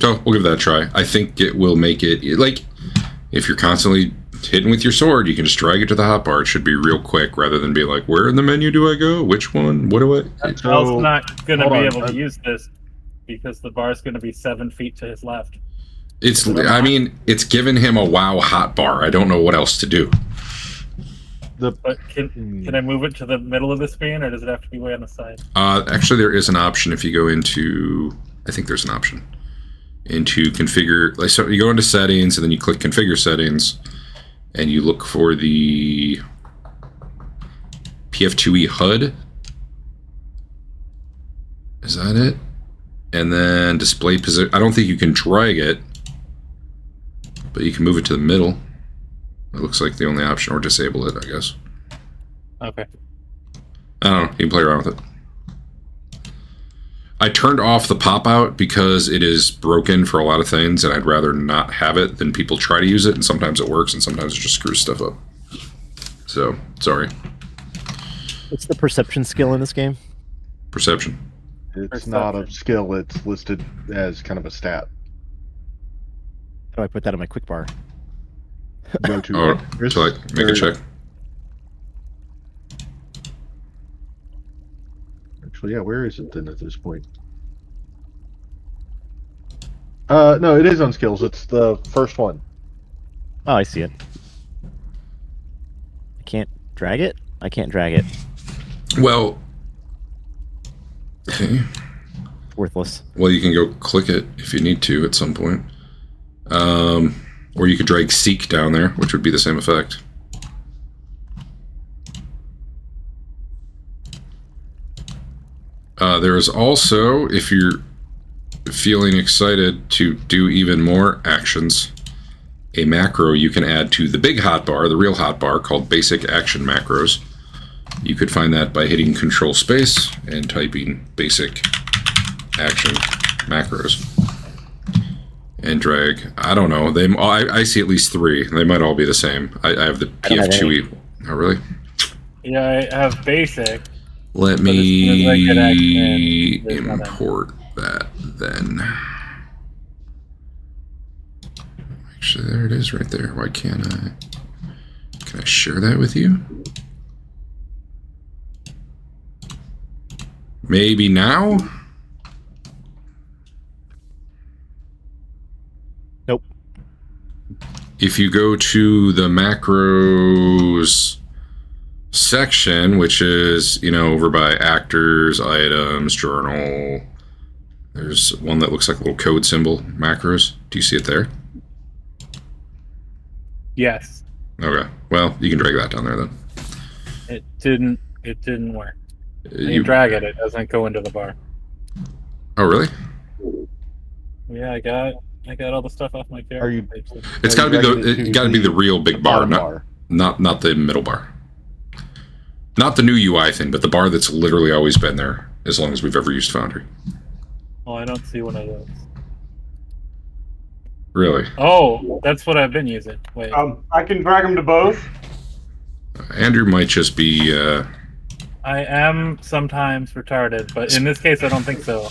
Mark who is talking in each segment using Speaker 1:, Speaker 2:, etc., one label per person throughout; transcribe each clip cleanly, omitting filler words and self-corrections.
Speaker 1: So we'll give that a try. I think it will make it, like, if you're constantly hitting with your sword, you can just drag it to the hotbar. It should be real quick rather than be like, where in the menu do I go? Which one? What do I...
Speaker 2: I'm also not going to be able to use this because the bar is going to be 7 feet to his left.
Speaker 1: It's, I mean, it's given him a WoW hotbar. I don't know what else to do.
Speaker 2: But can I move it to the middle of the screen, or does it have to be way on the side?
Speaker 1: Actually, there is an option if you go into... I think there's an option. Into configure... Like, so you go into settings, and then you click configure settings, and you look for the PF2E HUD. Is that it? And then display position. I don't think you can drag it, but you can move it to the middle. It looks like the only option, or disable it, I guess.
Speaker 2: Okay.
Speaker 1: I don't know. You can play around with it. I turned off the pop-out because it is broken for a lot of things, and I'd rather not have it than people try to use it, and sometimes it works, and sometimes it just screws stuff up. So, sorry.
Speaker 3: What's the perception skill in this game?
Speaker 1: Perception.
Speaker 4: It's not a skill, it's listed as kind of a stat.
Speaker 3: How do I put that on my quick bar?
Speaker 4: Go to
Speaker 1: so like, make a check.
Speaker 4: Actually, yeah, where is it then at this point? No, it is on skills. It's the first one.
Speaker 3: Oh, I see it. I can't drag it? I can't drag it.
Speaker 1: Well... Okay.
Speaker 3: Worthless.
Speaker 1: Well, you can go click it if you need to at some point. Or you could drag Seek down there, which would be the same effect. There is also, if you're feeling excited to do even more actions, a macro you can add to the big hotbar, the real hotbar, called Basic Action Macros. You could find that by hitting Control Space and typing Basic Action Macros. And drag, I don't know, I see at least 3. They might all be the same. I have the PF2E. Oh, really?
Speaker 2: Yeah, I have basic.
Speaker 1: Let me import that then. Actually, there it is right there. Why can't I? Can I share that with you? Maybe now?
Speaker 3: Nope.
Speaker 1: If you go to the macros section, which is, you know, over by actors, items, journal, there's one that looks like a little code symbol, macros. Do you see it there?
Speaker 2: Yes.
Speaker 1: Okay. Well, you can drag that down there then.
Speaker 2: It didn't work. You drag it, it doesn't go into the bar.
Speaker 1: Oh, really?
Speaker 2: Yeah, I got all the stuff off my character.
Speaker 1: It's got to be the real big bar, not the middle bar. Not the new UI thing, but the bar that's literally always been there as long as we've ever used Foundry.
Speaker 2: Oh, I don't see one of those.
Speaker 1: Really?
Speaker 2: Oh, that's what I've been using. Wait.
Speaker 5: I can drag them to both.
Speaker 1: Andrew might just be...
Speaker 2: I am sometimes retarded, but in this case I don't think so.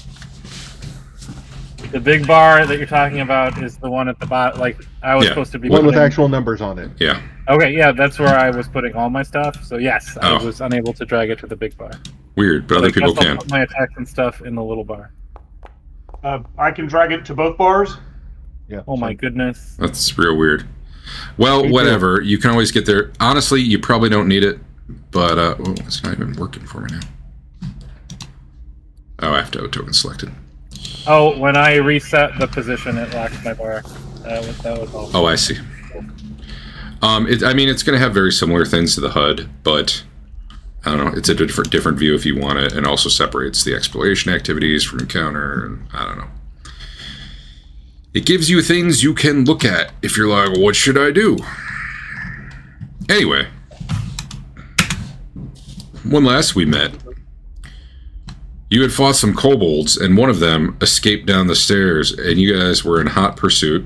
Speaker 2: The big bar that you're talking about is the one at the bottom, like, I was supposed to be...
Speaker 4: One with actual numbers on it.
Speaker 1: Yeah.
Speaker 2: Okay, yeah, that's where I was putting all my stuff, so yes, I was unable to drag it to the big bar.
Speaker 1: Weird, but other people can.
Speaker 2: I'll put my attacks and stuff in the little bar.
Speaker 5: I can drag it to both bars.
Speaker 4: Yeah.
Speaker 2: Oh my goodness.
Speaker 1: That's real weird. Well, whatever. You can always get there. Honestly, you probably don't need it, but oh, it's not even working for me now. Oh, I have to have a token selected.
Speaker 2: Oh, when I reset the position, it locks my bar. That was all.
Speaker 1: Oh, I see. I mean, it's going to have very similar things to the HUD, but I don't know. It's a different view if you want it, and also separates the exploration activities from encounter, and I don't know. It gives you things you can look at if you're like, what should I do? Anyway, when last we met, you had fought some kobolds, and one of them escaped down the stairs, and you guys were in hot pursuit.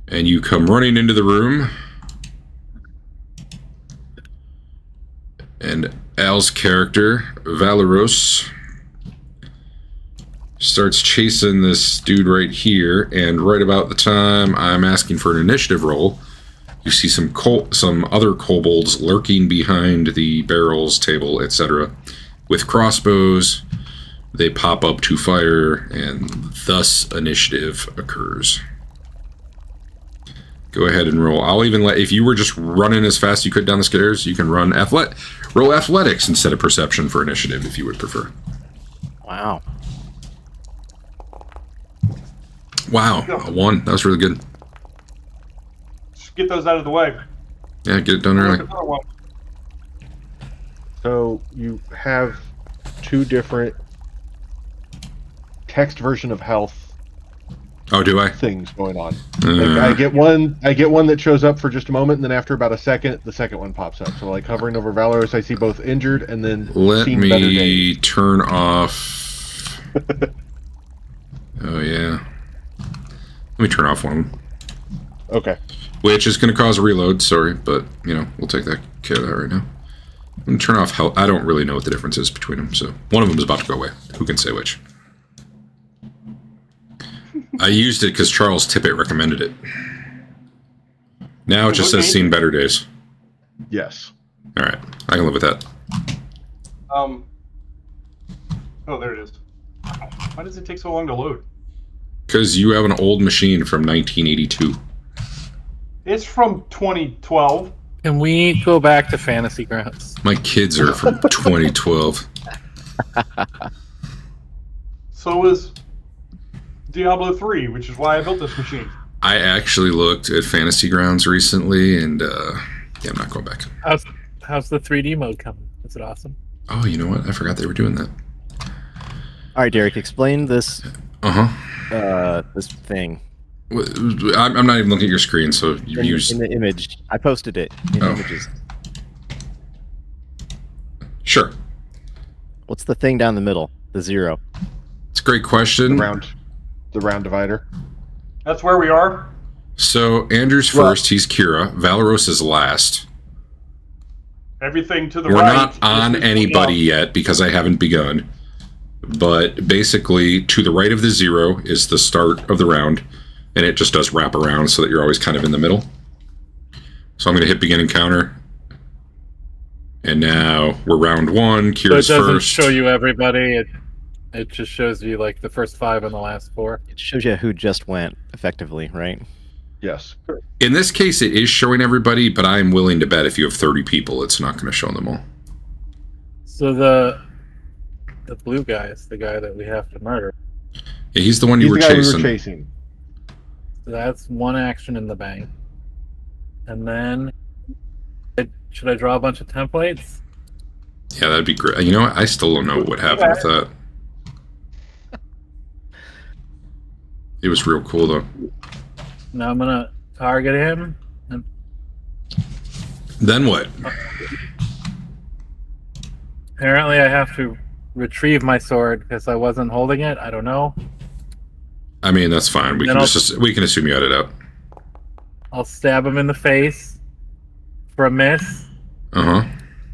Speaker 1: And you come running into the room, and Al's character, Valeros, Starts chasing this dude right here, and right about the time I'm asking for an initiative roll, you see some other kobolds lurking behind the barrels, table, etc. with crossbows. They pop up to fire, and thus initiative occurs. Go ahead and roll. I'll even let, if you were just running as fast as you could down the stairs, you can roll athletics instead of perception for initiative if you would prefer.
Speaker 3: Wow.
Speaker 1: Wow, a 1. That was really good.
Speaker 5: Just get those out of the way.
Speaker 1: Yeah, get it done early.
Speaker 4: So you have 2 different text version of health
Speaker 1: Oh, do I?
Speaker 4: things going on. Like, I get one that shows up for just a moment, and then after about a second, the second one pops up. So like hovering over Valoros, I see both injured and then
Speaker 1: Let
Speaker 4: seen better days.
Speaker 1: me turn off. Oh yeah. Let me turn off one of them.
Speaker 4: Okay.
Speaker 1: Which is going to cause a reload. Sorry, but you know we'll take that care of that right now. I'm going to turn off health. I don't really know what the difference is between them. So one of them is about to go away. Who can say which? I used it because Charles Tippett recommended it. Now it just says seen better days.
Speaker 4: Yes.
Speaker 1: All right, I can live with that.
Speaker 5: Oh, there it is. Why does it take so long to load?
Speaker 1: Because you have an old machine from 1982.
Speaker 5: It's from 2012.
Speaker 2: Can we go back to Fantasy Grounds?
Speaker 1: My kids are from 2012.
Speaker 5: So is Diablo 3, which is why I built this machine.
Speaker 1: I actually looked at Fantasy Grounds recently, and yeah, I'm not going back.
Speaker 2: How's the 3D mode coming? Is it awesome?
Speaker 1: Oh, you know what? I forgot they were doing that.
Speaker 3: All right, Derek, explain this. This thing.
Speaker 1: I'm not even looking at your screen, so you use
Speaker 3: in the image. I posted it in images.
Speaker 1: Sure.
Speaker 3: What's the thing down the middle? The 0.
Speaker 1: It's a great question.
Speaker 4: The round divider.
Speaker 5: That's where we are.
Speaker 1: So Andrew's first. He's Kira. Valoros is last.
Speaker 5: Everything to the
Speaker 1: We're
Speaker 5: right.
Speaker 1: not on anybody yet because I haven't begun. But basically, to the right of the 0 is the start of the round, and it just does wrap around so that you're always kind of in the middle. So I'm going to hit begin encounter. And now we're round 1. Kira's
Speaker 2: so it doesn't
Speaker 1: first.
Speaker 2: show you everybody. It just shows you like the first 5 and the last 4.
Speaker 3: It shows you who just went, effectively, right?
Speaker 4: Yes.
Speaker 1: In this case, it is showing everybody, but I'm willing to bet if you have 30 people, it's not going to show them all.
Speaker 2: So the blue guy is the guy that we have to murder.
Speaker 1: Yeah, he's the one you were chasing.
Speaker 2: So that's 1 action in the bank. And then, should I draw a bunch of templates?
Speaker 1: Yeah, that'd be great. You know what? I still don't know what happened with that. It was real cool, though.
Speaker 2: Now I'm gonna target him. And
Speaker 1: Then what?
Speaker 2: apparently I have to retrieve my sword because I wasn't holding it. I don't know.
Speaker 1: I mean, that's fine. We can assume you had it out.
Speaker 2: I'll stab him in the face for a miss.
Speaker 1: Uh-huh.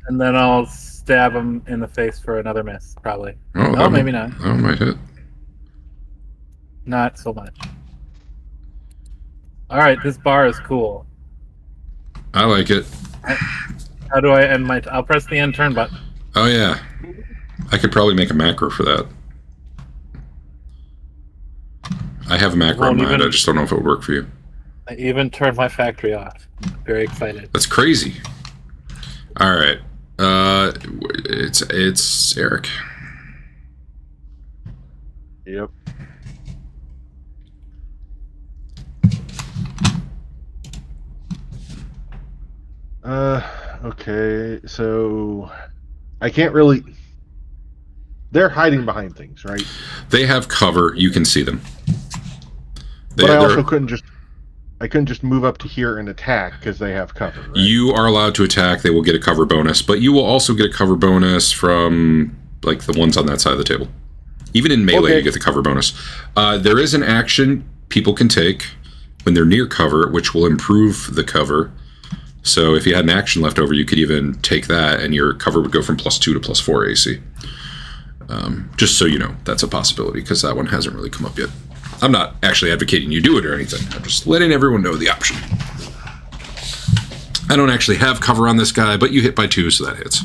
Speaker 2: And then I'll stab him in the face for another miss, probably.
Speaker 1: Oh,
Speaker 2: No, maybe not.
Speaker 1: That might hit.
Speaker 2: Not so much. Alright, this bar is cool.
Speaker 1: I like it.
Speaker 2: How do I end my... I'll press the end turn button.
Speaker 1: Oh, yeah. I could probably make a macro for that. I have a macro in mind. I just don't know if it would work for you.
Speaker 2: I even turned my factory off. Very excited.
Speaker 1: That's crazy. All right. It's Eric.
Speaker 4: Yep. Okay, so I can't really. They're hiding behind things, right?
Speaker 1: They have cover. You can see them.
Speaker 4: But I also couldn't just. I couldn't just move up to here and attack because they have cover. Right?
Speaker 1: You are allowed to attack. They will get a cover bonus, but you will also get a cover bonus from like the ones on that side of the table. Even in melee, you get the cover bonus. There is an action people can take when they're near cover, which will improve the cover. So if you had an action left over, you could even take that, and your cover would go from +2 to +4 AC. Just so you know, that's a possibility, because that one hasn't really come up yet. I'm not actually advocating you do it or anything. I'm just letting everyone know the option. I don't actually have cover on this guy, but you hit by 2, so that hits.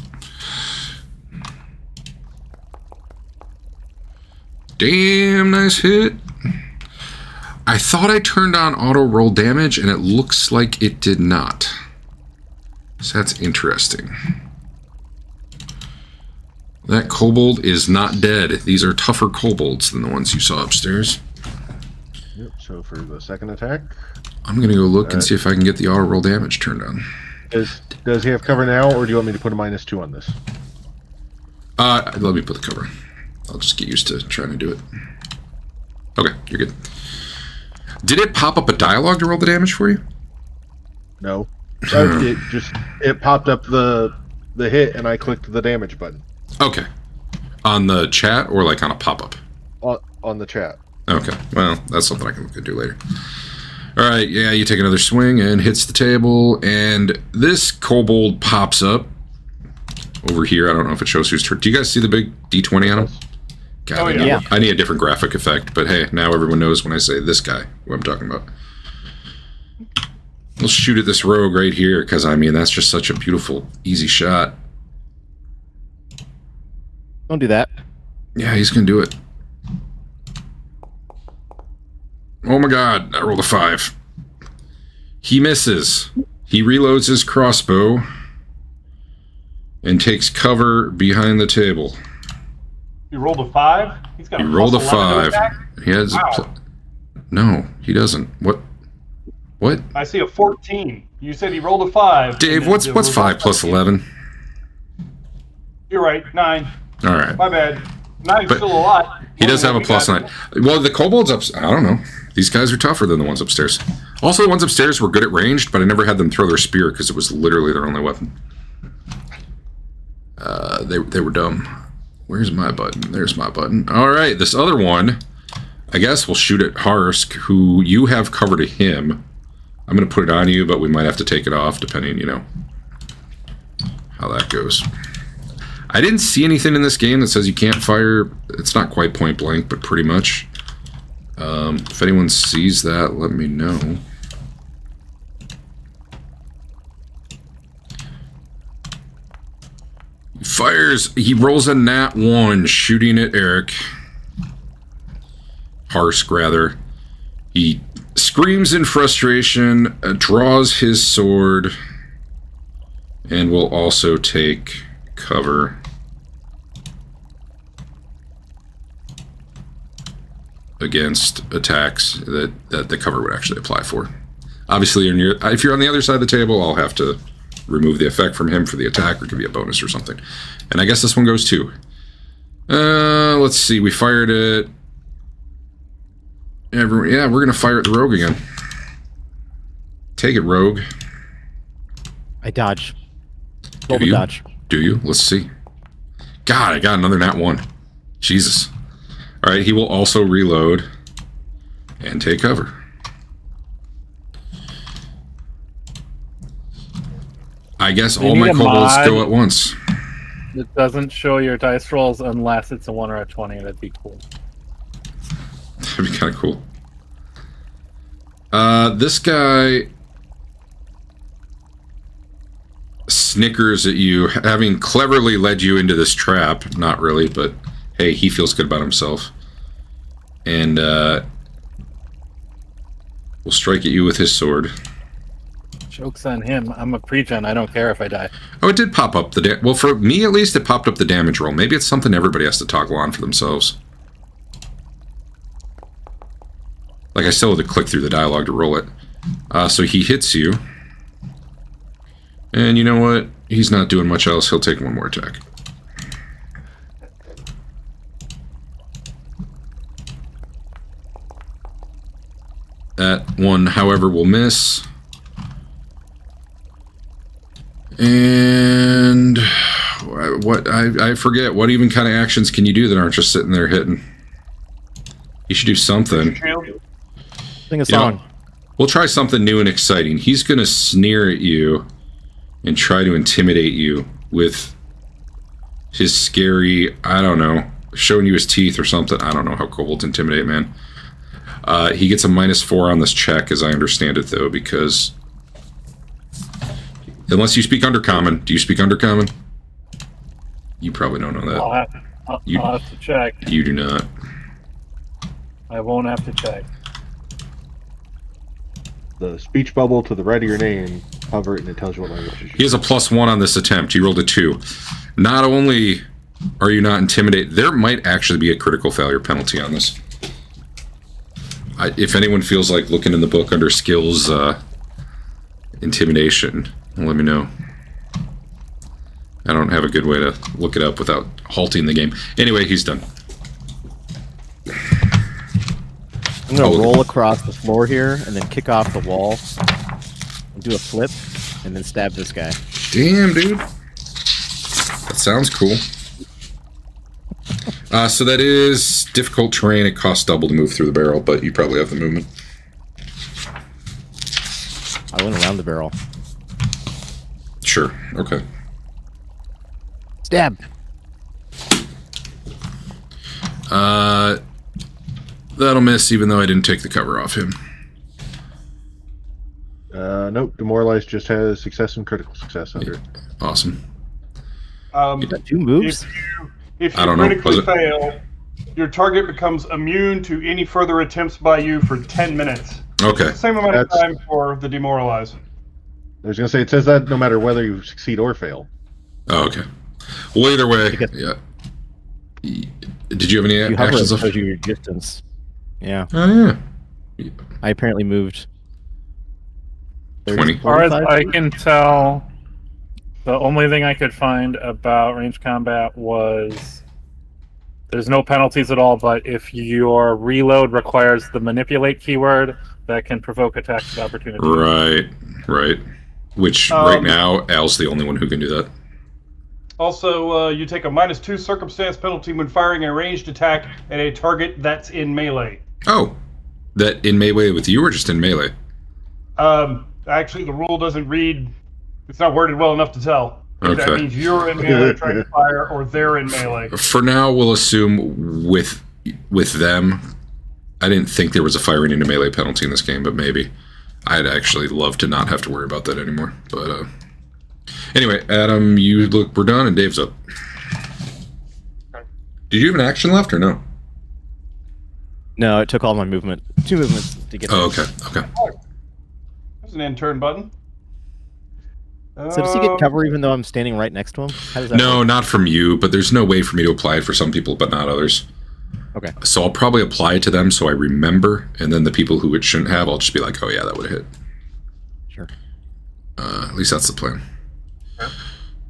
Speaker 1: Damn, nice hit. I thought I turned on auto roll damage, and it looks like it did not. So that's interesting. That kobold is not dead. These are tougher kobolds than the ones you saw upstairs.
Speaker 4: Yep, so for the second attack...
Speaker 1: I'm going to go look and see if I can get the auto roll damage turned on.
Speaker 4: Does he have cover now, or do you want me to put a -2 on this?
Speaker 1: Let me put the cover on. I'll just get used to trying to do it. Okay, you're good. Did it pop up a dialogue to roll the damage for you?
Speaker 4: No. It popped up the hit, and I clicked the damage button.
Speaker 1: Okay. On the chat, or like on a pop-up?
Speaker 4: On the chat.
Speaker 1: Okay, well, that's something I can look into later. Alright, yeah, you take another swing and hits the table, and this kobold pops up over here. I don't know if it shows whose turn. Do you guys see the big D20 on him? God,
Speaker 5: yeah.
Speaker 1: I need a different graphic effect, but hey, now everyone knows when I say this guy, who I'm talking about. We'll shoot at this rogue right here, because, I mean, that's just such a beautiful, easy shot.
Speaker 3: Don't do that.
Speaker 1: Yeah, he's going to do it. Oh my god, I rolled a 5. He misses. He reloads his crossbow and takes cover behind the table.
Speaker 5: You rolled a 5? He's got
Speaker 1: He rolled a
Speaker 5: plus 11 to
Speaker 1: 5.
Speaker 5: attack?
Speaker 1: He has
Speaker 5: Wow.
Speaker 1: No, he doesn't. What?
Speaker 5: I see a 14. You said he rolled a 5.
Speaker 1: Dave, what's 5 plus 11?
Speaker 5: You're right, 9.
Speaker 1: All right.
Speaker 5: My bad. 9's
Speaker 1: But
Speaker 5: still a lot.
Speaker 1: He does have a plus 9. Well, the kobolds up. I don't know. These guys are tougher than the ones upstairs. Also, the ones upstairs were good at ranged, but I never had them throw their spear because it was literally their only weapon. They were dumb. Where's my button? There's my button. All right, this other one, I guess we'll shoot at Harsk, who you have cover to him. I'm going to put it on you, but we might have to take it off, depending, how that goes. I didn't see anything in this game that says you can't fire. It's not quite point blank, but pretty much. If anyone sees that, let me know. He fires. He rolls a nat 1, shooting at Eric. Harsk, rather. He screams in frustration, draws his sword, and will also take cover. Against attacks that the cover would actually apply for. Obviously, if you're on the other side of the table, I'll have to remove the effect from him for the attack or give you a bonus or something. And I guess this one goes too. Let's see. We fired it. Yeah, we're going to fire at the rogue again. Take it, rogue.
Speaker 3: I dodge. Roll the dodge.
Speaker 1: Do you? Let's see. God, I got another nat 1. Jesus. All right, he will also reload and take cover. I guess all my kobolds go at once.
Speaker 2: It doesn't show your dice rolls unless it's a 1 or a 20. That'd be cool.
Speaker 1: That'd be kind of cool. This guy snickers at you, having cleverly led you into this trap. Not really, but hey, he feels good about himself. And will strike at you with his sword.
Speaker 2: Joke's on him. I'm a pregen. I don't care if I die.
Speaker 1: Oh, it did pop up the well, for me at least, it popped up the damage roll. Maybe it's something everybody has to toggle on for themselves. Like, I still had to click through the dialogue to roll it. So he hits you. And you know what? He's not doing much else. He'll take one more attack. That one, however, will miss. And what I forget, what even kind of actions can you do that aren't just sitting there hitting? You should do something.
Speaker 3: Sing a song.
Speaker 1: We'll try something new and exciting. He's going to sneer at you and try to intimidate you with his scary, I don't know, showing you his teeth or something. I don't know how kobolds intimidate, man. He gets a -4 on this check, as I understand it, though, because unless you speak Undercommon, do you speak Undercommon? You probably don't know that.
Speaker 2: I'll have to check.
Speaker 1: You do not.
Speaker 2: I won't have to check.
Speaker 4: The speech bubble to the right of your name, cover it, and it tells you what language.
Speaker 1: He has a +1 on this attempt. He rolled a 2. Not only are you not intimidated, there might actually be a critical failure penalty on this. If anyone feels like looking in the book under skills, intimidation, let me know. I don't have a good way to look it up without halting the game. Anyway, he's done.
Speaker 3: I'm going to roll across the floor here and then kick off the wall and do a flip and then stab this guy.
Speaker 1: Damn, dude. That sounds cool. So that is difficult terrain. It costs double to move through the barrel, but you probably have the movement.
Speaker 3: I went around the barrel.
Speaker 1: Sure. Okay.
Speaker 3: Stab!
Speaker 1: That'll miss, even though I didn't take the cover off him.
Speaker 4: Nope. Demoralized just has success and critical success under it.
Speaker 1: Awesome.
Speaker 3: You got 2 moves?
Speaker 5: If you
Speaker 1: I don't know.
Speaker 5: critically fail, your target becomes immune to any further attempts by you for 10 minutes.
Speaker 1: Okay.
Speaker 5: Same amount of time for the demoralize.
Speaker 4: I was going to say, it says that no matter whether you succeed or fail.
Speaker 1: Oh, okay. Well, either way, yeah. Did you have any actions?
Speaker 3: It shows you your distance. Yeah.
Speaker 1: Oh, yeah.
Speaker 3: I apparently moved
Speaker 1: 20.
Speaker 2: As far as I can tell, the only thing I could find about ranged combat was there's no penalties at all, but if your reload requires the manipulate keyword, that can provoke attacks of opportunity.
Speaker 1: Right. Which, right now, Al's the only one who can do that.
Speaker 5: Also, you take a -2 circumstance penalty when firing a ranged attack at a target that's in melee.
Speaker 1: Oh. That in melee with you or just in melee?
Speaker 5: Actually, the rule doesn't read... It's not worded well enough to tell.
Speaker 1: Okay.
Speaker 5: That means you're in melee trying to fire, or they're in melee.
Speaker 1: For now, we'll assume with them. I didn't think there was a firing into melee penalty in this game, but maybe. I'd actually love to not have to worry about that anymore. But anyway, Adam, we're done, and Dave's up.
Speaker 5: Okay.
Speaker 1: Did you have an action left or no?
Speaker 3: No, it took all my movement. 2 movements to get there.
Speaker 1: Oh, okay.
Speaker 5: There's an end turn button.
Speaker 3: So does he get cover even though I'm standing right next to him? How does that
Speaker 1: No,
Speaker 3: work?
Speaker 1: not from you, but there's no way for me to apply it for some people, but not others.
Speaker 3: Okay.
Speaker 1: So I'll probably apply it to them so I remember, and then the people who it shouldn't have, I'll just be like, oh yeah, that would have hit.
Speaker 3: Sure.
Speaker 1: At least that's the plan.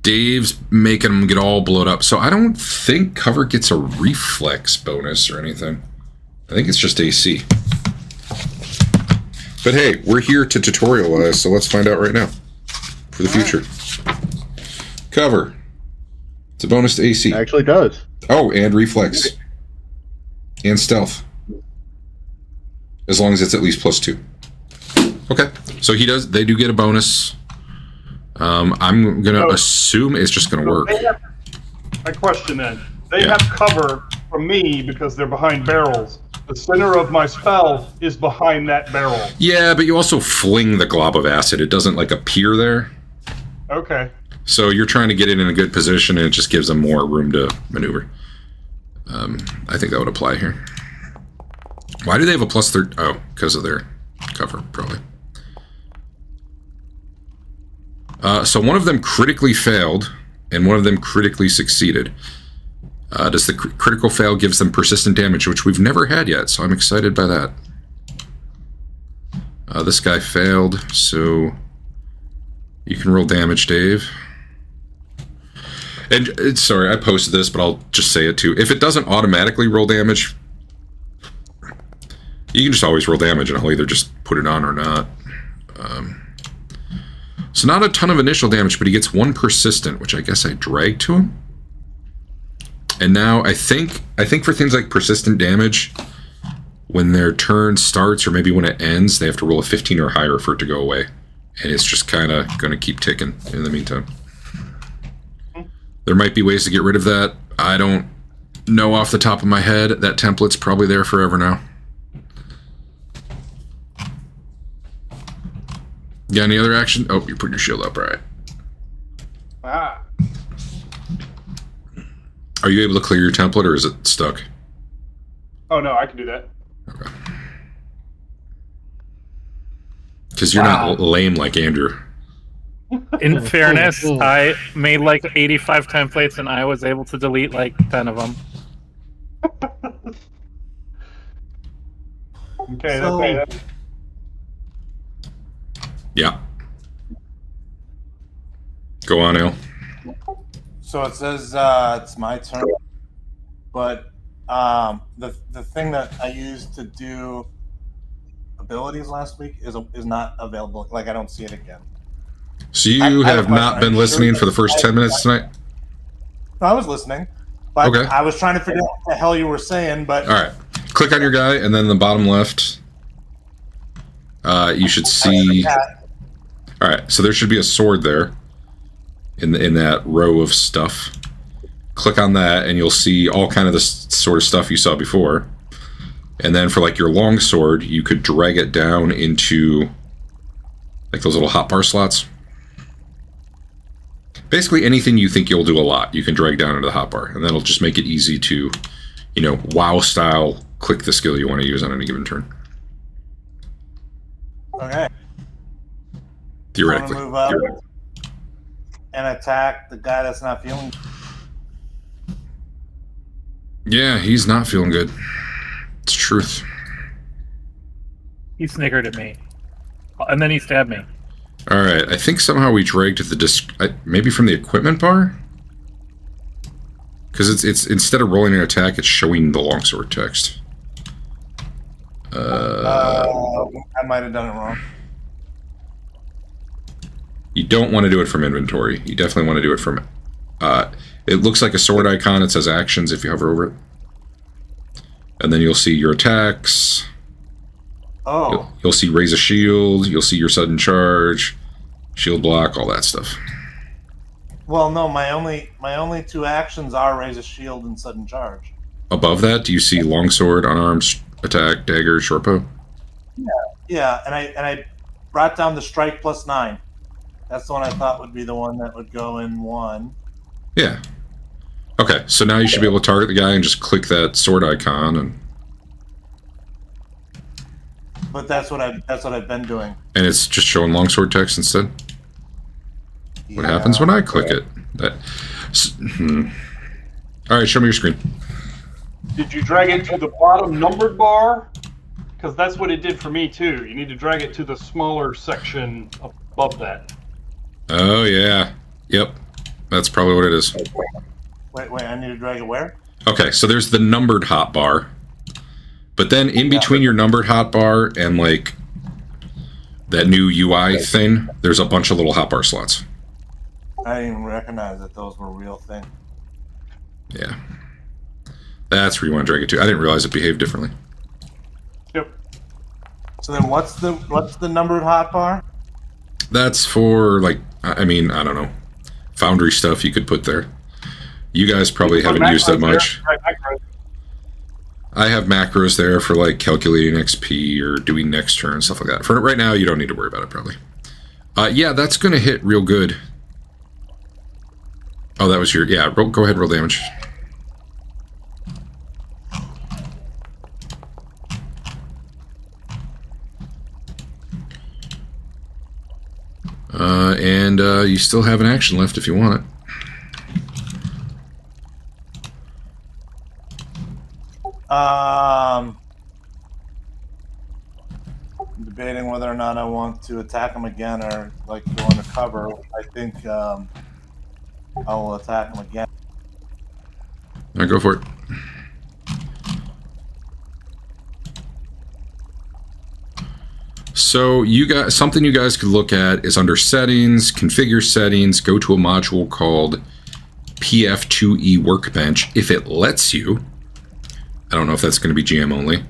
Speaker 1: Dave's making them get all blown up, so I don't think cover gets a reflex bonus or anything. I think it's just AC. But hey, we're here to tutorialize, so let's find out right now. For the future. Cover. It's a bonus to AC.
Speaker 4: It actually does.
Speaker 1: Oh, and reflex. And stealth. As long as it's at least +2. Okay. So they do get a bonus. I'm gonna assume it's just gonna work.
Speaker 5: My question then. They have cover from me because they're behind barrels. The center of my spell is behind that barrel.
Speaker 1: Yeah, but you also fling the glob of acid. It doesn't like appear there.
Speaker 5: Okay.
Speaker 1: So you're trying to get it in a good position, and it just gives them more room to maneuver. I think that would apply here. Why do they have a +3? Oh, because of their cover, probably. So one of them critically failed, and one of them critically succeeded. Does the critical fail gives them persistent damage, which we've never had yet, so I'm excited by that. This guy failed, so you can roll damage, Dave. And sorry, I posted this, but I'll just say it too. If it doesn't automatically roll damage, you can just always roll damage, and I'll either just put it on or not. So not a ton of initial damage, but he gets 1 persistent, which I guess I dragged to him. And now I think for things like persistent damage, when their turn starts or maybe when it ends, they have to roll a 15 or higher for it to go away. And it's just kind of going to keep ticking in the meantime. There might be ways to get rid of that. I don't know off the top of my head. That template's probably there forever now. Got any other action? Oh, you're putting your shield up, right?
Speaker 5: Ah.
Speaker 1: Are you able to clear your template, or is it stuck?
Speaker 5: Oh no, I can do that.
Speaker 1: Okay. Because you're not lame like Andrew.
Speaker 2: In fairness, I made like 85 templates and I was able to delete like 10 of them.
Speaker 5: Okay,
Speaker 6: So-
Speaker 5: that's
Speaker 1: Yeah. Go on, Al.
Speaker 6: So it says it's my turn, but the thing that I used to do abilities last week is not available. Like I don't see it again.
Speaker 1: So you
Speaker 6: I have
Speaker 1: have
Speaker 6: a question.
Speaker 1: not
Speaker 6: Are
Speaker 1: been
Speaker 6: you
Speaker 1: listening
Speaker 6: sure
Speaker 1: for the first 10 minutes tonight?
Speaker 6: No, I was listening, but
Speaker 1: Okay.
Speaker 6: I was trying to figure out what the hell you were saying. But
Speaker 1: All right. Click on your guy, and then in the bottom left, you should see. All right. So there should be a sword there, in that row of stuff. Click on that, and you'll see all kind of the sort of stuff you saw before. And then for like your long sword, you could drag it down into like those little hotbar slots. Basically, anything you think you'll do a lot, you can drag down into the hotbar, and that'll just make it easy to, WoW style, click the skill you want to use on any given turn.
Speaker 6: okay,
Speaker 1: Theoretically.
Speaker 6: I'm gonna move up and attack the guy that's not feeling.
Speaker 1: Yeah, he's not feeling good. It's truth.
Speaker 2: He snickered at me. And then he stabbed me.
Speaker 1: All right, I think somehow we dragged the maybe from the equipment bar, because it's instead of rolling an attack, it's showing the longsword text.
Speaker 6: I might have done it wrong.
Speaker 1: You don't want to do it from inventory. You definitely want to do it from. It looks like a sword icon. It says actions if you hover over it, and then you'll see your attacks.
Speaker 6: Oh,
Speaker 1: You'll see raise a shield. You'll see your sudden charge, shield block, all that stuff.
Speaker 6: well, no. My only two actions are raise a shield and sudden charge.
Speaker 1: Above that, do you see longsword, unarmed attack, dagger, shortbow?
Speaker 6: Yeah, and I brought down the strike +9. That's the one I thought would be the one that would go in one.
Speaker 1: Yeah. Okay, so now you should be able to target the guy and just click that sword icon, and
Speaker 6: But that's what I've been doing.
Speaker 1: it's just showing longsword text instead. What happens when I click it? All right, show me your screen.
Speaker 5: Did you drag it to the bottom numbered bar? Because that's what it did for me too. You need to drag it to the smaller section above that.
Speaker 1: Oh yeah, yep, that's probably what it is.
Speaker 6: Wait, I need to drag it where?
Speaker 1: Okay, so there's the numbered hotbar, but then in between your numbered hotbar and like that new UI thing, there's a bunch of little hotbar slots.
Speaker 6: I didn't even recognize that those were real things.
Speaker 1: Yeah, that's where you want to drag it to. I didn't realize it behaved differently.
Speaker 5: Yep.
Speaker 6: So then, what's the numbered hotbar?
Speaker 1: That's for like, I mean, I don't know, Foundry stuff you could put there. You guys probably haven't used that much. I have macros there for like calculating XP or doing next turn, stuff like that. For right now, you don't need to worry about it probably. Yeah, that's going to hit real good. Oh, that was your, yeah, go ahead, roll damage. And you still have an action left if you want it.
Speaker 6: Debating whether or not I want to attack him again or like go under cover. I think I will attack him again.
Speaker 1: All right, go for it. So something you guys could look at is under settings, configure settings, go to a module called PF2E Workbench if it lets you. I don't know if that's going to be GM only.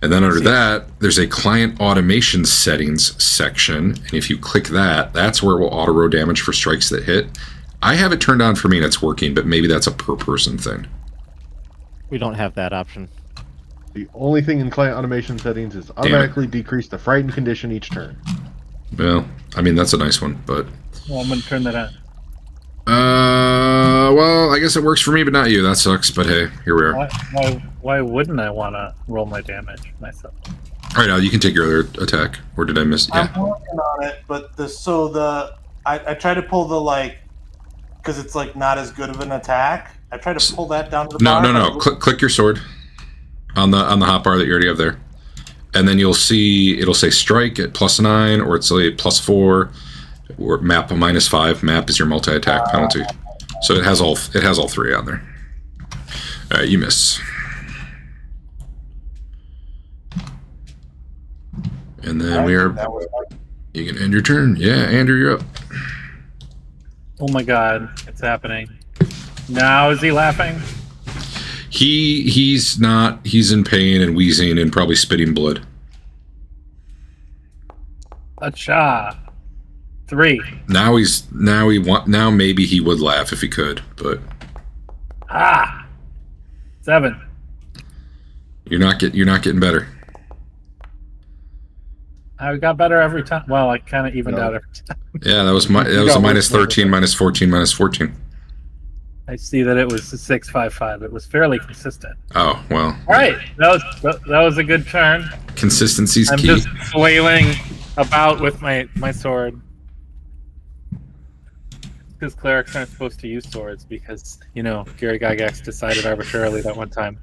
Speaker 1: And then under that, there's a client automation settings section. And if you click that, that's where it will auto roll damage for strikes that hit. I have it turned on for me and it's working, but maybe that's a per person thing.
Speaker 3: We don't have that option.
Speaker 4: The only thing in client automation settings is automatically decrease the frightened condition each turn.
Speaker 1: Well, I mean, that's a nice one, but...
Speaker 2: Well, I'm going to turn that on.
Speaker 1: Well, I guess it works for me, but not you. That sucks, but hey, here we are.
Speaker 2: Why wouldn't I want to roll my damage myself?
Speaker 1: All right, now you can take your other attack. Or did I miss? Yeah.
Speaker 6: I'm working on it, but I try to pull the like, because it's like not as good of an attack. I try to pull that down to the bottom.
Speaker 1: No. Click your sword on the hotbar that you already have there, and then you'll see it'll say strike at +9, or it's a +4, or map a -5. Map is your multi-attack penalty, so it has all three on there. All right, you miss. And then you can end your turn. Yeah, Andrew, you're up.
Speaker 2: Oh my god, it's happening. Now is he laughing?
Speaker 1: He's not. He's in pain and wheezing and probably spitting blood.
Speaker 2: Acha. 3.
Speaker 1: Now maybe he would laugh if he could, but
Speaker 2: 7.
Speaker 1: you're not getting better.
Speaker 2: I got better every time. Well, I kind of evened out every time.
Speaker 1: Yeah, that was a -13, -14, -14.
Speaker 2: I see that it was 6-5-5. It was fairly consistent.
Speaker 1: Oh well.
Speaker 2: All right, that was a good turn.
Speaker 1: Consistency's
Speaker 2: I'm
Speaker 1: key.
Speaker 2: just flailing about with my sword. Because clerics aren't supposed to use swords because, Gary Gygax decided arbitrarily that one time.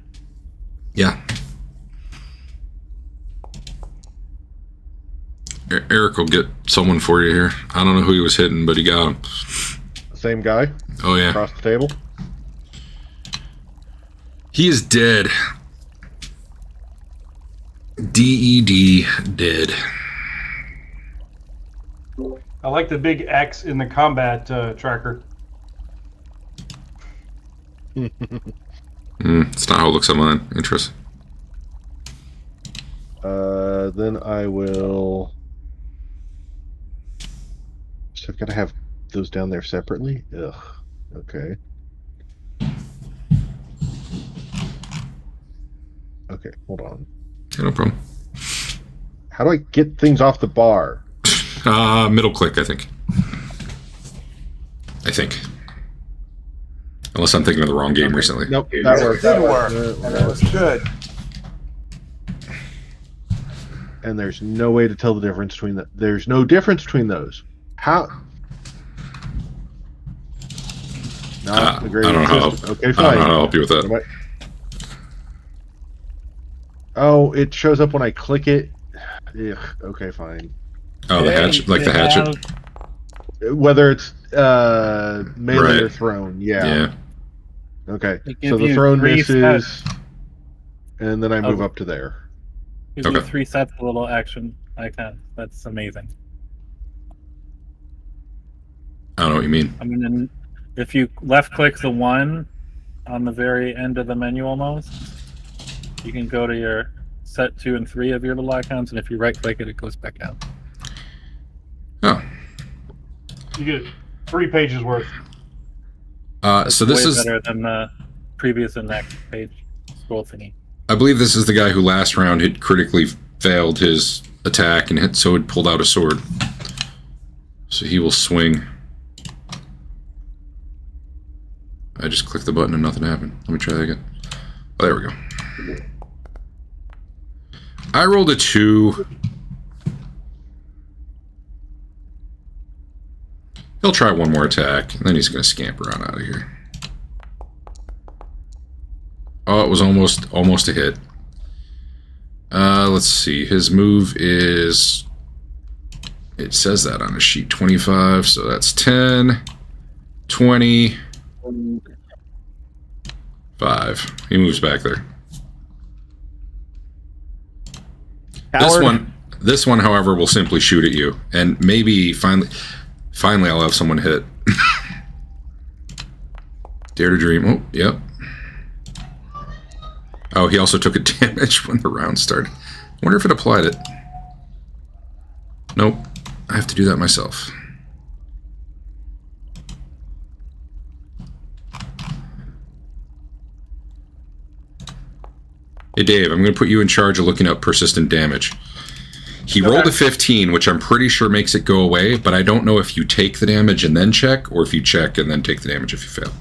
Speaker 1: Yeah. Eric will get someone for you here. I don't know who he was hitting, but he got him.
Speaker 4: Same guy.
Speaker 1: Oh yeah.
Speaker 4: Across the table.
Speaker 1: He is dead. DED, dead.
Speaker 5: I like the big X in the combat tracker.
Speaker 1: It's not how it looks on mine. Interesting.
Speaker 4: Then I will. So I've got to have those down there separately. Ugh. Okay. Okay, hold on.
Speaker 1: Yeah, no problem.
Speaker 4: How do I get things off the bar?
Speaker 1: Middle click, I think. Unless I'm thinking of the wrong game recently.
Speaker 4: Nope, that worked.
Speaker 6: It did work, and it was good.
Speaker 4: And there's no way to tell the difference between that. There's no difference between those. How? Not the greatest
Speaker 1: I don't know
Speaker 4: system. Okay,
Speaker 1: I
Speaker 4: fine.
Speaker 1: don't know how to help you with that.
Speaker 4: Oh, it shows up when I click it. Ugh, okay, fine.
Speaker 1: Oh, the hatchet, like the hatchet.
Speaker 4: Whether it's melee
Speaker 1: Right.
Speaker 4: or thrown, yeah.
Speaker 1: Yeah.
Speaker 4: Okay,
Speaker 2: They give
Speaker 4: so the
Speaker 2: you
Speaker 4: throne
Speaker 2: 3
Speaker 4: misses,
Speaker 2: sets.
Speaker 4: and then I move
Speaker 2: Oh.
Speaker 4: up to there.
Speaker 2: Gives you
Speaker 1: Okay.
Speaker 2: 3 sets of little action icons. That's amazing.
Speaker 1: I don't know what you mean.
Speaker 2: I mean, if you left click the 1 on the very end of the menu almost, you can go to your set 2 and 3 of your little icons, and if you right click it, it goes back out.
Speaker 1: Oh.
Speaker 5: You get 3 pages worth.
Speaker 1: So this
Speaker 2: way
Speaker 1: is,
Speaker 2: better than the previous and next page scroll thingy.
Speaker 1: I believe this is the guy who last round had critically failed his attack and so had pulled out a sword. So he will swing. I just clicked the button and nothing happened. Let me try that again. Oh, there we go. I rolled a 2. He'll try one more attack, and then he's going to scamper on out of here. Oh, it was almost a hit. Let's see. His move is... It says that on a sheet. 25, so that's 10, 20, 5. He moves back there.
Speaker 3: Coward.
Speaker 1: This one, however, will simply shoot at you, and maybe finally I'll have someone hit. Dare to dream. Oh, yep. Oh, he also took a damage when the round started. Wonder if it applied it. Nope. I have to do that myself. Hey, Dave, I'm going to put you in charge of looking up persistent damage. He rolled a 15, which I'm pretty sure makes it go away, but I don't know if you take the damage and then check, or if you check and then take the damage if you fail.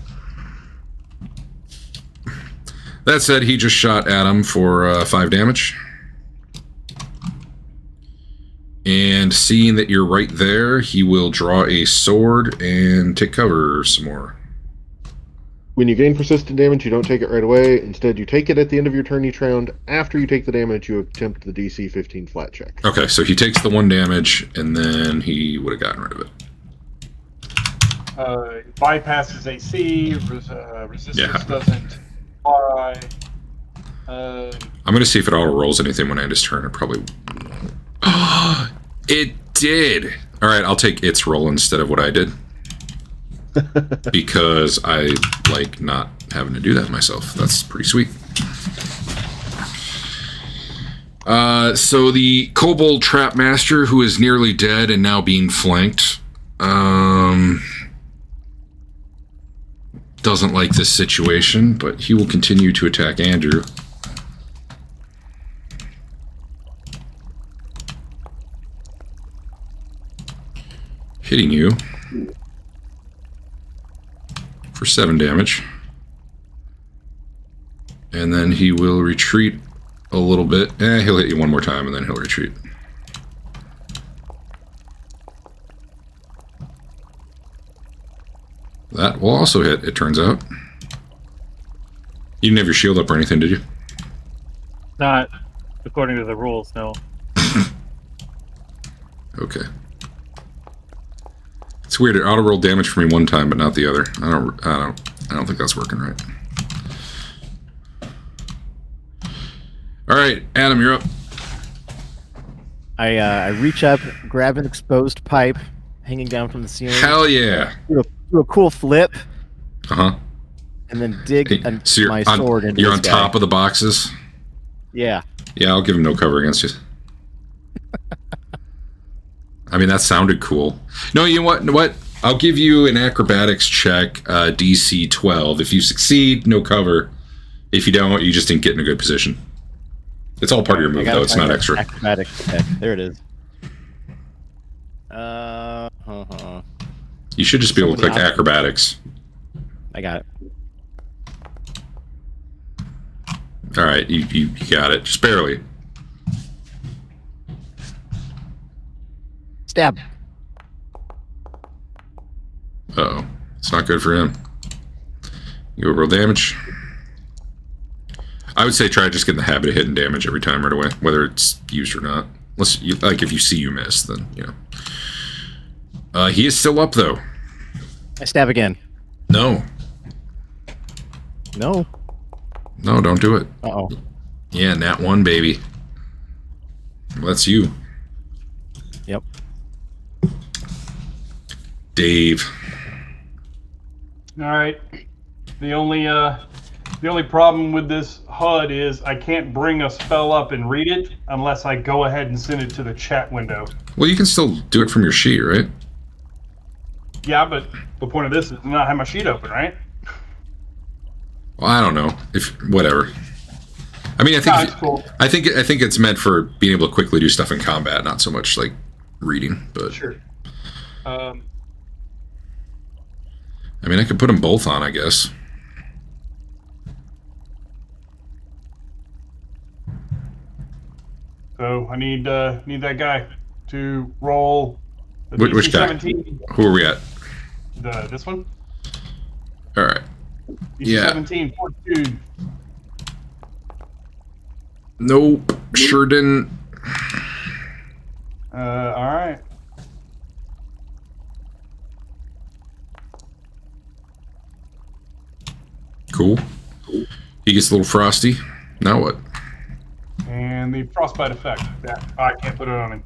Speaker 1: That said, he just shot Adam for 5 damage. And seeing that you're right there, he will draw a sword and take cover some more.
Speaker 4: When you gain persistent damage, you don't take it right away. Instead, you take it at the end of your turn each round. After you take the damage, you attempt the DC 15 flat check.
Speaker 1: Okay, so he takes the 1 damage, and then he would have gotten rid of it.
Speaker 5: Bypasses AC, resistance doesn't apply.
Speaker 1: I'm going to see if it auto rolls anything when I end his turn. It probably... It did! Alright, I'll take its roll instead of what I did. Because I like not having to do that myself. That's pretty sweet. So the Kobold Trap Master, who is nearly dead and now being flanked, doesn't like this situation, but he will continue to attack Andrew. Hitting you for 7 damage. And then he will retreat a little bit. He'll hit you 1 more time and then he'll retreat. That will also hit, it turns out. You didn't have your shield up or anything, did you?
Speaker 2: Not according to the rules, no.
Speaker 1: Okay. It's weird. It auto rolled damage for me 1 time, but not the other. I don't think that's working right. All right, Adam, you're up.
Speaker 3: I reach up, grab an exposed pipe hanging down from the ceiling.
Speaker 1: Hell yeah!
Speaker 3: Do a cool flip,
Speaker 1: Uh huh.
Speaker 3: and then dig
Speaker 1: So you're
Speaker 3: my sword into
Speaker 1: you're
Speaker 3: this
Speaker 1: on
Speaker 3: guy.
Speaker 1: top of the boxes.
Speaker 3: Yeah.
Speaker 1: Yeah, I'll give him no cover against you. I mean, that sounded cool. No, you know what? I'll give you an acrobatics check, DC 12. If you succeed, no cover. If you don't, you just didn't get in a good position. It's all part of your move, though. It's not extra.
Speaker 3: Acrobatics check. There it is.
Speaker 1: You should just be able to click acrobatics.
Speaker 3: I got it.
Speaker 1: All right, you got it. Just barely.
Speaker 3: Stab.
Speaker 1: Uh-oh. It's not good for him. You go roll damage. I would say try to just get in the habit of hitting damage every time right away, whether it's used or not. Unless you, like, if you see you miss, then, you know. He is still up, though.
Speaker 3: I stab again.
Speaker 1: No.
Speaker 3: No.
Speaker 1: No, don't do it.
Speaker 3: Uh-oh.
Speaker 1: Yeah, nat 1, baby. Well, that's you.
Speaker 3: Yep.
Speaker 1: Dave.
Speaker 5: All right. The only problem with this HUD is I can't bring a spell up and read it unless I go ahead and send it to the chat window.
Speaker 1: Well, you can still do it from your sheet, right?
Speaker 5: Yeah, but the point of this is to not have my sheet open, right?
Speaker 1: Well, I don't know. Whatever. I mean, I think
Speaker 5: No, it's cool.
Speaker 1: I think it's meant for being able to quickly do stuff in combat, not so much like reading. But
Speaker 5: Sure.
Speaker 1: I mean, I could put them both on, I guess.
Speaker 5: So I need that guy to roll. The
Speaker 1: Which
Speaker 5: DC
Speaker 1: guy?
Speaker 5: 17.
Speaker 1: Who are we at?
Speaker 5: This one.
Speaker 1: All right.
Speaker 5: DC
Speaker 1: Yeah.
Speaker 5: 17 fortitude.
Speaker 1: Nope. Sure didn't.
Speaker 5: All right.
Speaker 1: Cool. He gets a little frosty. Now what?
Speaker 5: And the frostbite effect. I can't put it on him.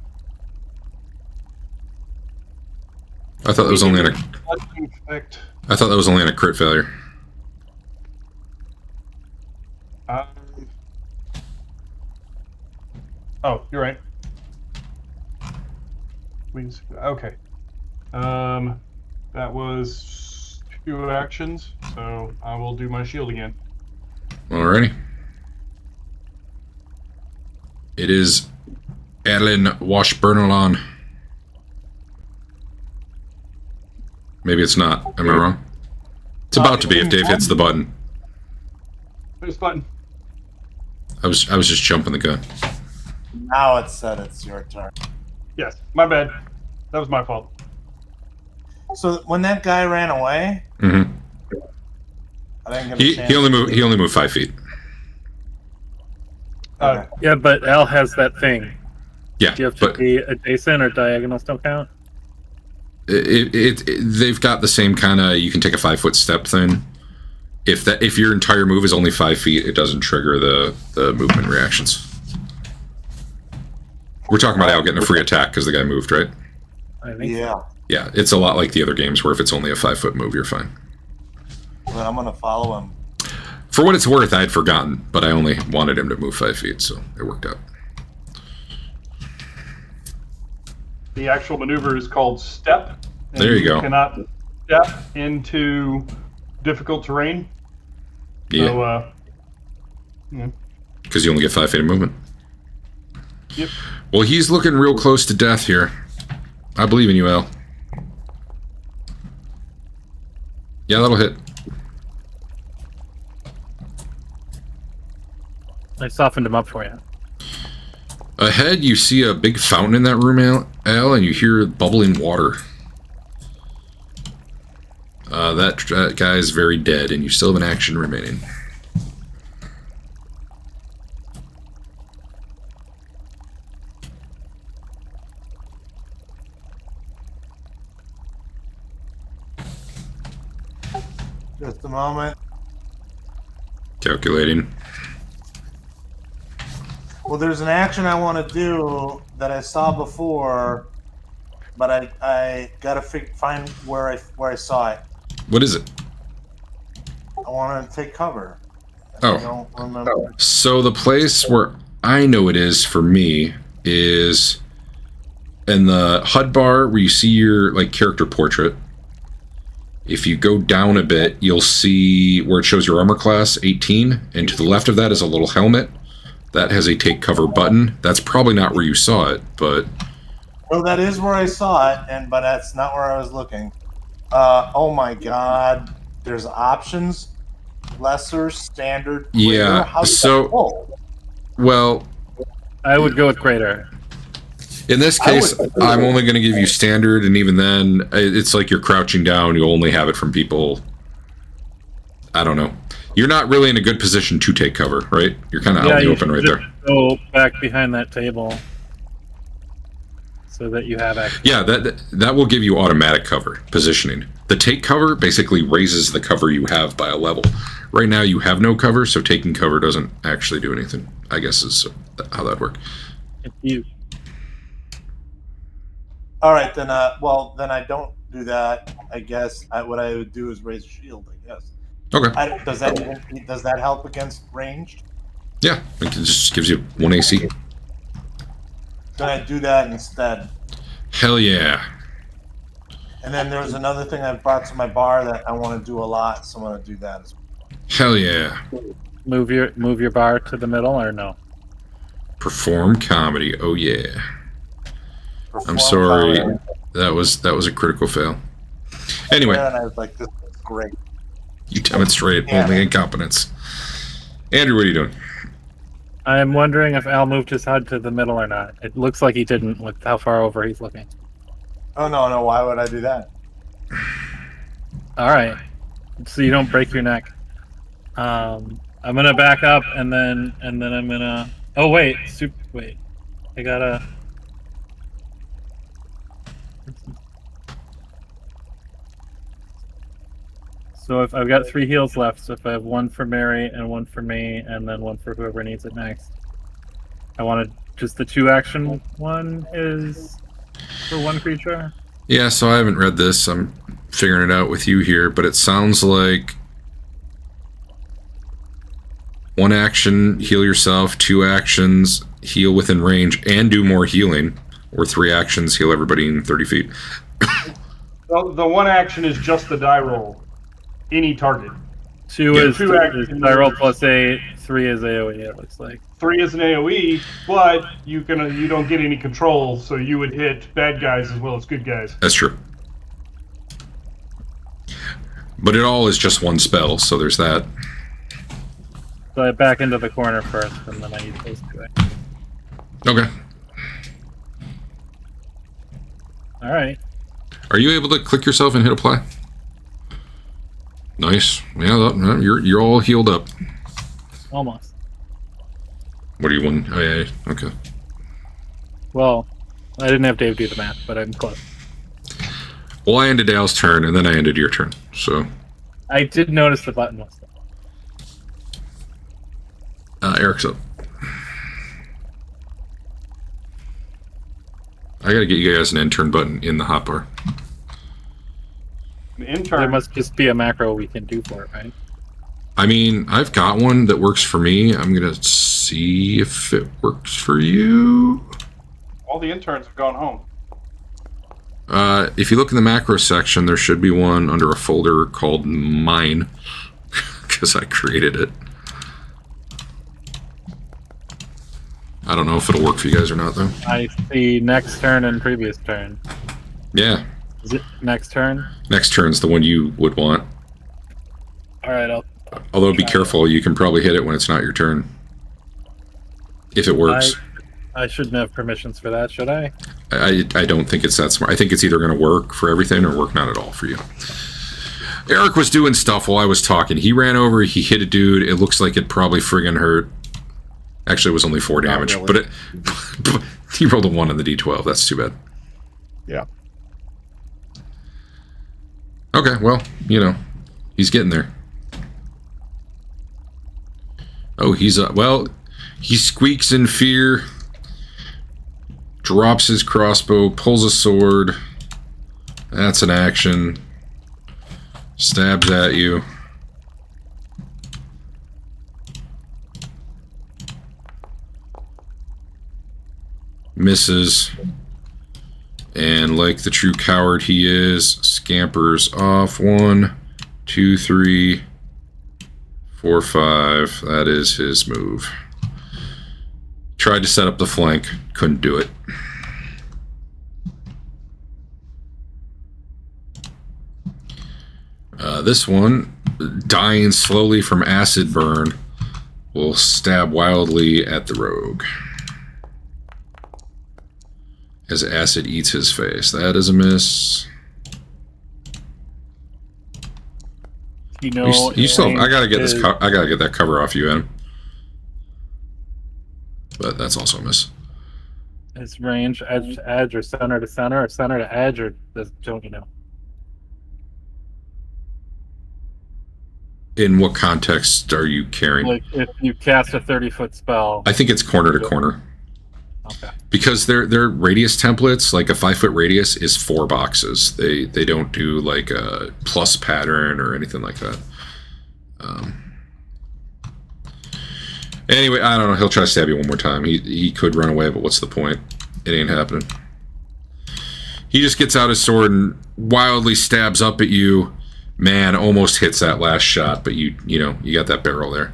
Speaker 1: I thought that was only on a.
Speaker 5: Effect.
Speaker 1: I thought that was only on a crit failure.
Speaker 5: Oh, you're right. Okay. That was 2 actions, so I will do my shield again.
Speaker 1: Alrighty. It is Ellen Washburn. Maybe it's not. Am I wrong? It's about to be if Dave hits the button.
Speaker 5: Who's button?
Speaker 1: I was just jumping the gun.
Speaker 6: Now it said it's your turn.
Speaker 5: Yes, my bad. That was my fault.
Speaker 6: So when that guy ran away,
Speaker 1: Mm-hmm.
Speaker 6: I didn't get a chance.
Speaker 1: He only moved 5 feet.
Speaker 6: Okay.
Speaker 2: Yeah, but Al has that thing.
Speaker 1: Yeah,
Speaker 2: Do you have to
Speaker 1: but
Speaker 2: be adjacent or diagonal still count?
Speaker 1: they've got the same kind of, you can take a 5-foot step thing. If your entire move is only 5 feet, it doesn't trigger the movement reactions. We're talking about Al getting a free attack because the guy moved, right?
Speaker 2: I think.
Speaker 6: Yeah.
Speaker 1: Yeah, it's a lot like the other games where if it's only a 5-foot move, you're fine.
Speaker 6: Well, I'm gonna follow him.
Speaker 1: For what it's worth, I had forgotten, but I only wanted him to move 5 feet, so it worked out.
Speaker 5: The actual maneuver is called step. And
Speaker 1: There you go.
Speaker 5: Cannot step into difficult terrain.
Speaker 1: Yeah,
Speaker 5: So, yeah.
Speaker 1: because you only get 5 feet of movement.
Speaker 5: Yep.
Speaker 1: Well, he's looking real close to death here. I believe in you, Al. Yeah, that'll hit.
Speaker 2: I softened him up for you.
Speaker 1: Ahead, you see a big fountain in that room, Al, and you hear bubbling water. That guy is very dead, and you still have an action remaining.
Speaker 6: Just a moment.
Speaker 1: Calculating.
Speaker 6: Well, there's an action I want to do that I saw before, but I gotta find where I saw it.
Speaker 1: What is it?
Speaker 6: I want to take cover.
Speaker 1: Oh.
Speaker 6: I don't remember.
Speaker 1: So the place where I know it is for me is in the HUD bar where you see your character portrait. If you go down a bit, you'll see where it shows your armor class 18, and to the left of that is a little helmet that has a take cover button. That's probably not where you saw it, but
Speaker 6: Well, that is where I saw it, but that's not where I was looking. Oh my God! There's options, lesser, standard. Greater.
Speaker 1: Yeah,
Speaker 6: How does
Speaker 1: so-
Speaker 6: that roll?
Speaker 1: well,
Speaker 2: I would go with greater.
Speaker 1: in this case, I'm only going to give you standard, and even then, it's like you're crouching down. You only have it from people. I don't know. You're not really in a good position to take cover, right? You're kind of out in the
Speaker 2: you
Speaker 1: open
Speaker 2: should
Speaker 1: right
Speaker 2: just
Speaker 1: there.
Speaker 2: Go back behind that table so that you have access.
Speaker 1: Yeah, that will give you automatic cover positioning. The take cover basically raises the cover you have by a level. Right now, you have no cover, so taking cover doesn't actually do anything. I guess is how that works.
Speaker 2: If you
Speaker 6: All right, then. Well, then I don't do that. I guess what I would do is raise a shield. I guess.
Speaker 1: Okay.
Speaker 6: Does that help against ranged?
Speaker 1: Yeah, it just gives you 1 AC.
Speaker 6: Then I do that instead.
Speaker 1: Hell yeah.
Speaker 6: And then there's another thing I brought to my bar that I want to do a lot, so I'm going to do that as well.
Speaker 1: Hell yeah.
Speaker 2: move your bar to the middle or no?
Speaker 1: Perform comedy. Oh yeah. I'm
Speaker 6: Perform
Speaker 1: sorry.
Speaker 6: comedy.
Speaker 1: That was a critical fail. Anyway,
Speaker 6: And I was like, this is great.
Speaker 1: you demonstrated
Speaker 6: Yeah.
Speaker 1: only incompetence. Andrew, what are you doing?
Speaker 2: I'm wondering if Al moved his HUD to the middle or not. It looks like he didn't with how far over he's looking.
Speaker 6: Oh, no, why would I do that?
Speaker 2: All right, so you don't break your neck. I'm gonna back up and then I'm gonna. Oh wait, wait. I gotta. So if I've got 3 heals left, so if I have 1 for Mary and 1 for me, and then 1 for whoever needs it next, I wanted just the 2 action one is for 1 creature.
Speaker 1: Yeah, so I haven't read this. I'm figuring it out with you here, but it sounds like 1 action, heal yourself, 2 actions, heal within range, and do more healing, or 3 actions, heal everybody in 30 feet.
Speaker 5: Well, the 1 action is just the die roll. Any target.
Speaker 2: 2
Speaker 1: Yeah.
Speaker 2: is
Speaker 5: Two actions.
Speaker 2: Spiral plus 8, 3 is AoE, it looks like.
Speaker 5: 3 is an AoE, but you don't get any control, so you would hit bad guys as well as good guys.
Speaker 1: That's true. But it all is just one spell, so there's that.
Speaker 2: So I back into the corner first, and then I use those 2 actions.
Speaker 1: Okay.
Speaker 2: Alright.
Speaker 1: Are you able to click yourself and hit apply? Nice. Yeah, you're all healed up.
Speaker 2: Almost.
Speaker 1: What do you want? Oh, yeah. Okay.
Speaker 2: Well, I didn't have Dave do the math, but I'm close.
Speaker 1: Well, I ended Dale's turn, and then I ended your turn. So,
Speaker 2: I did notice the button was there.
Speaker 1: Eric's up. I gotta get you guys an intern button in the hotbar.
Speaker 5: The
Speaker 2: There
Speaker 5: intern.
Speaker 2: must just be a macro we can do for it, right?
Speaker 1: I mean, I've got one that works for me. I'm gonna see if it works for you.
Speaker 5: All the interns have gone home.
Speaker 1: If you look in the macro section, there should be one under a folder called Mine, because I created it. I don't know if it'll work for you guys or not, though.
Speaker 2: I see next turn and previous turn.
Speaker 1: Yeah,
Speaker 2: Is it next turn?
Speaker 1: next turn's the one you would want.
Speaker 2: Alright, I'll...
Speaker 1: Although, be careful, you can probably hit it when it's not your turn. If it works.
Speaker 2: I shouldn't have permissions for that, should I?
Speaker 1: I don't think it's that smart. I think it's either going to work for everything or work not at all for you. Eric was doing stuff while I was talking. He ran over, he hit a dude. It looks like it probably friggin' hurt. Actually, it was only 4 damage,
Speaker 4: really.
Speaker 1: but he rolled a 1 on the d12. That's too bad.
Speaker 4: Yeah.
Speaker 1: Okay, well, he's getting there. Oh, he's well, he squeaks in fear, drops his crossbow, pulls a sword. That's an action. Stabs at you. Misses. And like the true coward he is, scampers off. 1, 2, 3, 4, 5. That is his move. Tried to set up the flank. Couldn't do it. This one, dying slowly from acid burn, will stab wildly at the rogue. As acid eats his face. That is a miss.
Speaker 2: You know,
Speaker 1: You still. I gotta get this.
Speaker 2: is-
Speaker 1: I gotta get that cover off you, Adam. But that's also a miss.
Speaker 2: It's range, edge to edge, or center to center, or center to edge, or don't you know?
Speaker 1: In what context are you carrying?
Speaker 2: Like if you cast a 30-foot spell.
Speaker 1: I think it's corner to corner.
Speaker 2: Okay.
Speaker 1: Because their radius templates, like a 5-foot radius, is 4 boxes. They don't do like a plus pattern or anything like that. Anyway, I don't know. He'll try to stab you one more time. He could run away, but what's the point? It ain't happening. He just gets out his sword and wildly stabs up at you. Man, almost hits that last shot, but you got that barrel there.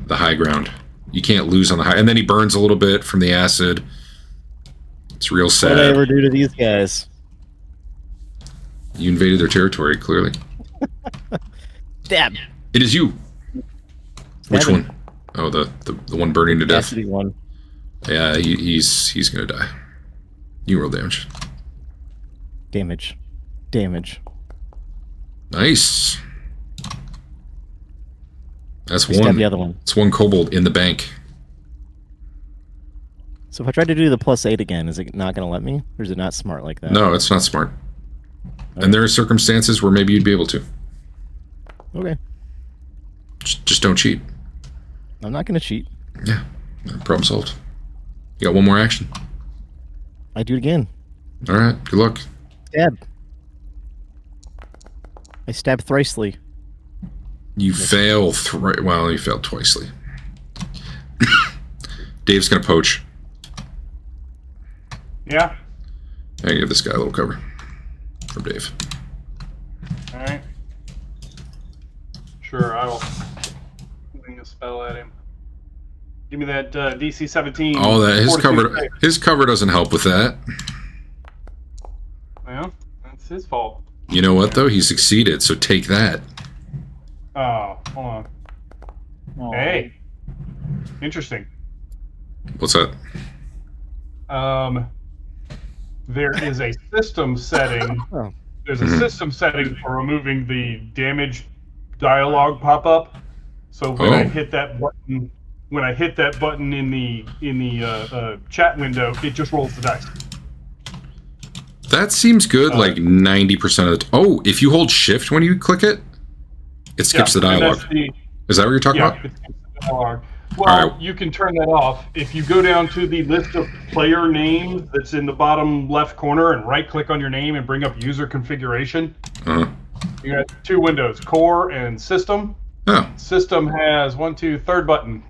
Speaker 1: The high ground. You can't lose on the high. And then he burns a little bit from the acid. It's real sad.
Speaker 3: What did I ever do to these guys?
Speaker 1: You invaded their territory, clearly.
Speaker 3: Stab.
Speaker 1: It is you. Which
Speaker 3: Stabbing.
Speaker 1: one? Oh, the one burning to death.
Speaker 3: Acidy one.
Speaker 1: Yeah, he's gonna die. You roll damage.
Speaker 3: Damage. Damage.
Speaker 1: Nice. That's
Speaker 3: We stabbed
Speaker 1: one.
Speaker 3: the other one.
Speaker 1: It's 1 kobold in the bank.
Speaker 3: So if I try to do the +8 again, is it not going to let me? Or is it not smart like that?
Speaker 1: No, it's not smart. And there are circumstances where maybe you'd be able to.
Speaker 3: Okay.
Speaker 1: Just don't cheat.
Speaker 3: I'm not going to cheat.
Speaker 1: Yeah, problem solved. You got one more action.
Speaker 3: I do it again.
Speaker 1: All right, good luck.
Speaker 3: Stab. I stab thrisely.
Speaker 1: You fail. Well, you failed twicely. Dave's gonna poach.
Speaker 5: Yeah.
Speaker 1: I give this guy a little cover from Dave.
Speaker 5: All right. Sure, I'll wing a spell at him. Give me that DC 17.
Speaker 1: Oh, that his
Speaker 5: fortitude
Speaker 1: cover.
Speaker 5: save.
Speaker 1: His cover doesn't help with that.
Speaker 5: Well, that's his fault.
Speaker 1: You know what though? He succeeded. So take that.
Speaker 5: Oh, hold on.
Speaker 2: Oh.
Speaker 5: Hey, interesting.
Speaker 1: What's that?
Speaker 5: There is a system setting.
Speaker 3: Oh.
Speaker 5: There's a system setting for removing the damage dialogue pop-up. So when I
Speaker 1: Oh.
Speaker 5: hit that button, in the chat window, it just rolls the dice.
Speaker 1: That seems good. Like 90% of the. Oh, if you hold Shift when you click it, it skips the
Speaker 5: and
Speaker 1: dialogue.
Speaker 5: that's the-
Speaker 1: Is that what you're talking
Speaker 5: Yeah,
Speaker 1: about?
Speaker 5: it skips the dialogue. Well,
Speaker 1: Alright.
Speaker 5: you can turn that off if you go down to the list of player names that's in the bottom left corner and right-click on your name and bring up user configuration.
Speaker 1: Uh-huh.
Speaker 5: You got two windows, core and system.
Speaker 1: Oh,
Speaker 5: System has third button,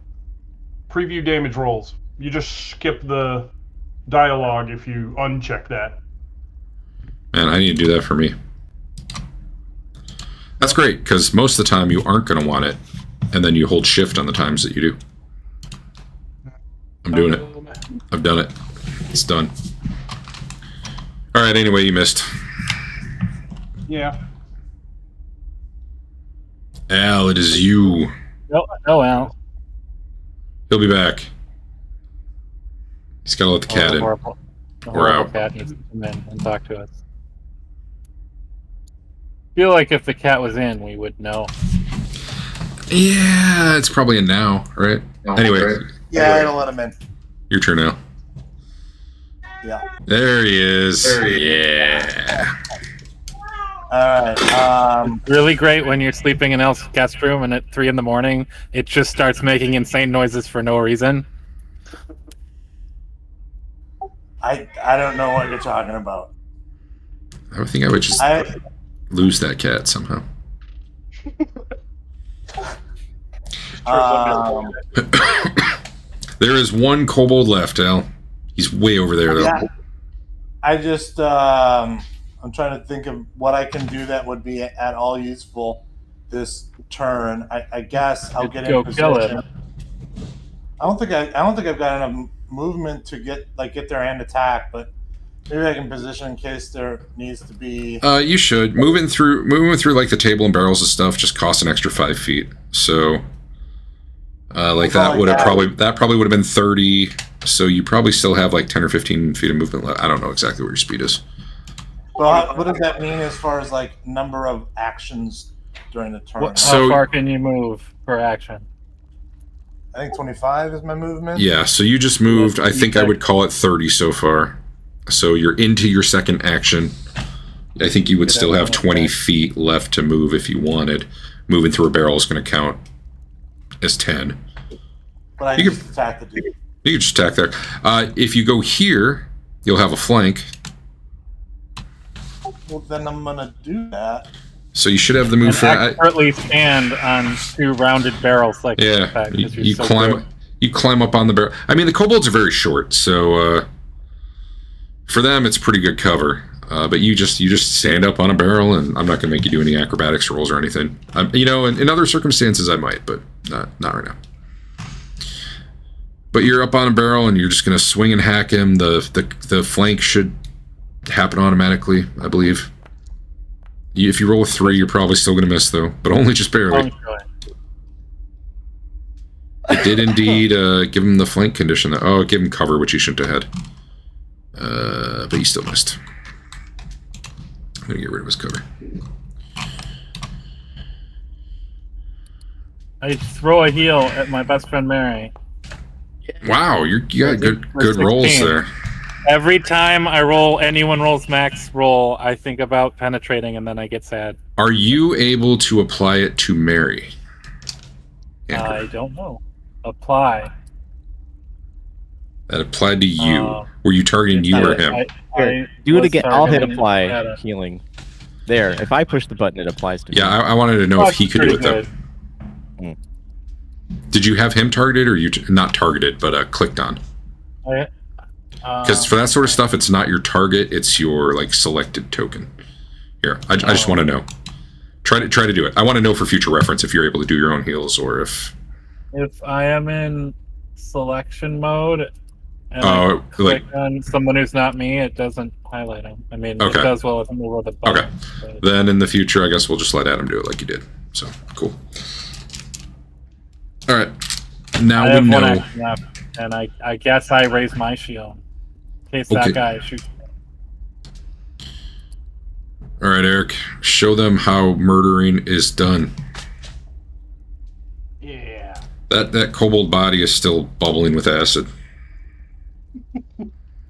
Speaker 5: preview damage rolls. You just skip the dialogue if you uncheck that.
Speaker 1: man, I need to do that for me. That's great because most of the time you aren't going to want it, and then you hold Shift on the times that you do. I'm doing it. I've done it. It's done. All right. Anyway, you missed.
Speaker 5: Yeah.
Speaker 1: Al, it is you.
Speaker 2: Oh, Al.
Speaker 1: He'll be back. He's got to let the cat in.
Speaker 2: The
Speaker 1: We're
Speaker 2: horrible
Speaker 1: out.
Speaker 2: cat needs to come in and talk to us. Feel like if the cat was in, we would know.
Speaker 1: Yeah, it's probably in now, right? Anyway,
Speaker 6: Yeah, I don't let him in.
Speaker 1: your turn now.
Speaker 6: Yeah.
Speaker 1: There he is. Yeah.
Speaker 6: All right.
Speaker 2: Really great when you're sleeping in El's guest room and at 3 in the morning, it just starts making insane noises for no reason.
Speaker 6: I don't know what you're talking about.
Speaker 1: I would think I would just lose that cat somehow. There is one kobold left, Al. He's way over there, though.
Speaker 6: Yeah. I just I'm trying to think of what I can do that would be at all useful this turn. I guess I'll get
Speaker 2: Go
Speaker 6: in
Speaker 2: kill
Speaker 6: position.
Speaker 2: him.
Speaker 6: I don't think I've got enough movement to get there and attack, but maybe I can position in case there needs to be.
Speaker 1: You should moving through like the table and barrels and stuff. Just costs an extra 5 feet. So, like that would have probably would have been 30. So you probably still have like 10 or 15 feet of movement left. I don't know exactly what your speed is.
Speaker 6: Well, what does that mean as far as like number of actions during the turn?
Speaker 1: So-
Speaker 2: How far can you move per action?
Speaker 6: I think 25 is my movement.
Speaker 1: Yeah. So you just moved. I think I would call it 30 so far. So you're into your second action. I think you would still have 20 feet left to move if you wanted. Moving through a barrel is going to count as 10.
Speaker 6: But I
Speaker 1: You
Speaker 6: just attack the dude.
Speaker 1: You can just attack there. If you go here, you'll have a flank.
Speaker 6: Well, then I'm gonna do that.
Speaker 1: So you should have the move
Speaker 2: And
Speaker 1: for that.
Speaker 2: expertly stand on 2 rounded barrels like
Speaker 1: Yeah,
Speaker 2: that, 'cause you're
Speaker 1: you
Speaker 2: so
Speaker 1: climb.
Speaker 2: good.
Speaker 1: You climb up on the barrel. I mean, the kobolds are very short, so for them it's pretty good cover. But you just stand up on a barrel, and I'm not going to make you do any acrobatics rolls or anything. In other circumstances I might, but not right now. But you're up on a barrel, and you're just going to swing and hack him. The flank should happen automatically, I believe. If you roll a 3, you're probably still going to miss, though, but only just barely. It did indeed give him the flank condition. Oh, it gave him cover, which he shouldn't have had. But he still missed. I'm going to get rid of his cover.
Speaker 2: I throw a heal at my best friend Mary.
Speaker 1: Wow, you got good
Speaker 2: For
Speaker 1: rolls
Speaker 2: 16.
Speaker 1: there.
Speaker 2: Every time anyone rolls max roll, I think about penetrating and then I get sad.
Speaker 1: Are you able to apply it to Mary?
Speaker 2: I don't know. Apply.
Speaker 1: That applied to you. Were you targeting you or him?
Speaker 3: Do it
Speaker 2: was
Speaker 3: again. I'll hit
Speaker 2: targeting
Speaker 3: apply
Speaker 2: Adam.
Speaker 3: healing. There. If I push the button, it applies to me.
Speaker 1: Yeah, I wanted to know if he could do it,
Speaker 2: Pretty
Speaker 1: though. Did you have him targeted, or you not targeted, but clicked on? Because for that sort of stuff, it's not your target; it's your selected token. Here, I just want to know. Try to do it. I want to know for future reference if you're able to do your own heals or if
Speaker 2: I am in selection mode and I click on someone who's not me, it doesn't highlight them. I mean, it does well if I'm over the button.
Speaker 1: Okay. Then in the future, I guess we'll just let Adam do it like you did. So, cool. All right. Now
Speaker 2: I have
Speaker 1: we
Speaker 2: one
Speaker 1: know.
Speaker 2: action left, and I guess I raise my shield in case that guy shoots me.
Speaker 1: All right, Eric. Show them how murdering is done.
Speaker 5: Yeah.
Speaker 1: That kobold body is still bubbling with acid.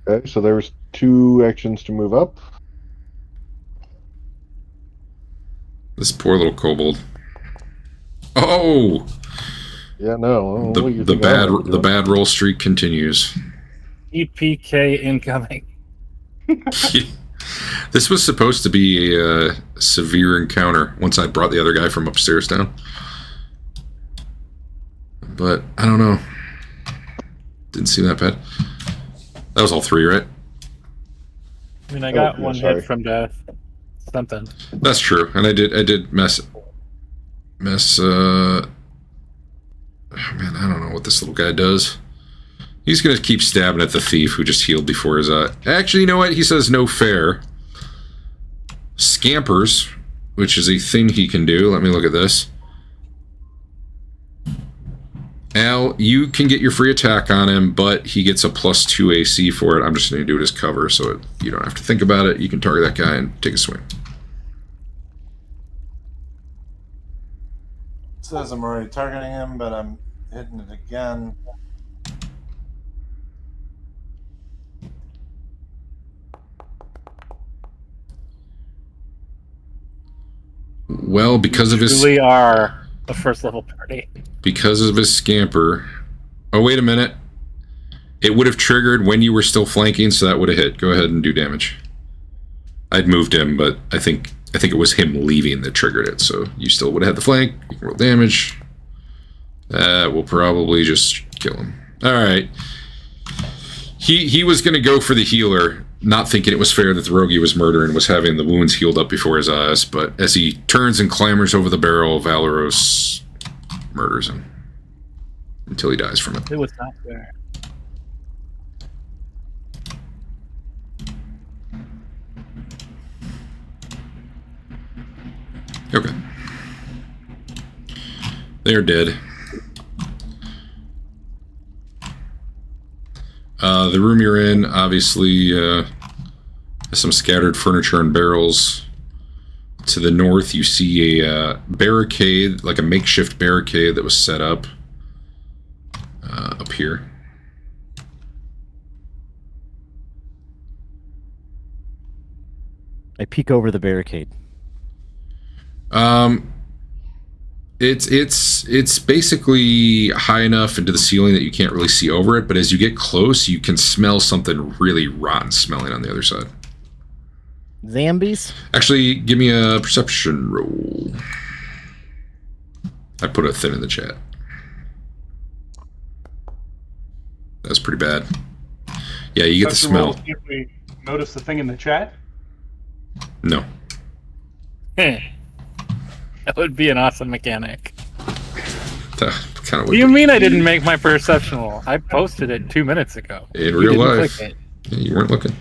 Speaker 4: Okay, so there was 2 actions to move up.
Speaker 1: This poor little kobold. Oh!
Speaker 4: Yeah, no.
Speaker 1: The bad roll streak continues.
Speaker 2: EPK incoming.
Speaker 1: This was supposed to be a severe encounter once I brought the other guy from upstairs down. But, I don't know. Didn't seem that bad. That was all 3, right?
Speaker 2: I mean, I got one hit from death. Something.
Speaker 1: That's true. And I did mess oh man, I don't know what this little guy does. He's gonna keep stabbing at the thief who just healed before his eye. Actually, you know what? He says no fair. Scampers, which is a thing he can do. Let me look at this. Al, you can get your free attack on him, but he gets a +2 AC for it. I'm just going to do it as cover, so you don't have to think about it. You can target that guy and take a swing.
Speaker 6: It says I'm already targeting him, but I'm hitting it again.
Speaker 1: Well, because of his...
Speaker 2: We are a first level party.
Speaker 1: Because of his scamper... Oh, wait a minute. It would have triggered when you were still flanking, so that would have hit. Go ahead and do damage. I'd moved him, but I think it was him leaving that triggered it, so you still would have had the flank. You can roll damage. That will probably just kill him. Alright. He was going to go for the healer, not thinking it was fair that the rogue he was murdering was having the wounds healed up before his eyes, but as he turns and clambers over the barrel, Valeros murders him. Until he dies from it.
Speaker 2: It was not fair.
Speaker 1: Okay. They're dead. The room you're in, obviously, has some scattered furniture and barrels. To the north, you see a barricade, like a makeshift barricade that was set up up here.
Speaker 3: I peek over the barricade.
Speaker 1: It's basically high enough into the ceiling that you can't really see over it, but as you get close, you can smell something really rotten smelling on the other side.
Speaker 3: Zombies?
Speaker 1: Actually, give me a perception roll. I put a thin in the chat. That's pretty bad. Yeah, you get the smell.
Speaker 5: If we notice the thing in the chat?
Speaker 1: No.
Speaker 2: That would be an awesome mechanic.
Speaker 1: Kind of.
Speaker 2: What do you mean I didn't make my perception roll? I posted it 2 minutes ago.
Speaker 1: In real life. Yeah, you weren't looking.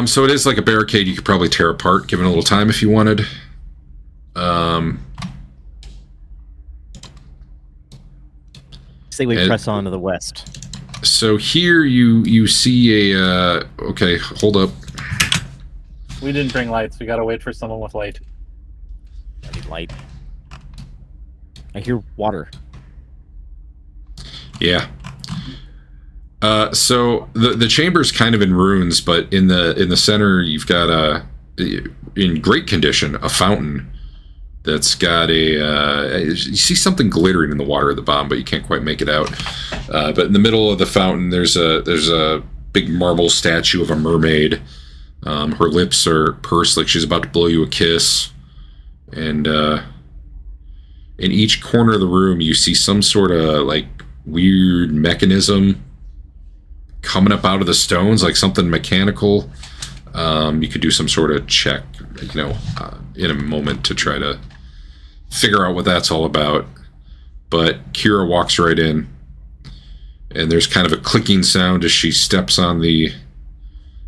Speaker 1: So it is like a barricade you could probably tear apart, given a little time if you wanted.
Speaker 3: Say we press on to the west.
Speaker 1: So here you see a... okay, hold up.
Speaker 2: We didn't bring lights. We gotta wait for someone with light.
Speaker 3: I need light. I hear water.
Speaker 1: Yeah. So the chamber's kind of in ruins, but in the center you've got in great condition, a fountain that's got you see something glittering in the water at the bottom, but you can't quite make it out. But in the middle of the fountain, there's a big marble statue of a mermaid. Her lips are pursed like she's about to blow you a kiss. And in each corner of the room, you see some sort of like weird mechanism coming up out of the stones, like something mechanical. You could do some sort of check, in a moment to try to figure out what that's all about. But Kira walks right in, and there's kind of a clicking sound as she steps on the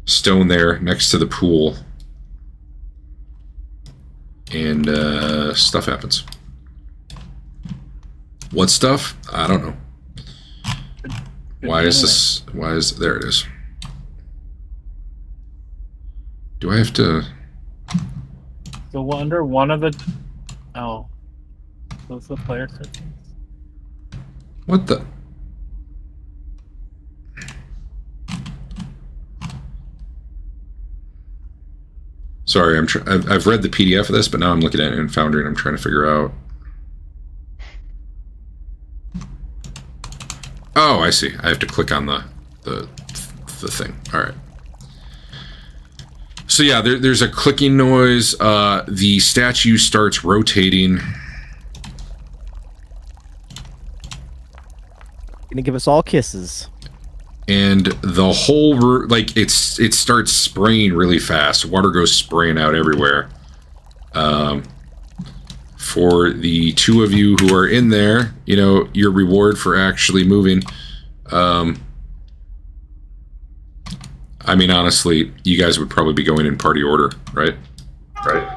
Speaker 1: stone there next to the pool. And stuff happens. What stuff? I don't know. Why is this? There it is. Do I have to?
Speaker 2: So under one of the... Oh. Those the player settings?
Speaker 1: What the? Sorry, I've read the PDF of this, but now I'm looking at it in Foundry and I'm trying to figure out. Oh, I see. I have to click on the thing. All right. So yeah, there's a clicking noise. The statue starts rotating.
Speaker 3: Gonna give us all kisses.
Speaker 1: And the whole it starts spraying really fast. Water goes spraying out everywhere. For the two of you who are in there, your reward for actually moving. I mean, honestly, you guys would probably be going in party order, right?
Speaker 2: I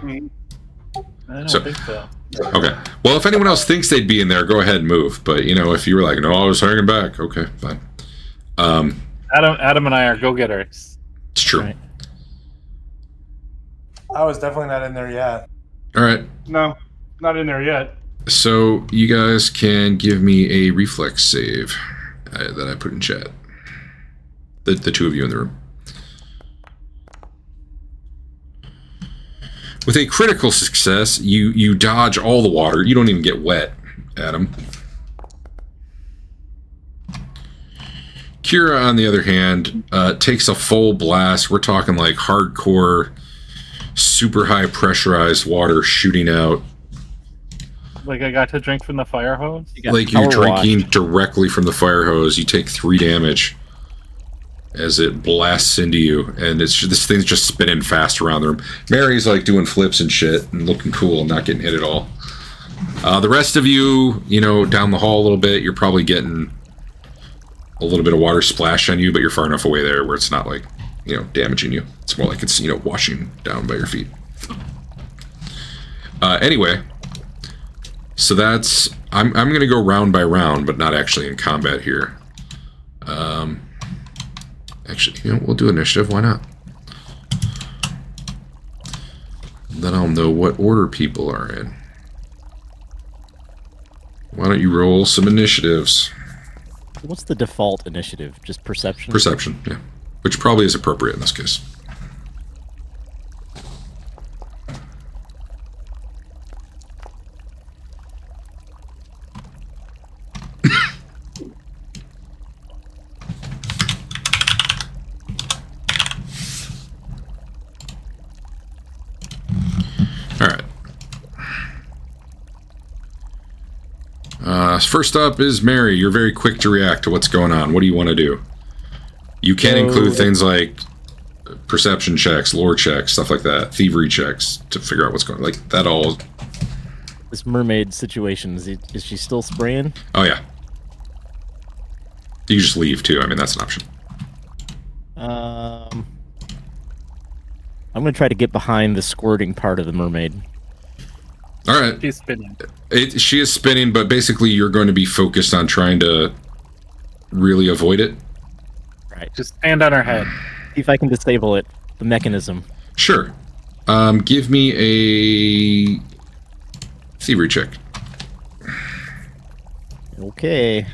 Speaker 2: don't think so.
Speaker 1: Okay. Well, if anyone else thinks they'd be in there, go ahead and move. But, if you were like, no, I was hanging back. Okay, fine.
Speaker 2: Adam and I are go-getters.
Speaker 1: It's true.
Speaker 3: Right.
Speaker 6: I was definitely not in there yet.
Speaker 1: All right.
Speaker 5: No, not in there yet.
Speaker 1: So you guys can give me a reflex save that I put in chat. The two of you in the room. With a critical success, you dodge all the water. You don't even get wet, Adam. Kira, on the other hand, takes a full blast. We're talking like hardcore, super high pressurized water shooting out.
Speaker 2: Like I got to drink from the fire hose?
Speaker 1: Like you're drinking directly from the fire hose. You take 3 damage as it blasts into you, and this thing's just spinning fast around the room. Mary's like doing flips and shit and looking cool and not getting hit at all. The rest of you, down the hall a little bit, you're probably getting a little bit of water splash on you, but you're far enough away there where it's not like, damaging you. It's more like it's, washing down by your feet. Anyway, so that's, I'm going to go round by round, but not actually in combat here. Actually, we'll do initiative. Why not? Then I'll know what order people are in. Why don't you roll some initiatives?
Speaker 3: What's the default initiative? Just perception?
Speaker 1: Perception, yeah. Which probably is appropriate in this case. First up is Mary. You're very quick to react to what's going on. What do you want to do? You can include things like perception checks, lore checks, stuff like that, thievery checks to figure out what's going on. Like that all.
Speaker 3: This mermaid situation, is she still spraying?
Speaker 1: Oh, yeah. You just leave, too. I mean, that's an option.
Speaker 3: I'm going to try to get behind the squirting part of the mermaid.
Speaker 1: All right.
Speaker 2: She's spinning.
Speaker 1: She is spinning, but basically you're going to be focused on trying to really avoid it.
Speaker 3: Right.
Speaker 2: Just stand on her head.
Speaker 3: See if I can disable it, the mechanism.
Speaker 1: Sure. Give me a thievery check.
Speaker 3: Okay.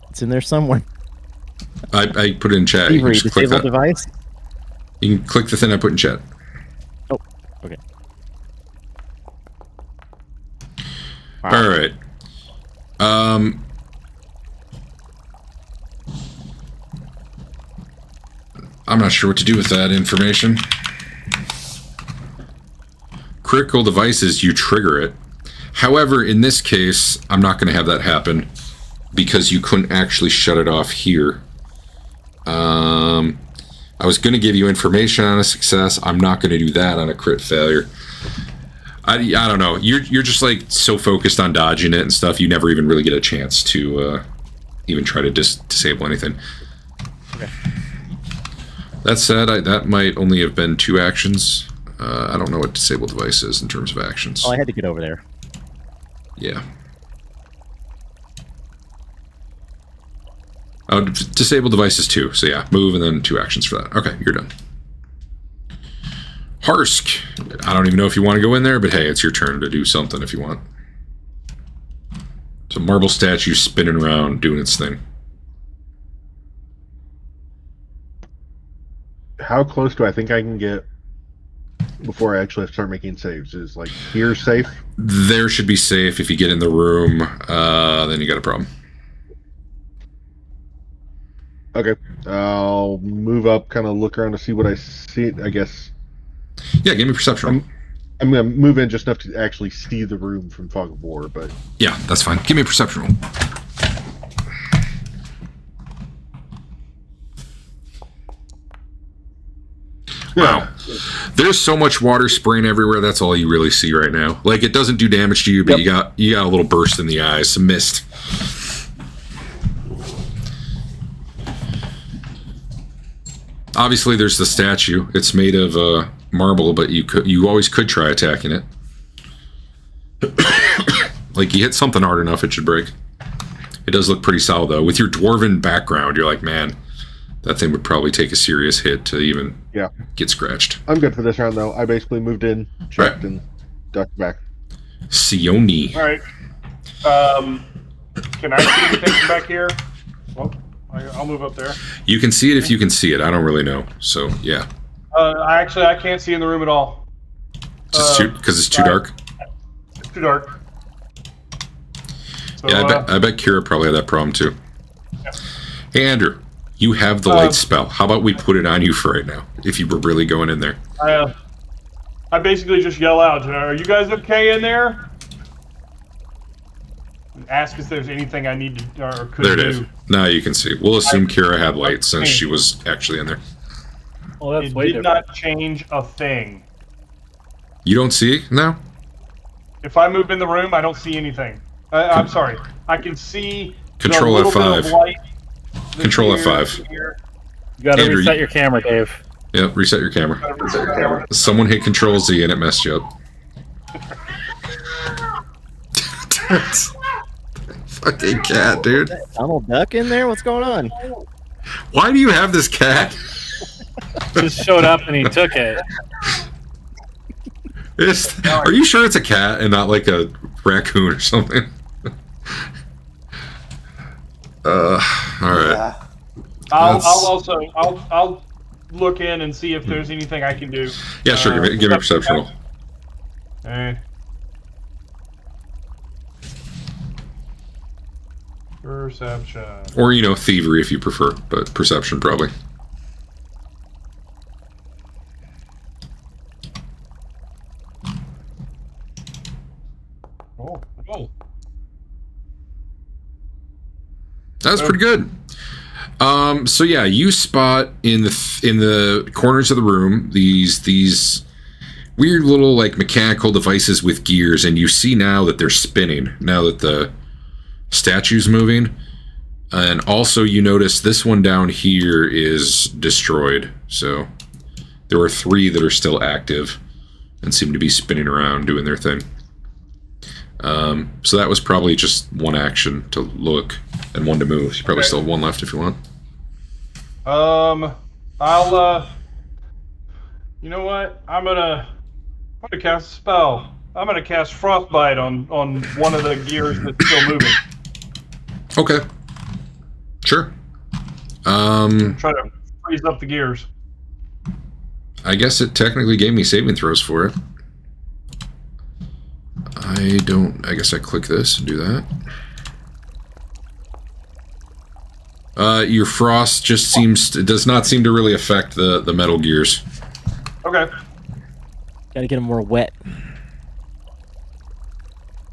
Speaker 3: It's in there somewhere.
Speaker 1: I put it in chat.
Speaker 3: Thievery,
Speaker 1: you can just click
Speaker 3: disable
Speaker 1: that.
Speaker 3: device?
Speaker 1: You can click the thing I put in chat.
Speaker 3: Oh, okay.
Speaker 1: Wow. All right. I'm not sure what to do with that information. Critical devices, you trigger it. However, in this case, I'm not going to have that happen because you couldn't actually shut it off here. I'm I was going to give you information on a success. I'm not going to do that on a crit failure. I don't know. You're just like so focused on dodging it and stuff. You never even really get a chance to even try to disable anything.
Speaker 3: Okay.
Speaker 1: That said, that might only have been 2 actions. I don't know what disable device is in terms of actions.
Speaker 3: Oh, I had to get over there.
Speaker 1: Yeah. Oh, disable device is 2. So yeah, move and then 2 actions for that. Okay, you're done. Harsk. I don't even know if you want to go in there, but hey, it's your turn to do something if you want. It's a marble statue spinning around doing its thing.
Speaker 4: How close do I think I can get before I actually start making saves? Is like here safe?
Speaker 1: There should be safe. If you get in the room, then you got a problem.
Speaker 4: Okay. I'll move up, kind of look around to see what I see, I guess.
Speaker 1: Yeah, give me perception roll.
Speaker 4: I'm going to move in just enough to actually see the room from Fog of War, but...
Speaker 1: Yeah, that's fine. Give me a perception roll. Wow. There's so much water spraying everywhere, that's all you really see right now. Like, it doesn't do damage to you, but
Speaker 4: Yep.
Speaker 1: you got a little burst in the eyes, some mist. Obviously, there's the statue. It's made of marble, but you always could try attacking it. Like, you hit something hard enough, it should break. It does look pretty solid, though. With your dwarven background, you're like, man, that thing would probably take a serious hit to even get scratched.
Speaker 4: I'm good for this round, though. I basically moved in, checked, and ducked back.
Speaker 1: Sione.
Speaker 5: All right. Can I see anything from back here? Well, I'll move up there.
Speaker 1: You can see it if you can see it. I don't really know. So, yeah.
Speaker 5: I can't see in the room at all.
Speaker 1: Just because it's too dark?
Speaker 5: It's too dark. So,
Speaker 1: Yeah, I bet Kira probably had that problem, too.
Speaker 5: Yeah.
Speaker 1: Hey, Andrew. You have the light spell. How about we put it on you for right now, if you were really going in there?
Speaker 5: I basically just yell out, "Are you guys okay in there?" Ask if there's anything I need to or could
Speaker 1: There it
Speaker 5: do.
Speaker 1: is. Now you can see. We'll assume Kira had light since she was actually in there.
Speaker 2: Well, that's
Speaker 5: It
Speaker 2: way
Speaker 5: did
Speaker 2: different.
Speaker 5: not change a thing.
Speaker 1: You don't see it now?
Speaker 5: If I move in the room, I don't see anything. I'm sorry. I can see
Speaker 1: Control
Speaker 5: the little bit
Speaker 1: F5.
Speaker 5: of light that's
Speaker 1: Control
Speaker 5: here,
Speaker 1: F5.
Speaker 5: here.
Speaker 2: You gotta
Speaker 1: Andrew,
Speaker 2: reset
Speaker 1: you-
Speaker 2: your camera, Dave.
Speaker 1: Yep, reset your camera.
Speaker 5: Reset your camera.
Speaker 1: Someone hit Control Z and it messed you up. Fucking cat, dude.
Speaker 3: Donald Duck in there? What's going on?
Speaker 1: Why do you have this cat?
Speaker 2: Just showed up and he took it.
Speaker 1: Are you sure it's a cat and not like a raccoon or something? All right.
Speaker 6: Yeah.
Speaker 5: I'll look in and see if there's anything I can do.
Speaker 1: Yeah, sure. Give me a perception roll.
Speaker 5: Alright. Perception.
Speaker 1: Or, thievery if you prefer, but perception probably.
Speaker 5: Oh.
Speaker 1: That's pretty good. So yeah, you spot in the corners of the room these weird little like mechanical devices with gears, and you see now that they're spinning now that the statue's moving. And also you notice this one down here is destroyed. So there were 3 that are still active and seem to be spinning around doing their thing. So that was probably just one action to look and one to move. You probably still have 1 left if you want.
Speaker 5: I'll you know what? I'm gonna cast a spell. I'm gonna cast Frostbite on one of the gears that's still moving.
Speaker 1: Okay. Sure.
Speaker 5: Try to freeze up the gears.
Speaker 1: I guess it technically gave me saving throws for it. I guess I click this and do that. Your frost just does not seem to really affect the metal gears.
Speaker 5: Okay.
Speaker 3: Gotta get them more wet.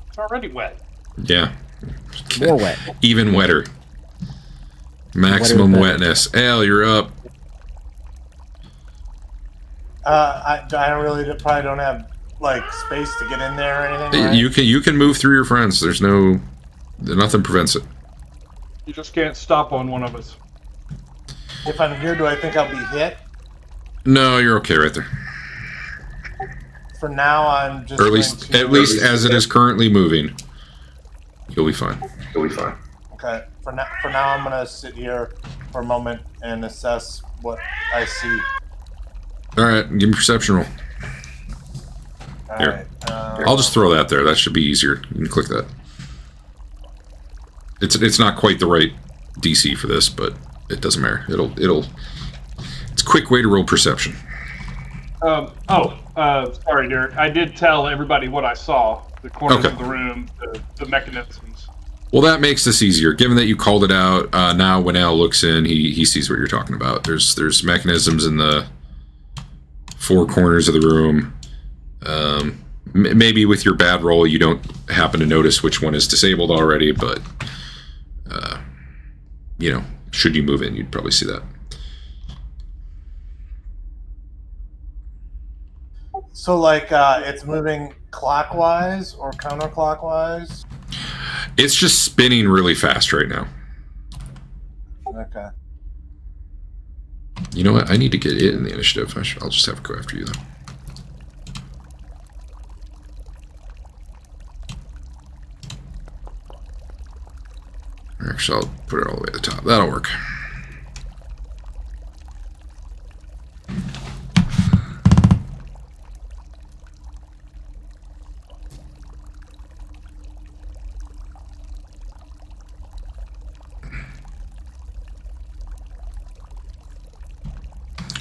Speaker 5: It's already wet.
Speaker 1: Yeah.
Speaker 3: More wet.
Speaker 1: Even wetter. Maximum
Speaker 3: Wetter than-
Speaker 1: wetness. Al, you're up.
Speaker 6: I probably don't have like space to get in there or anything. Right?
Speaker 1: You can move through your friends. There's nothing prevents it.
Speaker 5: You just can't stop on one of us.
Speaker 6: If I'm here, do I think I'll be hit?
Speaker 1: No, you're okay right there.
Speaker 6: For now, I'm just.
Speaker 1: Or at least as it is currently moving, you'll be fine.
Speaker 6: Okay. For now, I'm gonna sit here for a moment and assess what I see.
Speaker 1: All right, give me a perception roll. Here. I'll just throw that there. That should be easier. You can click that. It's not quite the right DC for this, but it doesn't matter. It's a quick way to roll perception.
Speaker 5: Sorry, Derek. I did tell everybody what I saw. The corners
Speaker 1: Okay.
Speaker 5: of the room, the mechanisms.
Speaker 1: Well, that makes this easier. Given that you called it out, now when Al looks in, he sees what you're talking about. There's mechanisms in the four corners of the room. Maybe with your bad roll, you don't happen to notice which one is disabled already, but should you move in, you'd probably see that.
Speaker 6: So, like, it's moving clockwise or counterclockwise?
Speaker 1: It's just spinning really fast right now.
Speaker 6: Okay.
Speaker 1: You know what? I need to get it in the initiative. I'll just have to go after you, though. Actually, I'll put it all the way at the top. That'll work.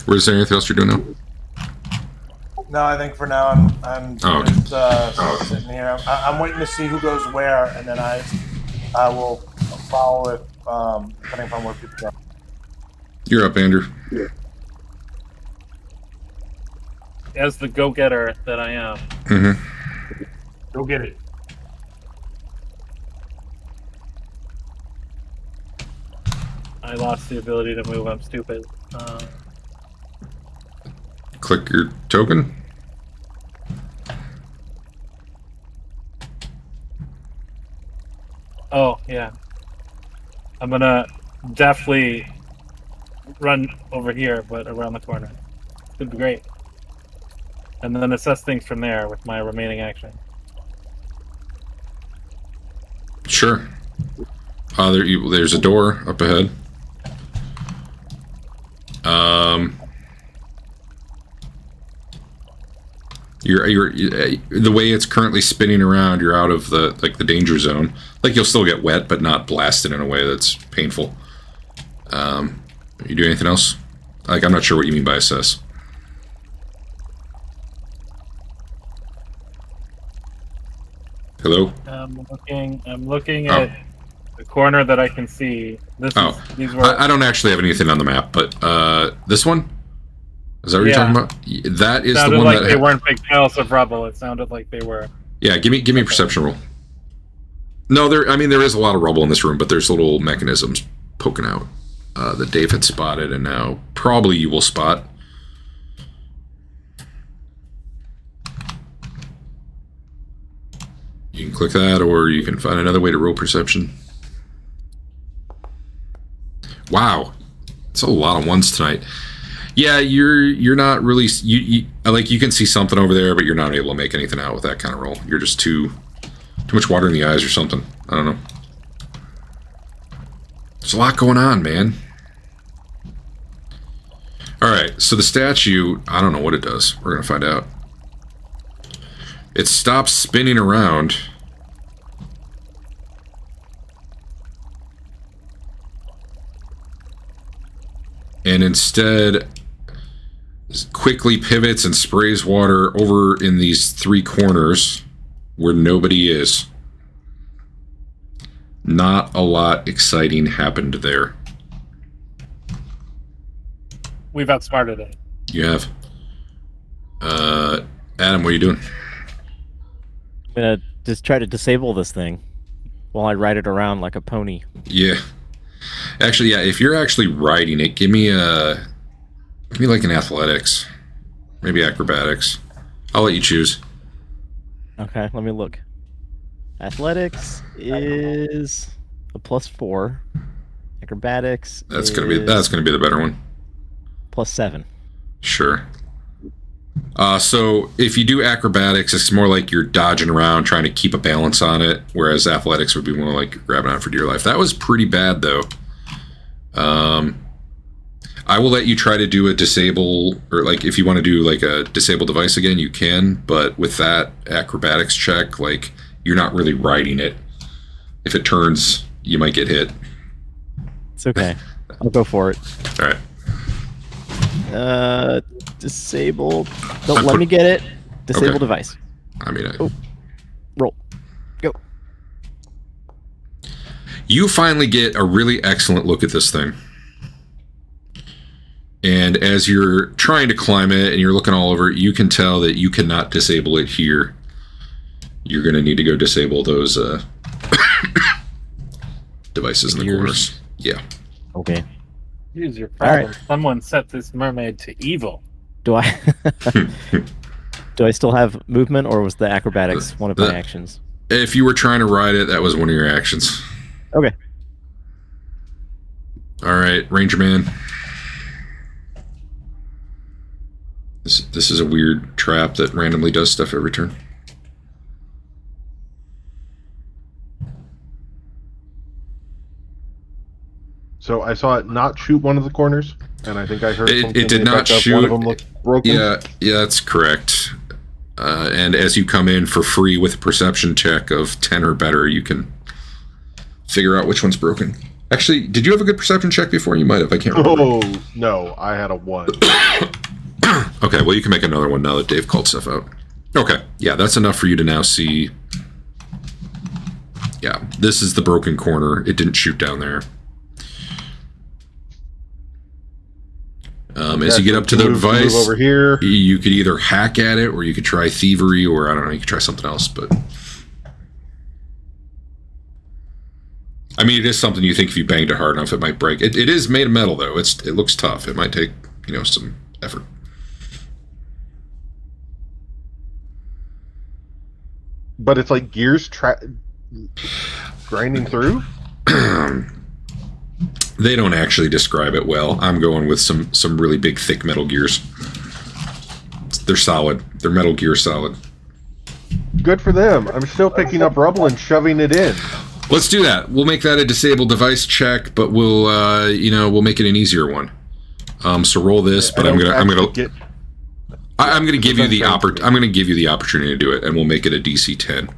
Speaker 1: Is there anything else you're doing now?
Speaker 6: No, I think for now I'm
Speaker 1: okay.
Speaker 6: just sitting here. I'm waiting to see who goes where, and then I will follow it depending upon where people go.
Speaker 1: You're up, Andrew.
Speaker 2: As the go-getter that I am.
Speaker 1: Mm-hmm.
Speaker 5: Go get it.
Speaker 2: I lost the ability to move. I'm stupid.
Speaker 1: Click your token.
Speaker 2: Oh, yeah. I'm gonna definitely run over here, but around the corner. It'd be great. And then assess things from there with my remaining action.
Speaker 1: Sure. There's a door up ahead. You're the way it's currently spinning around, you're out of the danger zone. Like, you'll still get wet, but not blasted in a way that's painful. You do anything else? Like, I'm not sure what you mean by assess. Hello?
Speaker 2: I'm looking at the corner that I can see. These were.
Speaker 1: I don't actually have anything on the map, but this one? Is that what you're talking about? That is the one
Speaker 2: like
Speaker 1: that
Speaker 2: they weren't big piles of rubble. It sounded like they were.
Speaker 1: Yeah, give me a perception roll. No, there is a lot of rubble in this room, but there's little mechanisms poking out that Dave had spotted, and now probably you will spot. You can click that, or you can find another way to roll perception. Wow, it's a lot of ones tonight. Yeah, you're not really you can see something over there, but you're not able to make anything out with that kind of roll. You're just too much water in the eyes or something. I don't know. There's a lot going on, man. All right, so the statue, I don't know what it does. We're gonna find out. It stops spinning around. And instead quickly pivots and sprays water over in these three corners where nobody is. Not a lot exciting happened there.
Speaker 2: We've outsmarted it.
Speaker 1: You have. Adam, what are you doing?
Speaker 3: I'm gonna just try to disable this thing while I ride it around like a pony.
Speaker 1: Yeah. Actually, yeah, if you're actually riding it, give me like an athletics. Maybe acrobatics. I'll let you choose.
Speaker 3: Okay, let me look. Athletics is a +4. Acrobatics
Speaker 1: That's gonna be the better one.
Speaker 3: +7.
Speaker 1: Sure. So if you do acrobatics, it's more like you're dodging around trying to keep a balance on it, whereas athletics would be more like you're grabbing on for dear life. That was pretty bad, though. I will let you try to do a disable, or like if you want to do like a disable device again, you can, but with that acrobatics check, like you're not really riding it. If it turns, you might get hit.
Speaker 3: It's okay. I'll go for it.
Speaker 1: All right.
Speaker 3: Disable. Don't let me get it. Disable
Speaker 1: Okay.
Speaker 3: device.
Speaker 1: I mean,
Speaker 3: Roll. Go.
Speaker 1: you finally get a really excellent look at this thing. And as you're trying to climb it and you're looking all over it, you can tell that you cannot disable it here. You're going to need to go disable those devices in the corners. Yeah.
Speaker 3: Okay.
Speaker 2: Here's your problem.
Speaker 3: All right.
Speaker 2: Someone set this mermaid to evil.
Speaker 3: Do I do I still have movement, or was the acrobatics one of my actions?
Speaker 1: If you were trying to ride it, that was one of your actions.
Speaker 3: Okay.
Speaker 1: All right, Ranger Man. This is a weird trap that randomly does stuff every turn.
Speaker 4: So I saw it not shoot one of the corners, and I think I heard something
Speaker 1: It did
Speaker 4: to the
Speaker 1: not
Speaker 4: effect of
Speaker 1: shoot.
Speaker 4: one of them looked broken.
Speaker 1: Yeah, that's correct. And as you come in for free with a perception check of 10 or better, you can figure out which one's broken. Actually, did you have a good perception check before? You might have. I can't remember.
Speaker 4: Oh no, I had a 1.
Speaker 1: Okay, well, you can make another one now that Dave called stuff out. Okay, yeah, that's enough for you to now see. Yeah, this is the broken corner. It didn't shoot down there. As you get up to the device,
Speaker 4: over here.
Speaker 1: you could either hack at it, or you could try thievery, or I don't know, you could try something else. But I mean, it is something you think if you banged it hard enough, it might break. It is made of metal, though. It looks tough. It might take some effort.
Speaker 4: But it's like gears grinding through.
Speaker 1: They don't actually describe it well. I'm going with some really big, thick metal gears. They're solid. They're Metal Gear solid.
Speaker 4: Good for them. I'm still picking up rubble and shoving it in.
Speaker 1: Let's do that. We'll make that a disabled device check, but we'll make it an easier one. So roll this, but I'm gonna give you the opportunity to do it, and we'll make it a DC 10.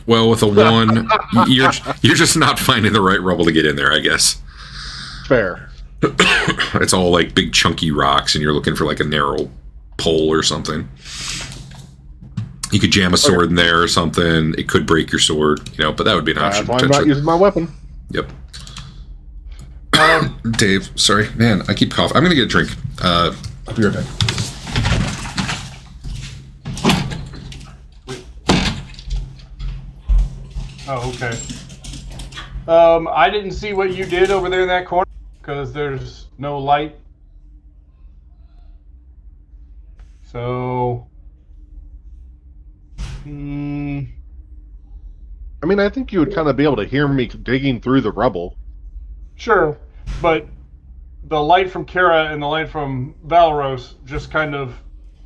Speaker 1: Well, with a 1, you're just not finding the right rubble to get in there, I guess.
Speaker 4: Fair.
Speaker 1: It's all like big chunky rocks, and you're looking for like a narrow pole or something. You could jam a sword in there or something. It could break your sword, but that would be an option.
Speaker 4: That's why I'm not using my weapon.
Speaker 1: Yep. Dave, sorry, man, I keep coughing. I'm gonna get a drink. I'll be right back.
Speaker 5: Oh, okay. I didn't see what you did over there in that corner because there's no light. So,
Speaker 4: I mean, I think you would kind of be able to hear me digging through the rubble.
Speaker 5: sure, but the light from Kara and the light from Valros just kind of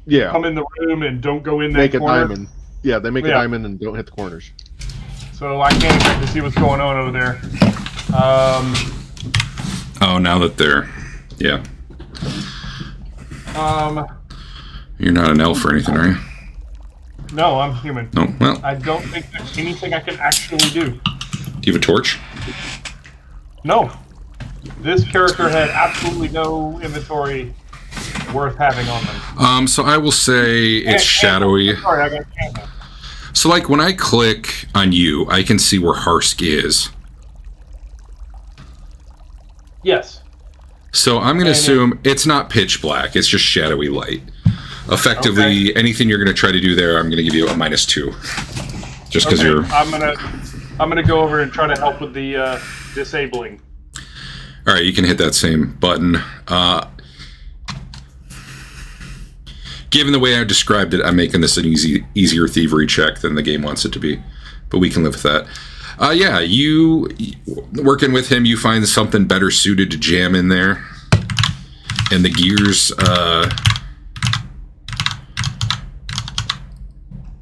Speaker 4: Yeah.
Speaker 5: come in the room and don't go in that
Speaker 4: Make a
Speaker 5: corner.
Speaker 4: diamond. Yeah, they make a
Speaker 5: Yeah.
Speaker 4: diamond and don't hit the corners.
Speaker 5: So I can't expect to see what's going on over there.
Speaker 1: Oh, now that they're, yeah. You're not an elf or anything, are you?
Speaker 5: No, I'm human.
Speaker 1: No. Well,
Speaker 5: I don't think there's anything I can actually do.
Speaker 1: do you have a torch?
Speaker 5: No. This character had absolutely no inventory worth having on them.
Speaker 1: So I will say it's shadowy.
Speaker 5: Sorry, I got a candle.
Speaker 1: So, like, when I click on you, I can see where Harsk is.
Speaker 5: Yes.
Speaker 1: So I'm going to assume it's not pitch black. It's just shadowy light. Effectively, anything you're going to try to do there, I'm going to give you a -2. Just because you're...
Speaker 5: I'm gonna go over and try to help with the disabling.
Speaker 1: All right, you can hit that same button. Given the way I described it, I'm making this an easier thievery check than the game wants it to be. But we can live with that. Yeah, you working with him, you find something better suited to jam in there. And the gears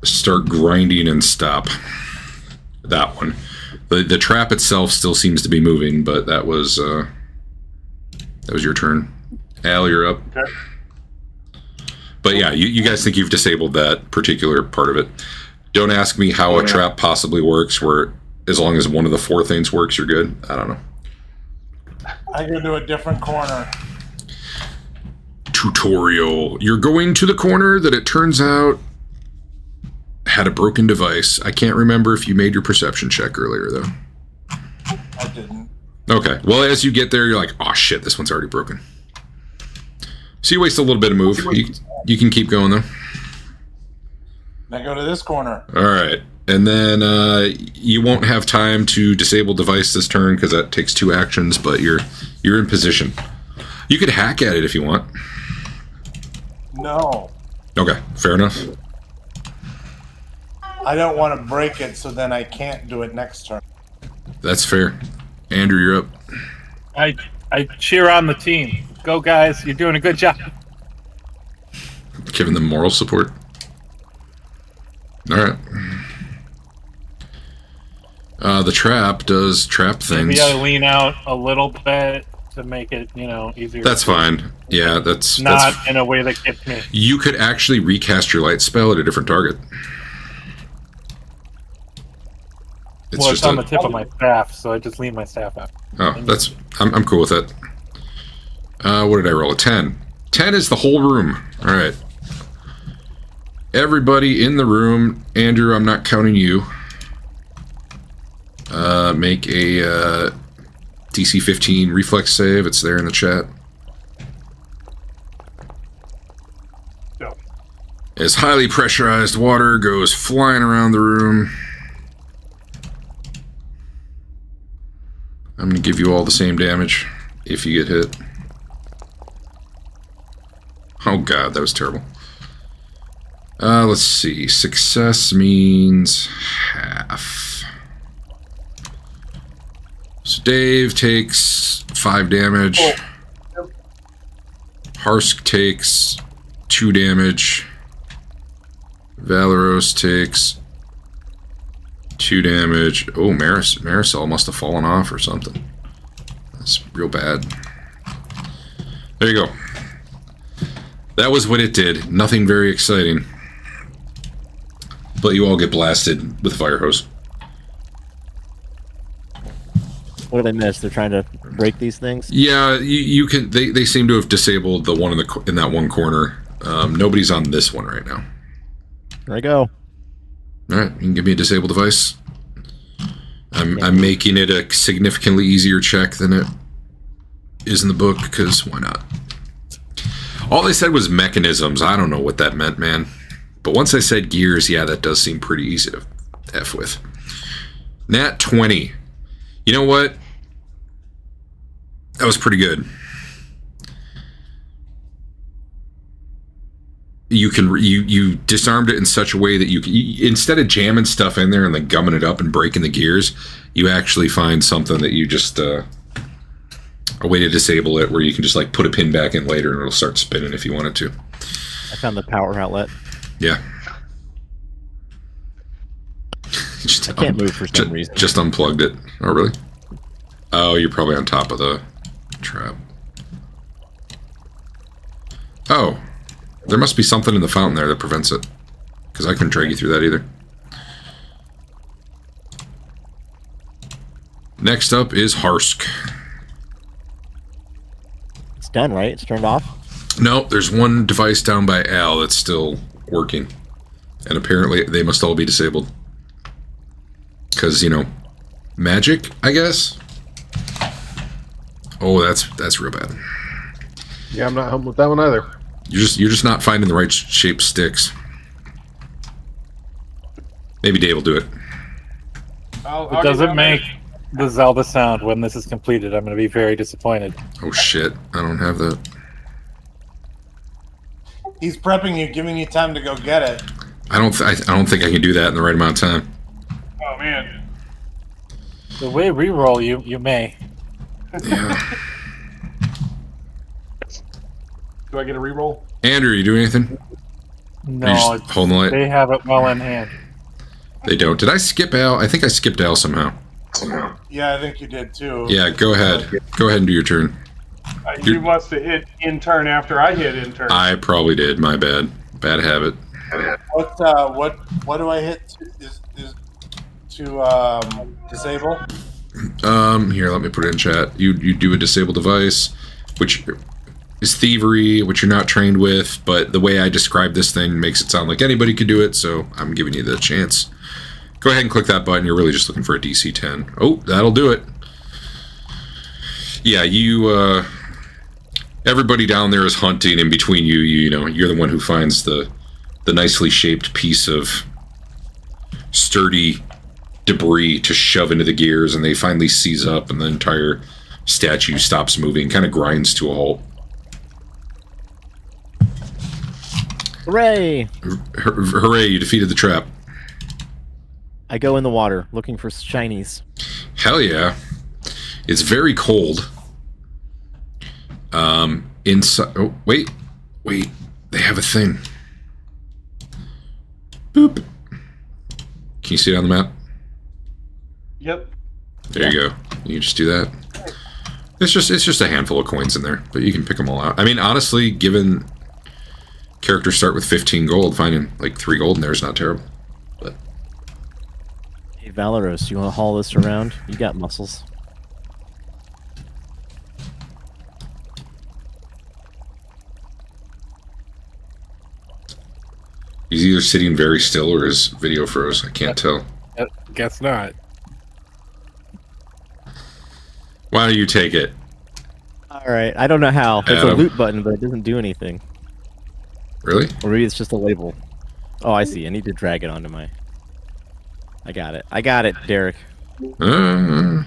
Speaker 1: start grinding and stop. That one. The trap itself still seems to be moving, but that was your turn. Al, you're up.
Speaker 5: Okay.
Speaker 1: But yeah, you guys think you've disabled that particular part of it. Don't ask me how a trap possibly works, where as long as one of the 4 things works, you're good. I don't know.
Speaker 6: I go to a different corner.
Speaker 1: Tutorial. You're going to the corner that it turns out had a broken device. I can't remember if you made your perception check earlier, though.
Speaker 6: I didn't.
Speaker 1: Okay. Well, as you get there, you're like, oh shit, this one's already broken. So you waste a little bit of move. You can keep going, though.
Speaker 6: I go to this corner.
Speaker 1: All right. And then you won't have time to disable device this turn because that takes 2 actions, but you're in position. You could hack at it if you want.
Speaker 6: No.
Speaker 1: Okay, fair enough.
Speaker 6: I don't want to break it, so then I can't do it next turn.
Speaker 1: That's fair. Andrew, you're up.
Speaker 2: I cheer on the team. Go, guys. You're doing a good job.
Speaker 1: Giving them moral support. All right. The trap does trap things.
Speaker 2: Maybe I lean out a little bit to make it, easier.
Speaker 1: That's fine. Yeah, that's
Speaker 2: in a way that gets me.
Speaker 1: You could actually recast your light spell at a different target.
Speaker 2: It's on the tip of my staff, so I just lean my staff out.
Speaker 1: Oh, I'm cool with that. What did I roll? A 10. 10 is the whole room. All right. Everybody in the room. Andrew, I'm not counting you. Make a DC 15 reflex save. It's there in the chat.
Speaker 5: Go.
Speaker 1: As highly pressurized water goes flying around the room. I'm going to give you all the same damage if you get hit. Oh god, that was terrible. Let's see. Success means half. So Dave takes 5 damage. Harsk takes 2 damage. Valeros takes 2 damage. Oh, Marisol must have fallen off or something. That's real bad. There you go. That was what it did. Nothing very exciting. But you all get blasted with a fire hose.
Speaker 3: What did I miss? They're trying to break these things?
Speaker 1: Yeah, you can. They seem to have disabled the one in that one corner. Nobody's on this one right now.
Speaker 3: There I go.
Speaker 1: All right, you can give me a disable device. I'm making it a significantly easier check than it is in the book, because why not? All they said was mechanisms. I don't know what that meant, man. But once I said gears, yeah, that does seem pretty easy to F with. Nat 20. You know what? That was pretty good. You disarmed it in such a way that you instead of jamming stuff in there and then gumming it up and breaking the gears, you actually find something that you just a way to disable it where you can just like put a pin back in later and it'll start spinning if you wanted to.
Speaker 3: I found the power outlet.
Speaker 1: Yeah.
Speaker 3: I can't move for some reason.
Speaker 1: Just unplugged it. Oh, really? Oh, you're probably on top of the trap. Oh. There must be something in the fountain there that prevents it. Because I couldn't drag you through that either. Next up is Harsk.
Speaker 3: It's done, right? It's turned off?
Speaker 1: No, there's one device down by Al that's still working. And apparently they must all be disabled. Because, magic, I guess? Oh, that's real bad.
Speaker 4: Yeah, I'm not helping with that one either.
Speaker 1: You're just not finding the right shaped sticks. Maybe Dave will do it.
Speaker 2: It doesn't make the Zelda sound when this is completed. I'm going to be very disappointed.
Speaker 1: Oh shit, I don't have that.
Speaker 6: He's prepping you, giving you time to go get it.
Speaker 1: I don't think I can do that in the right amount of time.
Speaker 5: Oh man.
Speaker 2: The way re-roll you may.
Speaker 1: Yeah.
Speaker 5: Do I get a reroll?
Speaker 1: Andrew, you doing anything?
Speaker 2: No,
Speaker 1: just holding the light?
Speaker 2: they have it well in hand.
Speaker 1: They don't. Did I skip Al? I think I skipped Al somehow.
Speaker 6: Yeah, I think you did too.
Speaker 1: Yeah, go ahead. Go ahead and do your turn.
Speaker 5: He wants to hit in turn after I hit in turn.
Speaker 1: I probably did. My bad. Bad habit.
Speaker 6: What do I hit to disable?
Speaker 1: Here, let me put it in chat. You do a disable device, which is thievery, which you're not trained with, but the way I describe this thing makes it sound like anybody could do it, so I'm giving you the chance. Go ahead and click that button. You're really just looking for a DC 10. Oh, that'll do it. Yeah, you, everybody down there is hunting in between you. You know, you're the one who finds the nicely shaped piece of sturdy debris to shove into the gears, and they finally seize up, and the entire statue stops moving, kind of grinds to a halt.
Speaker 3: Hooray!
Speaker 1: Hooray, you defeated the trap.
Speaker 3: I go in the water looking for shinies.
Speaker 1: Hell yeah. It's very cold. Inside. Oh, wait. They have a thing. Boop. Can you see it on the map?
Speaker 5: Yep.
Speaker 1: There you go. You just do that. It's just a handful of coins in there, but you can pick them all out. I mean, honestly, given characters start with 15 gold, finding like 3 gold in there is not terrible. But
Speaker 3: Hey, Valoros, you want to haul this around? You got muscles.
Speaker 1: he's either sitting very still or his video froze. I can't tell.
Speaker 2: Guess not.
Speaker 1: Why don't you take it?
Speaker 3: Alright, I don't know how. There's a
Speaker 1: Adam.
Speaker 3: loot button, but it doesn't do anything.
Speaker 1: Really?
Speaker 3: Or maybe it's just a label. Oh, I see. I need to drag it onto my... I got it, Derek.
Speaker 1: Oh,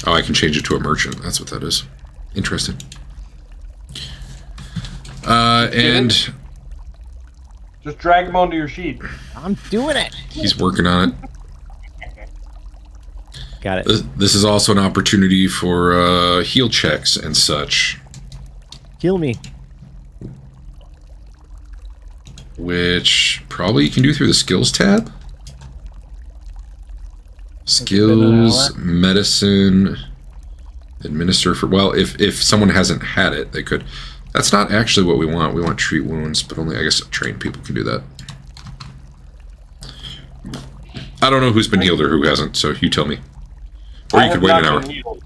Speaker 1: I can change it to a merchant. That's what that is. Interesting. And
Speaker 5: Just drag him onto your sheet.
Speaker 3: I'm doing it!
Speaker 1: he's working on it.
Speaker 3: Got it.
Speaker 1: This is also an opportunity for heal checks and such,
Speaker 3: Heal me.
Speaker 1: which probably you can do through the skills tab. Skills, medicine, administer for... Well, if someone hasn't had it, they could... That's not actually what we want. We want treat wounds, but only, I guess, trained people can do that. I don't know who's been healed or who hasn't, so you tell me. Or you could wait an hour.
Speaker 5: Healed.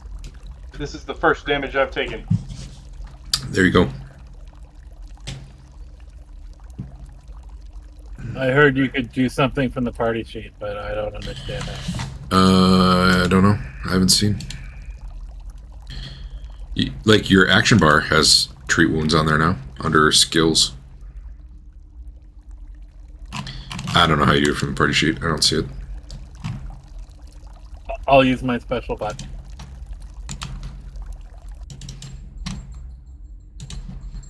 Speaker 5: This is the first damage I've taken.
Speaker 1: There you go.
Speaker 2: I heard you could do something from the party sheet, but I don't understand that.
Speaker 1: I don't know. I haven't seen. Like, your action bar has treat wounds on there now, under skills. I don't know how you do it from the party sheet. I don't see it.
Speaker 2: I'll use my special button.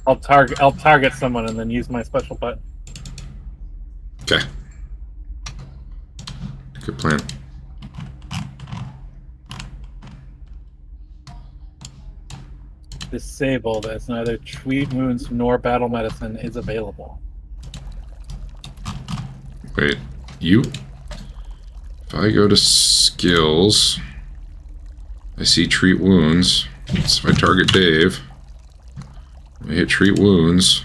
Speaker 2: I'll target someone and then use my special button.
Speaker 1: Okay. Good plan.
Speaker 2: Disabled as neither treat wounds nor battle medicine is available.
Speaker 1: Wait, you? If I go to skills, I see treat wounds. So if I target Dave, I hit treat wounds.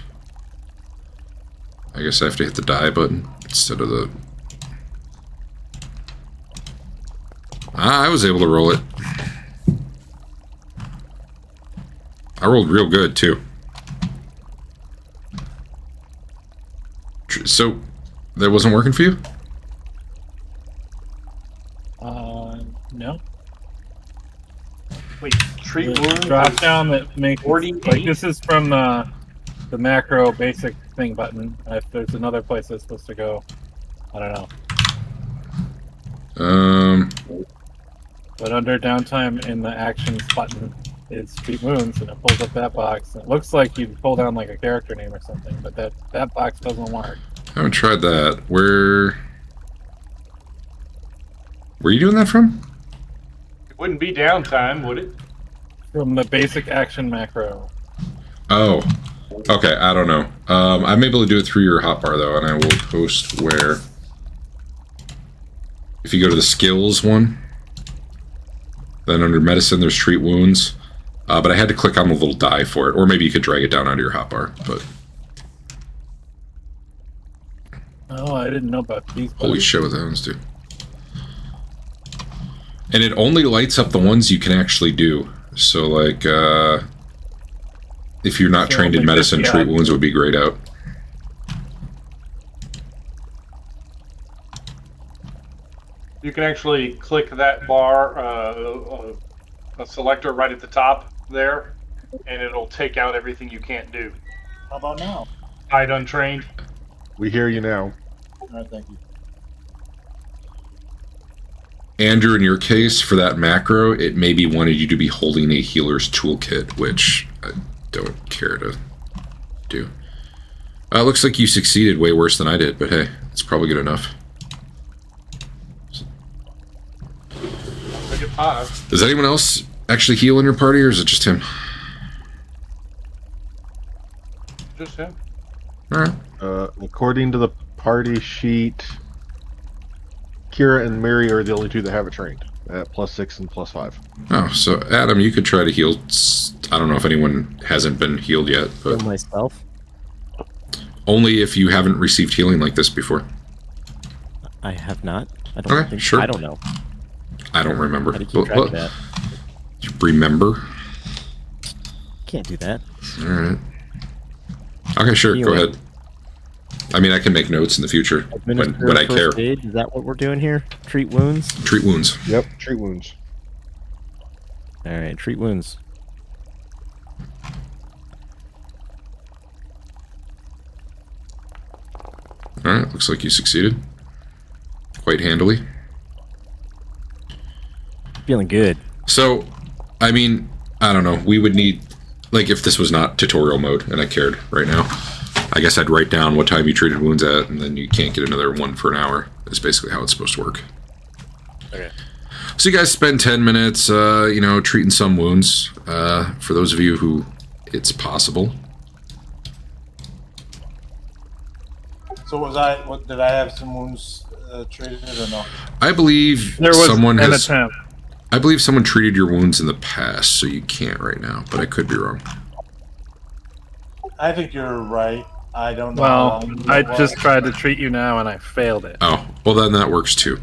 Speaker 1: I guess I have to hit the die button instead of the... I was able to roll it. I rolled real good, too. So, that wasn't working for you?
Speaker 2: No.
Speaker 5: Wait, treat
Speaker 2: The
Speaker 5: wounds?
Speaker 2: drop down that makes
Speaker 5: 48?
Speaker 2: like this is from the macro basic thing button. If there's another place that's supposed to go, I don't know. But under downtime in the actions button, is treat wounds, and it pulls up that box. And it looks like you pull down like a character name or something, but that box doesn't work.
Speaker 1: I haven't tried that. Where are you doing that from?
Speaker 5: It wouldn't be downtime, would it?
Speaker 2: From the basic action macro.
Speaker 1: Oh, okay. I don't know. I'm able to do it through your hotbar though, and I will post where. If you go to the skills one, then under medicine there's treat wounds, but I had to click on the little die for it, or maybe you could drag it down onto your hotbar. But
Speaker 2: Oh, I didn't know about these.
Speaker 1: holy shit, what the ones do! And it only lights up the ones you can actually do. So like, if you're not
Speaker 2: So
Speaker 1: trained in
Speaker 2: like
Speaker 1: medicine,
Speaker 2: this,
Speaker 1: treat
Speaker 2: yeah.
Speaker 1: wounds would be grayed out.
Speaker 5: You can actually click that bar, a selector right at the top there, and it'll take out everything you can't do.
Speaker 6: How about now?
Speaker 5: Hide untrained.
Speaker 4: We hear you now.
Speaker 6: All right, thank you.
Speaker 1: Andrew, in your case, for that macro, it maybe wanted you to be holding a healer's toolkit, which I don't care to do. Looks like you succeeded way worse than I did, but hey, it's probably good enough.
Speaker 5: I get 5.
Speaker 1: Does anyone else actually heal in your party, or is it just him?
Speaker 5: Just him.
Speaker 1: Alright.
Speaker 4: According to the party sheet, Kira and Mary are the only two that have it trained at +6 and +5.
Speaker 1: Oh, so Adam, you could try to heal. I don't know if anyone hasn't been healed yet,
Speaker 3: Heal
Speaker 1: but
Speaker 3: myself.
Speaker 1: only if you haven't received healing like this before.
Speaker 3: I have not. I don't
Speaker 1: Okay,
Speaker 3: think.
Speaker 1: sure.
Speaker 3: I don't know.
Speaker 1: I don't remember.
Speaker 3: How to keep track of that?
Speaker 1: You remember?
Speaker 3: Can't do that.
Speaker 1: Alright. Okay, sure, go
Speaker 3: Healing.
Speaker 1: ahead. I mean, I can make notes in the future when I
Speaker 3: Administer
Speaker 1: care.
Speaker 3: first aid. Is that what we're doing here? Treat wounds.
Speaker 1: Treat wounds.
Speaker 4: Yep, treat wounds.
Speaker 3: All right, treat wounds.
Speaker 1: Alright, looks like you succeeded. Quite handily.
Speaker 3: Feeling good.
Speaker 1: So, I mean, I don't know. We would need, like, if this was not tutorial mode and I cared right now, I guess I'd write down what time you treated wounds at, and then you can't get another one for an hour. That's basically how it's supposed to work.
Speaker 3: Okay.
Speaker 1: So you guys spend 10 minutes, you know, treating some wounds. For those of you who it's possible.
Speaker 6: So what did I have some wounds treated or no?
Speaker 1: I believe
Speaker 2: There was
Speaker 1: someone
Speaker 2: an
Speaker 1: has.
Speaker 2: attempt.
Speaker 1: I believe someone treated your wounds in the past, so you can't right now, but I could be wrong.
Speaker 6: I think you're right. I don't know.
Speaker 2: Well, I just tried to treat you now and I failed it.
Speaker 1: Oh, well then that works too.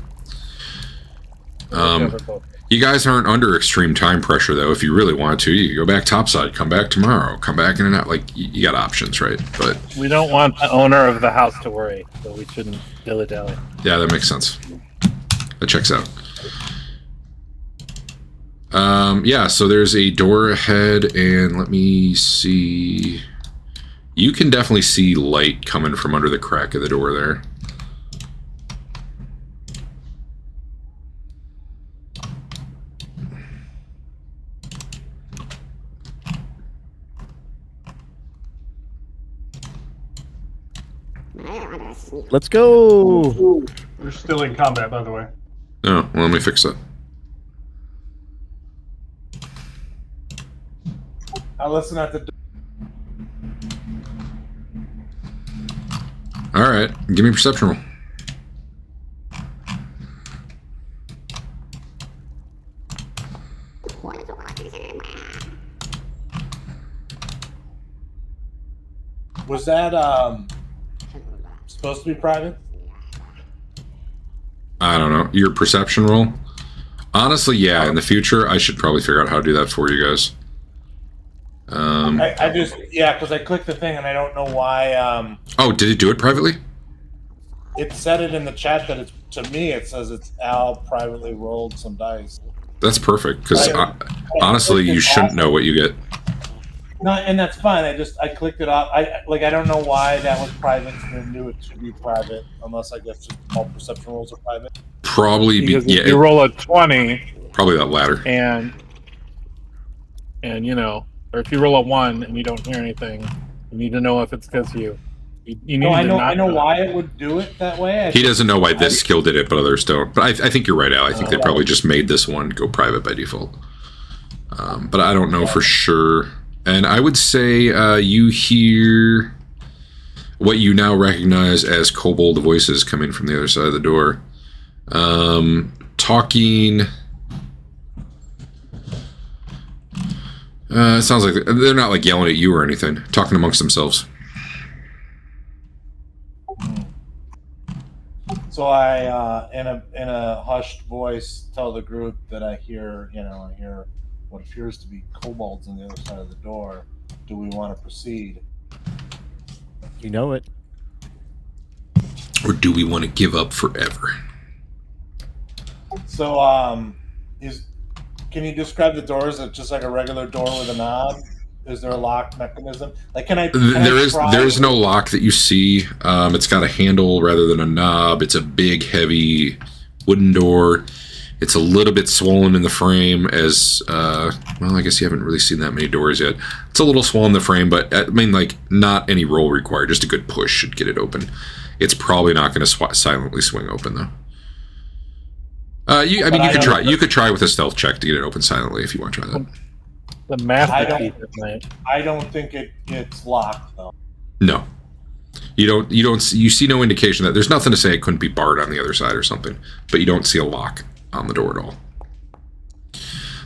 Speaker 1: You guys aren't under extreme time pressure though. If you really want to, you can go back topside, come back tomorrow, come back in and out. Like, you got options, right? But
Speaker 2: We don't want the owner of the house to worry, so we shouldn't dilly-dally.
Speaker 1: yeah, that makes sense. That checks out. Yeah, so there's a door ahead, and let me see. You can definitely see light coming from under the crack of the door there.
Speaker 3: Let's go.
Speaker 5: We're still in combat, by the way.
Speaker 1: Oh, well, let me fix that.
Speaker 6: I'll listen at the.
Speaker 1: All right, give me a perception roll.
Speaker 6: Was that supposed to be private?
Speaker 1: I don't know. Your perception roll? Honestly, yeah. In the future, I should probably figure out how to do that for you guys.
Speaker 6: I just because I clicked the thing and I don't know why.
Speaker 1: Oh, did it do it privately?
Speaker 6: It said it in the chat that it's to me. It says it's Al privately rolled some dice.
Speaker 1: That's perfect, because honestly, you shouldn't know what you get.
Speaker 6: No, and that's fine. I clicked it off. I don't know why that was private and I knew it should be private, unless I guess just all perception rolls are private.
Speaker 1: Probably,
Speaker 2: Because
Speaker 1: yeah,
Speaker 2: if you roll a 20
Speaker 1: probably that latter.
Speaker 2: and and or if you roll a 1 and you don't hear anything, you need to know if it's because you need
Speaker 6: No, I
Speaker 2: to
Speaker 6: know.
Speaker 2: not
Speaker 6: I know why it would do it that way.
Speaker 1: He doesn't know why this skill did it, but others don't. But I think you're right, Al. I think they probably just made this one go private by default. But I don't know for sure. And I would say you hear what you now recognize as kobold voices coming from the other side of the door. Talking... it sounds like they're not like yelling at you or anything. Talking amongst themselves.
Speaker 6: So I, in a hushed voice, tell the group that I hear what appears to be kobolds on the other side of the door. Do we want to proceed?
Speaker 3: You know it.
Speaker 1: Or do we want to give up forever?
Speaker 6: So, can you describe the door? Is it just like a regular door with a knob? Is there a lock mechanism? Like,
Speaker 1: There is no lock that you see. It's got a handle rather than a knob. It's a big, heavy wooden door. It's a little bit swollen in the frame as, well, I guess you haven't really seen that many doors yet. It's a little swollen in the frame, but I mean, like, not any roll required. Just a good push should get it open. It's probably not going to silently swing open, though. You could try. You could try with a stealth check to get it open silently if you want to try that.
Speaker 2: The master key.
Speaker 6: I don't think it's locked though.
Speaker 1: No, you see no indication that there's nothing to say it couldn't be barred on the other side or something, but you don't see a lock on the door at all.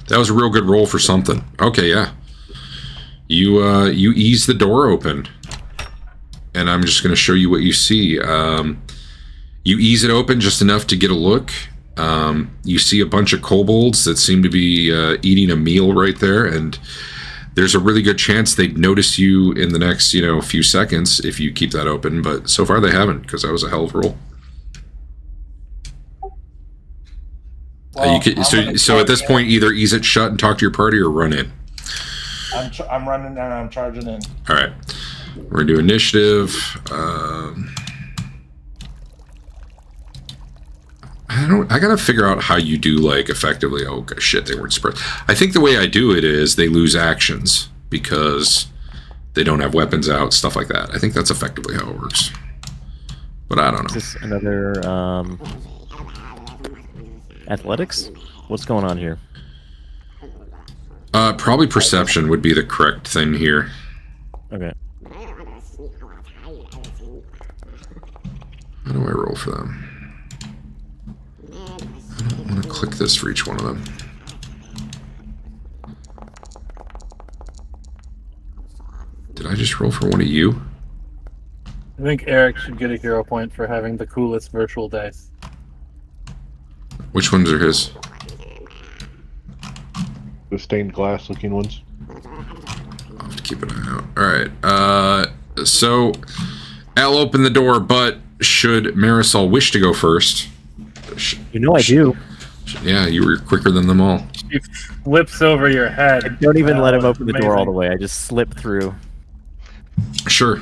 Speaker 1: That was a real good roll for something. Okay, yeah. You ease the door open, and I'm just going to show you what you see. You ease it open just enough to get a look. You see a bunch of kobolds that seem to be eating a meal right there, and there's a really good chance they'd notice you in the next, few seconds if you keep that open, but so far they haven't, because that was a hell of a roll.
Speaker 6: Well,
Speaker 1: so at this point, either ease it shut and talk to your party or run in.
Speaker 6: I'm running and I'm charging in.
Speaker 1: All right. We're going to do initiative. I gotta figure out how you do, like, effectively. Oh shit, they weren't spread. I think the way I do it is they lose actions because they don't have weapons out, stuff like that. I think that's effectively how it works, but I don't know.
Speaker 3: Is this another athletics? What's going on here?
Speaker 1: Probably perception would be the correct thing here.
Speaker 3: Okay.
Speaker 1: How do I roll for them? I'm going to click this for each one of them. Did I just roll for one of you?
Speaker 2: I think Eric should get a hero point for having the coolest virtual dice.
Speaker 1: Which ones are his?
Speaker 4: The stained glass looking ones.
Speaker 1: I'll have to keep an eye out. Alright, so Al opened the door, but should Marisol wish to go first...
Speaker 3: I do.
Speaker 1: Yeah, you were quicker than them all.
Speaker 2: She flips over your head.
Speaker 3: I don't even let him open the door all
Speaker 2: amazing.
Speaker 3: the way. I just slip through.
Speaker 1: Sure.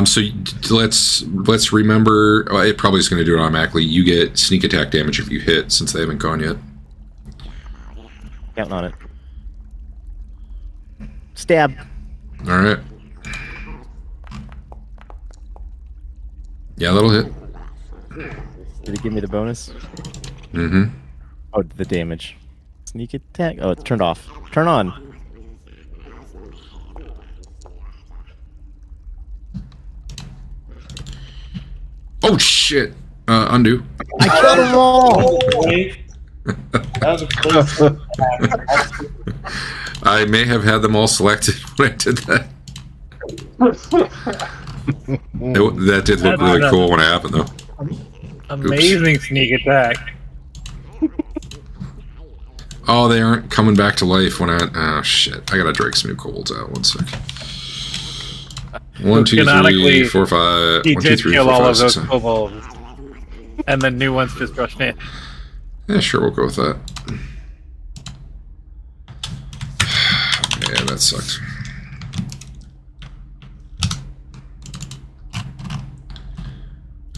Speaker 1: So let's remember. It probably is going to do it automatically. You get sneak attack damage if you hit, since they haven't gone yet.
Speaker 3: Counting on it. Stab.
Speaker 1: All right. Yeah, that'll hit.
Speaker 3: Did it give me the bonus?
Speaker 1: Mm-hmm.
Speaker 3: Oh, the damage. Sneak attack. Oh, it turned off. Turn on.
Speaker 1: Oh shit! Undo.
Speaker 3: I killed them all.
Speaker 6: Wait. That was a close.
Speaker 1: I may have had them all selected when I did that. That did look really cool when it happened, though.
Speaker 2: Amazing sneak attack.
Speaker 1: Oh, they aren't coming back to life when I... Oh, shit. I gotta drag some new kobolds out. 1 sec. 1, 2, 3, 4, 5...
Speaker 2: He
Speaker 1: 1, 2,
Speaker 2: did
Speaker 1: 3,
Speaker 2: kill
Speaker 1: 4,
Speaker 2: all
Speaker 1: 5,
Speaker 2: of those
Speaker 1: 6, 7.
Speaker 2: kobolds. And then new ones just rushed in.
Speaker 1: Yeah, sure, we'll go with that. Yeah, that sucked.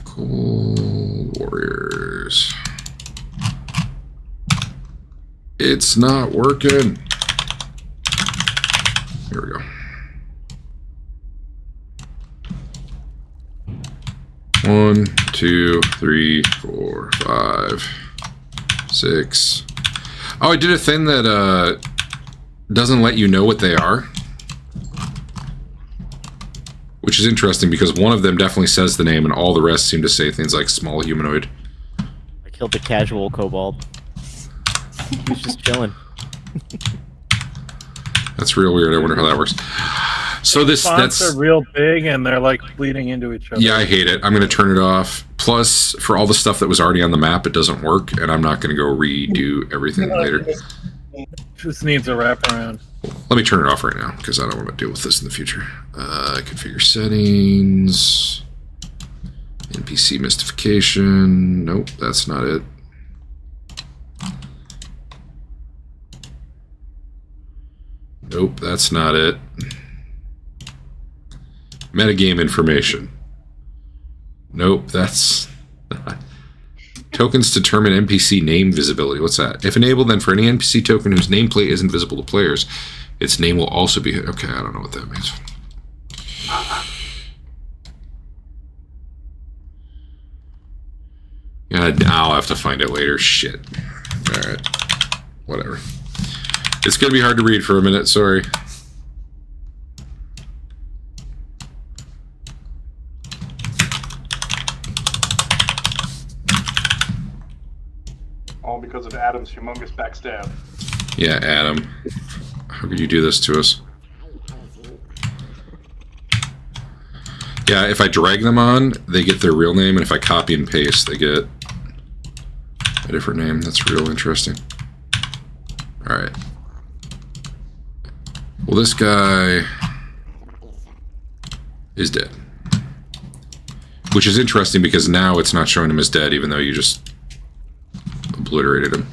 Speaker 1: Cool warriors. It's not working. 1, 2, 3, 4, 5, 6. Oh, I did a thing that doesn't let you know what they are. Which is interesting because one of them definitely says the name and all the rest seem to say things like small humanoid.
Speaker 3: I killed the casual kobold. He was just chilling.
Speaker 1: That's real weird. I wonder how that works. So
Speaker 2: Fonts are real big and they're like bleeding into each other.
Speaker 1: Yeah, I hate it. I'm going to turn it off. Plus, for all the stuff that was already on the map, it doesn't work, and I'm not going to go redo everything later.
Speaker 2: Just needs a wraparound.
Speaker 1: Let me turn it off right now, because I don't want to deal with this in the future. Configure settings. NPC mystification. Nope, that's not it. Nope, that's not it. Metagame information. Nope, that's... Tokens determine NPC name visibility. What's that? If enabled, then for any NPC token whose nameplate isn't visible to players, its name will also be... Okay, I don't know what that means. Yeah, I'll have to find it later. Shit. Alright. Whatever. It's going to be hard to read for a minute, sorry.
Speaker 5: All because of Adam's humongous backstab.
Speaker 1: Yeah, Adam. How could you do this to us? Yeah, if I drag them on, they get their real name, and if I copy and paste, they get a different name. That's real interesting. Alright. Well, this guy is dead. Which is interesting because now it's not showing him as dead, even though you just obliterated him.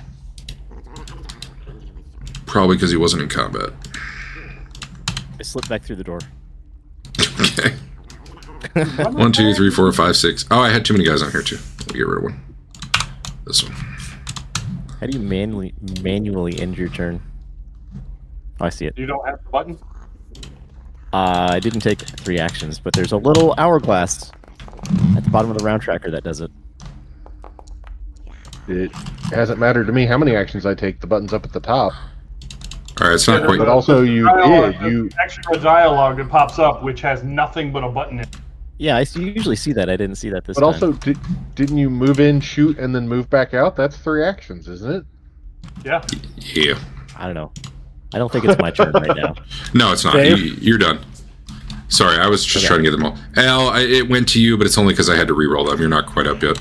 Speaker 1: Probably because he wasn't in combat.
Speaker 3: I slipped back through the door.
Speaker 1: Okay. 1, 2, 3, 4, 5, 6. Oh, I had too many guys on here too. Let me get rid of one. This one.
Speaker 3: How do you manually end your turn? Oh, I see it.
Speaker 5: You don't have the button?
Speaker 3: I didn't take 3 actions, but there's a little hourglass at the bottom of the round tracker that does it.
Speaker 4: It hasn't mattered to me how many actions I take. The button's up at the top.
Speaker 1: Alright, it's not quite...
Speaker 4: But also you did.
Speaker 5: Extra dialogue that pops up, which has nothing but a button in it.
Speaker 3: Yeah, I usually see that. I didn't see that this
Speaker 4: But
Speaker 3: time.
Speaker 4: also, didn't you move in, shoot, and then move back out? That's 3 actions, isn't it?
Speaker 5: Yeah.
Speaker 1: Yeah.
Speaker 3: I don't know. I don't think it's my turn right now.
Speaker 1: No, it's not. You're done. Sorry, I was just trying to get them all. Al, it went to you, but it's only because I had to re-roll them. You're not quite up yet.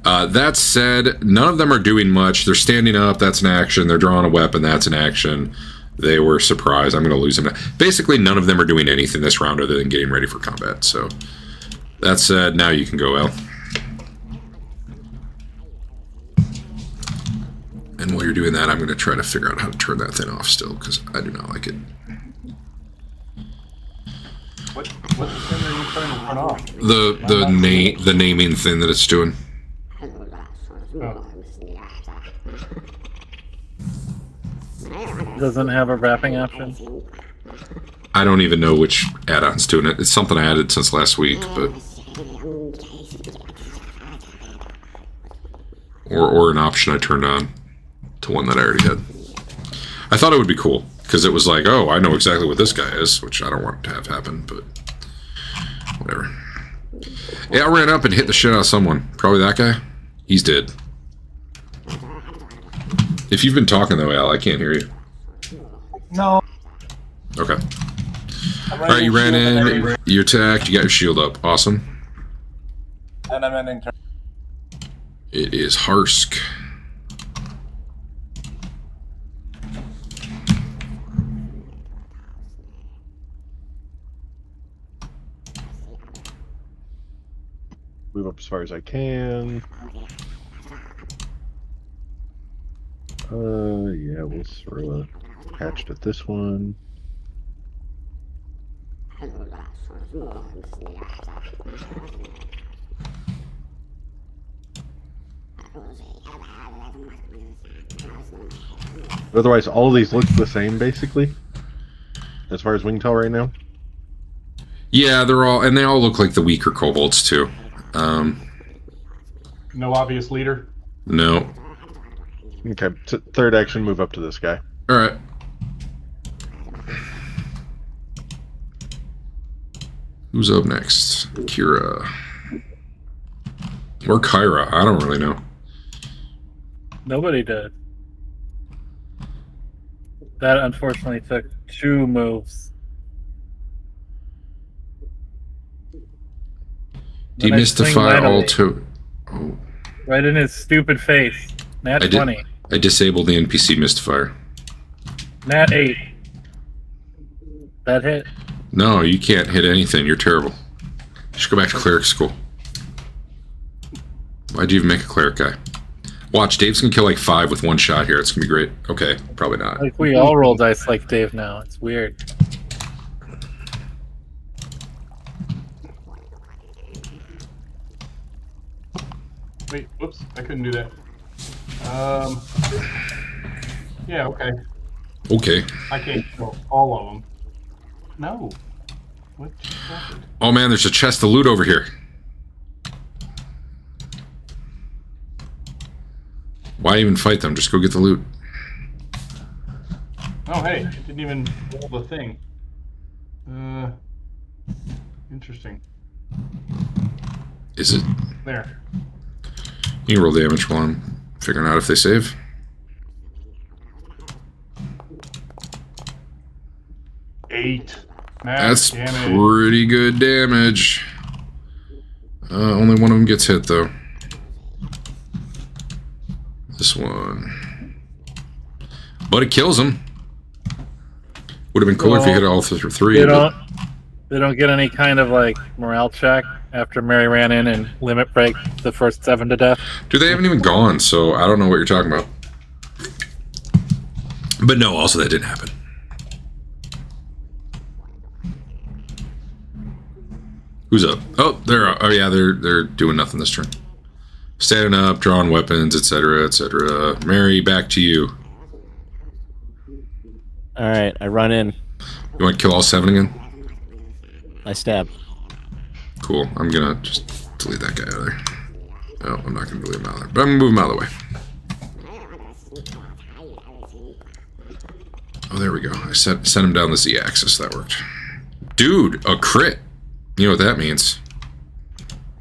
Speaker 1: That said, none of them are doing much. They're standing up, that's an action. They're drawing a weapon, that's an action. They were surprised. I'm going to lose them. Basically, none of them are doing anything this round other than getting ready for combat. So, that said, now you can go, Al. And while you're doing that, I'm going to try to figure out how to turn that thing off still, because I do not like it.
Speaker 5: What thing are you trying to turn off?
Speaker 1: The naming thing that it's doing.
Speaker 5: Oh.
Speaker 2: Doesn't have a wrapping option.
Speaker 1: I don't even know which add-on's doing it. It's something I added since last week, but... Or an option I turned on to one that I already had. I thought it would be cool, because it was like, oh, I know exactly what this guy is, which I don't want to have happen, but... Whatever. Yeah, I ran up and hit the shit out of someone. Probably that guy. He's dead. If you've been talking, though, Al, I can't hear you.
Speaker 6: No.
Speaker 1: Okay. Alright, you ran in, you attacked, you got your shield up. Awesome.
Speaker 6: And I'm ending turn.
Speaker 1: It is Harsk.
Speaker 4: Move up as far as I can. Yeah, we'll throw a hatchet at this one. Otherwise, all of these look the same, basically, as far as we can tell right now.
Speaker 1: Yeah, they all look like the weaker kobolds, too.
Speaker 5: No obvious leader.
Speaker 1: No.
Speaker 4: Okay, third action, move up to this guy.
Speaker 1: All right. Who's up next? Kira. Or Kyra. I don't really know.
Speaker 2: Nobody did. That unfortunately took 2 moves. Then I swing
Speaker 1: Demystify all
Speaker 2: mightily,
Speaker 1: to... Oh.
Speaker 2: right in his stupid face. Nat
Speaker 1: I did-
Speaker 2: 20.
Speaker 1: I disabled the NPC Mystifier.
Speaker 2: Nat 8. That hit.
Speaker 1: No, you can't hit anything. You're terrible. You should go back to cleric school. Why'd you even make a cleric guy? Watch, Dave's gonna kill like 5 with 1 shot here. It's gonna be great. Okay, probably not.
Speaker 2: Like we all roll dice like Dave now. It's weird.
Speaker 5: Wait, whoops, I couldn't do that. Yeah, okay.
Speaker 1: Okay.
Speaker 5: I can't kill all of them. No. What just happened?
Speaker 1: Oh man, there's a chest of loot over here. Why even fight them? Just go get the loot.
Speaker 5: Oh, hey, it didn't even roll the thing. Interesting.
Speaker 1: Is it?
Speaker 5: There.
Speaker 1: You can roll damage while I'm figuring out if they save.
Speaker 5: Eight.
Speaker 1: That's
Speaker 5: damage.
Speaker 1: pretty good damage. Only one of them gets hit though. This one. But it kills him. Would have been cooler if you hit all 3.
Speaker 2: They don't get any kind of like morale check after Mary ran in and limit break the first 7 to death.
Speaker 1: Dude, they haven't even gone, so I don't know what you're talking about. But no, also that didn't happen. Who's up? Oh, they're oh yeah, they're doing nothing this turn. Standing up, drawing weapons, etc., etc. Mary, back to you.
Speaker 3: All right, I run in.
Speaker 1: You want to kill all 7 again?
Speaker 3: I stab.
Speaker 1: Cool. I'm gonna just delete that guy out of there. No, I'm not gonna delete him out of there, but I'm gonna move him out of the way. Oh, there we go. I sent him down the Z-axis. That worked. Dude, a crit. You know what that means?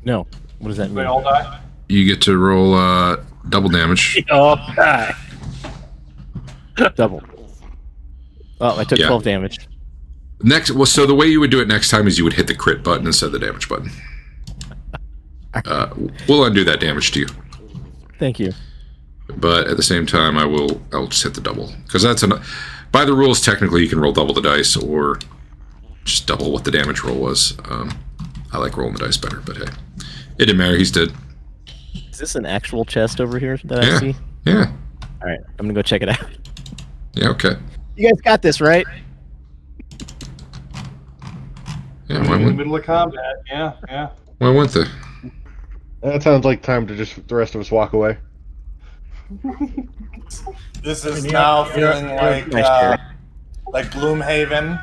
Speaker 3: No. What does that
Speaker 5: They
Speaker 3: mean?
Speaker 5: all die?
Speaker 1: You get to roll double damage.
Speaker 2: Oh, die.
Speaker 3: Double. Oh, I took
Speaker 1: Yeah.
Speaker 3: 12 damage.
Speaker 1: Next, well, so the way you would do it next time is you would hit the crit button instead of the damage button. We'll undo that damage to you,
Speaker 3: Thank you.
Speaker 1: but at the same time, I'll just hit the double because that's by the rules. Technically, you can roll double the dice or just double what the damage roll was. I like rolling the dice better, but hey, it didn't matter. He's dead.
Speaker 3: Is this an actual chest over here that
Speaker 1: Yeah.
Speaker 3: I see?
Speaker 1: Yeah.
Speaker 3: All right, I'm gonna go check it out.
Speaker 1: Yeah. Okay.
Speaker 3: You guys got this, right?
Speaker 1: Yeah.
Speaker 5: In the middle of combat, yeah.
Speaker 1: Why went they?
Speaker 4: That sounds like time to just the rest of us walk away.
Speaker 6: This is
Speaker 2: Yeah,
Speaker 6: now
Speaker 2: yeah,
Speaker 6: feeling
Speaker 2: yeah.
Speaker 6: like Gloomhaven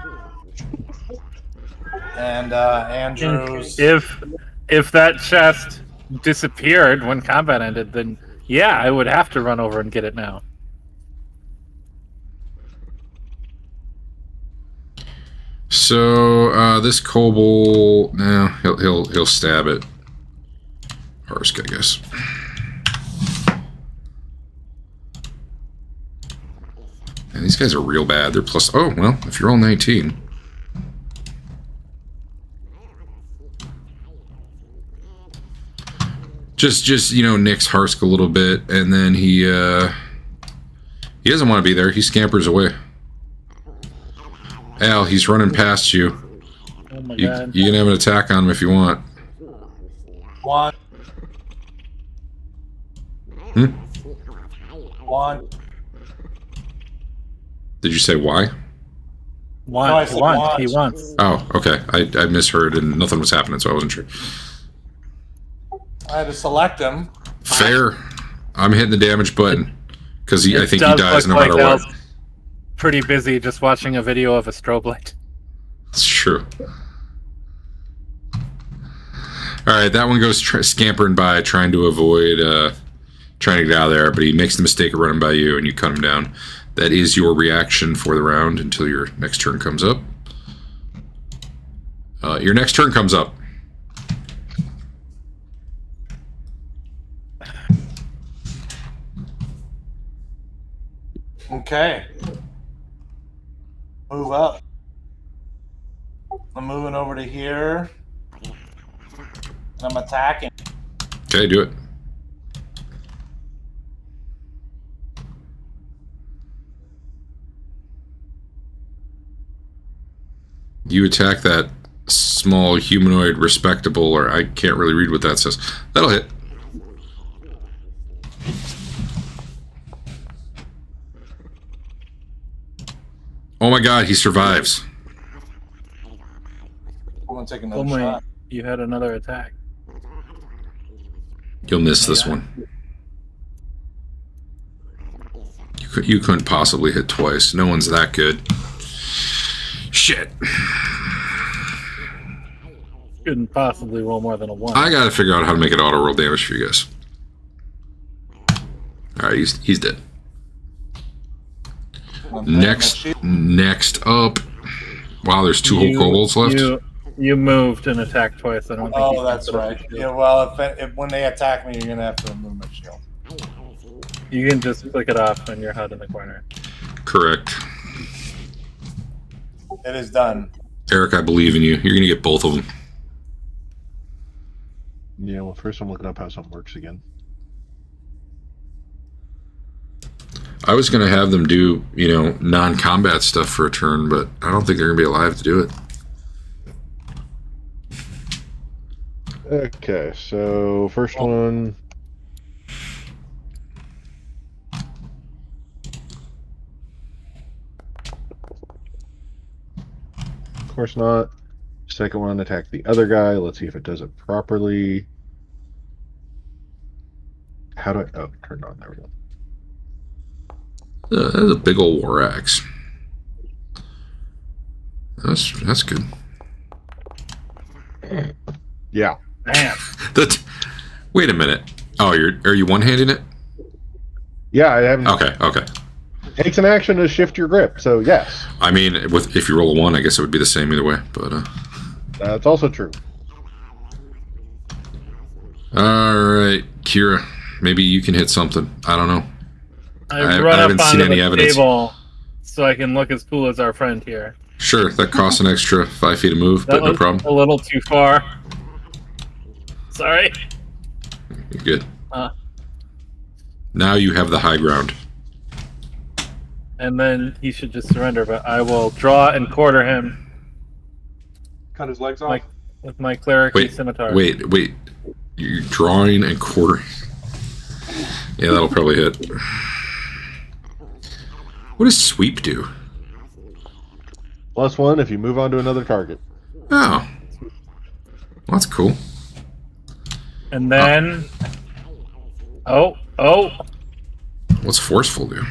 Speaker 6: and Andrews.
Speaker 2: If that chest disappeared when combat ended, then yeah, I would have to run over and get it now.
Speaker 1: So this kobold, no, he'll stab it. Harsk, I guess. And these guys are real bad. They're plus. Oh well, if you're all 19. Just nicks Harsk a little bit, and then he doesn't want to be there. He scampers away. Al, he's running past you.
Speaker 2: Oh my
Speaker 1: You
Speaker 2: god.
Speaker 1: can have an attack on him if you want.
Speaker 6: One.
Speaker 1: Hmm?
Speaker 6: One.
Speaker 1: Did you say why?
Speaker 6: No, I
Speaker 2: He
Speaker 6: said
Speaker 2: wants.
Speaker 1: Oh, okay. I misheard and nothing was happening, so I wasn't sure.
Speaker 6: I had to select him.
Speaker 1: Fair. I'm hitting the damage button because I think he
Speaker 2: does
Speaker 1: dies
Speaker 2: look
Speaker 1: no matter
Speaker 2: like
Speaker 1: what.
Speaker 2: Al's pretty busy just watching a video of a strobe light.
Speaker 1: It's true. All right, that one goes scampering by, trying to avoid, trying to get out of there, but he makes the mistake of running by you, and you cut him down. That is your reaction for the round until your next turn comes up. Your next turn comes up.
Speaker 6: Okay. Move up. I'm moving over to here. I'm attacking.
Speaker 1: Okay, do it. You attack that small humanoid respectable, or I can't really read what that says. That'll hit. Oh my god, he survives.
Speaker 6: I'm gonna take another shot.
Speaker 2: You had another attack.
Speaker 1: You'll miss this one. You couldn't possibly hit twice. No one's that good. Shit.
Speaker 2: Couldn't possibly roll more than a 1.
Speaker 1: I gotta figure out how to make it auto roll damage for you guys. Alright, he's dead. Next up. Wow, there's 2 whole kobolds left.
Speaker 2: You moved and attacked twice. I don't think.
Speaker 6: Oh, that's right. Yeah, well, if when they attack me, you're gonna have to remove my shield.
Speaker 2: You can just click it off when you're HUD in the corner.
Speaker 1: Correct.
Speaker 6: It is done.
Speaker 1: Eric, I believe in you. You're gonna get both of them.
Speaker 4: Yeah, well, first I'm looking up how something works again.
Speaker 1: I was gonna have them do, you know, non-combat stuff for a turn, but I don't think they're gonna be alive to do it.
Speaker 4: Okay, so first one. Of course not. Second one, attack the other guy. Let's see if it does it properly. How do I... Oh, turned on. There we go.
Speaker 1: That's a big old war axe. That's good.
Speaker 4: Yeah.
Speaker 2: Damn.
Speaker 1: Wait a minute. Oh, are you one-handing it?
Speaker 4: Yeah, I haven't...
Speaker 1: Okay.
Speaker 4: Takes an action to shift your grip, so yes.
Speaker 1: I mean, if you roll a 1, I guess it would be the same either way, but...
Speaker 4: That's also true.
Speaker 1: Alright, Kira. Maybe you can hit something. I don't know.
Speaker 2: I
Speaker 1: I haven't seen any evidence.
Speaker 2: Table so I can look as cool as our friend here.
Speaker 1: Sure, that costs an extra 5 feet of move, but no problem.
Speaker 2: A little too far. Sorry.
Speaker 1: You're good. Now you have the high ground.
Speaker 2: And then he should just surrender, but I will draw and quarter him.
Speaker 5: Cut his legs off.
Speaker 2: With my cleric scimitar.
Speaker 1: Wait. You're drawing and quartering. Yeah, that'll probably hit. What does sweep do?
Speaker 4: +1 if you move on to another target.
Speaker 1: Oh. Well, that's cool.
Speaker 2: And then... Oh!
Speaker 1: What's forceful do?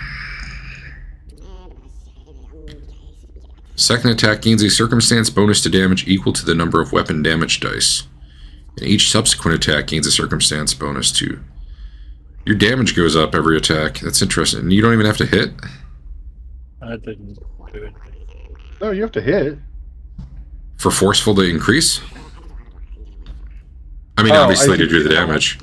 Speaker 1: Second attack gains a circumstance bonus to damage equal to the number of weapon damage dice. And each subsequent attack gains a circumstance bonus to... Your damage goes up every attack. That's interesting. And you don't even have to hit?
Speaker 2: I didn't do it.
Speaker 4: No, you have to hit.
Speaker 1: For forceful to increase? I mean, obviously to do the damage.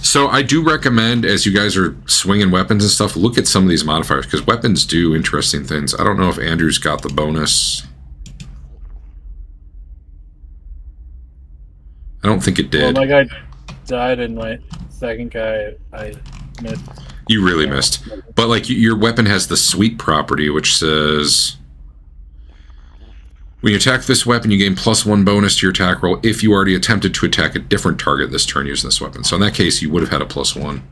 Speaker 1: So I do recommend, as you guys are swinging weapons and stuff, look at some of these modifiers, because weapons do interesting things. I don't know if Andrew's got the bonus. I don't think it did.
Speaker 2: Well, my guy died, and my second guy, I missed.
Speaker 1: You really missed. But, like, your weapon has the sweep property, which says... When you attack this weapon, you gain +1 bonus to your attack roll if you already attempted to attack a different target this turn using this weapon. So in that case, you would have had a +1.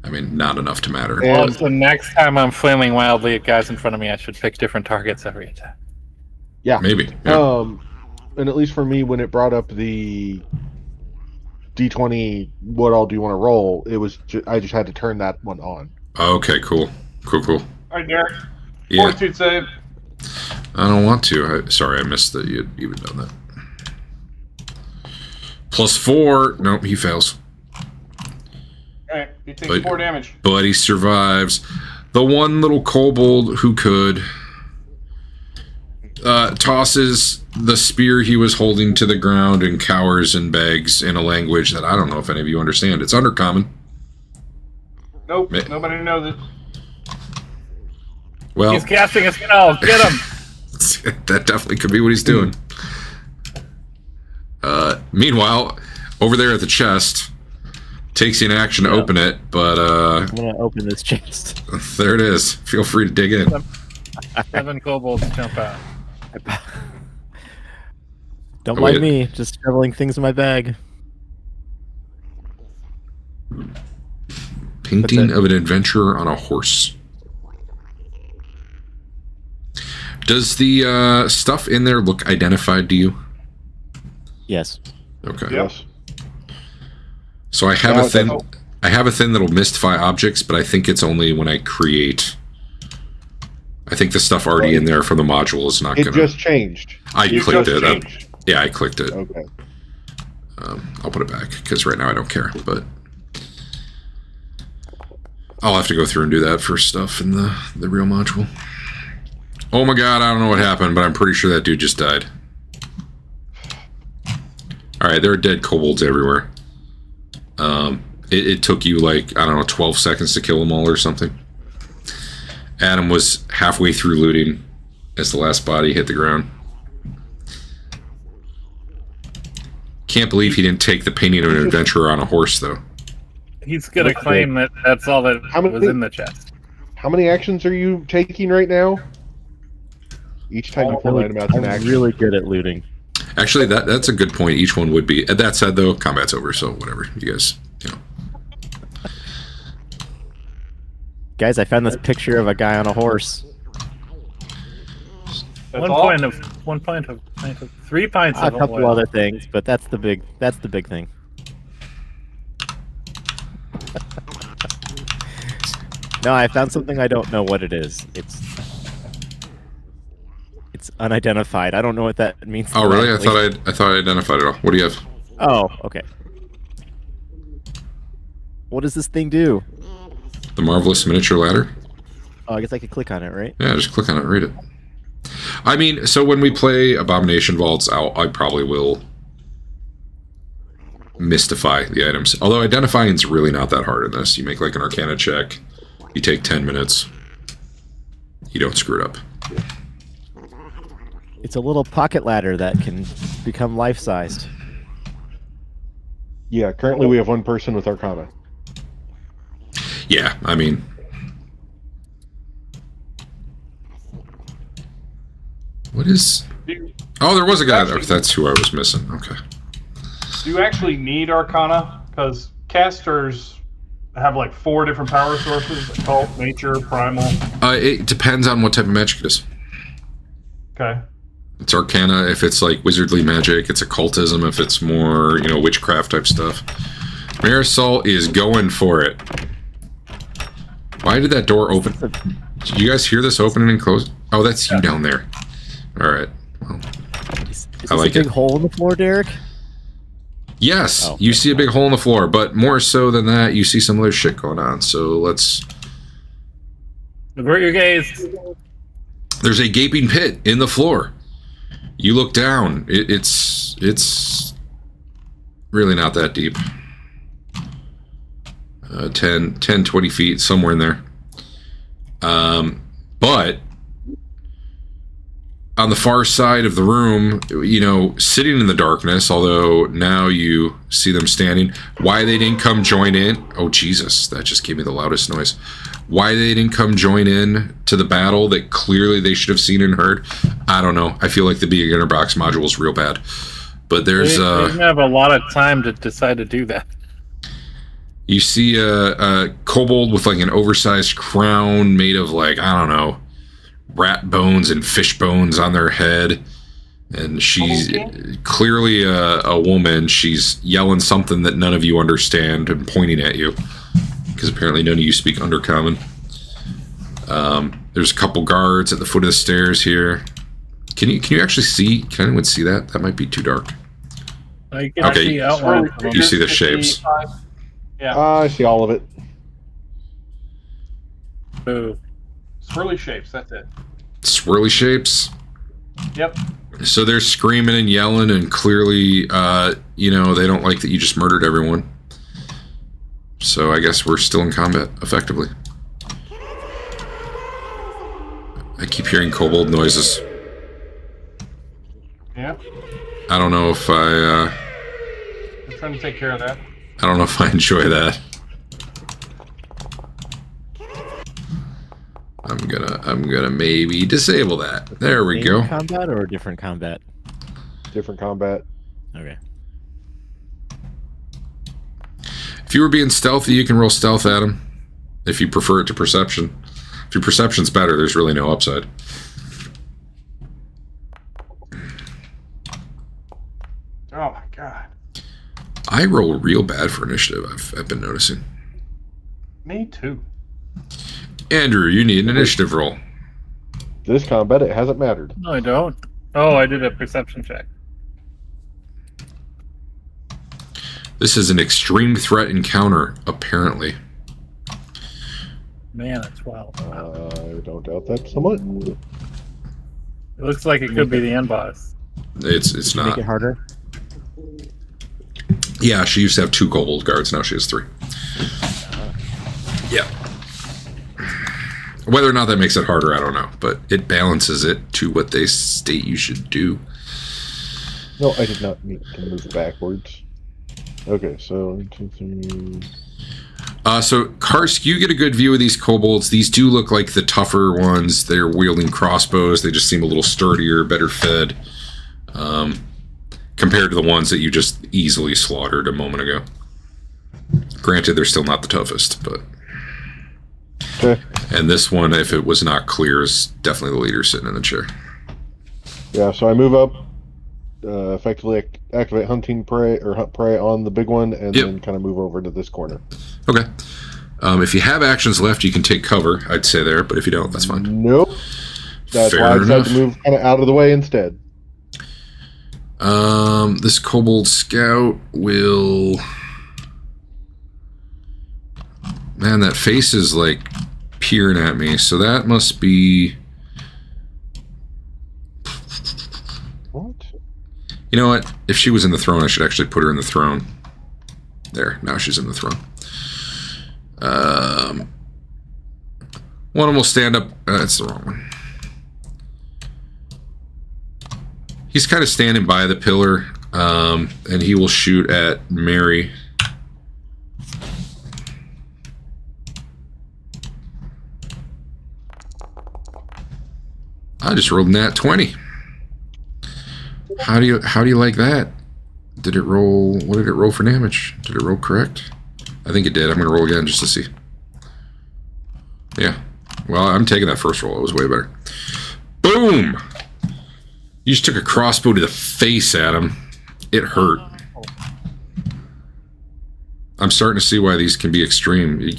Speaker 1: I mean, not enough to matter.
Speaker 2: Well, so next time I'm flailing wildly at guys in front of me, I should pick different targets every attack.
Speaker 4: Yeah.
Speaker 1: Maybe. Yeah.
Speaker 4: And at least for me, when it brought up the D20, what all do you want to roll? It was I just had to turn that one on.
Speaker 1: Okay, cool. Cool.
Speaker 5: All right, Derek.
Speaker 1: Yeah.
Speaker 5: Fortitude save.
Speaker 1: I don't want to. Sorry, I missed that you'd even done that. +4. Nope, he fails.
Speaker 5: Alright, he takes 4 damage.
Speaker 1: But he survives. The one little kobold who could tosses the spear he was holding to the ground and cowers and begs in a language that I don't know if any of you understand. It's undercommon.
Speaker 5: Nope, nobody knows it.
Speaker 1: Well,
Speaker 2: He's casting a spell. Get him.
Speaker 1: that definitely could be what he's doing. Meanwhile, over there at the chest, takes an action to open it, but
Speaker 3: I'm gonna open this chest.
Speaker 1: there it is. Feel free to dig in.
Speaker 2: 7 kobolds jump out.
Speaker 3: Don't
Speaker 1: Oh,
Speaker 3: mind
Speaker 1: wait.
Speaker 3: me, just shoveling things in my bag.
Speaker 1: Painting of an adventurer on a horse. Does the stuff in there look identified to you?
Speaker 3: Yes.
Speaker 1: Okay.
Speaker 4: Yes.
Speaker 1: So I have
Speaker 4: Now
Speaker 1: a
Speaker 4: it
Speaker 1: thing.
Speaker 4: doesn't-
Speaker 1: I have a thing that'll mystify objects, but I think it's only when I create. I think the stuff already in there from the module is not
Speaker 4: It
Speaker 1: gonna.
Speaker 4: just changed.
Speaker 1: I
Speaker 5: You
Speaker 1: clicked
Speaker 5: just
Speaker 1: it.
Speaker 5: changed.
Speaker 1: Yeah, I clicked it.
Speaker 4: Okay.
Speaker 1: I'll put it back because right now I don't care. But I'll have to go through and do that for stuff in the real module. Oh my god, I don't know what happened, but I'm pretty sure that dude just died. Alright, there are dead kobolds everywhere. It took you like, I don't know, 12 seconds to kill them all or something. Adam was halfway through looting as the last body hit the ground. Can't believe he didn't take the painting of an adventurer on a horse, though.
Speaker 2: He's gonna claim that that's all that
Speaker 4: How many-
Speaker 2: was in the chest.
Speaker 4: How many actions are you taking right now? Each time you pull an item out, it's an
Speaker 3: I'm
Speaker 4: action.
Speaker 3: really good at looting.
Speaker 1: Actually, that's a good point. Each one would be. That said, though, combat's over, so whatever. You guys, you know.
Speaker 3: Guys, I found this picture of a guy on a horse.
Speaker 5: That's
Speaker 2: One
Speaker 5: all?
Speaker 2: pint of 3 pints
Speaker 3: A
Speaker 2: of
Speaker 3: couple
Speaker 2: oil.
Speaker 3: other things, but that's the big thing. No, I found something I don't know what it is. It's unidentified. I don't know what that means.
Speaker 1: Oh, really? I
Speaker 3: exactly.
Speaker 1: thought I identified it all. What do you have?
Speaker 3: Oh, okay. What does this thing do?
Speaker 1: The marvelous miniature ladder.
Speaker 3: Oh, I guess I could click on it, right?
Speaker 1: Yeah, just click on it, read it. I mean, so when we play Abomination Vaults, I probably will mystify the items. Although identifying is really not that hard in this. You make like an Arcana check. You take 10 minutes. You don't screw it up.
Speaker 3: It's a little pocket ladder that can become life-sized.
Speaker 4: Yeah, currently we have one person with Arcana.
Speaker 1: Yeah, I mean... What is... Oh, there was a guy there. That's who I was missing. Okay.
Speaker 5: Do you actually need Arcana? Because casters have like 4 different power sources: occult, nature, primal.
Speaker 1: It depends on what type of magic it is.
Speaker 5: Okay.
Speaker 1: It's Arcana if it's like wizardly magic. It's occultism if it's more, you know, witchcraft type stuff. Marisol is going for it. Why did that door open? Did you guys hear this opening and close? Oh, that's you down there. All right. Well,
Speaker 3: Is this
Speaker 1: I like
Speaker 3: a big
Speaker 1: it.
Speaker 3: hole in the floor, Derek?
Speaker 1: yes,
Speaker 3: Oh,
Speaker 1: you see a big hole in the floor, but more so than that, you see some other shit going on. So let's...
Speaker 2: Avert your gaze.
Speaker 1: There's a gaping pit in the floor. You look down. It's really not that deep. 10, 20 feet, somewhere in there. But on the far side of the room, you know, sitting in the darkness, although now you see them standing, why they didn't come join in? Oh, Jesus, that just gave me the loudest noise. Why they didn't come join in to the battle that clearly they should have seen and heard, I don't know. I feel like the beginner box module is real bad. But there's...
Speaker 2: They didn't have a lot of time to decide to do that.
Speaker 1: You see a kobold with like an oversized crown made of like, I don't know, rat bones and fish bones on their head. And she's clearly a woman. She's yelling something that none of you understand and pointing at you. Because apparently none of you speak Undercommon. There's a couple guards at the foot of the stairs here. Can you actually see? Can anyone see that? That might be too dark.
Speaker 2: I can
Speaker 1: Okay.
Speaker 2: see outlines of them.
Speaker 1: You see the shapes.
Speaker 5: 55. Yeah,
Speaker 4: I see all of it.
Speaker 2: Move.
Speaker 5: swirly shapes. That's it.
Speaker 1: Swirly shapes.
Speaker 5: Yep.
Speaker 1: So they're screaming and yelling, and clearly, you know, they don't like that you just murdered everyone. So I guess we're still in combat, effectively. I keep hearing kobold noises.
Speaker 5: Yeah.
Speaker 1: I don't know if
Speaker 5: I'm trying to take care of that.
Speaker 1: I don't know if I enjoy that. I'm gonna maybe disable that. There we
Speaker 3: Same
Speaker 1: go.
Speaker 3: Combat or a different combat?
Speaker 4: Different combat.
Speaker 3: Okay.
Speaker 1: If you were being stealthy, you can roll stealth at him. If you prefer it to perception. If your perception's better, there's really no upside.
Speaker 5: Oh my god.
Speaker 1: I roll real bad for initiative, I've been noticing.
Speaker 5: Me too.
Speaker 1: Andrew, you need an initiative roll.
Speaker 4: This combat, it hasn't mattered.
Speaker 2: No, I don't. Oh, I did a perception check.
Speaker 1: This is an extreme threat encounter, apparently.
Speaker 2: Man, a 12.
Speaker 4: I don't doubt that somewhat.
Speaker 2: It looks like it could be the end boss.
Speaker 1: It's
Speaker 3: Make
Speaker 1: not.
Speaker 3: it harder.
Speaker 1: Yeah, she used to have 2 kobold guards, now she has 3. Yeah. Whether or not that makes it harder, I don't know, but it balances it to what they state you should do.
Speaker 4: No, I did not need to move backwards. Okay, so 1, 2, 3.
Speaker 1: So Karsk, you get a good view of these kobolds. These do look like the tougher ones. They're wielding crossbows. They just seem a little sturdier, better fed, compared to the ones that you just easily slaughtered a moment ago. Granted, they're still not the toughest, but...
Speaker 4: Okay.
Speaker 1: And this one, if it was not clear, is definitely the leader sitting in the chair.
Speaker 4: Yeah, so I move up, effectively activate hunting prey or hunt prey on the big one, and
Speaker 1: Yep.
Speaker 4: then kind of move over to this corner.
Speaker 1: Okay. If you have actions left, you can take cover, I'd say there, but if you don't, that's fine.
Speaker 4: Nope. That's
Speaker 1: Fair
Speaker 4: why I decided
Speaker 1: enough.
Speaker 4: to move kind of out of the way instead.
Speaker 1: This kobold scout will... Man, that face is like peering at me, so that must be...
Speaker 4: What?
Speaker 1: You know what? If she was in the throne, I should actually put her in the throne. There, now she's in the throne. One of them will stand up. That's the wrong one. He's kind of standing by the pillar, and he will shoot at Mary. I just rolled a nat 20. How do you like that? Did it roll? What did it roll for damage? Did it roll correct? I think it did. I'm gonna roll again just to see. Yeah. Well, I'm taking that first roll. It was way better. Boom! You just took a crossbow to the face, Adam. It hurt. I'm starting to see why these can be extreme. You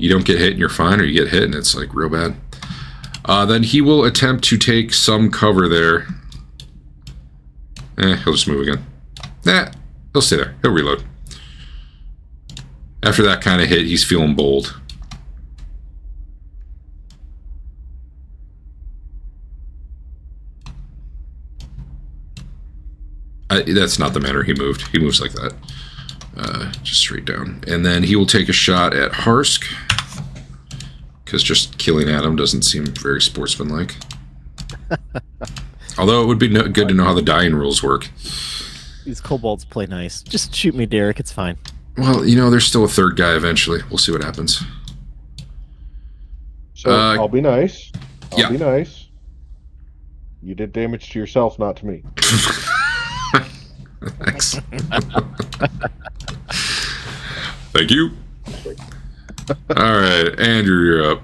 Speaker 1: don't get hit and you're fine, or you get hit and it's like real bad. Then he will attempt to take some cover there. He'll just move again. He'll stay there. He'll reload. After that kind of hit, he's feeling bold. That's not the manner he moved. He moves like that. Just straight down. And then he will take a shot at Harsk. Because just killing Adam doesn't seem very sportsmanlike. Although it would be good to know how the dying rules work.
Speaker 3: These kobolds play nice. Just shoot me, Derek. It's fine.
Speaker 1: Well, you know, there's still a third guy eventually. We'll see what happens.
Speaker 4: So I'll be nice.
Speaker 1: Yeah.
Speaker 4: I'll be nice. You did damage to yourself, not to me.
Speaker 1: Thanks. Thank you. All right, Andrew, you're up.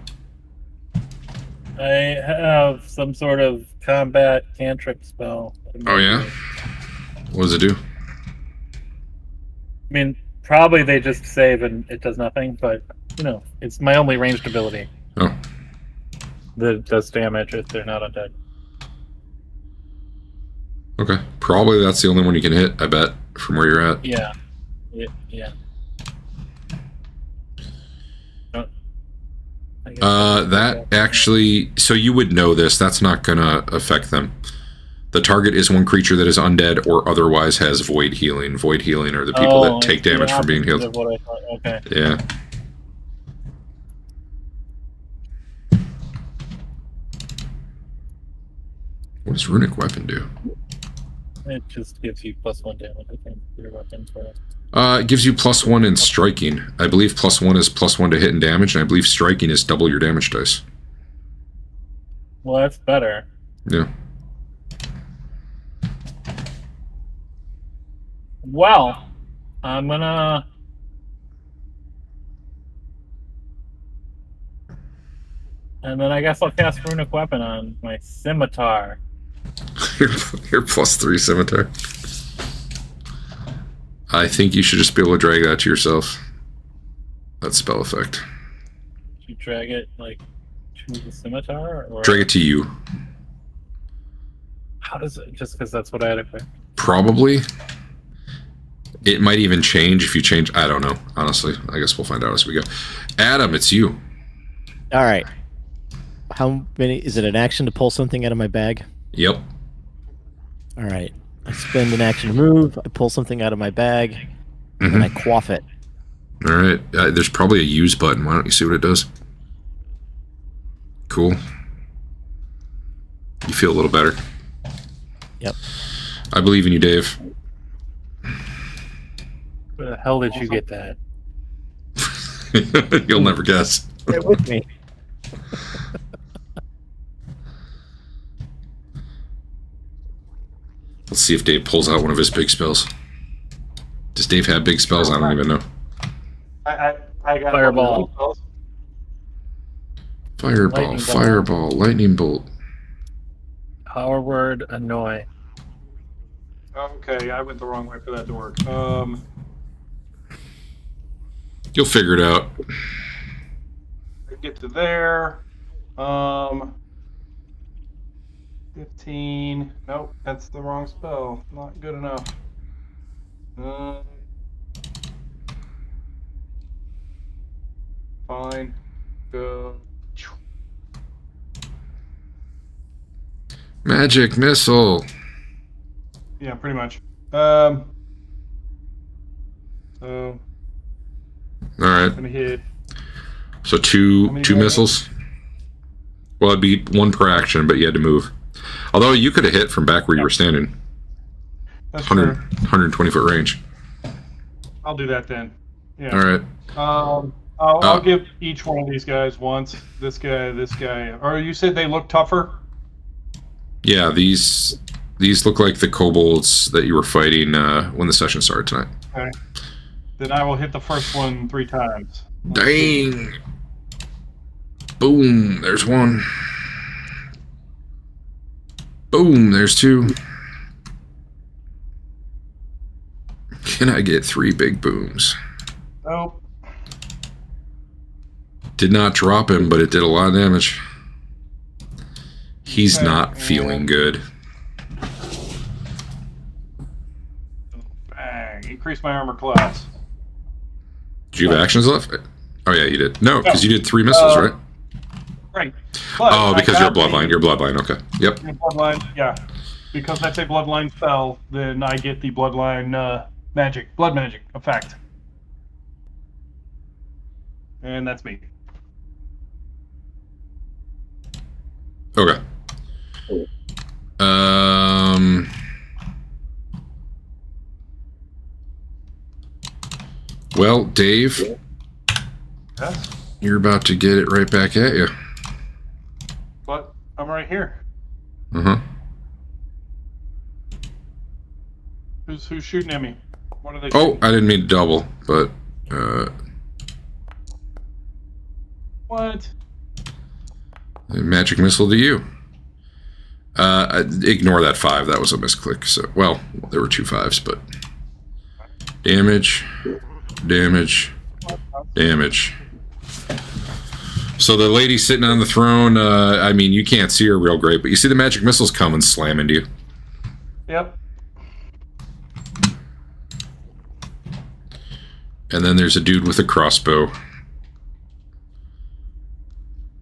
Speaker 2: I have some sort of combat cantrip spell.
Speaker 1: Oh, yeah? What does it do?
Speaker 2: I mean, probably they just save and it does nothing, but, you know, it's my only ranged ability
Speaker 1: Oh,
Speaker 2: that does damage if they're not undead.
Speaker 1: Okay. Probably that's the only one you can hit, I bet, from where you're at.
Speaker 2: Yeah. Yeah.
Speaker 1: That actually... So you would know this. That's not going to affect them. The target is one creature that is undead or otherwise has void healing. Void healing are the people that take damage from being healed.
Speaker 2: Of what I thought. Okay.
Speaker 1: Yeah. What does Runic Weapon do?
Speaker 2: It just gives you +1 damage, I think, for your weapons.
Speaker 1: It gives you +1 in striking. I believe +1 is +1 to hit and damage, and I believe striking is double your damage dice.
Speaker 2: Well, that's better.
Speaker 1: Yeah.
Speaker 2: Well, I'm gonna... And then I guess I'll cast Runic Weapon on my Scimitar.
Speaker 1: You're +3 Scimitar. I think you should just be able to drag that to yourself. That spell effect.
Speaker 2: You drag it, like, to the Scimitar? Or...
Speaker 1: Drag it to you.
Speaker 2: How does it... Just because that's what I had equipped.
Speaker 1: Probably. It might even change if you change... I don't know, honestly. I guess we'll find out as we go. Adam, it's you.
Speaker 3: All right. How many... Is it an action to pull something out of my bag?
Speaker 1: Yep.
Speaker 3: All right. I spend an action to move. I pull something out of my bag, and I quaff it.
Speaker 1: All right. There's probably a use button. Why don't you see what it does? Cool. You feel a little better.
Speaker 3: Yep.
Speaker 1: I believe in you, Dave.
Speaker 2: Where the hell did you get that?
Speaker 1: You'll never guess.
Speaker 3: Stay with me.
Speaker 1: Let's see if Dave pulls out one of his big spells. Does Dave have big spells? I don't even know.
Speaker 5: I got
Speaker 2: Fireball.
Speaker 1: Fireball,
Speaker 2: Lightning bolt.
Speaker 1: fireball, lightning bolt.
Speaker 2: Power word, annoy.
Speaker 5: Okay, I went the wrong way for that to work.
Speaker 1: You'll figure it out.
Speaker 5: I get to there. 15. Nope, that's the wrong spell. Not good enough. Fine. Go.
Speaker 1: Magic missile.
Speaker 5: Yeah, pretty much. So
Speaker 1: All right.
Speaker 5: gonna hit.
Speaker 1: So two
Speaker 5: many
Speaker 1: two
Speaker 5: do I
Speaker 1: missiles. Well, it'd be one per action, but you had to move. Although you could have hit from back where you were standing.
Speaker 5: That's
Speaker 1: 100,
Speaker 5: true.
Speaker 1: 120 foot range.
Speaker 5: I'll do that then. Yeah.
Speaker 1: All right.
Speaker 5: I'll give each one of these guys once. This guy. Or you said they look tougher?
Speaker 1: Yeah, these look like the kobolds that you were fighting when the session started tonight.
Speaker 5: Okay. Then I will hit the first one 3 times.
Speaker 1: Dang. Boom, there's one. Boom, there's 2. Can I get 3 big booms?
Speaker 5: Nope.
Speaker 1: Did not drop him, but it did a lot of damage. He's
Speaker 5: Okay,
Speaker 1: not feeling good.
Speaker 5: Bang. Increase my armor class.
Speaker 1: Did you have actions left? Oh yeah, you did. No, because you did 3 missiles, right?
Speaker 5: Right. But
Speaker 1: Oh,
Speaker 5: I
Speaker 1: because you're
Speaker 5: got
Speaker 1: bloodline. You're bloodline. Okay. Yep.
Speaker 5: the bloodline, yeah. Because that's a bloodline spell, then I get the bloodline blood magic effect. And that's me.
Speaker 1: Okay. Well, Dave,
Speaker 5: Yes.
Speaker 1: you're about to get it right back at you.
Speaker 5: But I'm right here.
Speaker 1: Uh-huh.
Speaker 5: Who's shooting at me? What are they
Speaker 1: Oh,
Speaker 5: shooting?
Speaker 1: I didn't mean to double, but
Speaker 5: What?
Speaker 1: magic missile to you. Ignore that 5. That was a misclick. So, well, there were 2 5s, but damage, damage, damage. So the lady sitting on the throne, I mean, you can't see her real great, but you see the magic missiles come and slam into you.
Speaker 5: Yep.
Speaker 1: And then there's a dude with a crossbow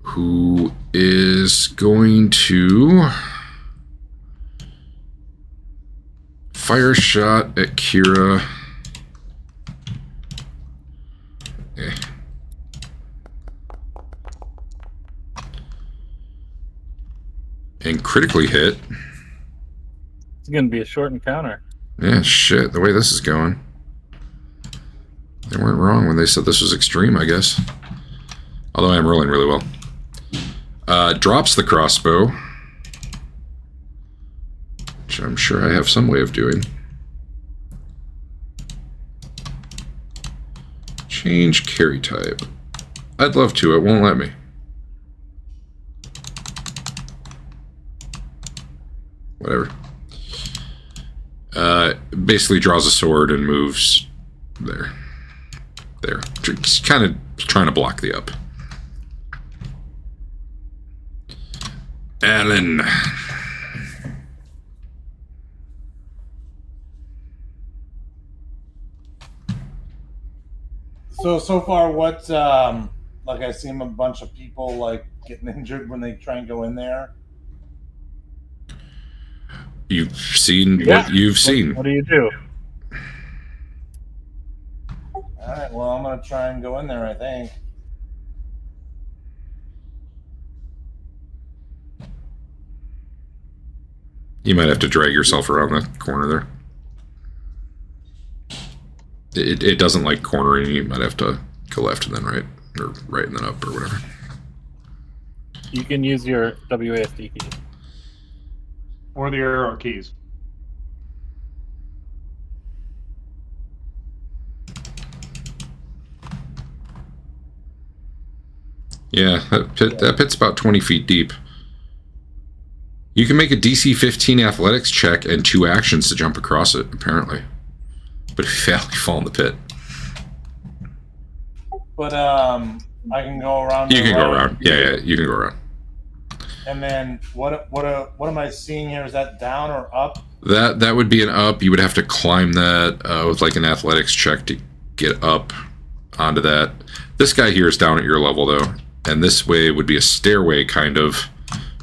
Speaker 1: who is going to fire a shot at Kira. And critically hit.
Speaker 2: It's going to be a short encounter.
Speaker 1: Yeah, shit, the way this is going. They weren't wrong when they said this was extreme, I guess. Although I am rolling really well. Drops the crossbow. Which I'm sure I have some way of doing. Change carry type. I'd love to, it won't let me. Whatever. Basically draws a sword and moves there. There. Just kind of trying to block the up. Alan.
Speaker 6: So far, what, like I see a bunch of people, like, getting injured when they try and go in there.
Speaker 1: You've seen
Speaker 2: Yeah.
Speaker 1: what you've seen.
Speaker 2: What do you do?
Speaker 6: Alright, well, I'm gonna try and go in there, I think.
Speaker 1: You might have to drag yourself around the corner there. It doesn't like cornering. You might have to go left and then right, or right and then up, or whatever.
Speaker 2: You can use your WASD key.
Speaker 5: Or the arrow keys.
Speaker 1: Yeah, that pit's about 20 feet deep. You can make a DC 15 athletics check and 2 actions to jump across it, apparently. But if you fail, you fall in the pit.
Speaker 6: But, I can go around.
Speaker 1: You can go around. Yeah, you can go around.
Speaker 6: And then, what am I seeing here? Is that down or up?
Speaker 1: That would be an up. You would have to climb that with like an athletics check to get up onto that. This guy here is down at your level, though. And this way would be a stairway, kind of.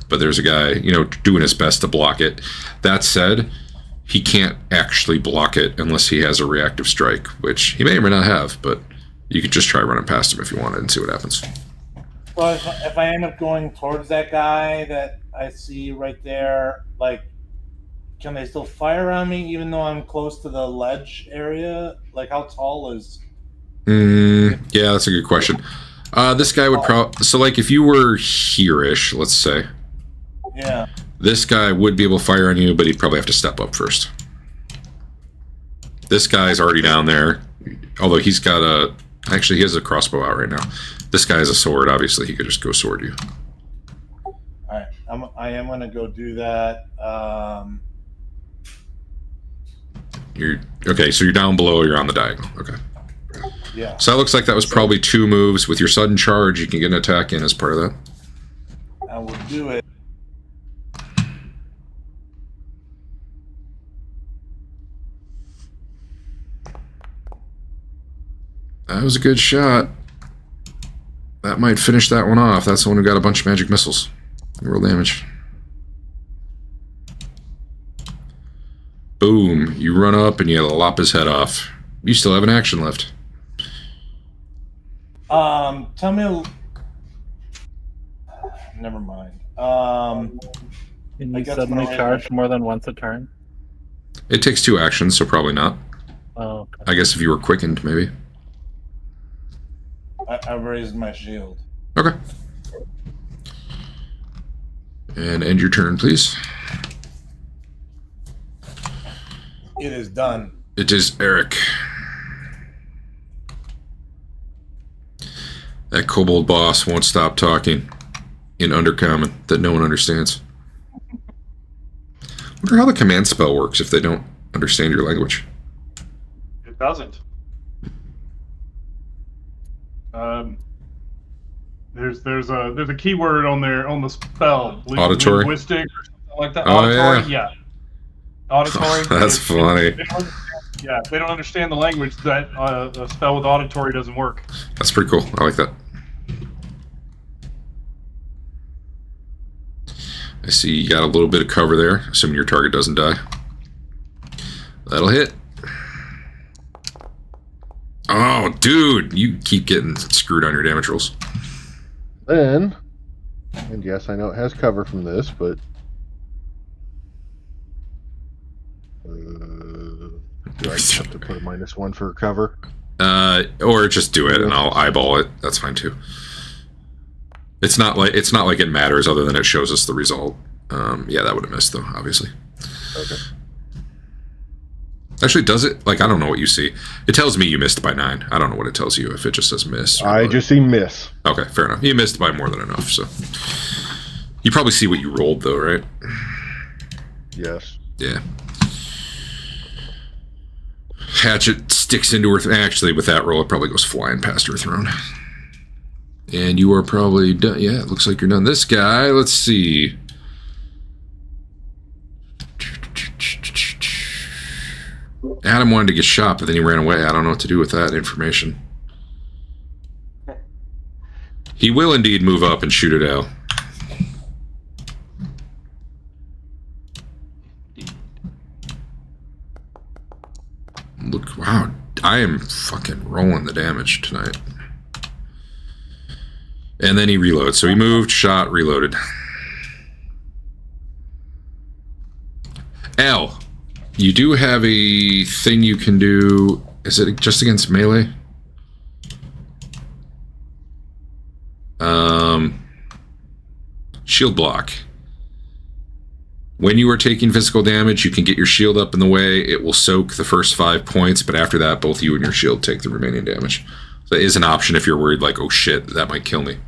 Speaker 1: But there's a guy, doing his best to block it. That said, he can't actually block it unless he has a reactive strike, which he may or may not have, but you could just try running past him if you wanted and see what happens.
Speaker 6: Well, if I end up going towards that guy that I see right there, like, can they still fire on me even though I'm close to the ledge area? Like, how tall is...
Speaker 1: Yeah, that's a good question. This guy would probably... So, like, if you were here-ish, let's say...
Speaker 6: Yeah.
Speaker 1: This guy would be able to fire on you, but he'd probably have to step up first. This guy's already down there. Although he's got a... Actually, he has a crossbow out right now. This guy has a sword. Obviously, he could just go sword you.
Speaker 6: Alright, I am going to go do that.
Speaker 1: Okay, so you're down below, you're on the diagonal. Okay.
Speaker 6: Yeah.
Speaker 1: So that looks like that was probably 2 moves. With your sudden charge, you can get an attack in as part of that.
Speaker 6: I will do it.
Speaker 1: That was a good shot. That might finish that one off. That's the one who got a bunch of magic missiles. Roll damage. Boom. You run up and you lop his head off. You still have an action left.
Speaker 6: Tell me... Never mind.
Speaker 2: Can
Speaker 6: I
Speaker 2: you
Speaker 6: guess
Speaker 2: suddenly
Speaker 6: when I-
Speaker 2: charge more than once a turn?
Speaker 1: It takes 2 actions, so probably not.
Speaker 2: Oh, okay.
Speaker 1: I guess if you were quickened, maybe.
Speaker 6: I've raised my shield.
Speaker 1: Okay. And end your turn, please.
Speaker 6: It is done.
Speaker 1: It is Eric. That kobold boss won't stop talking in Undercommon that no one understands. Wonder how the command spell works if they don't understand your language.
Speaker 5: It doesn't. There's a keyword on there on the spell.
Speaker 1: Auditory?
Speaker 5: Linguistic or something like that.
Speaker 1: Oh,
Speaker 5: Auditory, yeah. Auditory.
Speaker 1: That's funny.
Speaker 5: Yeah, if they don't understand the language, that a spell with auditory doesn't work.
Speaker 1: That's pretty cool. I like that. I see you got a little bit of cover there, assuming your target doesn't die. That'll hit. Oh, dude, you keep getting screwed on your damage rolls.
Speaker 4: Then, and yes, I know it has cover from this, but do I have to put a -1 for cover?
Speaker 1: Or just do it and I'll eyeball it. That's fine too. It's not like it matters other than it shows us the result. Yeah, that would have missed though, obviously.
Speaker 4: Okay.
Speaker 1: Actually, does it? Like, I don't know what you see. It tells me you missed by 9. I don't know what it tells you if it just says miss.
Speaker 4: I just see miss.
Speaker 1: Okay, fair enough. You missed by more than enough, so. You probably see what you rolled, though, right?
Speaker 4: Yes.
Speaker 1: Yeah. Hatchet sticks into her. Actually, with that roll, it probably goes flying past her throne. And you are probably done. Yeah, it looks like you're done. This guy, let's see. Adam wanted to get shot, but then he ran away. I don't know what to do with that information. He will indeed move up and shoot at Al. Look, wow, I am fucking rolling the damage tonight. And then he reloads. So he moved, shot, reloaded. Al, you do have a thing you can do. Is it just against melee? Shield block. When you are taking physical damage, you can get your shield up in the way. It will soak the first 5 points, but after that, both you and your shield take the remaining damage. So that is an option if you're worried, like, oh shit, that might kill me.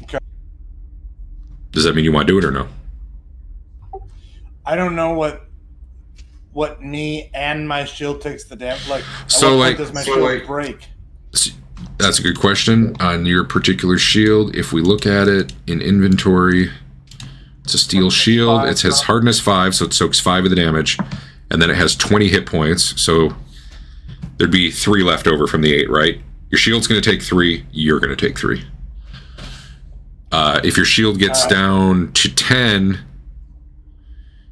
Speaker 6: Okay.
Speaker 1: Does that mean you want to do it or no?
Speaker 6: I don't know what me and my shield takes the damage. Like,
Speaker 1: so,
Speaker 6: at what
Speaker 1: like,
Speaker 6: point does my shield break?
Speaker 1: That's a good question. On your particular shield, if we look at it in inventory, it's a steel shield. It has hardness 5, so it soaks 5 of the damage. And then it has 20 hit points, so there'd be 3 left over from the 8, right? Your shield's going to take 3, you're going to take 3. If your shield gets down to 10,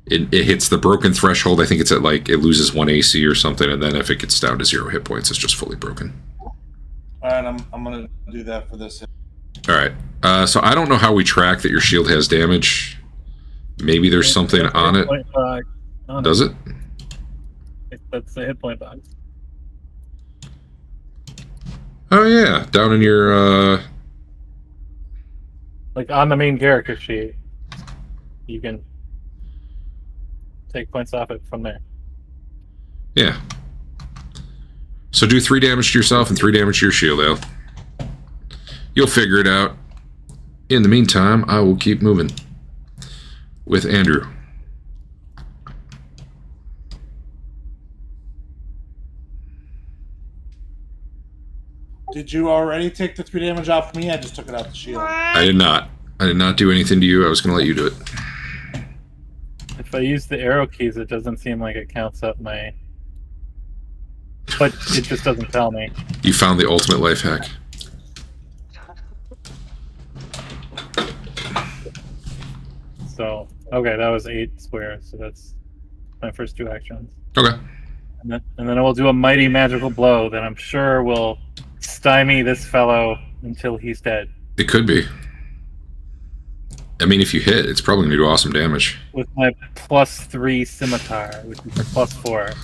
Speaker 1: it hits the broken threshold. I think it's at, like, it loses 1 AC or something, and then if it gets down to 0 hit points, it's just fully broken.
Speaker 6: All right, I'm going to do that for this.
Speaker 1: All right. So I don't know how we track that your shield has damage. Maybe there's something on it. Does it?
Speaker 2: That's the hit point box.
Speaker 1: Oh yeah, down in your
Speaker 2: Like on the main character sheet, you can take points off it from there.
Speaker 1: yeah. So do 3 damage to yourself and 3 damage to your shield, Al. You'll figure it out. In the meantime, I will keep moving with Andrew.
Speaker 6: Did you already take the 3 damage off me? I just took it out the shield.
Speaker 1: I did not. I did not do anything to you. I was going to let you do it.
Speaker 2: If I use the arrow keys, it doesn't seem like it counts up my... But it just doesn't tell me.
Speaker 1: You found the ultimate life hack.
Speaker 2: So, okay, that was 8 squares, so that's my first 2 actions.
Speaker 1: Okay.
Speaker 2: And then I will do a mighty magical blow that I'm sure will stymie this fellow until he's dead.
Speaker 1: It could be. I mean, if you hit, it's probably going to do awesome damage.
Speaker 2: With my +3 scimitar, which is a +4.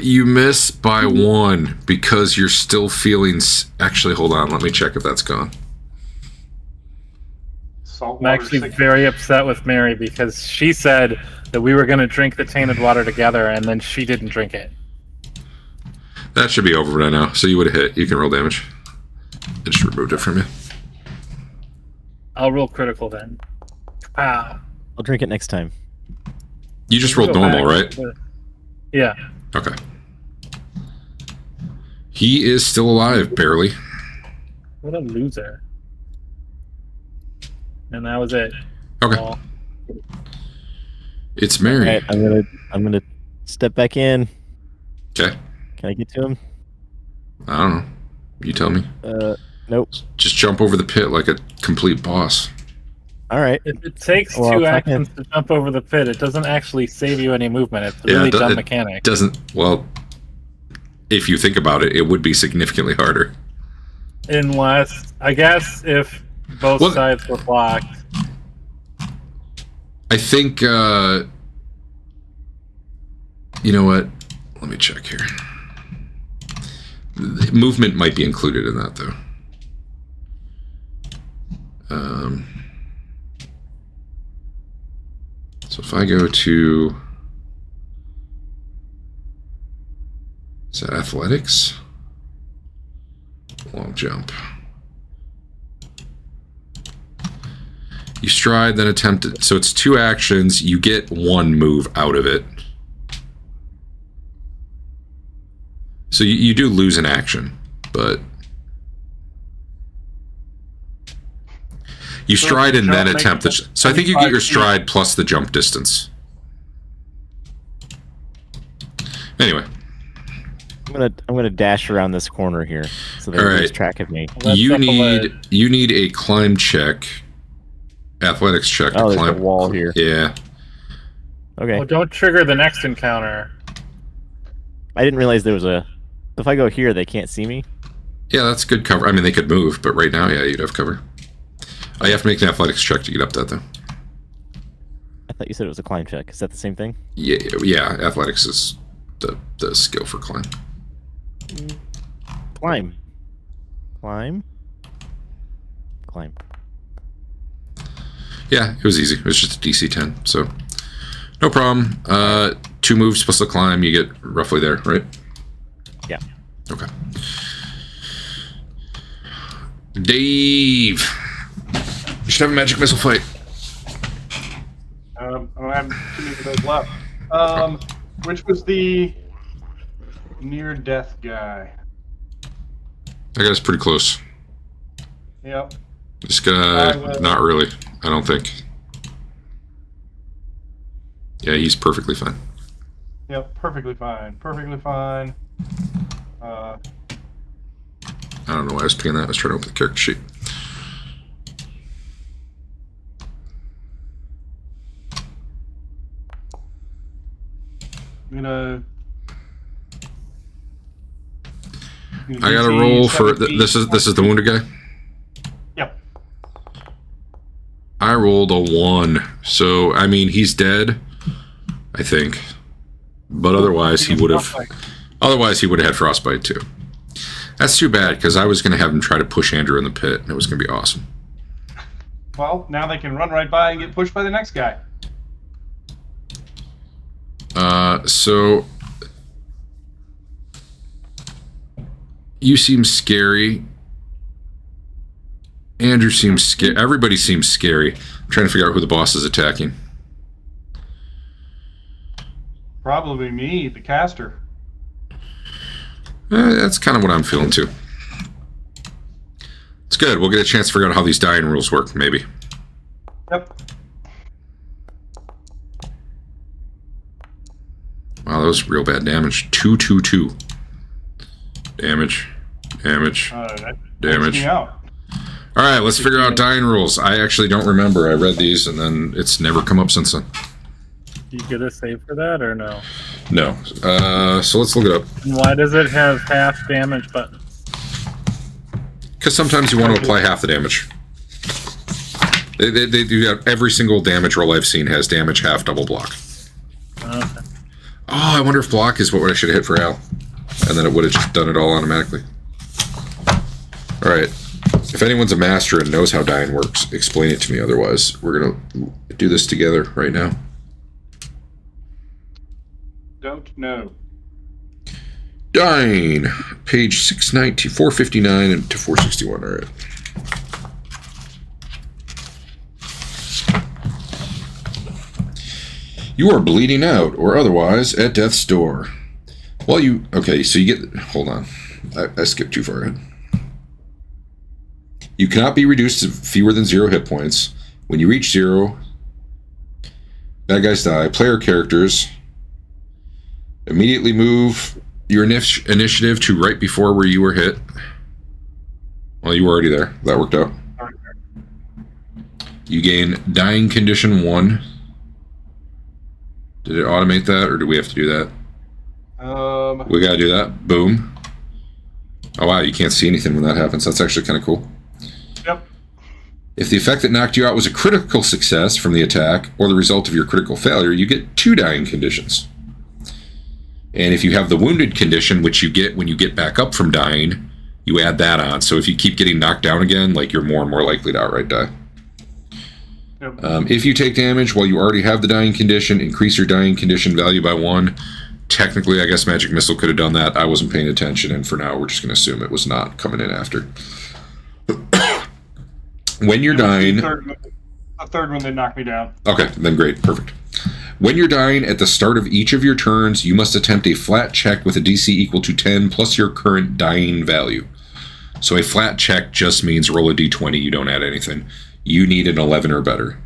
Speaker 1: You miss by 1 because you're still feeling... Actually, hold on. Let me check if that's gone.
Speaker 2: I'm actually very upset with Mary because she said that we were going to drink the tainted water together, and then she didn't drink it.
Speaker 1: That should be over by now. So you would have hit. You can roll damage. I just removed it from you.
Speaker 2: I'll roll critical then. Wow.
Speaker 3: I'll drink it next time.
Speaker 1: You just rolled normal, right?
Speaker 2: Yeah.
Speaker 1: Okay. He is still alive, barely.
Speaker 2: What a loser. And that was it.
Speaker 1: Okay.
Speaker 2: wall.
Speaker 1: It's Mary.
Speaker 3: All right, I'm gonna step back in.
Speaker 1: Okay.
Speaker 3: Can I get to him?
Speaker 1: I don't know. You tell me.
Speaker 3: Nope.
Speaker 1: Just jump over the pit like a complete boss.
Speaker 3: All right.
Speaker 2: If it takes
Speaker 3: Well,
Speaker 2: 2
Speaker 3: I'll
Speaker 2: actions to jump over the pit, it doesn't actually save you any movement. It's a
Speaker 1: Yeah,
Speaker 2: really
Speaker 1: it do-
Speaker 2: dumb
Speaker 1: it
Speaker 2: mechanic.
Speaker 1: Doesn't, well, if you think about it, it would be significantly harder.
Speaker 2: Unless, I guess, if both
Speaker 1: Well-
Speaker 2: sides were blocked.
Speaker 1: I think, you know what? Let me check here. The movement might be included in that, though. So if I go to... Is that athletics? Long jump. You stride, then attempt it. So it's 2 actions. You get 1 move out of it. So you do lose an action, but... You
Speaker 5: So
Speaker 1: stride and then
Speaker 5: jump
Speaker 1: attempt
Speaker 5: makes
Speaker 1: the... So I think you get your
Speaker 5: 25 feet.
Speaker 1: stride plus the jump distance. Anyway.
Speaker 3: I'm gonna dash around this corner here so they
Speaker 1: All
Speaker 3: lose
Speaker 1: right.
Speaker 3: track of me.
Speaker 2: That's
Speaker 1: You
Speaker 2: up a
Speaker 1: need
Speaker 2: ledge.
Speaker 1: you need a climb check, athletics check
Speaker 3: Oh,
Speaker 1: to
Speaker 3: there's a
Speaker 1: climb.
Speaker 3: wall here.
Speaker 1: Yeah,
Speaker 3: Okay.
Speaker 2: Well, don't trigger the next encounter.
Speaker 3: I didn't realize there was a. If I go here, they can't see me.
Speaker 1: yeah, that's good cover. I mean, they could move, but right now, yeah, you'd have cover. Oh, you have to make an athletics check to get up that though.
Speaker 3: I thought you said it was a climb check. Is that the same thing?
Speaker 1: Yeah, yeah, athletics is the skill for climb.
Speaker 3: Climb. Climb. Climb.
Speaker 1: Yeah, it was easy. It was just a DC 10, so no problem. 2 moves plus the climb, you get roughly there, right?
Speaker 3: Yeah.
Speaker 1: Okay. Dave, you should have a magic missile fight.
Speaker 5: I don't have too many of those left. Which was the near death guy?
Speaker 1: I got us pretty close.
Speaker 5: Yep.
Speaker 1: This guy,
Speaker 5: I will-
Speaker 1: not really. I don't think. Yeah, he's perfectly fine.
Speaker 5: Yep. Perfectly fine. Perfectly fine.
Speaker 1: I don't know why I was picking that. I was trying to open the character sheet.
Speaker 5: I'm gonna.
Speaker 1: I got to roll for this is the wounded guy.
Speaker 5: Yep.
Speaker 1: I rolled a 1, so I mean he's dead, I think, but otherwise he would have. Otherwise he would have had frostbite too. That's too bad because I was going to have him try to push Andrew in the pit, and it was going to be awesome.
Speaker 5: Well, now they can run right by and get pushed by the next guy.
Speaker 1: So you seem scary. Andrew seems scary. Everybody seems scary. I'm trying to figure out who the boss is attacking.
Speaker 5: Probably me, the caster.
Speaker 1: That's kind of what I'm feeling too. It's good. We'll get a chance to figure out how these dying rules work, maybe.
Speaker 5: Yep.
Speaker 1: Wow, that was real bad damage. 222. Damage. Damage.
Speaker 5: That
Speaker 1: Damage.
Speaker 5: takes me out.
Speaker 1: All right, let's figure out dying rules. I actually don't remember. I read these, and then it's never come up since then.
Speaker 2: Do you get a save for that or no?
Speaker 1: No. So let's look it up.
Speaker 2: And why does it have half damage buttons?
Speaker 1: Because sometimes you want to apply half the damage. They do that. Every single damage roll I've seen has damage half double block.
Speaker 2: Okay.
Speaker 1: Oh, I wonder if block is what I should have hit for Al. And then it would have just done it all automatically. Alright. If anyone's a master and knows how dying works, explain it to me. Otherwise, we're going to do this together right now.
Speaker 5: Don't know.
Speaker 1: Dying. Page 690, 459 and to 461. Alright. You are bleeding out, or otherwise, at death's door. Well, you... Okay, so you get... Hold on. I skipped too far ahead. You cannot be reduced to fewer than 0 hit points. When you reach 0, Bad guys die. Player characters immediately move your initiative to right before where you were hit. Well, you were already there. That worked out. You gain dying condition 1. Did it automate that, or do we have to do that? We gotta do that. Boom. Oh wow, you can't see anything when that happens. That's actually kind of cool.
Speaker 5: Yep.
Speaker 1: If the effect that knocked you out was a critical success from the attack, or the result of your critical failure, you get 2 dying conditions. And if you have the wounded condition, which you get when you get back up from dying, you add that on. So if you keep getting knocked down again, like, you're more and more likely to outright die.
Speaker 5: Yep.
Speaker 1: If you take damage while you already have the dying condition, increase your dying condition value by 1. Technically, I guess Magic Missile could have done that. I wasn't paying attention, and for now, we're just going to assume it was not coming in after. When you're dying...
Speaker 5: The third one that knocked me down.
Speaker 1: Okay, then great. Perfect. When you're dying at the start of each of your turns, you must attempt a flat check with a DC equal to 10 plus your current dying value. So a flat check just means roll a d20. You don't add anything. You need an 11 or better.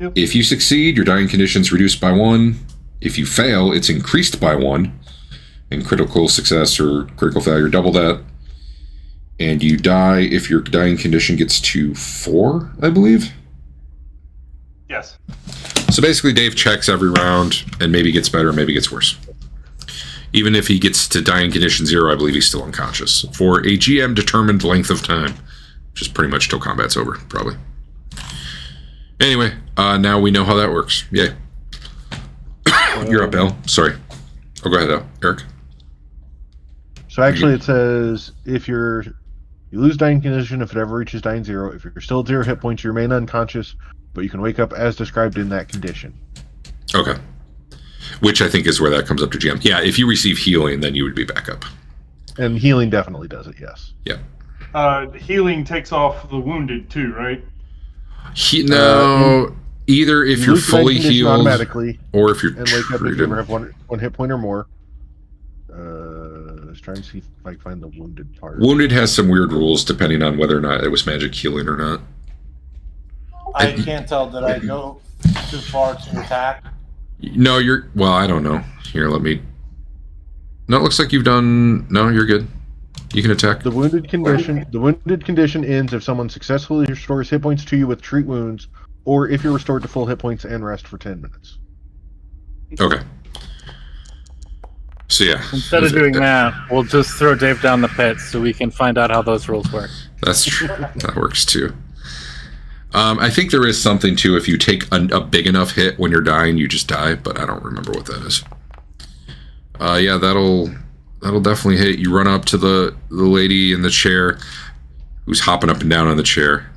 Speaker 5: Yep.
Speaker 1: If you succeed, your dying condition's reduced by 1. If you fail, it's increased by 1. And critical success or critical failure, double that. And you die if your dying condition gets to 4, I believe.
Speaker 5: Yes.
Speaker 1: So basically, Dave checks every round and maybe gets better, maybe gets worse. Even if he gets to dying condition 0, I believe he's still unconscious for a GM-determined length of time, which is pretty much till combat's over, probably. Anyway, now we know how that works. Yay. You're up, Al. Sorry. Oh, go ahead, Eric.
Speaker 4: So actually, it says if you lose dying condition if it ever reaches dying 0. If you're still at 0 hit points, you remain unconscious, but you can wake up as described in that condition.
Speaker 1: Okay. Which I think is where that comes up to GM. Yeah, if you receive healing, then you would be back up.
Speaker 4: And healing definitely does it, yes.
Speaker 1: Yeah.
Speaker 5: Healing takes off the wounded too, right?
Speaker 1: No. Either if you're
Speaker 4: lose dying
Speaker 1: fully
Speaker 4: condition
Speaker 1: healed,
Speaker 4: automatically,
Speaker 1: or if you're
Speaker 4: and wake up if you
Speaker 1: treated.
Speaker 4: ever have one hit point or more. Let's try and see if I can find the wounded part.
Speaker 1: Wounded has some weird rules depending on whether or not it was magic healing or not.
Speaker 6: I can't tell. Did I go too far to attack?
Speaker 1: No, you're... Well, I don't know. Here, let me... No, it looks like you've done... No, you're good. You can attack.
Speaker 4: The wounded condition ends if someone successfully restores hit points to you with treat wounds, or if you're restored to full hit points and rest for 10 minutes.
Speaker 1: Okay. So, yeah.
Speaker 2: Instead of doing that, we'll just throw Dave down the pit so we can find out how those rules work.
Speaker 1: That's true. That works, too. I think there is something, too. If you take a big enough hit when you're dying, you just die, but I don't remember what that is. Yeah, that'll definitely hit. You run up to the lady in the chair who's hopping up and down on the chair.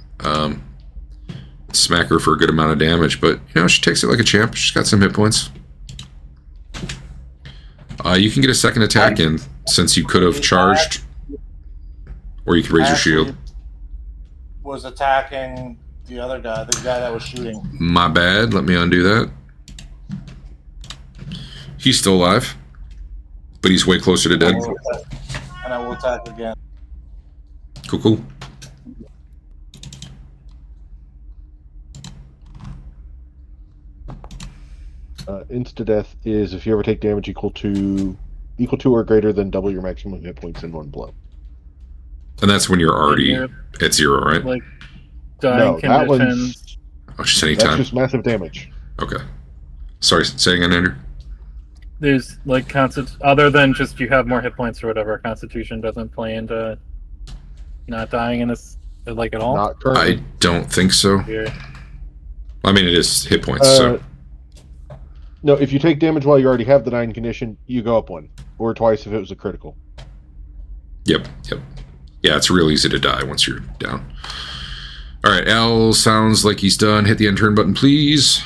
Speaker 1: Smack her for a good amount of damage, but, you know, she takes it like a champ. She's got some hit points. You can get a second attack in, since you could have charged. Or you could raise your shield.
Speaker 6: Was attacking the other guy, the guy that was shooting.
Speaker 1: My bad. Let me undo that. He's still alive. But he's way closer to dead.
Speaker 6: And I will attack again.
Speaker 1: Cool, cool.
Speaker 4: Insta-death is if you ever take damage equal to or greater than double your maximum hit points in one blow.
Speaker 1: And that's when you're already at 0, right?
Speaker 2: Like dying
Speaker 4: No, that
Speaker 2: conditions.
Speaker 1: Oh, just any
Speaker 4: That's
Speaker 1: time.
Speaker 4: just massive damage.
Speaker 1: Okay. Sorry, say again, Andrew.
Speaker 2: There's like other than just you have more hit points or whatever. Constitution doesn't play into not dying in this like at all.
Speaker 4: Not currently.
Speaker 1: I don't think so.
Speaker 2: Weird.
Speaker 1: I mean, it is hit points, so...
Speaker 4: No, if you take damage while you already have the dying condition, you go up 1. Or twice if it was a critical.
Speaker 1: Yep. Yeah, it's real easy to die once you're down. Alright, Al sounds like he's done. Hit the end turn button, please.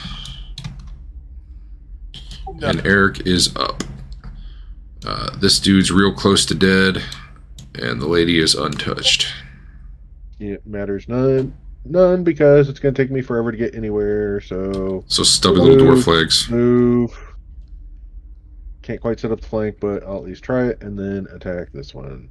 Speaker 1: And Eric is up. This dude's real close to dead, and the lady is untouched.
Speaker 4: It matters none because it's going to take me forever to get anywhere, so...
Speaker 1: So stubby little dwarf legs.
Speaker 4: Move. Can't quite set up the flank, but I'll at least try it, and then attack this one.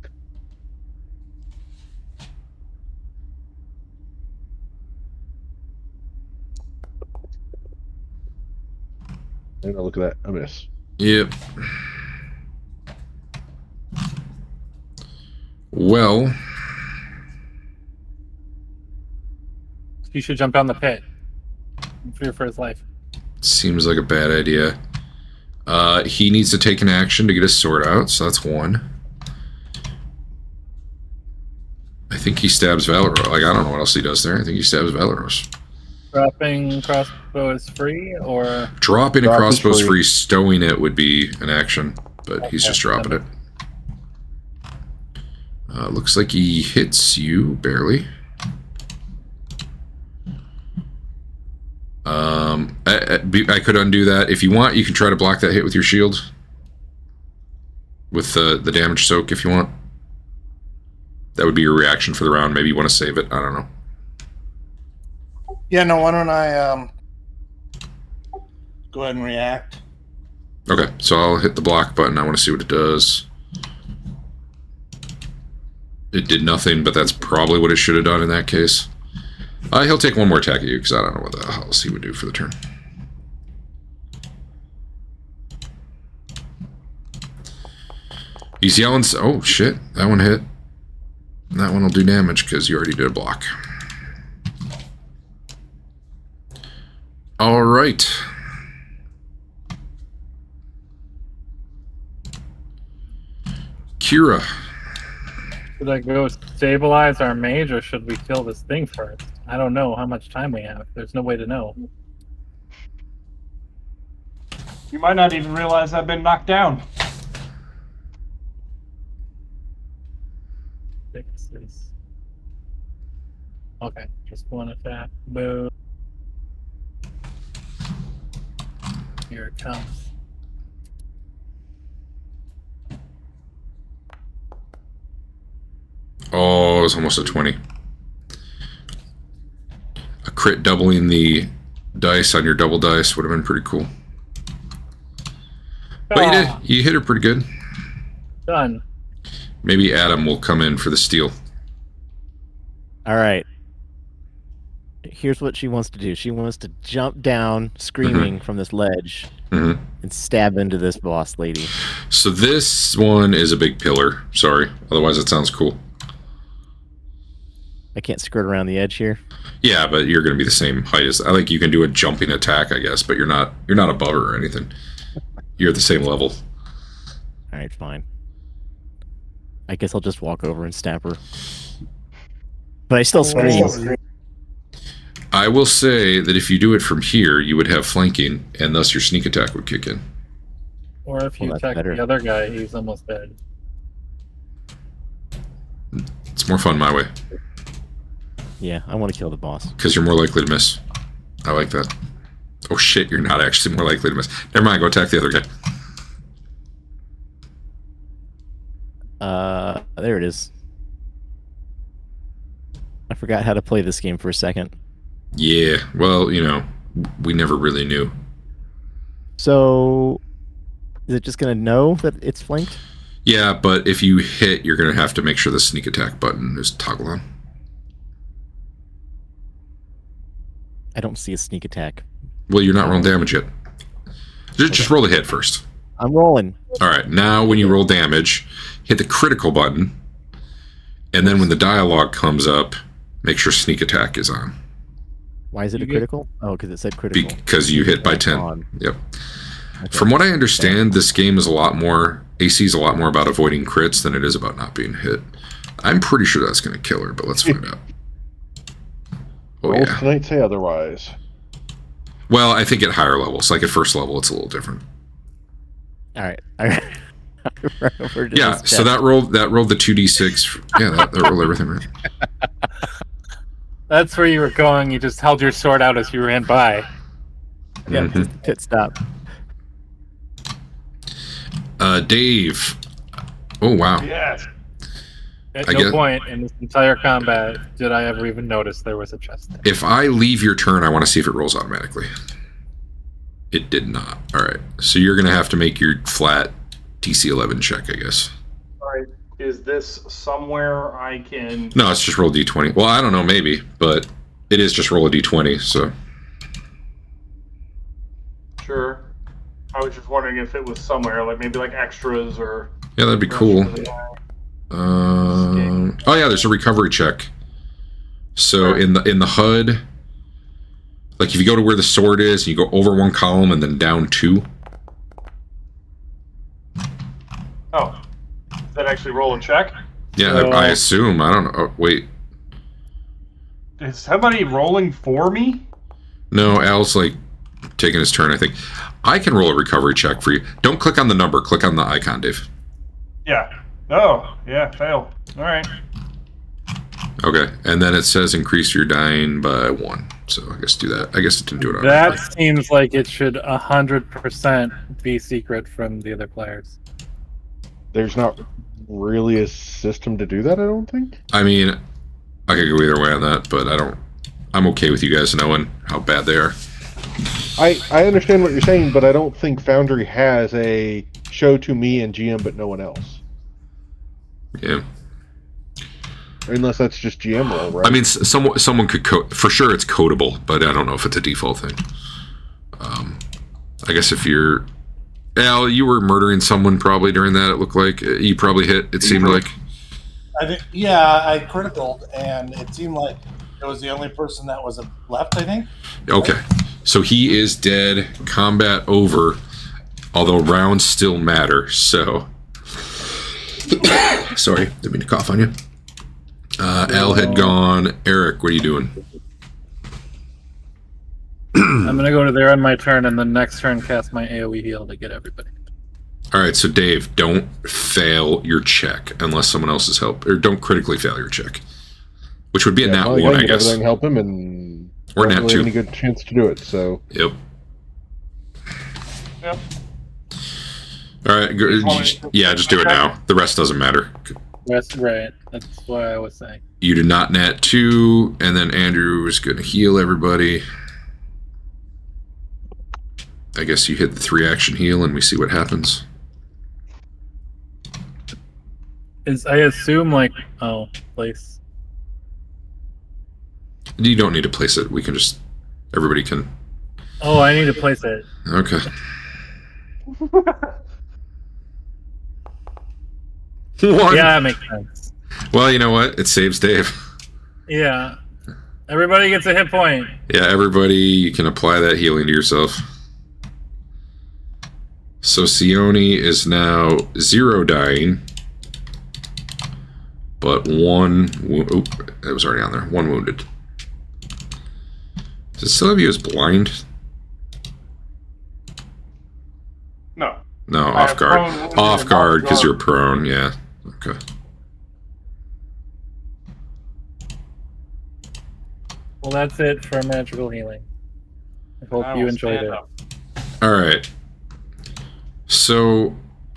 Speaker 4: And look at that, a miss.
Speaker 1: Yep. Well,
Speaker 2: You should jump down the pit. Fear for his life.
Speaker 1: seems like a bad idea. He needs to take an action to get his sword out, so that's one. I think he stabs Valeros. Like, I don't know what else he does there. I think he stabs Valeros.
Speaker 2: Dropping crossbow is free, or
Speaker 1: Dropping a
Speaker 4: Drop is
Speaker 1: crossbow's
Speaker 4: free.
Speaker 1: free, stowing it would be an action, but he's just dropping it. Looks like he hits you, barely. I could undo that. If you want, you can try to block that hit with your shield. With the damage soak, if you want. That would be your reaction for the round. Maybe you want to save it. I don't know.
Speaker 6: Yeah, no, why don't I go ahead and react?
Speaker 1: Okay, so I'll hit the block button. I want to see what it does. It did nothing, but that's probably what it should have done in that case. He'll take one more attack at you, because I don't know what the hell else he would do for the turn. He's yelling, oh shit, that one hit. That one will do damage, because you already did a block. Alright. Kira.
Speaker 2: should I go stabilize our mage, or should we kill this thing first? I don't know how much time we have. There's no way to know.
Speaker 5: You might not even realize I've been knocked down.
Speaker 2: Fixes. Okay, just one attack. Boom. Here it comes.
Speaker 1: Oh, it was almost a 20. A crit doubling the dice on your double dice would have been pretty cool. But you did. You hit her pretty good.
Speaker 2: Done.
Speaker 1: Maybe Adam will come in for the steal.
Speaker 3: All right. Here's what she wants to do. She wants to jump down, screaming from this ledge, and stab into this boss lady.
Speaker 1: So this one is a big pillar. Sorry. Otherwise, it sounds cool.
Speaker 3: I can't skirt around the edge here.
Speaker 1: Yeah, but you're going to be the same height as. I think you can do a jumping attack, I guess, but you're not above her or anything. You're at the same level.
Speaker 3: All right, fine. I guess I'll just walk over and stab her. But I still scream.
Speaker 1: I will say that if you do it from here, you would have flanking, and thus your sneak attack would kick in.
Speaker 2: Or if you
Speaker 3: Well, that's
Speaker 2: attack
Speaker 3: better.
Speaker 2: the other guy, he's almost dead.
Speaker 1: It's more fun my way,
Speaker 3: Yeah, I want to kill the boss.
Speaker 1: because you're more likely to miss. I like that. Oh shit, you're not actually more likely to miss. Never mind, go attack the other guy.
Speaker 3: There it is. I forgot how to play this game for a second.
Speaker 1: Yeah, well, you know, we never really knew.
Speaker 3: So, is it just gonna know that it's flanked?
Speaker 1: Yeah, but if you hit, you're going to have to make sure the sneak attack button is toggled on.
Speaker 3: I don't see a sneak attack.
Speaker 1: Well, you're not rolling damage yet. Just roll the hit first.
Speaker 3: I'm rolling.
Speaker 1: Alright, now when you roll damage, hit the critical button, and then when the dialogue comes up, make sure sneak attack is on.
Speaker 3: Why is it a
Speaker 2: You get-
Speaker 3: critical? Oh, because it said critical.
Speaker 1: Because you hit by 10.
Speaker 3: On.
Speaker 1: Yep.
Speaker 3: Okay.
Speaker 1: From what I understand, this game is a lot more... AC is a lot more about avoiding crits than it is about not being hit. I'm pretty sure that's going to kill her, but let's find out. Oh,
Speaker 4: Rolls
Speaker 1: yeah.
Speaker 4: tonight say otherwise.
Speaker 1: Well, I think at higher levels. Like at first level, it's a little different.
Speaker 3: All right. All right. Right over to
Speaker 1: Yeah,
Speaker 3: this
Speaker 1: so
Speaker 3: chest.
Speaker 1: that rolled the 2d6. Yeah, that rolled everything right.
Speaker 2: That's where you were going. You just held your sword out as you ran by.
Speaker 3: Yeah,
Speaker 1: Mhm.
Speaker 3: just pit stop.
Speaker 1: Dave. Oh, wow.
Speaker 5: Yes.
Speaker 2: At
Speaker 1: I
Speaker 2: no
Speaker 1: get-
Speaker 2: point in this entire combat did I ever even notice there was a chest there.
Speaker 1: If I leave your turn, I want to see if it rolls automatically. It did not. All right. So you're going to have to make your flat TC11 check, I guess.
Speaker 5: Alright. Is this somewhere I can...
Speaker 1: No, it's just roll d20. Well, I don't know, maybe, but it is just roll a d20, so...
Speaker 5: Sure. I was just wondering if it was somewhere, like maybe like extras or.
Speaker 1: Yeah, that'd be cool. Oh yeah, there's a recovery check. So in the HUD, like if you go to where the sword is, you go over one column and then down two.
Speaker 5: Oh, does that actually roll a check?
Speaker 1: Yeah, I assume. I don't know. Oh, wait.
Speaker 5: Is somebody rolling for me?
Speaker 1: No, Al's like taking his turn, I think. I can roll a recovery check for you. Don't click on the number. Click on the icon, Dave.
Speaker 5: Yeah. Oh, yeah, fail. All right.
Speaker 1: Okay, and then it says increase your dying by 1. So I guess do that. I guess it didn't do it
Speaker 2: That
Speaker 1: automatically.
Speaker 2: seems like it should 100% be secret from the other players.
Speaker 4: There's not really a system to do that, I don't think.
Speaker 1: I mean, I could go either way on that, but I'm okay with you guys knowing how bad they are.
Speaker 4: I understand what you're saying, but I don't think Foundry has a show to me and GM but no one else.
Speaker 1: Yeah.
Speaker 4: Unless that's just GM role, right?
Speaker 1: I mean, someone could code. For sure, it's codable, but I don't know if it's a default thing. I guess if you're... Al, you were murdering someone probably during that, it looked like. You probably hit, it seemed like.
Speaker 6: I criticaled, and it seemed like it was the only person that was left, I think.
Speaker 1: Okay. So he is dead, combat over, although rounds still matter, so... Sorry, didn't mean to cough on you. Al had gone. Eric, what are you doing?
Speaker 2: I'm going to go to there on my turn, and then next turn cast my AoE heal to get everybody.
Speaker 1: Alright, so Dave, don't fail your check unless someone else has helped. Or don't critically fail your check. Which would be a nat 1, I guess.
Speaker 4: I can help him, and
Speaker 1: or nat
Speaker 4: don't really
Speaker 1: 2.
Speaker 4: have any good chance to do it, so...
Speaker 1: Yep.
Speaker 5: Yep.
Speaker 1: Alright, yeah, just do it now. The rest doesn't matter.
Speaker 2: That's right. That's what I was saying.
Speaker 1: You did not nat 2, and then Andrew is going to heal everybody. I guess you hit the 3-action heal, and we see what happens.
Speaker 2: I assume, like, place.
Speaker 1: You don't need to place it. We can just... Everybody can...
Speaker 2: Oh, I need to place it.
Speaker 1: Okay. One.
Speaker 2: Yeah, that makes sense.
Speaker 1: Well, you know what? It saves Dave.
Speaker 2: Yeah. Everybody gets a hit point.
Speaker 1: Yeah, everybody, you can apply that healing to yourself. So Sione is now 0 dying, but 1... Oop, that was already on there. 1 wounded. Does it still have you as blind?
Speaker 5: No.
Speaker 1: No, off guard. Off guard because you're prone, yeah. Okay.
Speaker 2: Well, that's it for magical healing. I hope you enjoyed it.
Speaker 1: Alright. So,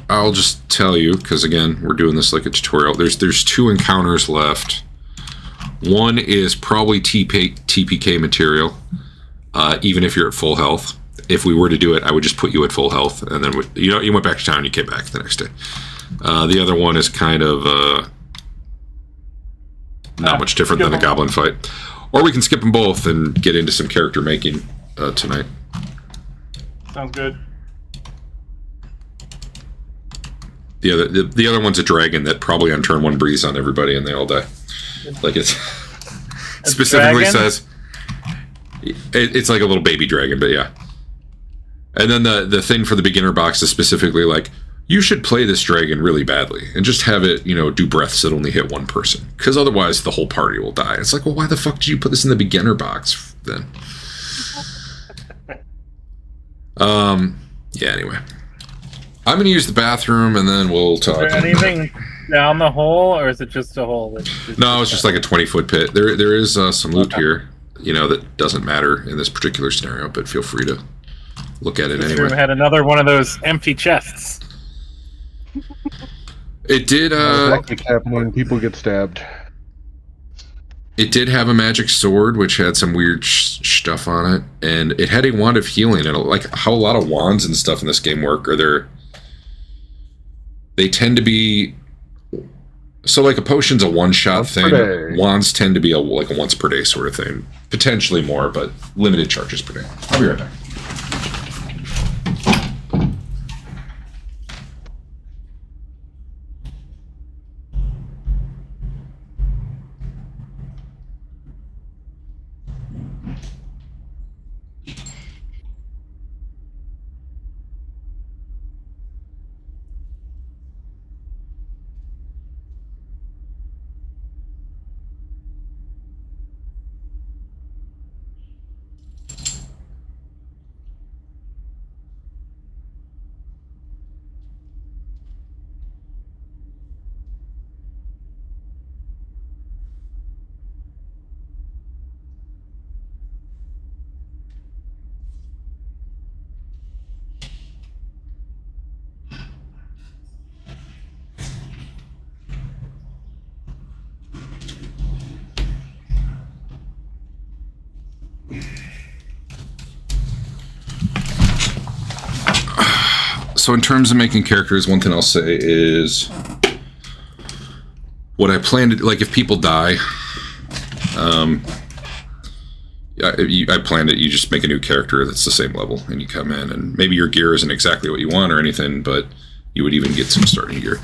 Speaker 1: I'll just tell you, because again, we're doing this like a tutorial. There's 2 encounters left. One is probably TPK material, even if you're at full health. If we were to do it, I would just put you at full health, and then you went back to town and you came back the next day. The other one is kind of not much different than the goblin fight. Or we can skip them both and get into some character making tonight.
Speaker 5: Sounds good.
Speaker 1: The other one's a dragon that probably on turn 1 breathes on everybody and they all die. Like it specifically says. It's like a little baby dragon, but yeah. And then the thing for the beginner box is specifically like, you should play this dragon really badly and just have it, do breaths that only hit 1 person. Because otherwise the whole party will die. It's like, well, why the fuck did you put this in the beginner box then? Yeah, anyway. I'm going to use the bathroom and then we'll talk.
Speaker 2: Is there anything down the hole, or is it just a hole?
Speaker 1: No, it's just like a 20-foot pit. There is some loot here, that doesn't matter in this particular scenario, but feel free to look at it
Speaker 2: This
Speaker 1: anyway.
Speaker 2: room had another one of those empty chests.
Speaker 1: It did.
Speaker 4: Exactly when people get stabbed.
Speaker 1: It did have a magic sword, which had some weird stuff on it, and it had a wand of healing. And like how a lot of wands and stuff in this game work, they tend to be. So like a potion's a one-shot thing. Wands tend to be like a once per day sort of thing. Potentially more, but limited charges per day. I'll be right back. So in terms of making characters, one thing I'll say is what I plan to, like, if people die, I planned it. You just make a new character that's the same level, and you come in, and maybe your gear isn't exactly what you want or anything, but you would even get some starting gear.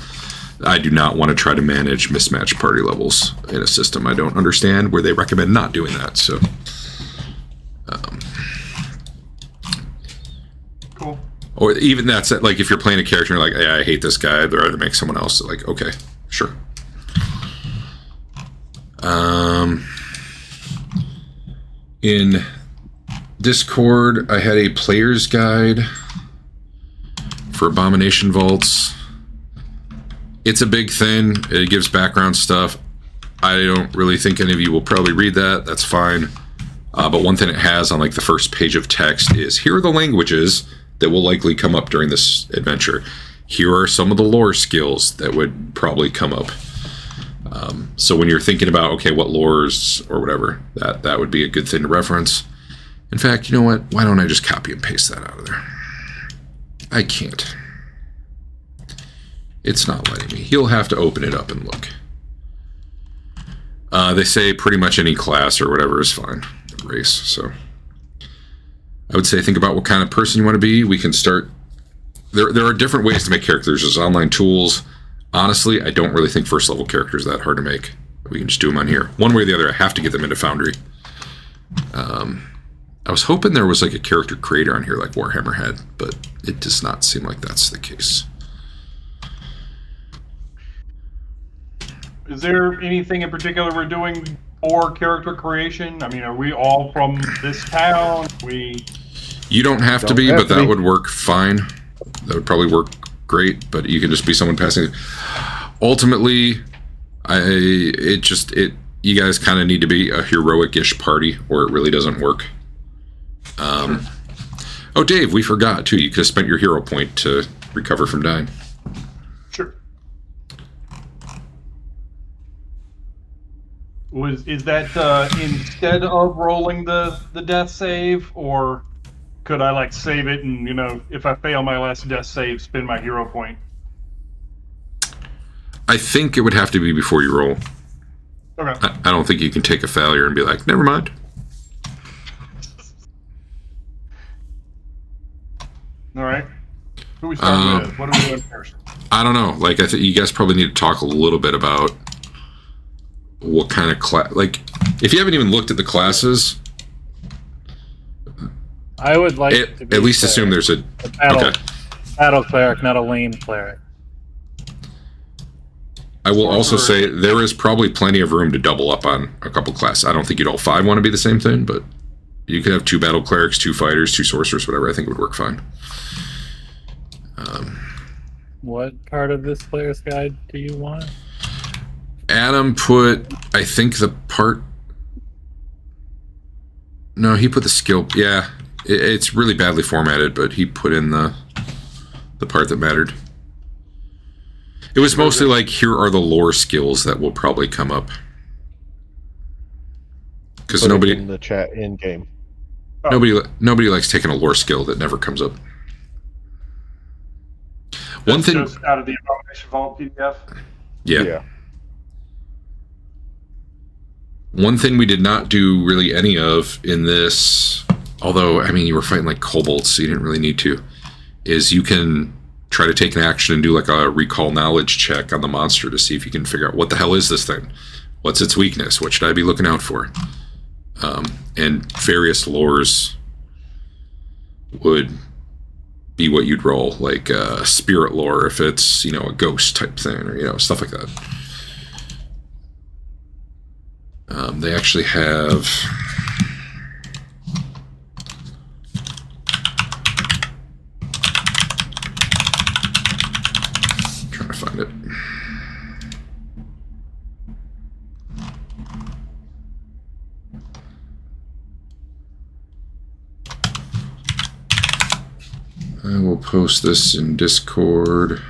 Speaker 1: I do not want to try to manage mismatched party levels in a system I don't understand, where they recommend not doing that. So,
Speaker 5: Cool.
Speaker 1: Or even that's it. Like if you're playing a character and you're like, hey, I hate this guy, I'd rather make someone else. Like, okay, sure. In Discord, I had a player's guide for Abomination Vaults. It's a big thing. It gives background stuff. I don't really think any of you will probably read that. That's fine. But one thing it has on like the first page of text is, here are the languages that will likely come up during this adventure. Here are some of the lore skills that would probably come up. So when you're thinking about, okay, what lores or whatever, that would be a good thing to reference. In fact, you know what? Why don't I just copy and paste that out of there? I can't. It's not letting me. He'll have to open it up and look. They say pretty much any class or whatever is fine. Race, so. I would say think about what kind of person you want to be. We can start... There are different ways to make characters. There's online tools. Honestly, I don't really think first level characters are that hard to make. We can just do them on here. One way or the other, I have to get them into Foundry. I was hoping there was like a character creator on here like Warhammer had, but it does not seem like that's the case.
Speaker 5: Is there anything in particular we're doing for character creation? I mean, are we all from this town?
Speaker 1: You don't have to be, but that would work fine. That would probably work great, but you can just be someone passing. Ultimately, you guys kind of need to be a heroic-ish party, or it really doesn't work. Oh, Dave, we forgot too. You could have spent your hero point to recover from dying.
Speaker 5: Sure. Is that instead of rolling the death save, or could I like save it and, you know, if I fail my last death save, spend my hero point?
Speaker 1: I think it would have to be before you roll.
Speaker 5: Okay.
Speaker 1: I don't think you can take a failure and be like, never mind.
Speaker 5: All right. Who we start with? What are we doing first?
Speaker 1: I don't know. Like, I think you guys probably need to talk a little bit about what kind of class. Like, if you haven't even looked at the classes,
Speaker 2: I would like to be
Speaker 1: at least assume there's a
Speaker 2: battle cleric, not a lame cleric.
Speaker 1: I will also say there is probably plenty of room to double up on a couple classes. I don't think you'd all 5 want to be the same thing, but you could have 2 battle clerics, 2 fighters, 2 sorcerers, whatever. I think it would work fine.
Speaker 2: What part of this player's guide do you want?
Speaker 1: Adam put, I think, the part... No, he put the skill... Yeah, it's really badly formatted, but he put in the part that mattered. It was mostly like, here are the lore skills that will probably come up. Because nobody
Speaker 4: in the chat in game.
Speaker 1: Nobody likes taking a lore skill that never comes up. One thing
Speaker 5: just out of the Abomination Vault PDF.
Speaker 1: Yeah. One thing we did not do really any of in this, although I mean you were fighting like kobolds, so you didn't really need to, is you can try to take an action and do like a recall knowledge check on the monster to see if you can figure out what the hell is this thing? What's its weakness? What should I be looking out for? And various lores would be what you'd roll, like spirit lore if it's, you know, a ghost type thing, or, you know, stuff like that. They actually have... trying to find it. I will post this in Discord.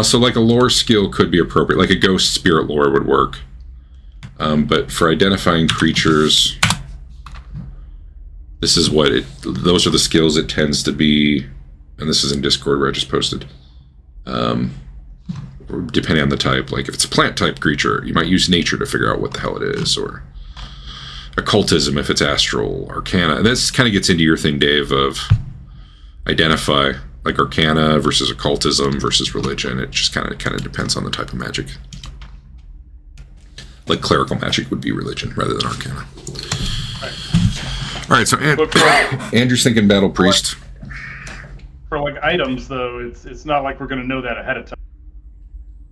Speaker 1: So like a lore skill could be appropriate, like a ghost spirit lore would work. But for identifying creatures, This is what it. Those are the skills it tends to be, and this is in Discord where I just posted. Depending on the type, like if it's a plant type creature, you might use nature to figure out what the hell it is, or occultism if it's astral, arcana. And this kind of gets into your thing, Dave, of identify like arcana versus occultism versus religion. It just kind of depends on the type of magic. Like clerical magic would be religion rather than arcana. All right, so Andrew's thinking battle priest.
Speaker 5: For like items, though, it's not like we're going to know that ahead of time.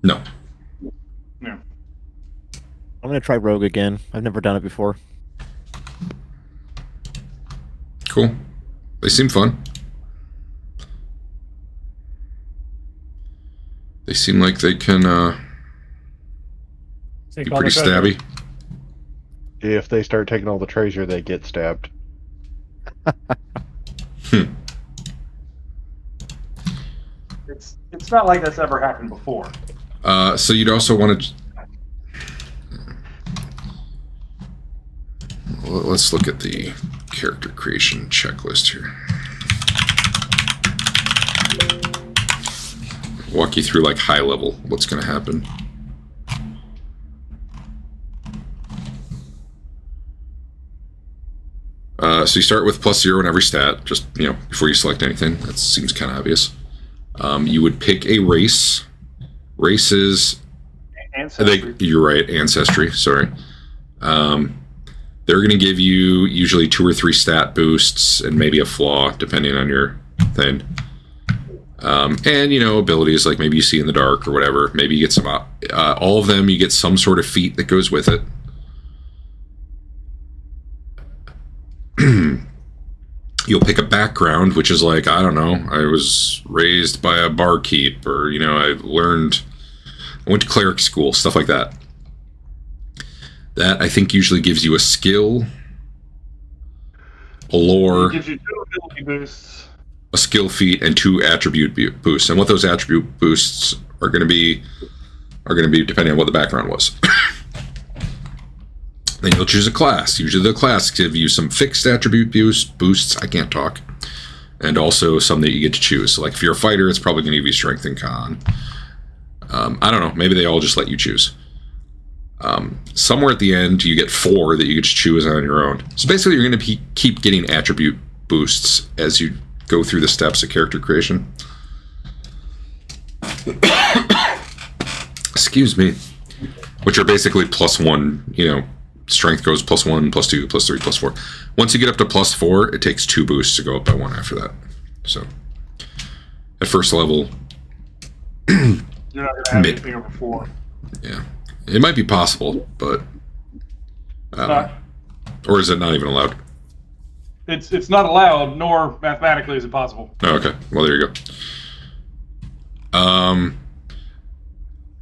Speaker 1: No.
Speaker 5: Yeah.
Speaker 3: I'm gonna try rogue again. I've never done it before.
Speaker 1: Cool. They seem fun. They seem like they can be pretty stabby.
Speaker 4: If they start taking all the treasure, they get stabbed.
Speaker 5: It's not like that's ever happened before.
Speaker 1: So you'd also want to... Let's look at the character creation checklist here. Walk you through like high level what's going to happen. So you start with +0 in every stat, just, you know, before you select anything. That seems kind of obvious. You would pick a race. Races...
Speaker 5: Ancestry.
Speaker 1: You're right, ancestry, sorry. They're going to give you usually 2 or 3 stat boosts and maybe a flaw, depending on your thing. And, you know, abilities like maybe you see in the dark or whatever. Maybe you get some... all of them, you get some sort of feat that goes with it. You'll pick a background, which is like, I don't know, I was raised by a barkeep, or, you know, I went to cleric school, stuff like that. That, I think, usually gives you a skill, a lore,
Speaker 5: It gives you 2 ability boosts.
Speaker 1: a skill feat, and 2 attribute boosts. And what those attribute boosts are going to be depending on what the background was. Then you'll choose a class. Usually the class gives you some fixed attribute boosts. I can't talk. And also some that you get to choose. So like if you're a fighter, it's probably going to give you strength and con. I don't know. Maybe they all just let you choose. Somewhere at the end, you get 4 that you get to choose on your own. So basically, you're going to keep getting attribute boosts as you go through the steps of character creation. Excuse me. Which are basically +1, you know, strength goes +1, +2, +3, +4. Once you get up to +4, it takes 2 boosts to go up by 1 after that. So, at first level...
Speaker 5: You're not going to have anything over 4.
Speaker 1: Yeah. It might be possible, but... Or is it not even allowed?
Speaker 5: It's not allowed, nor mathematically is it possible.
Speaker 1: Oh, okay. Well, there you go.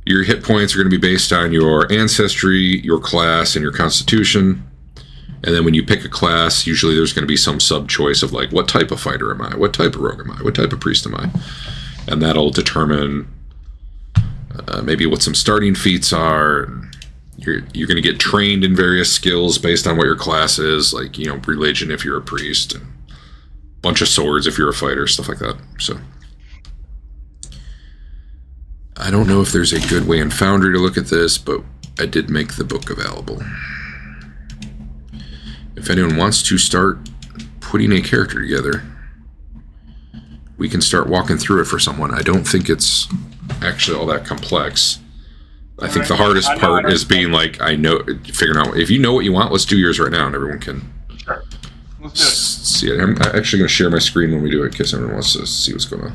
Speaker 1: Your hit points are going to be based on your ancestry, your class, and your constitution. And then when you pick a class, usually there's going to be some sub-choice of like, what type of fighter am I? What type of rogue am I? What type of priest am I? And that'll determine maybe what some starting feats are. You're going to get trained in various skills based on what your class is, like, you know, religion if you're a priest, and a bunch of swords if you're a fighter, stuff like that. So... I don't know if there's a good way in Foundry to look at this, but I did make the book available. If anyone wants to start putting a character together, we can start walking through it for someone. I don't think it's actually all that complex. I think the hardest part is being like, figuring out, if you know what you want, let's do yours right now, and everyone can
Speaker 5: Sure. Let's do it.
Speaker 1: see it. I'm actually going to share my screen when we do it, in case everyone wants to see what's going on.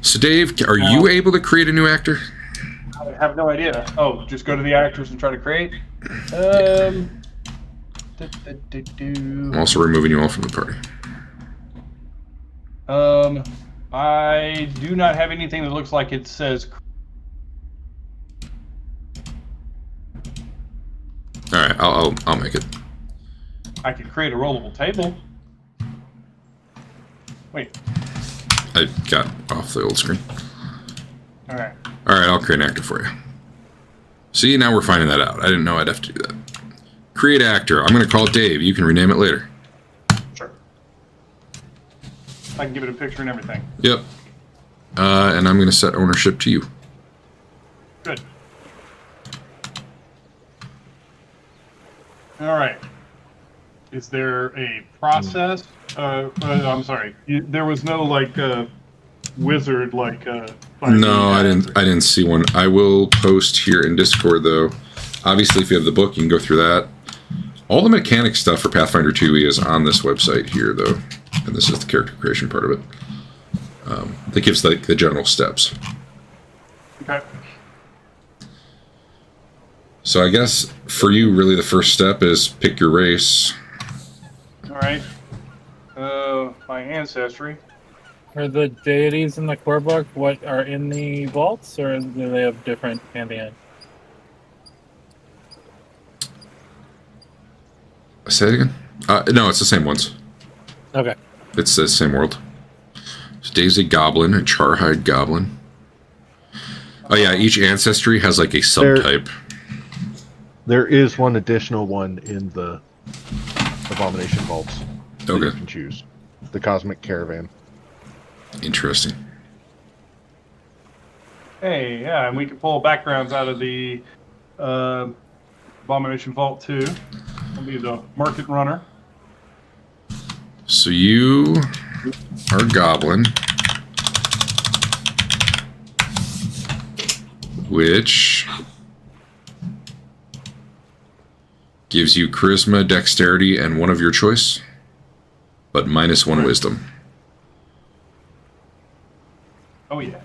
Speaker 1: So Dave, are you able to create a new actor?
Speaker 5: I have no idea. Oh, just go to the actors and try to create?
Speaker 1: I'm also removing you all from the party.
Speaker 5: I do not have anything that looks like it says...
Speaker 1: Alright, I'll make it.
Speaker 5: I could create a rollable table. Wait.
Speaker 1: I got off the old screen.
Speaker 5: Alright.
Speaker 1: Alright, I'll create an actor for you. See, now we're finding that out. I didn't know I'd have to do that. Create actor. I'm going to call it Dave. You can rename it later.
Speaker 5: Sure. I can give it a picture and everything.
Speaker 1: Yep. And I'm going to set ownership to you.
Speaker 5: Good. All right. Is there a process? I'm sorry. There was no like wizard like.
Speaker 1: No, I didn't see one. I will post here in Discord though. Obviously, if you have the book, you can go through that. All the mechanic stuff for Pathfinder 2e is on this website here though, and this is the character creation part of it. That gives like the general steps.
Speaker 5: Okay.
Speaker 1: So I guess for you, really, the first step is pick your race.
Speaker 5: All right. My ancestry.
Speaker 2: Are the deities in the core book what are in the vaults, or do they have different pantheon?
Speaker 1: Say it again? No, it's the same ones.
Speaker 2: Okay.
Speaker 1: It's the same world. It's Daisy Goblin and Charhide Goblin. Oh yeah, each ancestry has like a subtype.
Speaker 4: There is one additional one in the Abomination Vaults that you
Speaker 1: Okay.
Speaker 4: can choose. The Cosmic Caravan.
Speaker 1: Interesting.
Speaker 5: Hey, yeah, and we can pull backgrounds out of the Abomination Vault too. I'll be the market runner.
Speaker 1: So you are Goblin, which gives you Charisma, Dexterity, and one of your choice, but -1 Wisdom.
Speaker 5: Oh yeah.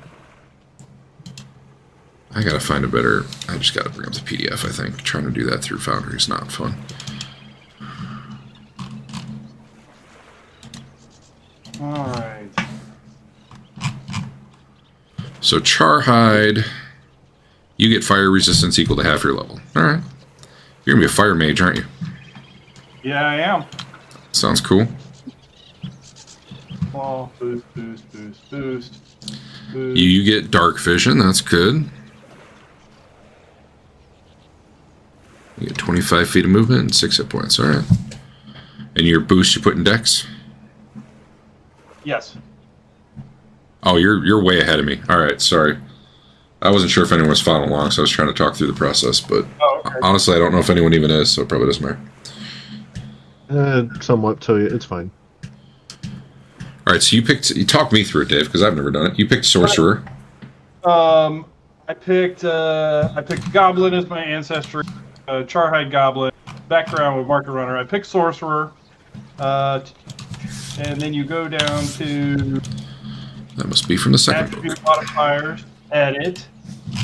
Speaker 1: I gotta find a better... I just gotta bring up the PDF, I think. Trying to do that through Foundry is not fun.
Speaker 5: All right.
Speaker 1: So Charhide, you get fire resistance equal to half your level. Alright. You're gonna be a fire mage, aren't you?
Speaker 5: Yeah, I am.
Speaker 1: Sounds cool.
Speaker 5: Well, boost, boost, boost, boost.
Speaker 1: You get dark vision, that's good. You get 25 feet of movement and 6 hit points, alright. And your boost you put in dex?
Speaker 5: Yes.
Speaker 1: Oh, you're way ahead of me. Alright, sorry. I wasn't sure if anyone was following along, so I was trying to talk through the process, but
Speaker 5: okay.
Speaker 1: honestly I don't know if anyone even is, so it probably doesn't matter.
Speaker 4: Somewhat, so it's fine.
Speaker 1: Alright, so you talk me through it, Dave, because I've never done it. You picked Sorcerer.
Speaker 5: I picked Goblin as my ancestry, Charhide Goblin, background with Market Runner. I picked Sorcerer, and then you go down to
Speaker 1: That must be from the second book.
Speaker 5: attribute modifiers, edit,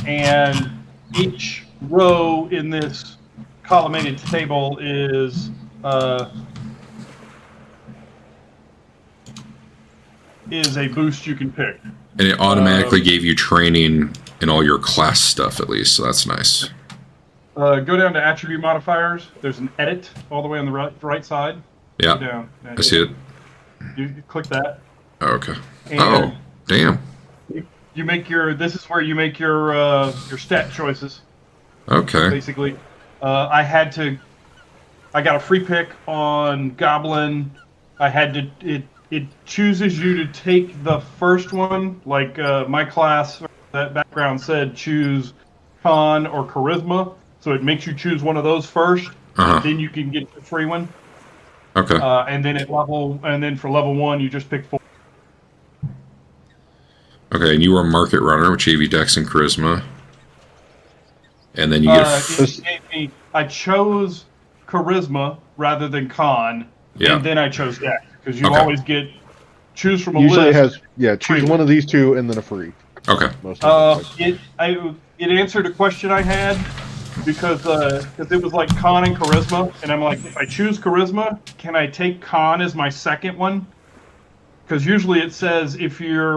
Speaker 5: and each row in this collimated table is a boost you can pick.
Speaker 1: And it automatically gave you training in all your class stuff, at least, so that's nice.
Speaker 5: Go down to attribute modifiers. There's an edit all the way on the right side.
Speaker 1: Yeah,
Speaker 5: Go down.
Speaker 1: I see it.
Speaker 5: You click that.
Speaker 1: Oh, okay.
Speaker 5: And
Speaker 1: Oh, damn.
Speaker 5: You make your. This is where you make your stat choices.
Speaker 1: Okay.
Speaker 5: Basically, I got a free pick on Goblin. I had to. It chooses you to take the first one. Like my class, that background said, choose Con or Charisma. So it makes you choose one of those first.
Speaker 1: Uh-huh.
Speaker 5: Then you can get the free one.
Speaker 1: Okay.
Speaker 5: And then for level 1, you just pick 4.
Speaker 1: Okay, and you were a market runner, which gave you Dex and Charisma. And then you get...
Speaker 5: I chose Charisma rather than Con,
Speaker 1: Yeah.
Speaker 5: and then I chose Dex. Because you
Speaker 1: Okay.
Speaker 5: always choose from a
Speaker 4: Usually
Speaker 5: list.
Speaker 4: it has, choose one of these two and then a free.
Speaker 1: Okay.
Speaker 4: Most of the time.
Speaker 5: It answered a question I had, because it was like Con and Charisma, and I'm like, if I choose Charisma, can I take Con as my second one? Because usually it says if you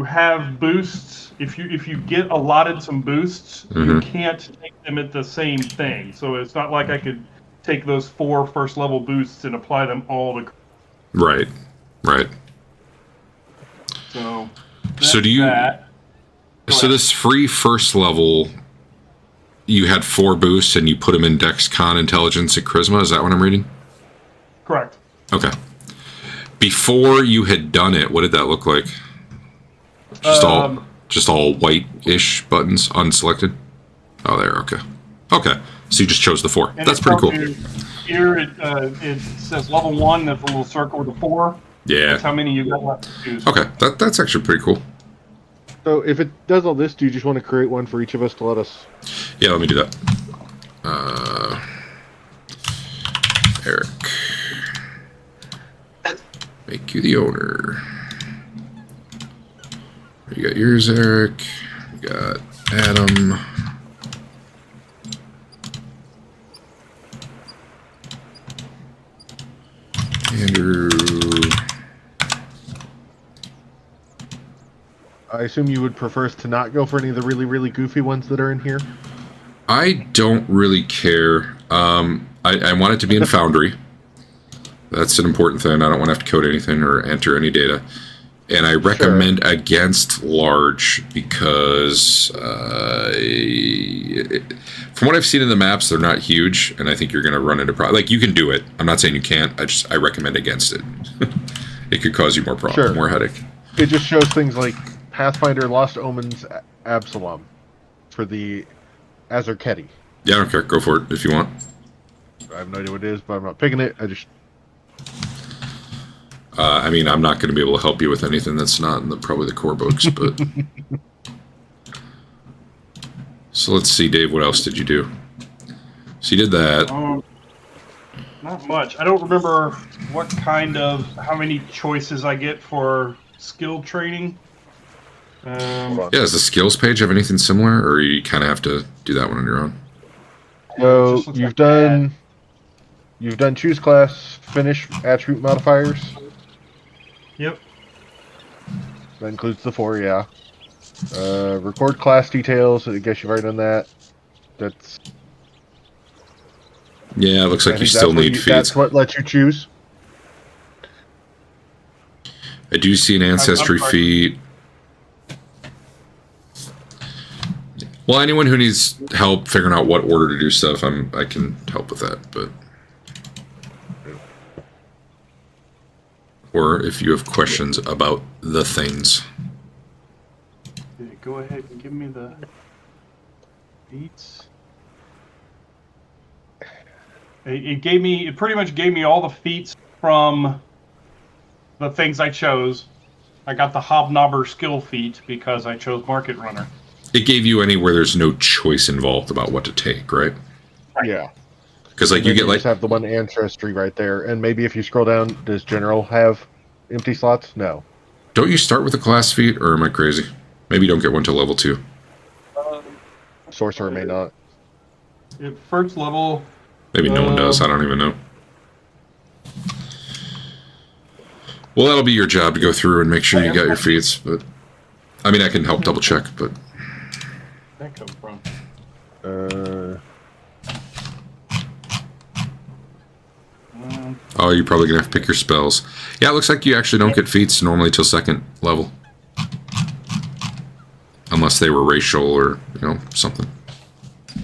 Speaker 5: have boosts, if you get allotted some boosts, you can't take them at the same thing. So it's not like I could take those 4 first level boosts and apply them all to.
Speaker 1: Right.
Speaker 5: So.
Speaker 1: So do you...
Speaker 5: That.
Speaker 1: So this free first level, you had 4 boosts and you put them in Dex, Con, Intelligence, and Charisma. Is that what I'm reading?
Speaker 5: Correct.
Speaker 1: Okay. Before you had done it, what did that look like? Just all white-ish buttons, unselected? Oh, there, okay. Okay, so you just chose the 4. That's pretty cool.
Speaker 5: Here it says level 1, there's a little circle with a 4.
Speaker 1: Yeah.
Speaker 5: That's how many you got left to choose.
Speaker 1: Okay, that's actually pretty cool.
Speaker 4: So if it does all this, do you just want to create one for each of us to let us?
Speaker 1: Yeah, let me do that. Eric. Make you the owner. You got yours, Eric. You got Adam. Andrew.
Speaker 4: I assume you would prefer us to not go for any of the really, really goofy ones that are in here?
Speaker 1: I don't really care. I want it to be in Foundry. That's an important thing. I don't want to have to code anything or enter any data. And I recommend against large because from what I've seen in the maps, they're not huge, and I think you're going to run into problems. Like, you can do it. I'm not saying you can't. I recommend against it. It could cause you more problems, more headache.
Speaker 4: It just shows things like Pathfinder, Lost Omens, Absalom for the Azarketi.
Speaker 1: Yeah, I don't care. Go for it if you want.
Speaker 4: I have no idea what it is, but I'm not picking it.
Speaker 1: I mean, I'm not going to be able to help you with anything that's not in probably the core books, but... So let's see, Dave, what else did you do? So you did that.
Speaker 5: Not much. I don't remember how many choices I get for skill training.
Speaker 1: Yeah, does the skills page have anything similar, or you kind of have to do that one on your own?
Speaker 4: So you've done choose class, finish attribute modifiers.
Speaker 5: Yep.
Speaker 4: That includes the 4, yeah. Record class details. I guess you've already done that. That's.
Speaker 1: Yeah, it looks like you still need feeds.
Speaker 4: That's what lets you choose.
Speaker 1: I do see an ancestry feat. Well, anyone who needs help figuring out what order to do stuff, I can help with that, but. Or if you have questions about the things.
Speaker 5: Okay, go ahead and give me the feats. It pretty much gave me all the feats from the things I chose. I got the Hobnobber skill feat because I chose Market Runner.
Speaker 1: It gave you any where there's no choice involved about what to take, right?
Speaker 4: Yeah.
Speaker 1: Because like you get like
Speaker 4: just have the one ancestry right there, and maybe if you scroll down, does general have empty slots? No.
Speaker 1: Don't you start with a class feat, or am I crazy? Maybe you don't get one till level 2.
Speaker 4: Sorcerer may not.
Speaker 5: At first level.
Speaker 1: Maybe no one does. I don't even know. Well, that'll be your job to go through and make sure you got your feats. But I mean, I can help double check. But
Speaker 5: Where'd that come from?
Speaker 1: Oh, you're probably gonna have to pick your spells. Yeah, it looks like you actually don't get feats normally till 2nd level. Unless they were racial or, something.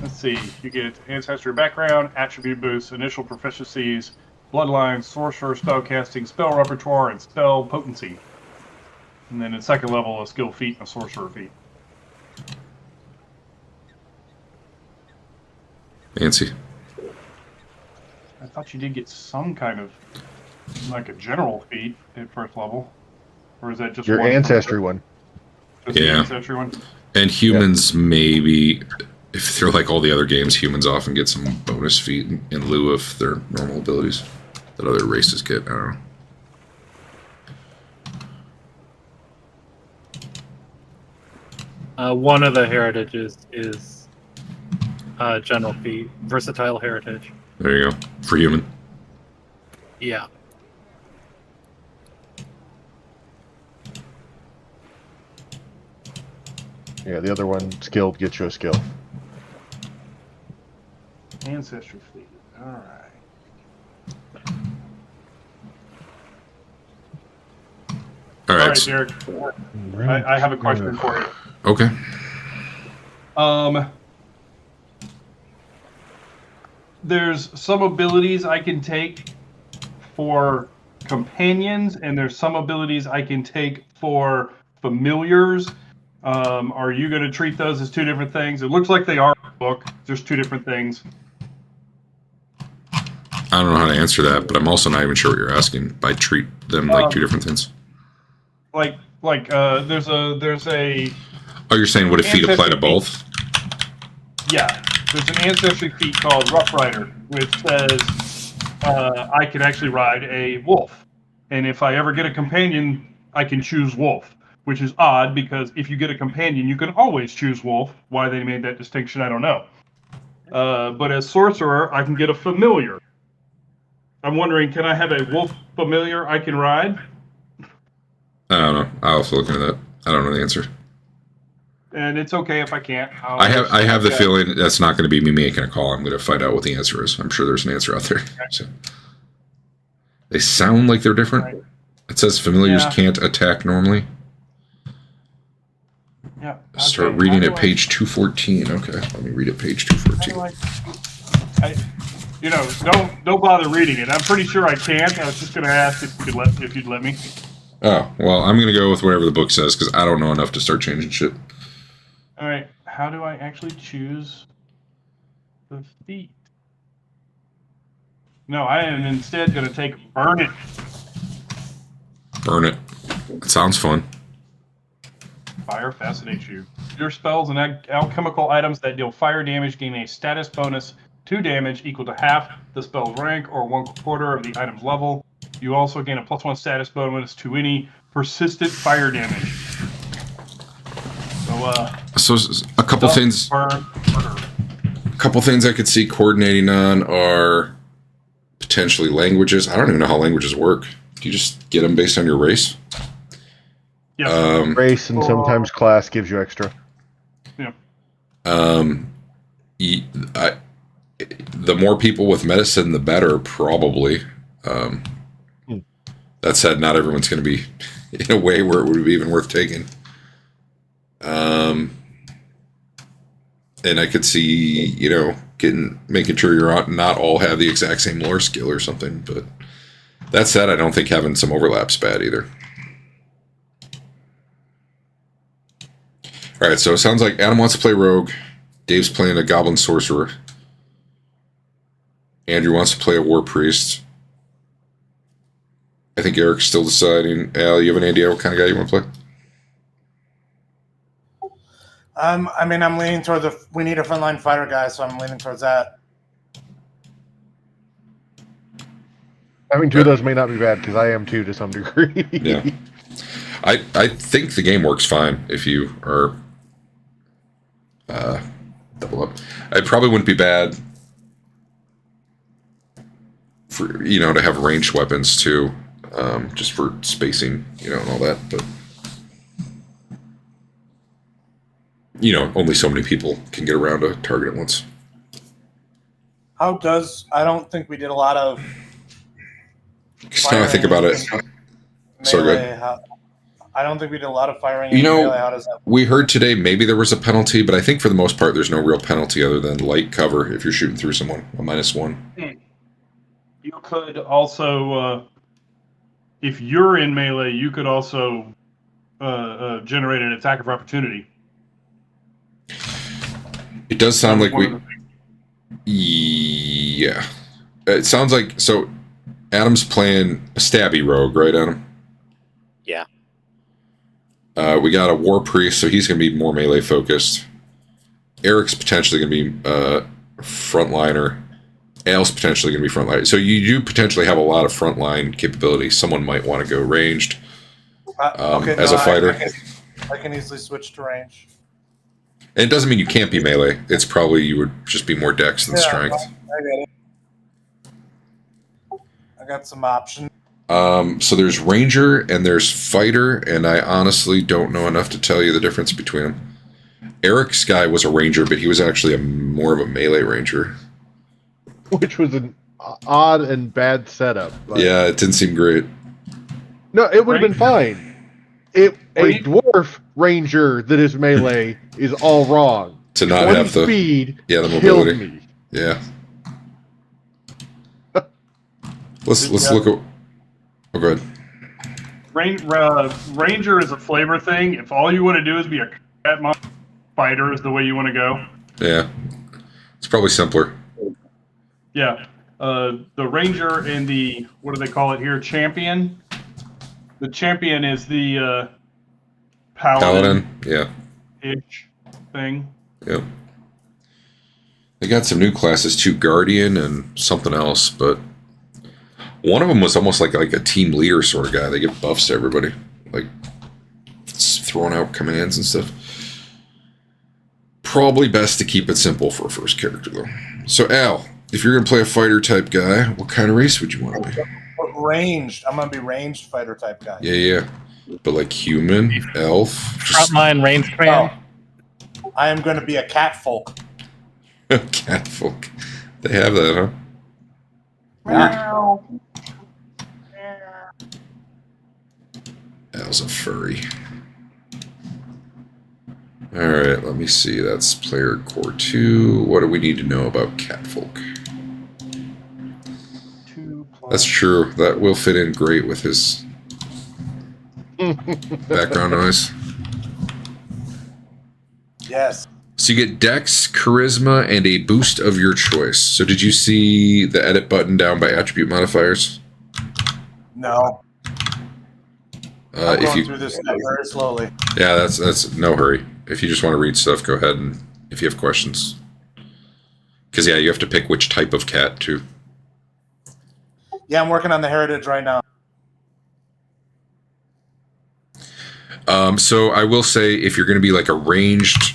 Speaker 5: Let's see. You get ancestry background, attribute boosts, initial proficiencies, bloodline, sorcerer, spellcasting, spell repertoire, and spell potency. And then at 2nd level, a skill feat and a sorcerer feat.
Speaker 1: Fancy.
Speaker 5: I thought you did get some kind of, like a general feat at 1st level. Or is that just
Speaker 4: your ancestry one?
Speaker 5: Just the ancestry one?
Speaker 1: And humans maybe, if they're like all the other games, humans often get some bonus feat in lieu of their normal abilities that other races get. I don't know.
Speaker 2: One of the heritages is general feat, versatile heritage.
Speaker 1: There you go. For human.
Speaker 2: Yeah.
Speaker 4: Yeah, the other one, skilled, gets you a skill.
Speaker 5: Ancestry feat. Alright.
Speaker 1: Alright, Vaults.
Speaker 5: Derek. I have a question for you.
Speaker 1: Okay.
Speaker 5: There's some abilities I can take for companions, and there's some abilities I can take for familiars. Are you going to treat those as two different things? It looks like they are in the book. There's two different things.
Speaker 1: I don't know how to answer that, but I'm also not even sure what you're asking by treat them like two different things.
Speaker 5: There's a.
Speaker 1: Oh, you're saying would a feat apply to both?
Speaker 5: Yeah, there's an ancestry feat called Rough Rider, which says I can actually ride a wolf, and if I ever get a companion, I can choose wolf, which is odd because if you get a companion, you can always choose wolf. Why they made that distinction, I don't know. But as sorcerer, I can get a familiar. I'm wondering, can I have a wolf familiar I can ride?
Speaker 1: I don't know. I'll have to look into that. I don't know the answer.
Speaker 5: And it's okay if I can't.
Speaker 1: I have the feeling that's not going to be me making a call. I'm going to find out what the answer is. I'm sure there's an answer out there. So, they sound like they're different. Right. It says familiars can't attack normally.
Speaker 5: Yeah. Okay.
Speaker 1: Start reading at page 214. Okay, let me read at page 214.
Speaker 5: Don't bother reading it. I'm pretty sure I can't. I was just going to ask if you'd let me.
Speaker 1: Oh, well, I'm going to go with whatever the book says because I don't know enough to start changing shit.
Speaker 5: All right, how do I actually choose the feat? No, I am instead going to take Burn It.
Speaker 1: Burn It. It sounds fun.
Speaker 5: Fire fascinates you. Your spells and alchemical items that deal fire damage gain a status bonus 2 damage equal to half the spell's rank or 1/4 of the item's level. You also gain a +1 status bonus to any persistent fire damage.
Speaker 1: So a couple things. A couple things I could see coordinating on are potentially languages. I don't even know how languages work. Do you just get them based on your race?
Speaker 5: Yeah.
Speaker 4: Race and sometimes class gives you extra.
Speaker 5: Yeah.
Speaker 1: The more people with medicine, the better, probably. That said, not everyone's going to be in a way where it would be even worth taking. And I could see, making sure you're not all have the exact same lore skill or something. But that said, I don't think having some overlap's bad either. All right, so it sounds like Adam wants to play rogue. Dave's playing a goblin sorcerer. Andrew wants to play a war priest. I think Eric's still deciding. Al, you have an idea what kind of guy you want to play?
Speaker 6: I'm leaning towards we need a frontline fighter guy, so I'm leaning towards that.
Speaker 4: Having two of those may not be bad because I am too to some degree.
Speaker 1: Yeah, I think the game works fine if you are double up. It probably wouldn't be bad for to have ranged weapons too, just for spacing, and all that, but. Only so many people can get around a target at once.
Speaker 6: I don't think we did a lot of.
Speaker 1: Now I think about it. So good.
Speaker 6: I don't think we did a lot of firing. Melee. How does that?
Speaker 1: We heard today maybe there was a penalty, but I think for the most part there's no real penalty other than light cover if you're shooting through someone, a -1.
Speaker 5: You could also, if you're in melee, you could also generate an attack of opportunity.
Speaker 1: It does sound like yeah. It sounds like, so Adam's playing a stabby rogue, right, Adam?
Speaker 3: Yeah.
Speaker 1: We got a war priest, so he's going to be more melee focused. Eric's potentially going to be frontliner. Al's potentially going to be frontline. So you do potentially have a lot of frontline capability. Someone might want to go ranged as a fighter.
Speaker 6: I can easily switch to range.
Speaker 1: And it doesn't mean you can't be melee. It's probably you would just be more dex than strength.
Speaker 6: I get it. I got some options.
Speaker 1: So there's ranger and there's fighter, and I honestly don't know enough to tell you the difference between them. Eric's guy was a ranger, but he was actually more of a melee ranger.
Speaker 4: Which was an odd and bad setup.
Speaker 1: Yeah, it didn't seem great.
Speaker 4: No, it would have been fine. A dwarf ranger that is melee is all wrong.
Speaker 1: To not
Speaker 4: 20
Speaker 1: have the
Speaker 4: speed
Speaker 1: the
Speaker 4: killed
Speaker 1: mobility.
Speaker 4: me.
Speaker 1: Yeah. Let's look at. Oh, go ahead.
Speaker 5: Ranger is a flavor thing. If all you want to do is be a combat fighter, is the way you want to go.
Speaker 1: Yeah. It's probably simpler.
Speaker 5: Yeah. The Ranger and the, what do they call it here? Champion. The Champion is the Paladin.
Speaker 1: Yeah.
Speaker 5: Ish thing.
Speaker 1: Yep. They got some new classes too, Guardian and something else, but one of them was almost like a team leader sort of guy. They give buffs to everybody, like throwing out commands and stuff. Probably best to keep it simple for a first character, though. So, Al, if you're going to play a fighter type guy, what kind of race would you want to be?
Speaker 6: Ranged. I'm going to be ranged fighter type guy.
Speaker 1: Yeah. But like human, elf.
Speaker 2: Frontline range fan.
Speaker 6: Oh, I am going to be a cat folk.
Speaker 1: Cat folk. They have that, huh?
Speaker 6: Meow.
Speaker 1: Al's a furry. Alright, let me see. That's player core 2. What do we need to know about catfolk? That's true. That will fit in great with his background noise.
Speaker 6: Yes.
Speaker 1: So you get Dex, Charisma, and a boost of your choice. So did you see the edit button down by attribute modifiers?
Speaker 6: No. I'm
Speaker 1: If
Speaker 6: going
Speaker 1: you
Speaker 6: through this stuff very slowly.
Speaker 1: Yeah, that's no hurry. If you just want to read stuff, go ahead, and if you have questions. Because, yeah, you have to pick which type of cat, too.
Speaker 6: Yeah, I'm working on the heritage right now.
Speaker 1: So I will say, if you're going to be like a ranged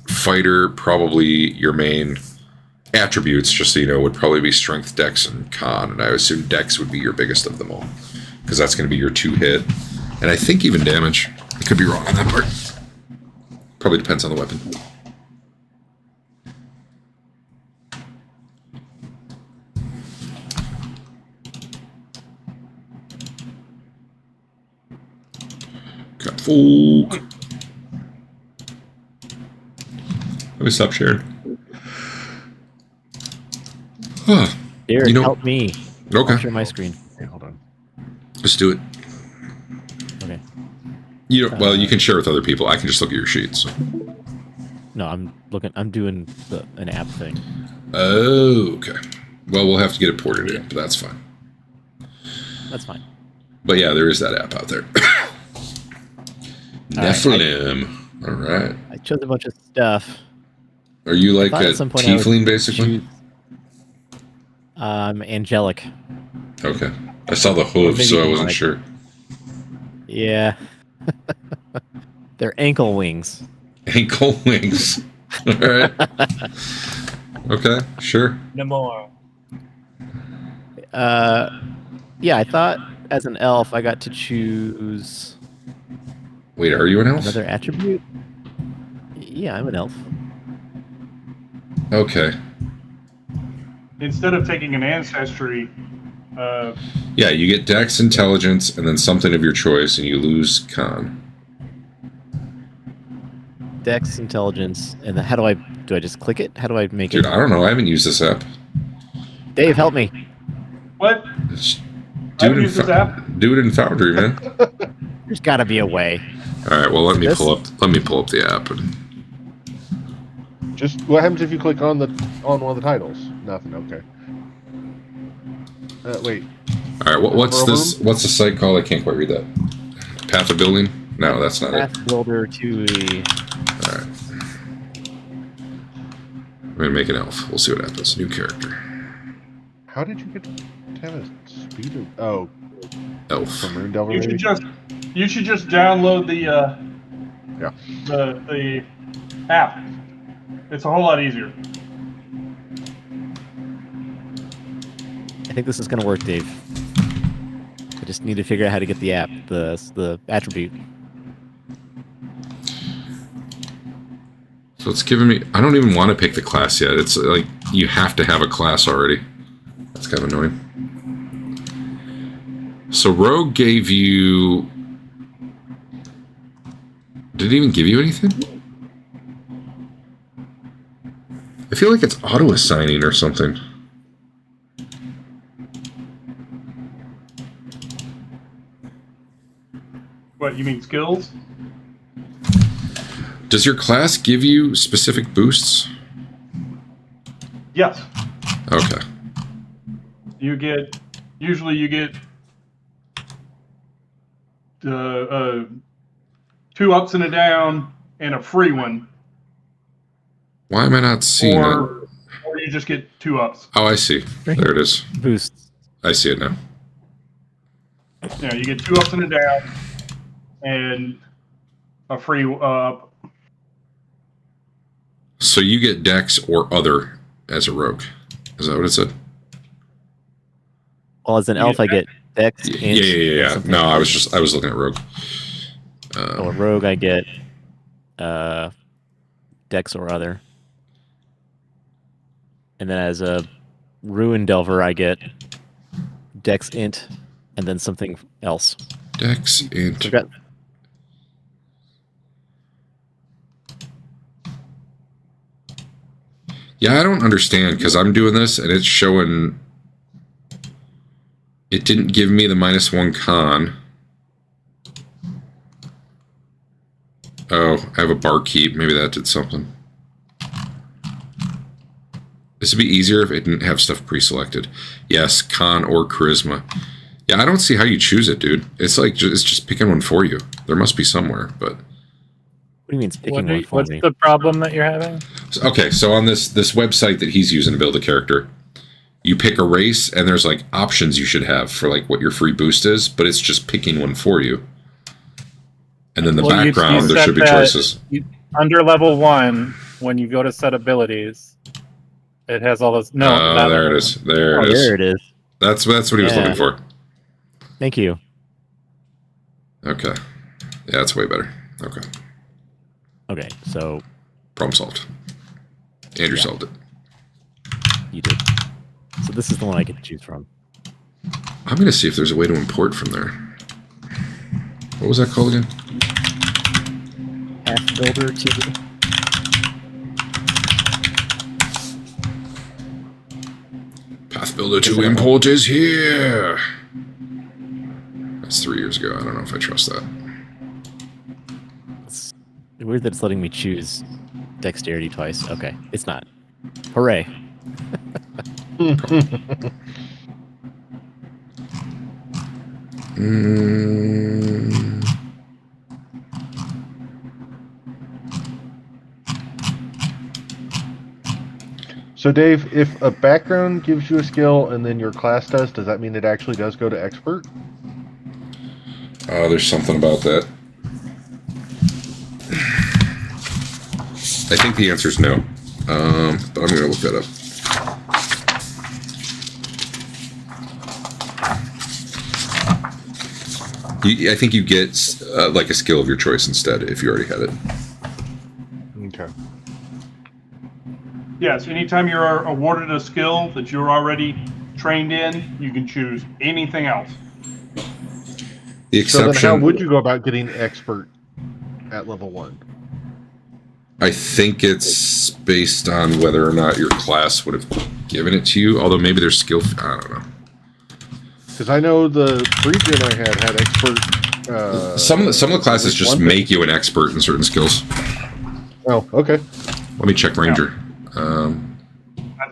Speaker 1: fighter, probably your main attributes, just so you know, would probably be strength, dex, and con. And I assume dex would be your biggest of them all, because that's going to be your 2-hit. And I think even damage. I could be wrong on that part. Probably depends on the weapon. Catfolk. Let me stop sharing. Huh.
Speaker 3: Derek, help me.
Speaker 1: Okay.
Speaker 3: I'll share my screen.
Speaker 4: Okay, hold on.
Speaker 1: Let's do it.
Speaker 3: Okay.
Speaker 1: You know, well, you can share with other people. I can just look at your sheets. So.
Speaker 3: No, I'm doing an app thing.
Speaker 1: Oh, okay. Well, we'll have to get it ported in, but that's fine.
Speaker 3: That's fine.
Speaker 1: But yeah, there is that app out there. Nephilim. All right.
Speaker 3: I chose a bunch of stuff.
Speaker 1: Are you like a tiefling, basically?
Speaker 3: Angelic.
Speaker 1: Okay. I saw the hooves, so I wasn't sure.
Speaker 3: Yeah. They're ankle wings.
Speaker 1: Ankle wings. All right. Okay, sure.
Speaker 2: No more.
Speaker 3: Yeah, I thought as an elf I got to choose...
Speaker 1: Wait, are you an elf?
Speaker 3: Another attribute? Yeah, I'm an elf.
Speaker 1: Okay.
Speaker 5: Instead of taking an ancestry,
Speaker 1: yeah, you get Dex, Intelligence, and then something of your choice, and you lose Con.
Speaker 3: Dex, Intelligence, and then how do I just click it? How do I make
Speaker 1: Dude,
Speaker 3: it?
Speaker 1: I don't know. I haven't used this app.
Speaker 3: Dave, help me.
Speaker 5: what? I haven't used this app.
Speaker 1: Do it in Foundry, man.
Speaker 3: There's got to be a way.
Speaker 1: All right. Well, let me pull up the app. And...
Speaker 4: Just what happens if you click on one of the titles? Nothing. Okay. Wait.
Speaker 1: All right. What's this? What's the site called? I can't quite read that. Path of Building? No, that's not
Speaker 3: Path
Speaker 1: it.
Speaker 3: Builder 2E.
Speaker 1: All right. I'm gonna make an elf. We'll see what happens. New character.
Speaker 4: How did you get to have a speed of
Speaker 1: Elf.
Speaker 4: from Rune Delver?
Speaker 5: You should just download the app. It's a whole lot easier.
Speaker 3: I think this is going to work, Dave. I just need to figure out how to get the app, the attribute.
Speaker 1: So it's giving me... I don't even want to pick the class yet. It's like you have to have a class already. That's kind of annoying. So Rogue gave you Did it even give you anything? I feel like it's auto-assigning or something.
Speaker 5: What, you mean skills?
Speaker 1: Does your class give you specific boosts?
Speaker 5: Yes.
Speaker 1: Okay.
Speaker 5: Usually you get 2 ups and a down and a free one.
Speaker 1: Why am I not seeing it?
Speaker 5: Or you just get 2 ups.
Speaker 1: Oh, I see. There it is.
Speaker 3: Boosts.
Speaker 1: I see it now.
Speaker 5: Yeah, you get 2 ups and a down and a free up.
Speaker 1: So you get Dex or other as a rogue. Is that what it said?
Speaker 3: Well, as an elf, I get Dex.
Speaker 1: Yeah. No, I was looking at rogue.
Speaker 3: A rogue, I get Dex or other. And then as a Ruin Delver, I get Dex int and then something else.
Speaker 1: Dex int. Yeah, I don't understand because I'm doing this and it's showing. It didn't give me the -1 con. Oh, I have a barkeep. Maybe that did something. This would be easier if it didn't have stuff pre-selected. Yes, con or charisma. Yeah, I don't see how you choose it, dude. It's like it's just picking one for you. There must be somewhere, but.
Speaker 3: What do you mean it's picking one for
Speaker 2: What's
Speaker 3: me?
Speaker 2: the problem that you're having?
Speaker 1: Okay, so on this website that he's using to build a character, you pick a race, and there's like options you should have for like what your free boost is, but it's just picking one for you. And then the background, there should be choices.
Speaker 2: Under level 1, when you go to set abilities, it has all those. No,
Speaker 1: there it is. There it is.
Speaker 3: There it is.
Speaker 1: That's what he was looking for.
Speaker 3: Thank you.
Speaker 1: Okay. Yeah, that's way better. Okay.
Speaker 3: Okay, so
Speaker 1: Problem solved. Andrew solved it.
Speaker 3: you did. So this is the one I get to choose from.
Speaker 1: I'm going to see if there's a way to import from there. What was that called again?
Speaker 3: Path Builder 2.
Speaker 1: Path Builder 2 import is here. That's 3 years ago. I don't know if I trust that.
Speaker 3: It's weird that it's letting me choose dexterity twice. Okay, it's not. Hooray.
Speaker 4: So, Dave, if a background gives you a skill and then your class does that mean it actually does go to expert?
Speaker 1: There's something about that. I think the answer is no. But I'm going to look that up. I think you get like a skill of your choice instead if you already had it.
Speaker 4: Okay.
Speaker 5: Yes, anytime you're awarded a skill that you're already trained in, you can choose anything else.
Speaker 1: The exception.
Speaker 4: So then how would you go about getting expert at level 1?
Speaker 1: I think it's based on whether or not your class would have given it to you. Although maybe there's skill. I don't know.
Speaker 4: Because I know the pregen I had expert.
Speaker 1: Some of the classes just make you an expert in certain skills.
Speaker 4: Oh, okay.
Speaker 1: Let me check Ranger.
Speaker 5: I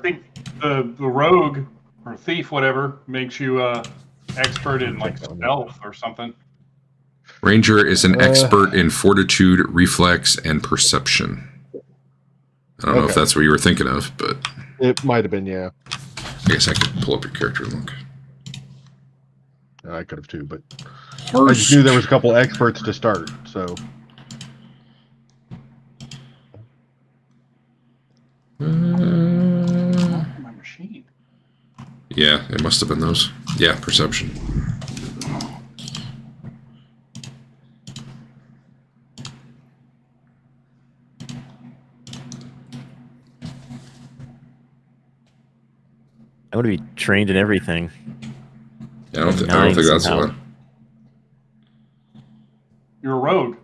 Speaker 5: think the rogue or thief, whatever, makes you expert in like stealth or something.
Speaker 1: Ranger is an expert in fortitude, reflex, and perception. I don't know if that's what you were thinking of, but
Speaker 4: it might have been, yeah.
Speaker 1: I guess I could pull up your character and look.
Speaker 4: I could have too, but I just knew there was a couple experts to start, so.
Speaker 5: My machine.
Speaker 1: Yeah, it must have been those. Yeah, perception.
Speaker 3: I want to be trained in everything.
Speaker 1: Yeah, I don't think that's the one.
Speaker 5: You're a rogue.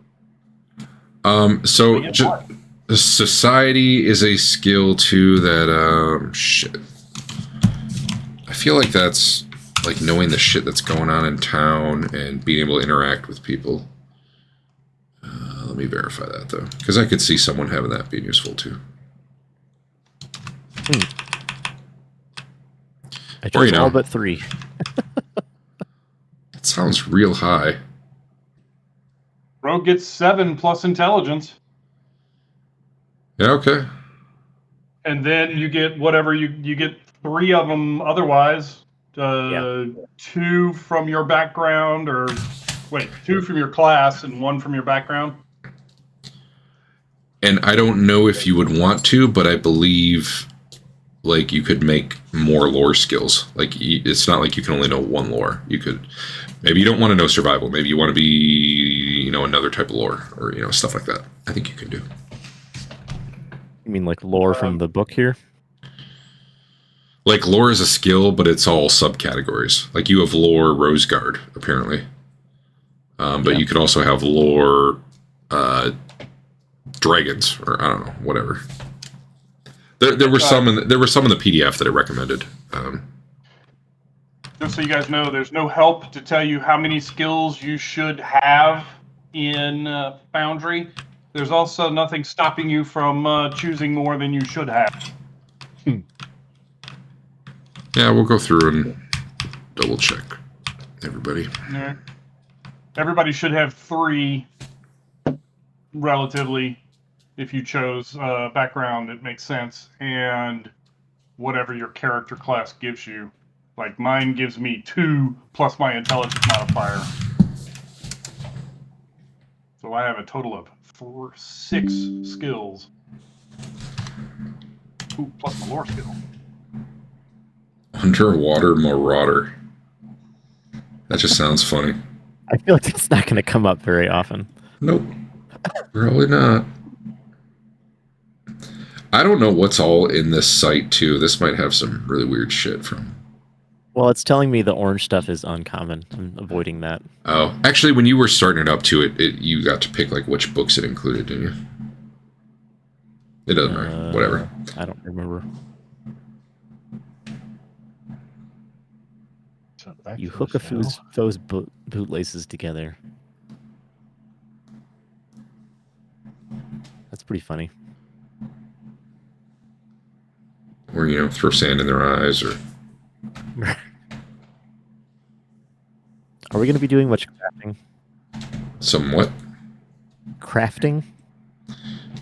Speaker 1: So
Speaker 5: Guess what?
Speaker 1: society is a skill too that shit. I feel like that's like knowing the shit that's going on in town and being able to interact with people. Let me verify that though, because I could see someone having that being useful too.
Speaker 3: I chose all but 3.
Speaker 1: That sounds real high.
Speaker 5: Rogue gets 7 plus intelligence.
Speaker 1: Yeah, okay.
Speaker 5: And then you get whatever you get 3 of them otherwise. 2 from your background, or wait, 2 from your class and 1 from your background.
Speaker 1: And I don't know if you would want to, but I believe like you could make more lore skills. Like it's not like you can only know 1 lore. You could, maybe you don't want to know survival. Maybe you want to be, you know, another type of lore, or you know, stuff like that. I think you can do.
Speaker 3: You mean like lore from the book here?
Speaker 1: Like lore is a skill, but it's all subcategories. Like you have lore Rose Guard, apparently. But you could also have lore dragons, or I don't know, whatever. There were some in the PDF that I recommended.
Speaker 5: Just so you guys know, there's no help to tell you how many skills you should have in Foundry. There's also nothing stopping you from choosing more than you should have.
Speaker 1: Yeah, we'll go through and double check everybody.
Speaker 5: Yeah. Everybody should have 3 relatively. If you chose background, it makes sense. And whatever your character class gives you. Like mine gives me 2 plus my intelligence modifier. So I have a total of 6 skills. Ooh, plus my lore skill.
Speaker 1: Underwater Marauder. That just sounds funny.
Speaker 3: I feel like it's not going to come up very often.
Speaker 1: Nope. Probably not. I don't know what's all in this site, too. This might have some really weird shit from...
Speaker 3: Well, it's telling me the orange stuff is uncommon. I'm avoiding that.
Speaker 1: Oh, actually, when you were starting it up to it, you got to pick, like, which books it included, didn't you? It doesn't matter. Whatever.
Speaker 3: I don't remember. You hook a foe's bootlaces together. That's pretty funny.
Speaker 1: Or, you know, throw sand in their eyes, or...
Speaker 3: Are we going to be doing much crafting?
Speaker 1: Somewhat.
Speaker 3: Crafting?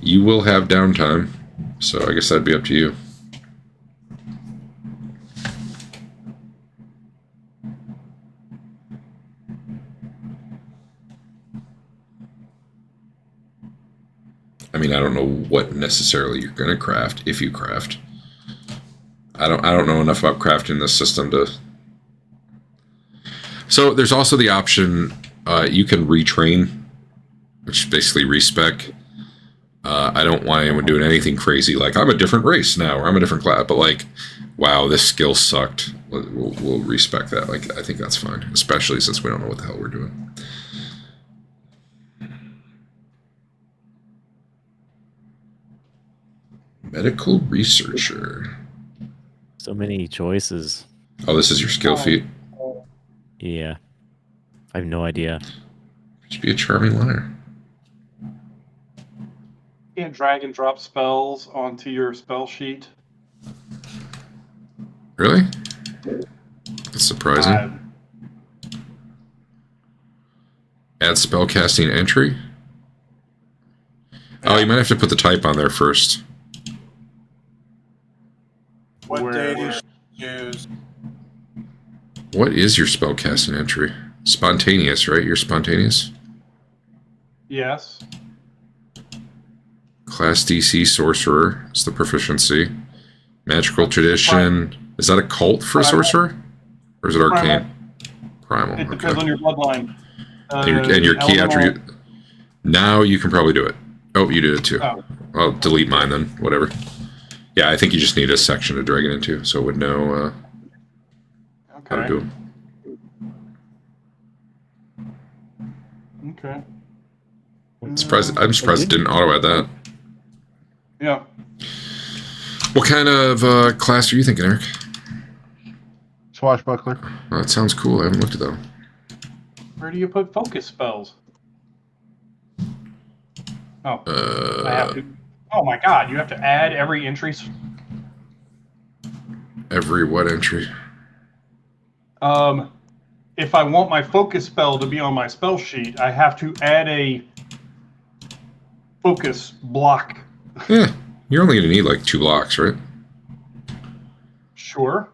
Speaker 1: You will have downtime, so I guess that'd be up to you. I mean, I don't know what necessarily you're going to craft, if you craft. I don't know enough about crafting this system to... So there's also the option, you can retrain, which is basically respec. I don't want anyone doing anything crazy like, I'm a different race now, or I'm a different class, but like, wow, this skill sucked. We'll respec that. Like, I think that's fine, especially since we don't know what the hell we're doing. Medical researcher.
Speaker 3: So many choices.
Speaker 1: Oh, this is your skill feat?
Speaker 3: Yeah. I have no idea.
Speaker 1: Just be a charming liar.
Speaker 5: You can't drag and drop spells onto your spell sheet.
Speaker 1: Really? That's surprising. Add spellcasting entry? Oh, you might have to put the type on there first.
Speaker 6: What day do you use?
Speaker 1: What is your spellcasting entry? Spontaneous, right? You're spontaneous?
Speaker 5: Yes.
Speaker 1: Class DC sorcerer is the proficiency. Magical tradition. Is that a cult for a sorcerer? Or is it arcane? Primal.
Speaker 5: It depends on your bloodline.
Speaker 1: And your key attribute. Now you can probably do it. Oh, you did it too.
Speaker 5: Oh.
Speaker 1: I'll delete mine then. Whatever. Yeah, I think you just need a section to drag it into, so it would know how to do it.
Speaker 5: Okay.
Speaker 1: I'm surprised it didn't auto add that.
Speaker 5: Yeah.
Speaker 1: What kind of class are you thinking, Eric?
Speaker 4: Swashbuckler.
Speaker 1: Oh, that sounds cool. I haven't looked at that.
Speaker 5: Where do you put focus spells? Oh, I have to. Oh my God! You have to add every entry.
Speaker 1: Every what entry?
Speaker 5: If I want my focus spell to be on my spell sheet, I have to add a focus block.
Speaker 1: Yeah, you're only going to need like 2 blocks, right?
Speaker 5: Sure.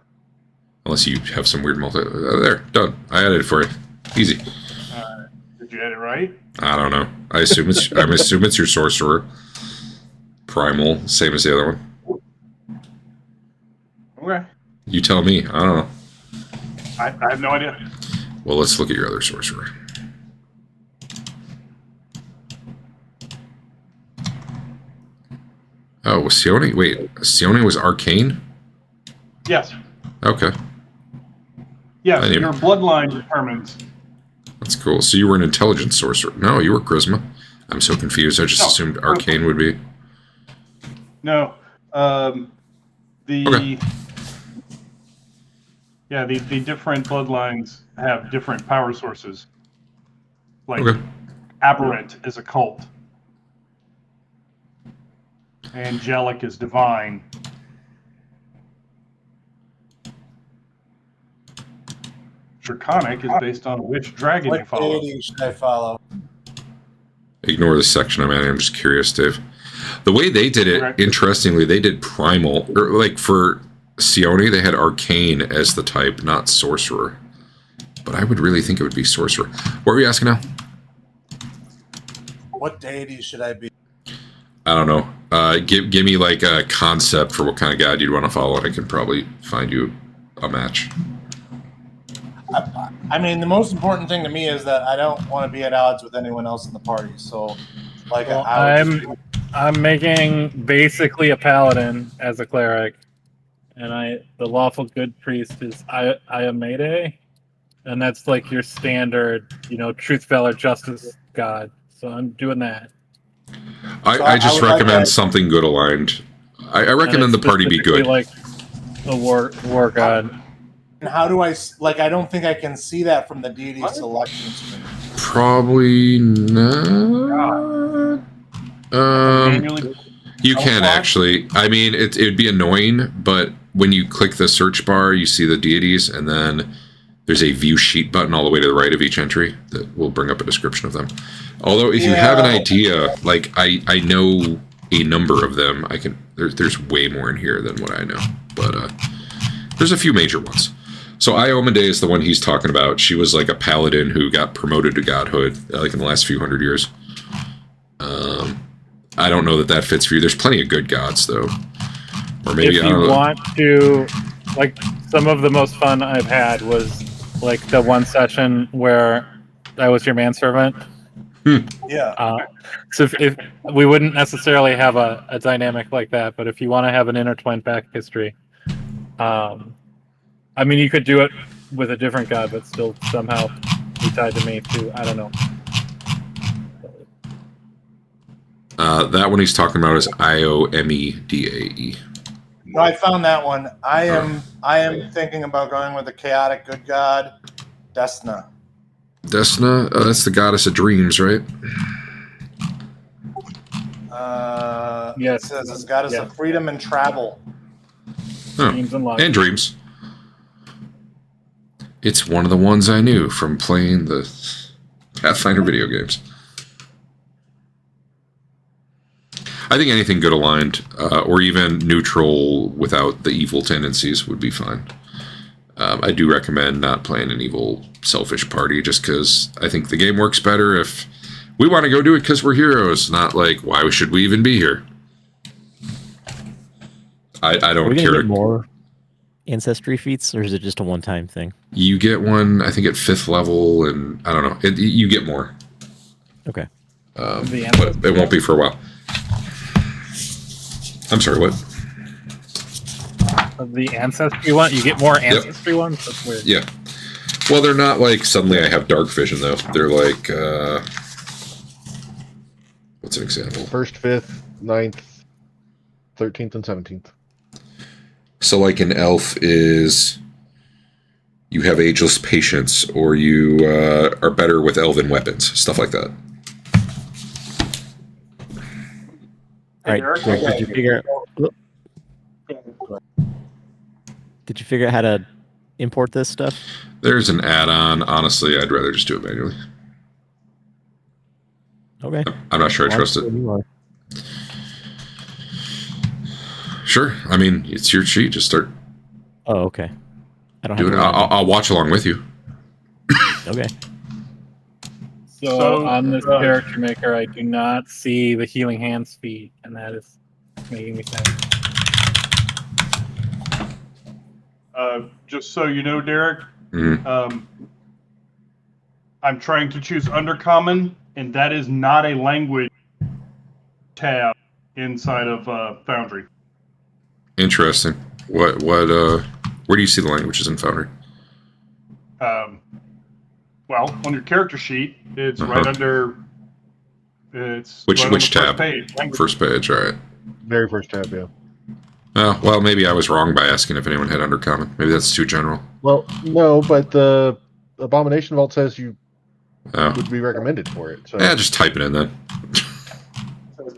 Speaker 1: Unless you have some weird multi. There, done. I added it for you. Easy.
Speaker 5: Did you add it right?
Speaker 1: I don't know. I assume it's. I assume it's your sorcerer. Primal, same as the other one.
Speaker 5: Okay.
Speaker 1: You tell me. I don't know.
Speaker 5: I have no idea.
Speaker 1: Well, let's look at your other sorcerer. Oh, was Sione? Wait, Sione was arcane?
Speaker 5: Yes.
Speaker 1: Okay,
Speaker 5: Yes,
Speaker 1: I didn't-
Speaker 5: your bloodline determines.
Speaker 1: that's cool. So you were an intelligence sorcerer. No, you were charisma. I'm so confused. I just
Speaker 5: No,
Speaker 1: assumed arcane would be.
Speaker 5: No. The
Speaker 1: Okay.
Speaker 5: Yeah, the different bloodlines have different power sources. Like
Speaker 1: Okay.
Speaker 5: Aberrant is a cult. Angelic is divine. Draconic is based on which dragon you
Speaker 6: What
Speaker 5: follow.
Speaker 6: deity should I follow?
Speaker 1: Ignore the section I'm at. I'm just curious, Dave. The way they did it,
Speaker 5: Okay.
Speaker 1: interestingly, they did primal. Or like for Sione, they had arcane as the type, not sorcerer. But I would really think it would be sorcerer. What were you asking now?
Speaker 6: What deity should I be?
Speaker 1: I don't know. Give me like a concept for what kind of god you'd want to follow, and I can probably find you a match.
Speaker 6: I mean, the most important thing to me is that I don't want to be at odds with anyone else in the party. So, like,
Speaker 2: Well,
Speaker 6: I would just-
Speaker 2: I'm making basically a paladin as a cleric, and the lawful good priest is Iamede, and that's like your standard, truth, valor, justice god. So I'm doing that.
Speaker 1: I just
Speaker 6: would like
Speaker 1: recommend
Speaker 6: that.
Speaker 1: something good aligned. I
Speaker 2: And
Speaker 1: recommend the
Speaker 2: it's
Speaker 1: party be
Speaker 2: specifically
Speaker 1: good.
Speaker 2: like a war god.
Speaker 6: And how do I like? I don't think I can see that from the deity selection screen.
Speaker 1: Probably not.
Speaker 5: Manually.
Speaker 1: You can
Speaker 5: Outlaw?
Speaker 1: actually. I mean, it would be annoying, but when you click the search bar, you see the deities, and then there's a view sheet button all the way to the right of each entry that will bring up a description of them. Although, if you have an idea, like I know a number of them, I can. There's way more in here than what I know, but there's a few major ones. So Iomade is the one he's talking about. She was like a paladin who got promoted to godhood, like in the last few hundred years. I don't know that fits for you. There's plenty of good gods, though. Or maybe,
Speaker 2: If
Speaker 1: I
Speaker 2: you
Speaker 1: don't know.
Speaker 2: want to, like, some of the most fun I've had was like the one session where I was your manservant.
Speaker 6: Yeah.
Speaker 2: So if we wouldn't necessarily have a dynamic like that, but if you want to have an intertwined back history, I mean, you could do it with a different god, but still somehow be tied to me too. I don't know.
Speaker 1: That one he's talking about is Iomedae.
Speaker 6: No, I found that one. I am thinking about going with the chaotic good god, Desna.
Speaker 1: Desna, that's the goddess of dreams, right?
Speaker 2: Yes.
Speaker 6: It says it's goddess
Speaker 2: Yes.
Speaker 6: of freedom and travel.
Speaker 1: Oh,
Speaker 2: Dreams and luck.
Speaker 1: and dreams. It's one of the ones I knew from playing the Pathfinder video games. I think anything good aligned, or even neutral without the evil tendencies would be fine. I do recommend not playing an evil, selfish party, just because I think the game works better if we want to go do it because we're heroes, not like, why should we even be here? I
Speaker 3: Are
Speaker 1: don't
Speaker 3: we gonna
Speaker 1: care.
Speaker 3: get more ancestry feats, or is it just a one-time thing?
Speaker 1: You get one, I think, at 5th level, and I don't know. You get more.
Speaker 3: Okay.
Speaker 2: The
Speaker 1: But it won't be for a while. I'm sorry, what?
Speaker 2: Of the ancestry one, you get more ancestry ones. That's weird.
Speaker 1: Yeah. Well, they're not like suddenly I have dark vision, though. They're like, What's an example?
Speaker 4: 1st, 5th, 9th, 13th, and 17th.
Speaker 1: So, like an elf is you have ageless patience, or you are better with elven weapons, stuff like that.
Speaker 3: All right,
Speaker 5: Derek?
Speaker 3: Derek, did you figure out how to import this stuff?
Speaker 1: There's an add-on. Honestly, I'd rather just do it manually.
Speaker 3: Okay.
Speaker 1: I'm not sure I trust it. Sure. I mean, it's your sheet. Just start
Speaker 3: Oh, okay. I don't
Speaker 1: doing it.
Speaker 3: have
Speaker 1: I'll watch along with you.
Speaker 3: Okay.
Speaker 2: So on this character maker, I do not see the healing hands feat, and that is making me sad.
Speaker 5: Just so you know, Derek,
Speaker 1: Mhm.
Speaker 5: I'm trying to choose Undercommon, and that is not a language tab inside of Foundry.
Speaker 1: Interesting. Where do you see the languages in Foundry?
Speaker 5: Well, on your character sheet, it's right under. It's
Speaker 1: Which
Speaker 5: right on the
Speaker 1: tab?
Speaker 5: First page. Language.
Speaker 1: First page, all right.
Speaker 4: Very first tab, yeah.
Speaker 1: Oh, well, maybe I was wrong by asking if anyone had Undercommon. Maybe that's too general.
Speaker 4: Well, no, but the Abomination Vault says you
Speaker 1: Oh.
Speaker 4: would be recommended for it. So
Speaker 1: Yeah, just type it in then.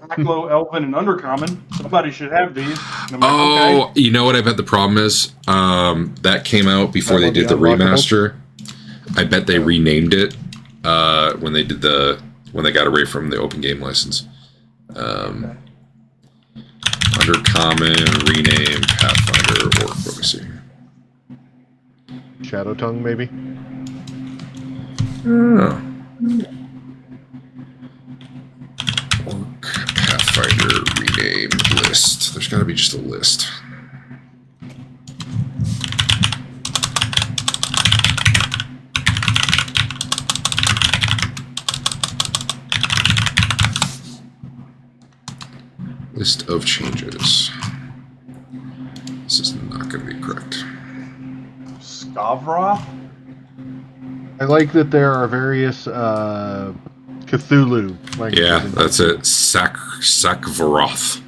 Speaker 5: Aklo, Elven, and Undercommon. Somebody should have these. And I'm like,
Speaker 1: Oh,
Speaker 5: okay.
Speaker 1: you know what I bet the problem is? That came out before
Speaker 4: That
Speaker 1: they
Speaker 4: one,
Speaker 1: did
Speaker 4: the
Speaker 1: the
Speaker 4: unlockables?
Speaker 1: remaster. I bet they renamed it when they did when they got away from the open game license. Undercommon, rename, Pathfinder, or let me see.
Speaker 4: Shadow Tongue, maybe.
Speaker 1: Oh. Orc, Pathfinder, rename, list. There's got to be just a list. List of changes. This is not going to be correct.
Speaker 5: Skavroth?
Speaker 4: I like that there are various Cthulhu languages.
Speaker 1: Yeah,
Speaker 4: in
Speaker 1: that's
Speaker 4: here.
Speaker 1: it. Sakvaroth.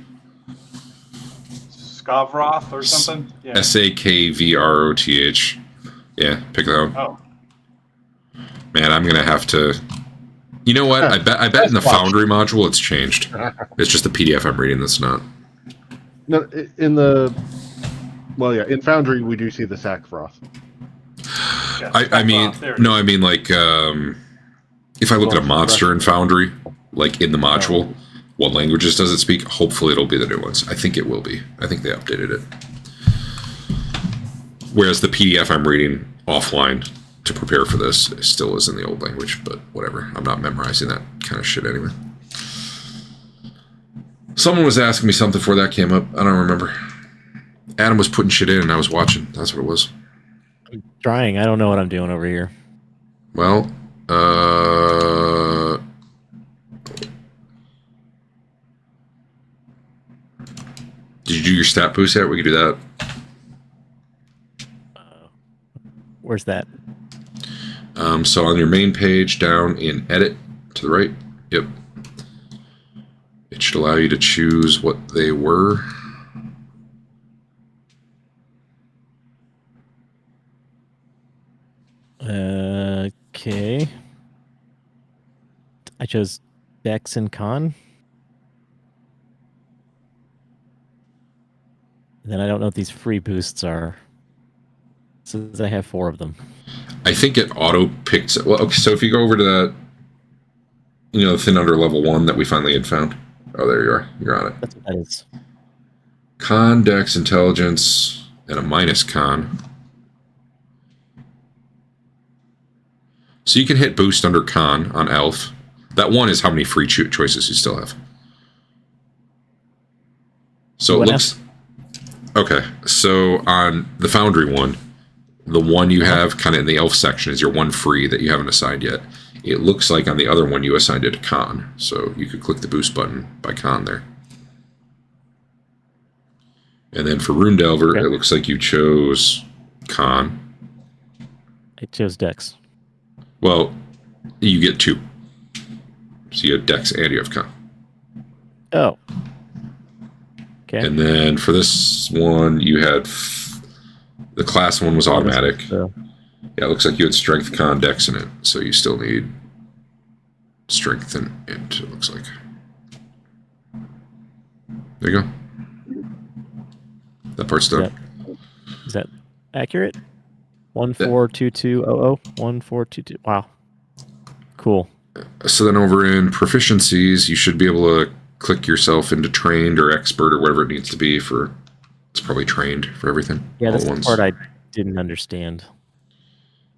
Speaker 5: Skavroth or something? Yeah.
Speaker 1: Sakvroth. Yeah, pick that one.
Speaker 5: Oh.
Speaker 1: Man, I'm gonna have to. You know what? I bet in the Foundry module it's changed. It's just the PDF I'm reading that's not.
Speaker 4: No, in Foundry we do see the Sakvaroth.
Speaker 5: Yeah,
Speaker 1: I mean,
Speaker 5: Skavroth, there it
Speaker 1: no,
Speaker 5: is.
Speaker 1: I mean like if I look at a monster in Foundry, like in the module, what languages does it speak? Hopefully it'll be the new ones. I think it will be. I think they updated it. Whereas the PDF I'm reading offline to prepare for this still is in the old language, but whatever. I'm not memorizing that kind of shit anyway. Someone was asking me something before that came up. I don't remember. Adam was putting shit in and I was watching. That's what it was.
Speaker 3: I'm trying. I don't know what I'm doing over here.
Speaker 1: Well, did you do your stat boost yet? We could do that.
Speaker 3: Where's that?
Speaker 1: So on your main page, down in Edit to the right. Yep. It should allow you to choose what they were.
Speaker 3: Okay. I chose Dex and Con. Then I don't know what these free boosts are. Since I have 4 of them.
Speaker 1: I think it auto picks. Well, okay, so if you go over to that, the thing under level 1 that we finally had found. Oh, there you are. You're on it.
Speaker 3: That's what that is.
Speaker 1: Con, Dex, Intelligence, and a minus Con. So you can hit boost under Con on Elf. That 1 is how many free choices you still have. So it looks... Okay, so on the Foundry one, the one you have kind of in the Elf section is your 1 free that you haven't assigned yet. It looks like on the other one you assigned it to Con, so you could click the boost button by Con there. And then for Rune Delver, It looks like you chose Con.
Speaker 3: I chose Dex.
Speaker 1: Well, you get 2. So you have Dex and you have Con.
Speaker 3: Oh. Okay.
Speaker 1: And then for this one, you had the class one was automatic. Yeah, it looks like you had strength, con, dex in it, so you still need strength and int, it looks like. There you go. That part's done.
Speaker 3: Is that accurate? 142200 1422. Wow. Cool.
Speaker 1: So then over in proficiencies, you should be able to click yourself into trained or expert or whatever it needs to be for. It's probably trained for everything.
Speaker 3: Yeah, this is the part I didn't understand.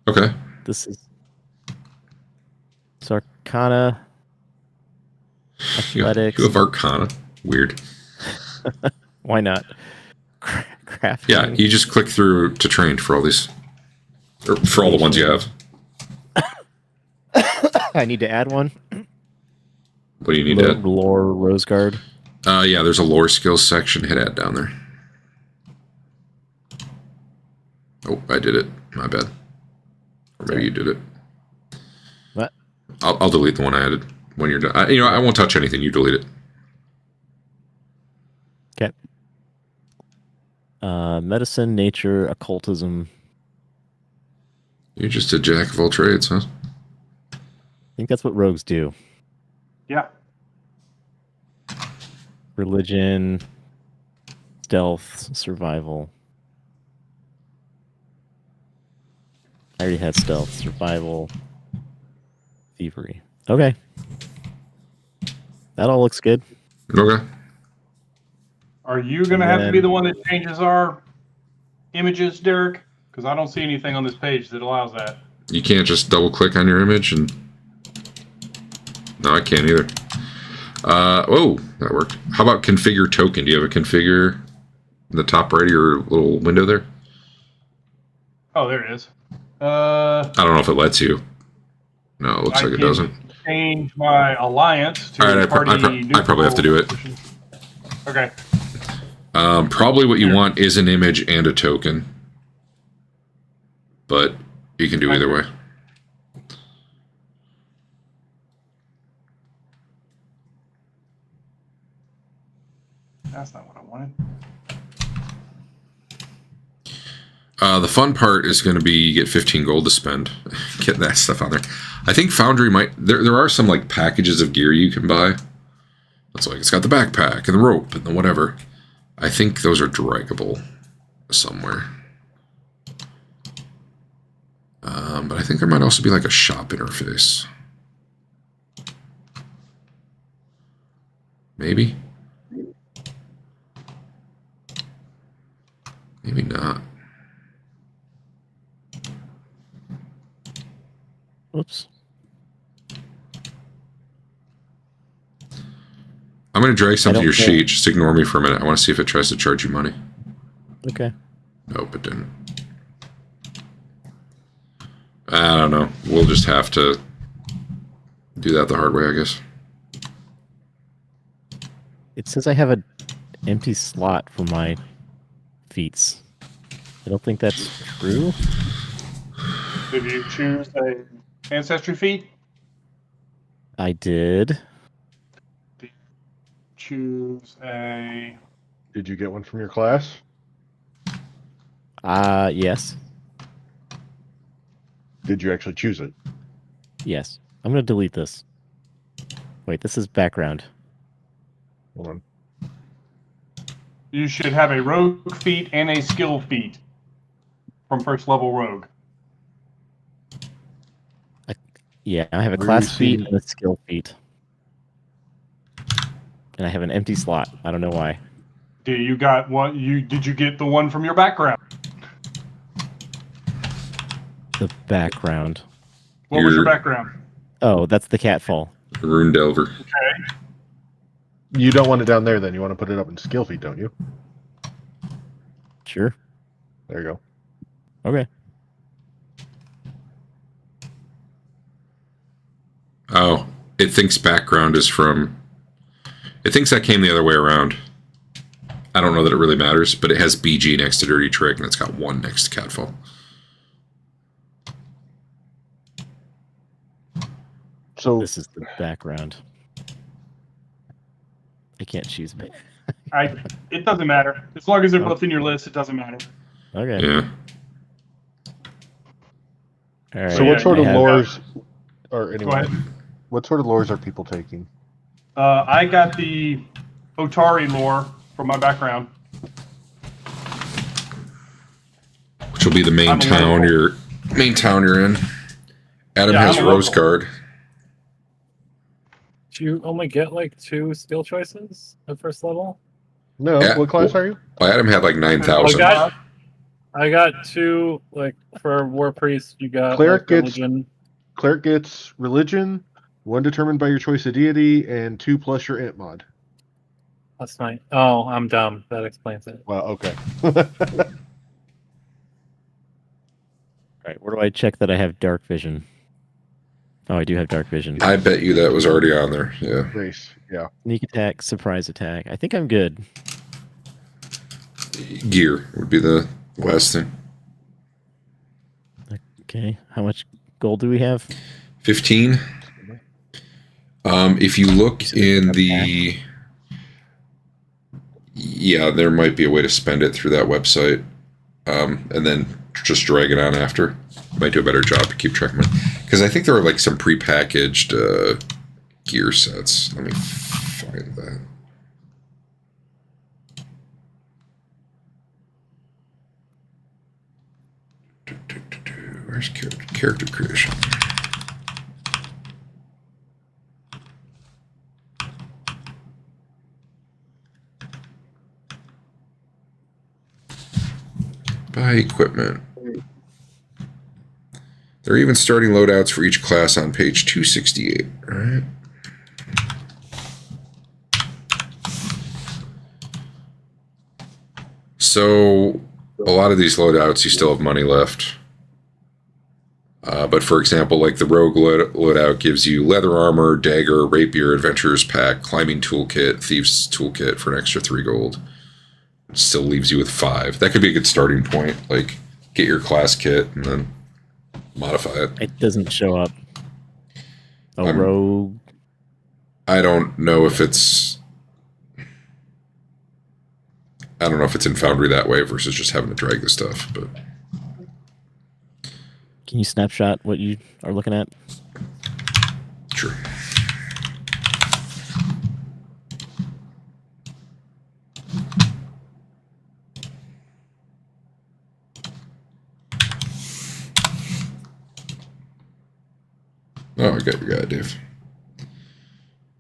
Speaker 1: Okay.
Speaker 3: This is Arcana, athletics.
Speaker 1: You have Arcana. Weird.
Speaker 3: Why not? Crafting.
Speaker 1: Yeah, you just click through to trained for all these, or for all the ones you have.
Speaker 3: I need to add one.
Speaker 1: What do you need to add?
Speaker 3: Lore Rose Guard.
Speaker 1: Yeah, there's a lore skills section. Hit add down there. Oh, I did it. My bad. Or maybe you did it.
Speaker 3: What?
Speaker 1: I'll delete the one I added when you're done. I won't touch anything. You delete it.
Speaker 3: Okay. Medicine, nature, occultism.
Speaker 1: You're just a jack of all trades, huh?
Speaker 3: I think that's what rogues do.
Speaker 5: Yeah.
Speaker 3: Religion, stealth, survival. I already had stealth, survival, thievery. Okay. That all looks good.
Speaker 1: Okay.
Speaker 5: Are you going to have to be the one that changes our images, Derek? Because I don't see anything on this page that allows that.
Speaker 1: You can't just double click on your image and... No, I can't either. Oh, that worked. How about configure token? Do you have a configure in the top right of your little window there?
Speaker 5: Oh, there it is.
Speaker 1: I don't know if it lets you. No, it looks like it doesn't.
Speaker 5: Change my alliance to
Speaker 1: all right, I probably have to do it.
Speaker 5: Okay.
Speaker 1: Probably what you want is an image and a token. But you can do either way.
Speaker 5: That's not what I wanted.
Speaker 1: The fun part is going to be you get 15 gold to spend getting that stuff on there. I think Foundry might... There are some like packages of gear you can buy. It's like it's got the backpack and the rope and the whatever. I think those are draggable somewhere. But I think there might also be like a shop interface. Maybe. Maybe not.
Speaker 3: Oops.
Speaker 1: I'm going to drag something to your sheet. Just ignore me for a minute. I want to see if it tries to charge you money.
Speaker 3: Okay.
Speaker 1: Nope, it didn't. I don't know. We'll just have to do that the hard way, I guess.
Speaker 3: It says I have an empty slot for my feats. I don't think that's true.
Speaker 5: Did you choose a ancestry feat?
Speaker 3: I did.
Speaker 5: Choose a...
Speaker 4: Did you get one from your class?
Speaker 3: Yes.
Speaker 4: Did you actually choose it?
Speaker 3: Yes. I'm going to delete this. Wait, this is background.
Speaker 4: Hold on.
Speaker 5: You should have a rogue feat and a skill feat from first level rogue.
Speaker 3: Yeah, I have a class feat and a skill feat. And I have an empty slot. I don't know why.
Speaker 5: Did you get the one from your background?
Speaker 3: The background.
Speaker 5: What was your background?
Speaker 3: Oh, that's the catfall.
Speaker 1: Rune Delver.
Speaker 5: Okay.
Speaker 4: You don't want it down there then. You want to put it up in skill feat, don't you?
Speaker 3: Sure.
Speaker 4: There you go.
Speaker 3: Okay.
Speaker 1: Oh, it thinks background is from... It thinks that came the other way around. I don't know that it really matters, but it has BG next to Dirty Trick, and it's got 1 next to Catfall.
Speaker 4: So
Speaker 3: this is the background. I can't choose me.
Speaker 5: It doesn't matter. As long as they're
Speaker 3: Oh.
Speaker 5: both in your list, it doesn't matter.
Speaker 3: Okay.
Speaker 1: Yeah.
Speaker 3: All right.
Speaker 4: So what sort
Speaker 3: I
Speaker 4: of
Speaker 3: have-
Speaker 4: lores or
Speaker 5: Go
Speaker 4: anyway?
Speaker 5: ahead.
Speaker 4: What sort of lores are people taking?
Speaker 5: I got the Otari lore from my background.
Speaker 1: Which will be the main
Speaker 5: I'm a
Speaker 1: town
Speaker 5: local.
Speaker 1: you're in. Adam
Speaker 5: Yeah,
Speaker 1: has
Speaker 5: I'm a
Speaker 1: Rose
Speaker 5: local.
Speaker 1: Guard.
Speaker 2: Do you only get like 2 skill choices at first level?
Speaker 4: No,
Speaker 1: Yeah,
Speaker 4: what class
Speaker 1: well-
Speaker 4: are you?
Speaker 1: Well, Adam had like 9,000.
Speaker 2: I got 2 like for War Priest. You got
Speaker 4: Cleric
Speaker 2: like,
Speaker 4: gets-
Speaker 2: religion.
Speaker 4: Cleric gets religion, 1 determined by your choice of deity, and 2 plus your int mod.
Speaker 2: That's fine. Oh, I'm dumb. That explains it.
Speaker 4: Well, okay.
Speaker 3: All right. Where do I check that I have dark vision? Oh, I do have dark vision.
Speaker 1: I bet you that was already on there. Yeah.
Speaker 4: Race, yeah.
Speaker 3: Sneak attack, surprise attack. I think I'm good.
Speaker 1: Gear would be the last thing.
Speaker 3: Okay. How much gold do we have?
Speaker 1: 15. If you look in the... Yeah, there might be a way to spend it through that website. And then just drag it on after. Might do a better job to keep track of it. Because I think there are like some prepackaged gear sets. Let me find that. Where's character creation? Buy equipment. There are even starting loadouts for each class on page 268. All right. So a lot of these loadouts, you still have money left. But for example, like the rogue loadout gives you leather armor, dagger, rapier, adventurer's pack, climbing toolkit, thieves toolkit for an extra 3 gold. It still leaves you with 5. That could be a good starting point. Like, get your class kit and then modify it.
Speaker 3: It doesn't show up. Oh,
Speaker 1: I'm-
Speaker 3: rogue.
Speaker 1: I don't know if it's... I don't know if it's in Foundry that way versus just having to drag the stuff, but...
Speaker 3: Can you snapshot what you are looking at?
Speaker 1: Sure. Oh, I got your guy, Dave.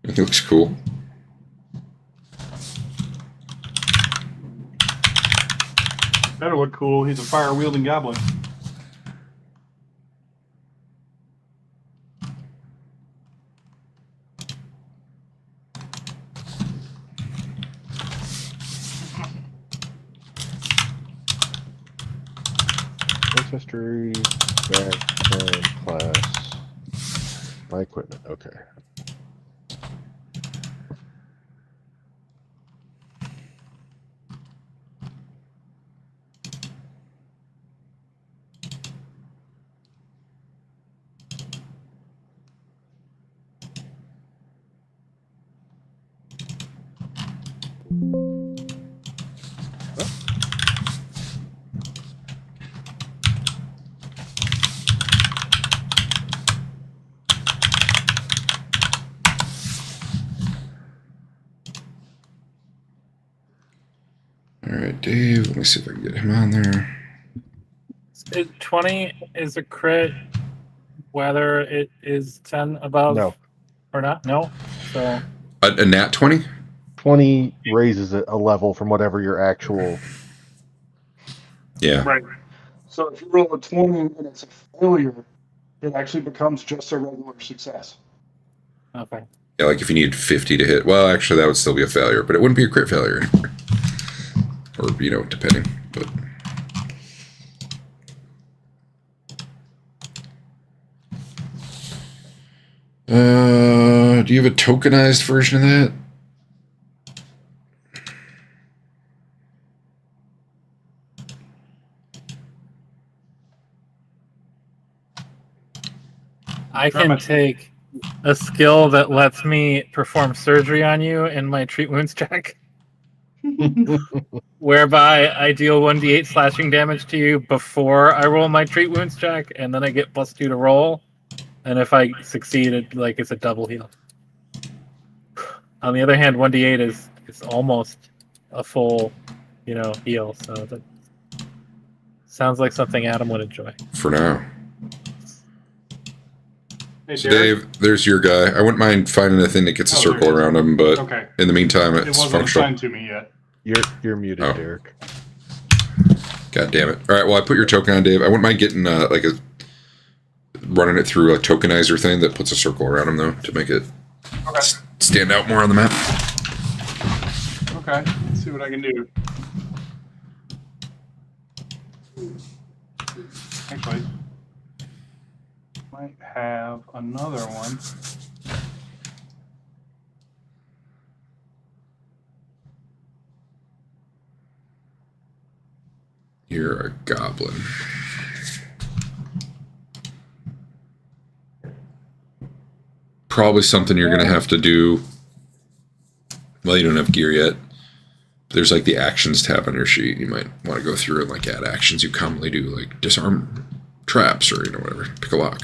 Speaker 1: He looks cool.
Speaker 5: That'll look cool. He's a fire-wielding goblin.
Speaker 4: Ancestry, background, class, my equipment. Okay.
Speaker 1: All right, Dave. Let me see if I can get him on there.
Speaker 2: 20 is a crit, whether it is 10 above
Speaker 4: No.
Speaker 2: or not. No. So
Speaker 1: A nat 20?
Speaker 4: 20 raises it a level from whatever your actual.
Speaker 1: Yeah.
Speaker 5: Right. So if you roll a 20 and it's a failure, it actually becomes just a regular success.
Speaker 2: okay.
Speaker 1: Yeah, like if you need 50 to hit. Well, actually, that would still be a failure, but it wouldn't be a crit failure anymore. Or, you know, depending. But do you have a tokenized version of that?
Speaker 2: I can take a skill that lets me perform surgery on you in my treat wounds check, whereby I deal 1d8 slashing damage to you before I roll my treat wounds check, and then I get +2 to roll. And if I succeed, it's a double heal. On the other hand, 1d8 is almost a full, heal. So that sounds like something Adam would enjoy.
Speaker 1: For now.
Speaker 5: Hey,
Speaker 1: So
Speaker 5: Derek?
Speaker 1: Dave, there's your guy. I wouldn't mind finding a thing that gets a circle
Speaker 5: there it is.
Speaker 1: around him, but
Speaker 5: Okay.
Speaker 1: in the meantime,
Speaker 5: It
Speaker 1: it's
Speaker 5: wasn't
Speaker 1: functional.
Speaker 5: assigned to me yet.
Speaker 4: You're muted,
Speaker 1: Oh.
Speaker 4: Derek.
Speaker 1: God damn it. All right, well, I put your token on, Dave. I wouldn't mind getting running it through a tokenizer thing that puts a circle around him, though, to make it
Speaker 5: Okay.
Speaker 1: stand out more on the map.
Speaker 5: Okay. Let's see what I can do. Actually, might have another one.
Speaker 1: You're a goblin. Probably something you're going to have to do. Well, you don't have gear yet. There's like the actions tab on your sheet. You might want to go through and like add actions you commonly do, like disarm traps or whatever. Pick a lock.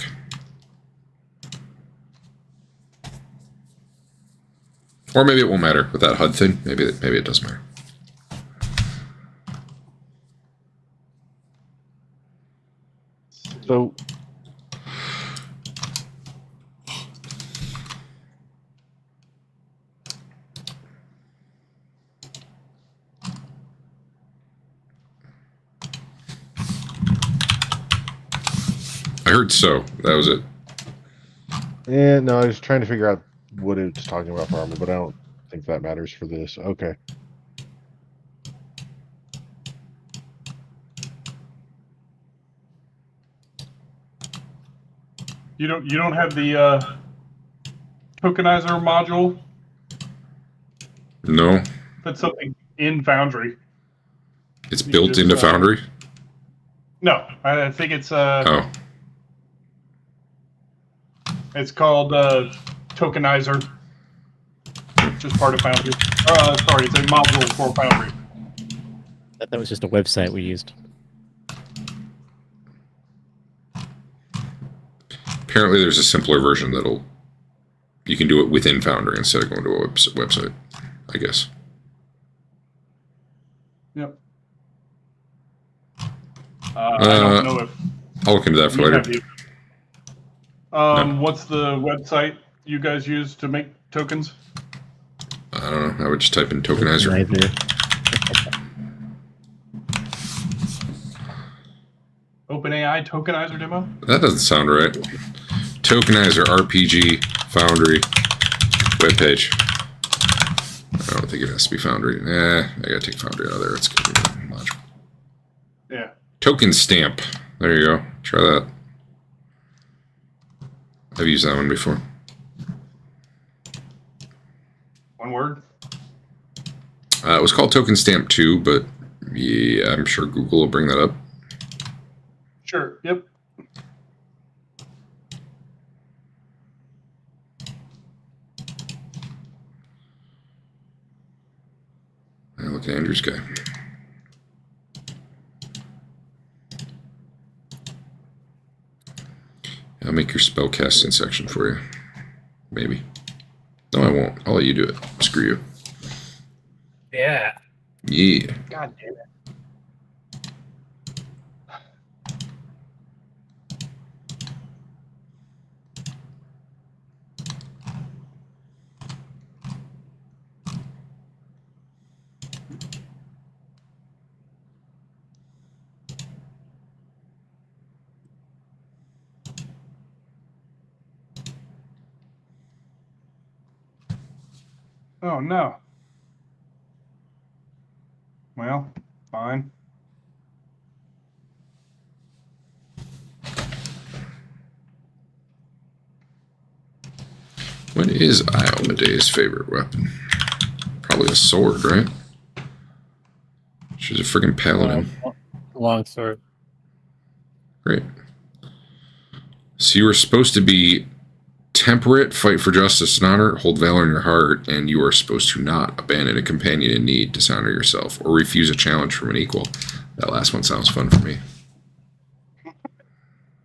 Speaker 1: Or maybe it won't matter with that HUD thing. Maybe it does matter.
Speaker 4: So
Speaker 1: I heard so. That was it.
Speaker 4: yeah, no, I was trying to figure out what it's talking about for armor, but I don't think that matters for this. Okay.
Speaker 5: You don't have the tokenizer module.
Speaker 1: No,
Speaker 5: That's something in Foundry.
Speaker 1: it's
Speaker 5: You
Speaker 1: built
Speaker 5: just,
Speaker 1: into Foundry.
Speaker 5: No, I think it's
Speaker 1: Oh,
Speaker 5: it's called tokenizer. Just part of Foundry. Sorry, it's a module for Foundry.
Speaker 3: That was just a website we used.
Speaker 1: apparently there's a simpler version that'll you can do it within Foundry instead of going to a website. I guess.
Speaker 5: Yep. I don't know if
Speaker 1: I'll look into that for
Speaker 5: you
Speaker 1: later.
Speaker 5: have what's the website you guys use to make tokens?
Speaker 1: I don't know. I would just type in tokenizer.
Speaker 3: Neither.
Speaker 5: OpenAI tokenizer demo?
Speaker 1: That doesn't sound right. Tokenizer RPG Foundry webpage. I don't think it has to be Foundry. I gotta take Foundry out of there. It's gonna be a module.
Speaker 5: Yeah.
Speaker 1: Token stamp. There you go. Try that. I've used that one before.
Speaker 5: One word?
Speaker 1: It was called Token Stamp 2, but yeah, I'm sure Google will bring that up.
Speaker 5: Sure. Yep.
Speaker 1: Look at Andrew's guy. I'll make your spell casting section for you. Maybe. No, I won't. I'll let you do it. Screw you.
Speaker 2: Yeah.
Speaker 1: Yeah.
Speaker 5: God damn it. Oh no. Well, fine.
Speaker 1: What is Iomede's favorite weapon? Probably a sword, right? She's a freaking paladin.
Speaker 2: Long sword.
Speaker 1: Great. So you were supposed to be temperate, fight for justice and honor, hold valor in your heart, and you are supposed to not abandon a companion in need, dishonor yourself, or refuse a challenge from an equal. That last one sounds fun for me.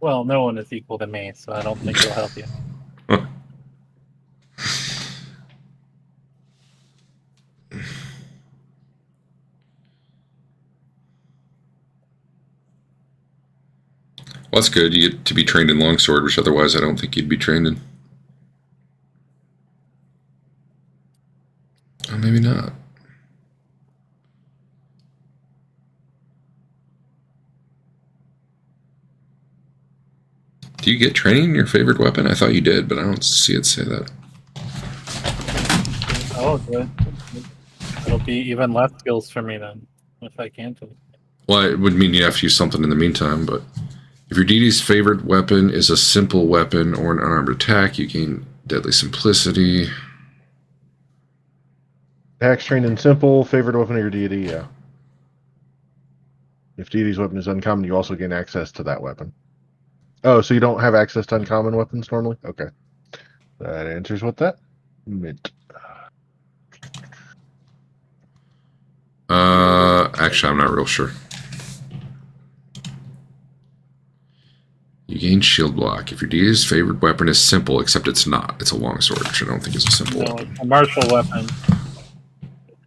Speaker 2: Well, no one is equal to me, so I don't think it'll help you.
Speaker 1: Well, that's good. You get to be trained in longsword, which otherwise I don't think you'd be trained in. Oh, maybe not. Do you get training in your favorite weapon? I thought you did, but I don't see it say that.
Speaker 2: Oh, good. It'll be even less skills for me then, if I can't.
Speaker 1: Well, it would mean you have to use something in the meantime, but if your deity's favorite weapon is a simple weapon or an unarmed attack, you gain deadly simplicity.
Speaker 4: Attacks trained in simple, favorite weapon of your deity, yeah. If deity's weapon is uncommon, you also gain access to that weapon. Oh, so you don't have access to uncommon weapons normally? Okay. That answers what that meant.
Speaker 1: Actually, I'm not real sure. You gain shield block. If your deity's favorite weapon is simple, except it's not. It's a longsword, which I don't think is a simple
Speaker 2: No,
Speaker 1: weapon.
Speaker 2: it's a martial weapon.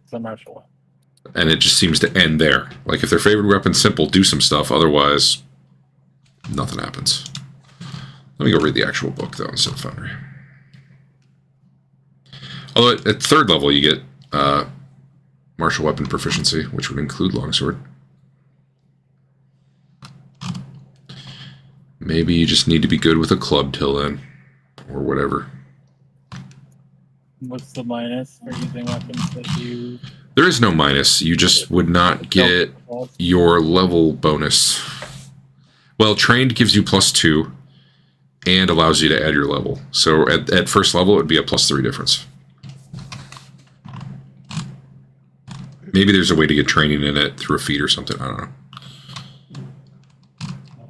Speaker 2: It's a martial weapon.
Speaker 1: And it just seems to end there. Like, if their favorite weapon's simple, do some stuff. Otherwise, nothing happens. Let me go read the actual book, though, instead of Foundry. Although, at third level, you get martial weapon proficiency, which would include longsword. Maybe you just need to be good with a club till then, or whatever.
Speaker 2: What's the minus for using weapons that you...
Speaker 1: There is no minus. You just would not get your level bonus. Well, trained gives you +2 and allows you to add your level. So at first level, it would be a +3 difference. Maybe there's a way to get training in it through a feat or something. I don't know.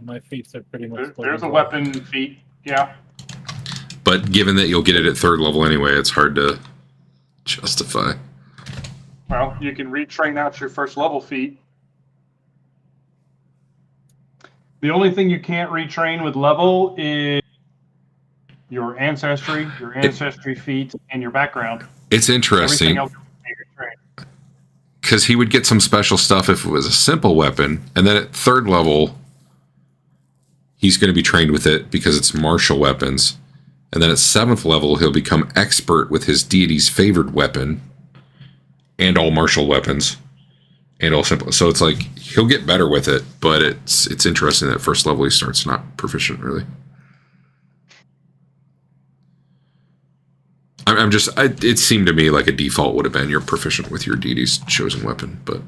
Speaker 2: My feats are pretty much...
Speaker 5: There's a weapon feat, yeah.
Speaker 1: But given that you'll get it at third level anyway, it's hard to justify.
Speaker 5: Well, you can retrain out your first level feat. The only thing you can't retrain with level is your ancestry feat, and your background.
Speaker 1: It's interesting.
Speaker 5: Everything else you can retrain.
Speaker 1: Because he would get some special stuff if it was a simple weapon, and then at third level, he's going to be trained with it because it's martial weapons. And then at 7th level, he'll become expert with his deity's favored weapon and all martial weapons and all simple. So it's like he'll get better with it, but it's interesting that first level he starts not proficient really. It seemed to me like a default would have been you're proficient with your deity's chosen weapon, but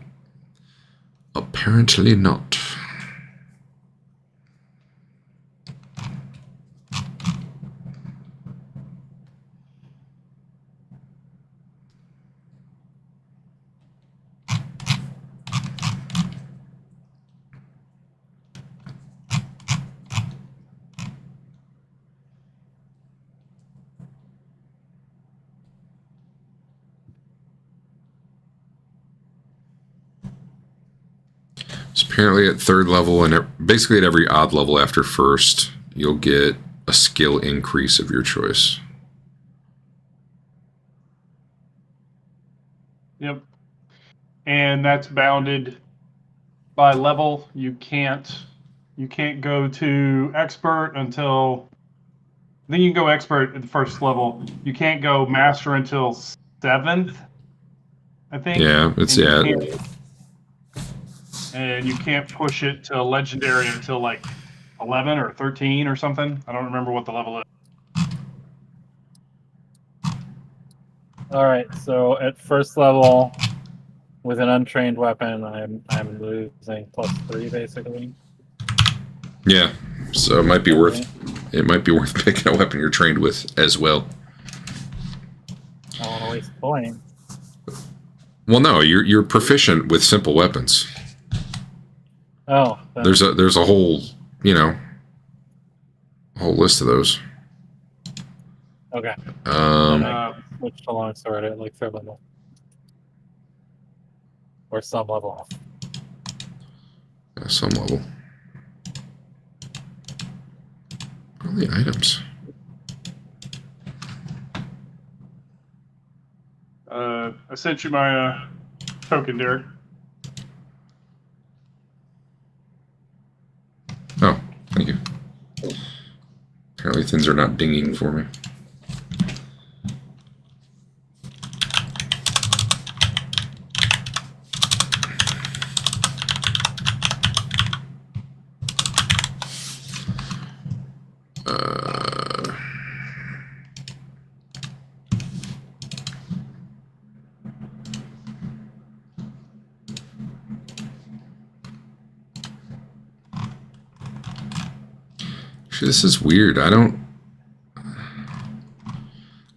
Speaker 1: apparently not. So apparently at third level and basically at every odd level after first, you'll get a skill increase of your choice.
Speaker 5: Yep. And that's bounded by level. You can't go to expert until then. You can go expert at the first level. You can't go master until 7th, I think.
Speaker 1: Yeah, it's
Speaker 5: And you can't push it to legendary until like 11 or 13 or something. I don't remember what the level is.
Speaker 2: All right, so at first level, with an untrained weapon, I'm losing +3 basically.
Speaker 1: Yeah, so it might be worth picking a weapon you're trained with as well.
Speaker 2: I don't want to waste points.
Speaker 1: Well, no, you're proficient with simple weapons.
Speaker 2: Oh,
Speaker 1: There's a whole, whole list of those.
Speaker 2: Okay.
Speaker 1: Um,
Speaker 2: Switch to longsword at like 3rd level. Or some level.
Speaker 1: yeah, some level. All the items.
Speaker 5: I sent you my token, Derek.
Speaker 1: Oh, thank you. Apparently things are not dinging for me. Actually, this is weird. I don't...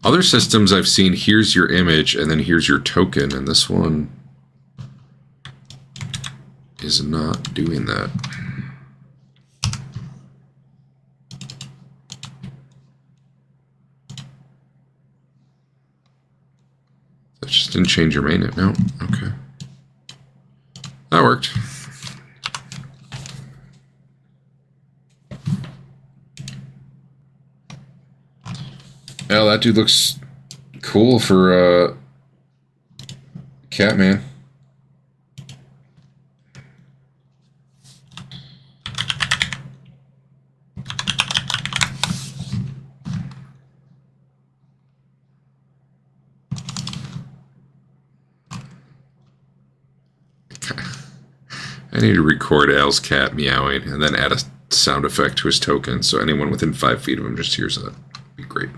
Speaker 1: Other systems I've seen, here's your image, and then here's your token, and this one is not doing that. That just didn't change your main. No, okay. That worked. Oh, that dude looks cool for Catman. I need to record Al's cat meowing and then add a sound effect to his token so anyone within 5 feet of him just hears that. That'd be great.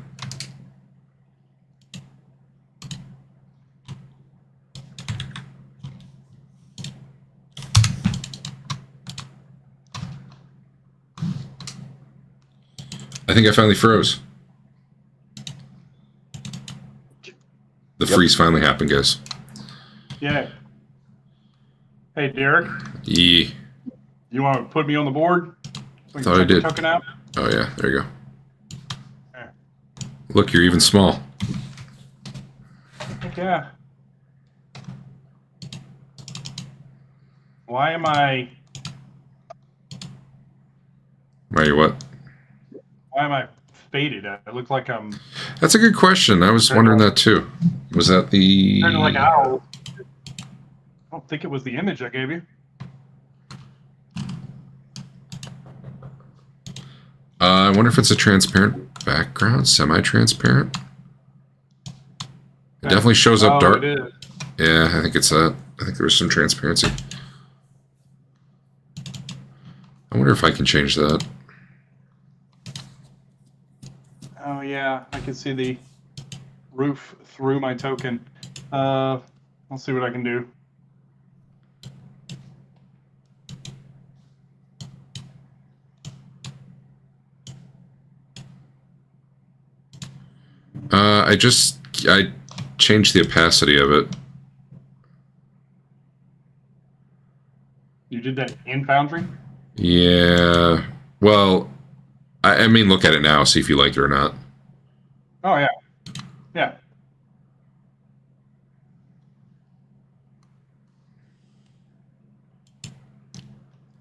Speaker 1: I think I finally froze. The freeze finally happened, guys.
Speaker 5: Yeah. Hey, Derek.
Speaker 1: Yeah.
Speaker 5: You want to put me on the board? So
Speaker 1: Thought I did.
Speaker 5: Token out?
Speaker 1: Oh yeah, there you go.
Speaker 5: Okay.
Speaker 1: Look, you're even small.
Speaker 5: Heck yeah. Why am I...
Speaker 1: Why you what?
Speaker 5: Why am I faded? I look like I'm...
Speaker 1: That's a good question. I was wondering that too. Was that the...
Speaker 5: Kind of like owl. I don't think it was the image I gave you.
Speaker 1: I wonder if it's a transparent background, semi-transparent. It definitely shows up dark.
Speaker 5: It is.
Speaker 1: Yeah, I think it's that. I think there's some transparency. I wonder if I can change that.
Speaker 5: Oh yeah, I can see the roof through my token. I'll see what I can do.
Speaker 1: I changed the opacity of it.
Speaker 5: You did that in Foundry?
Speaker 1: Yeah. Well, I mean, look at it now, see if you like it or not.
Speaker 5: Oh yeah. Yeah.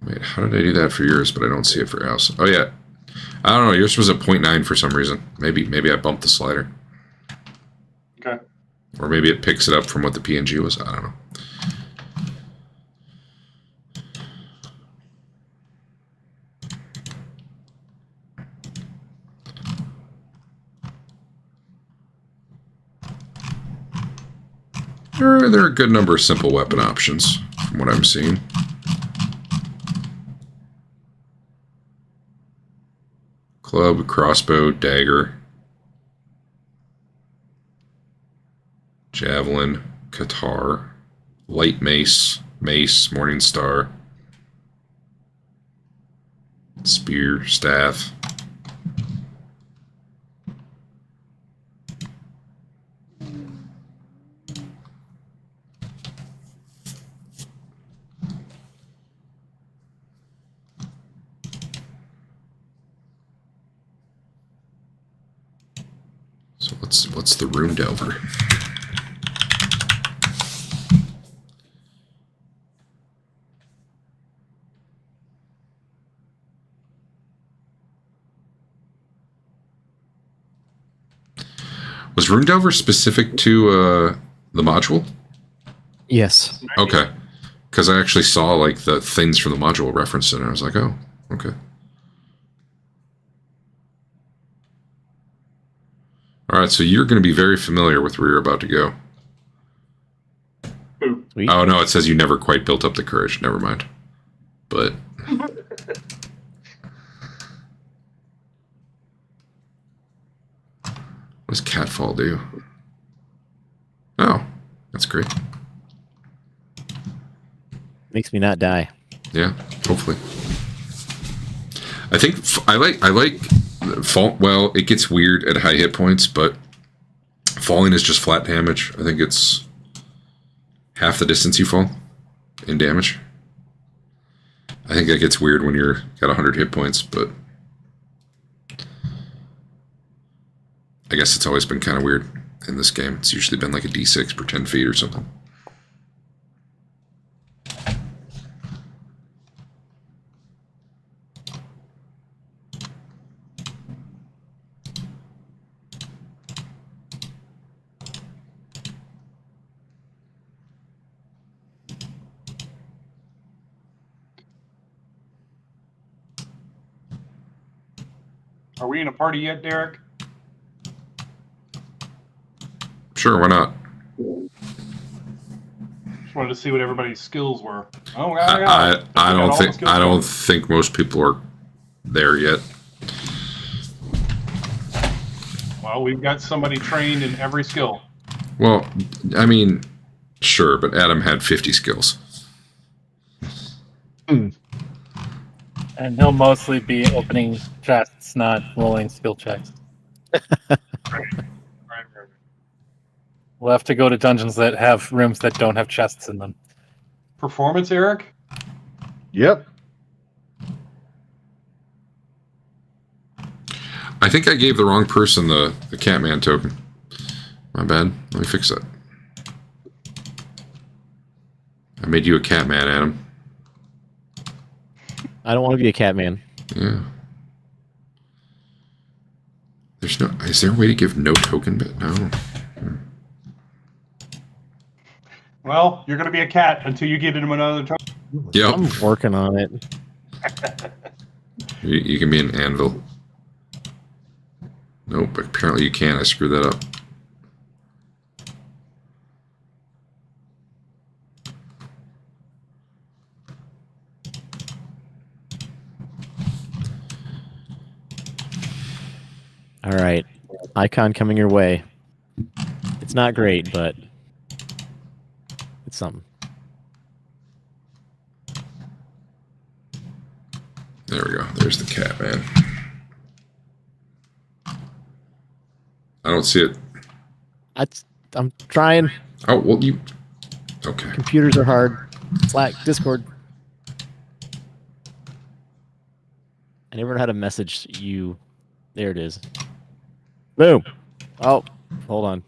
Speaker 1: Wait, how did I do that for yours, but I don't see it for yours? Oh yeah. I don't know, yours was at 0.9 for some reason. Maybe I bumped the slider.
Speaker 5: Okay.
Speaker 1: Or maybe it picks it up from what the PNG was. I don't know. There are a good number of simple weapon options from what I'm seeing. Club, crossbow, dagger, javelin, katar, light mace, morning star, spear, staff. What's the Rune Delver? Was Rune Delver specific to the module?
Speaker 3: Yes.
Speaker 1: Okay. Because I actually saw like the things from the module referenced it, and I was like, oh, okay. All right, so you're going to be very familiar with where you're about to go.
Speaker 3: Sweet.
Speaker 1: Oh, no, it says you never quite built up the courage. Never mind. But... what does Catfall do? Oh, that's great.
Speaker 3: Makes me not die.
Speaker 1: Yeah, hopefully. I think I like fall. Well, it gets weird at high hit points, but falling is just flat damage. I think it's half the distance you fall in damage. I think that gets weird when you're got 100 hit points, but I guess it's always been kind of weird in this game. It's usually been like a D6 per 10 feet or something.
Speaker 5: Are we in a party yet, Derek?
Speaker 1: Sure, why not?
Speaker 5: Just wanted to see what everybody's skills were. Oh,
Speaker 1: I don't think most people are there yet.
Speaker 5: Well, we've got somebody trained in every skill.
Speaker 1: Well, I mean, sure, but Adam had 50 skills.
Speaker 2: And he'll mostly be opening chests, not rolling skill checks.
Speaker 5: Right.
Speaker 2: We'll have to go to dungeons that have rooms that don't have chests in them.
Speaker 5: Performance, Eric?
Speaker 4: Yep.
Speaker 1: I think I gave the wrong person the Catman token. My bad. Let me fix that. I made you a Catman, Adam.
Speaker 3: I don't want to be a Catman.
Speaker 1: Yeah. There's no... Is there a way to give no token bit? No.
Speaker 5: Well, you're going to be a cat until you give him another token.
Speaker 1: Yep.
Speaker 3: I'm working on it.
Speaker 1: You can be an anvil. Nope, apparently you can't. I screwed that up.
Speaker 3: All right. Icon coming your way. It's not great, but it's something.
Speaker 1: There we go. There's the Catman. I don't see it.
Speaker 3: I'm trying.
Speaker 1: Oh, well, you... Okay.
Speaker 3: Computers are hard. Slack, Discord. I never know how to message you. There it is. Boom. Oh, hold on.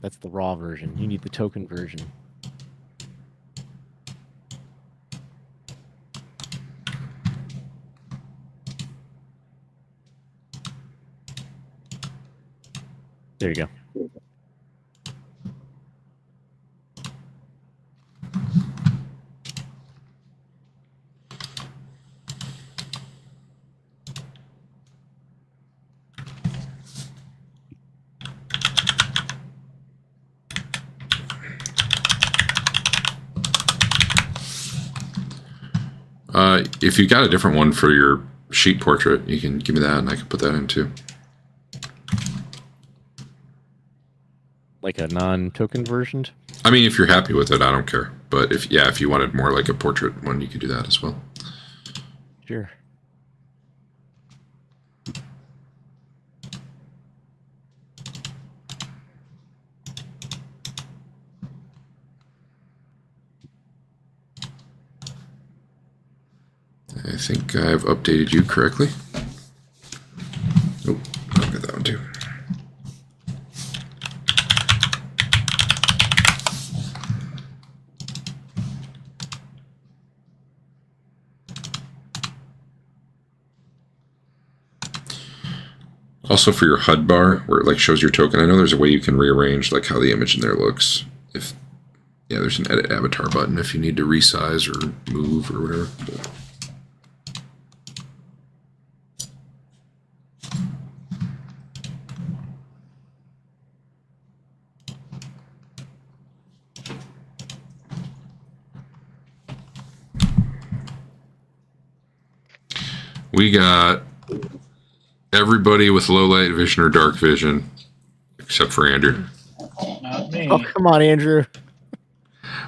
Speaker 3: That's the raw version. You need the token version. There you go.
Speaker 1: If you got a different one for your sheet portrait, you can give me that and I can put that in too.
Speaker 3: Like a non-token version?
Speaker 1: I mean, if you're happy with it, I don't care. But if you wanted more like a portrait one, you could do that as well.
Speaker 3: Sure.
Speaker 1: I think I've updated you correctly. Oh, I'll get that one too. Also for your HUD bar, where it like shows your token, I know there's a way you can rearrange like how the image in there looks. If yeah, there's an edit avatar button if you need to resize or move or whatever. We got everybody with low light vision or dark vision, except for Andrew.
Speaker 2: Not me.
Speaker 3: Oh, come on, Andrew.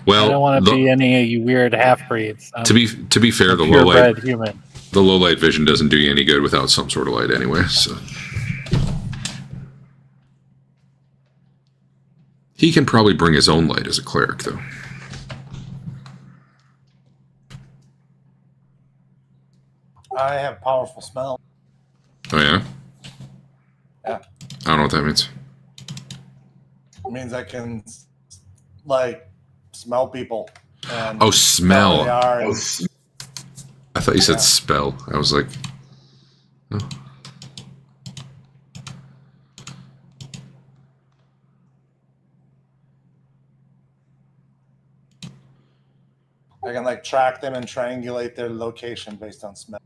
Speaker 1: Well,
Speaker 2: I don't want to be any of you weird half breeds.
Speaker 1: to be fair, the
Speaker 2: purebred human.
Speaker 1: The low light vision doesn't do you any good without some sort of light anyway. So he can probably bring his own light as a cleric, though.
Speaker 6: I have powerful smell.
Speaker 1: Oh yeah.
Speaker 6: Yeah.
Speaker 1: I don't know what that means.
Speaker 6: It means I can like smell people. And
Speaker 1: Oh, smell.
Speaker 6: where they are and-
Speaker 1: I thought you said spell. I was like, oh.
Speaker 6: I can like track them and triangulate their location based on smell.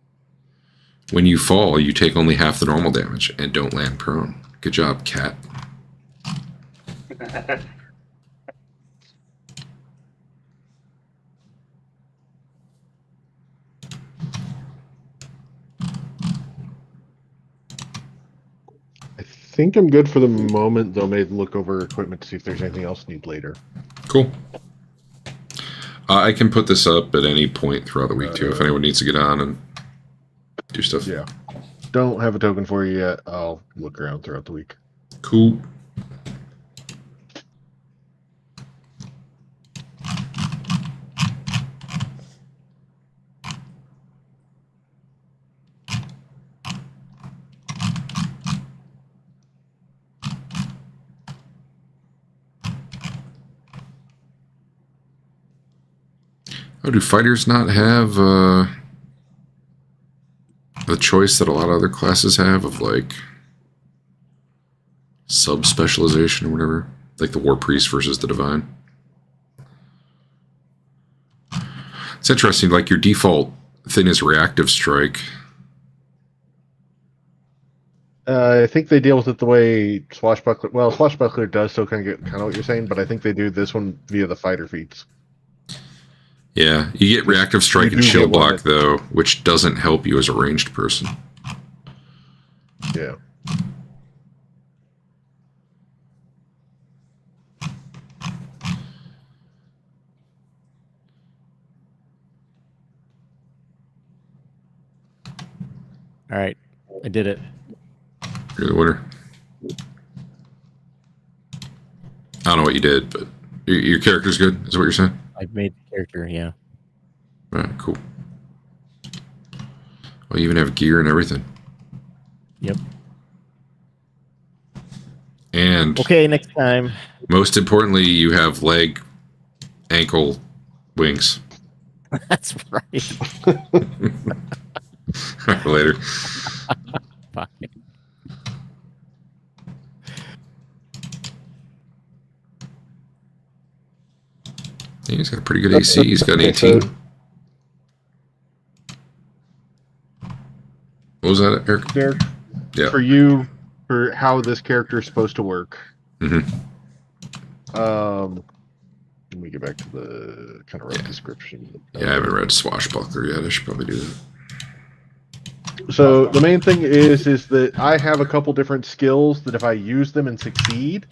Speaker 1: When you fall, you take only half the normal damage and don't land prone. Good job, cat.
Speaker 4: I think I'm good for the moment, though. Maybe look over equipment to see if there's anything else need later.
Speaker 1: Cool. I can put this up at any point throughout the week, too, if anyone needs to get on and do stuff.
Speaker 4: Yeah. Don't have a token for you yet. I'll look around throughout the week.
Speaker 1: Cool. Oh, do fighters not have the choice that a lot of other classes have of like sub-specialization or whatever? Like the War Priest versus the Divine? It's interesting, like your default thing is reactive strike.
Speaker 4: I think they deal with it the way Swashbuckler... Well, Swashbuckler does still kind of get kind of what you're saying, but I think they do this one via the fighter feats.
Speaker 1: Yeah, you get reactive strike
Speaker 4: You
Speaker 1: and
Speaker 4: do
Speaker 1: shield
Speaker 4: get one
Speaker 1: block, though, which doesn't help you as a ranged person.
Speaker 4: Yeah.
Speaker 3: All right, I did it.
Speaker 1: You're the winner. I don't know what you did, but your character's good, is what you're saying?
Speaker 3: I made the character, yeah.
Speaker 1: All right, cool. Well, you even have gear and everything.
Speaker 3: Yep.
Speaker 1: And
Speaker 3: Okay, next time.
Speaker 1: most importantly, you have leg, ankle, wings.
Speaker 3: That's right.
Speaker 1: Later.
Speaker 3: Bye.
Speaker 1: Yeah, he's got a pretty good AC. He's got an 18. What was that, Eric?
Speaker 4: Derek,
Speaker 1: Yeah.
Speaker 4: for you, for how this character is supposed to work.
Speaker 1: Mm-hmm.
Speaker 4: Let me get back to the kind of rough description.
Speaker 1: Yeah, I haven't read Swashbuckler yet. I should probably do that.
Speaker 4: So the main thing is that I have a couple different skills that if I use them and succeed,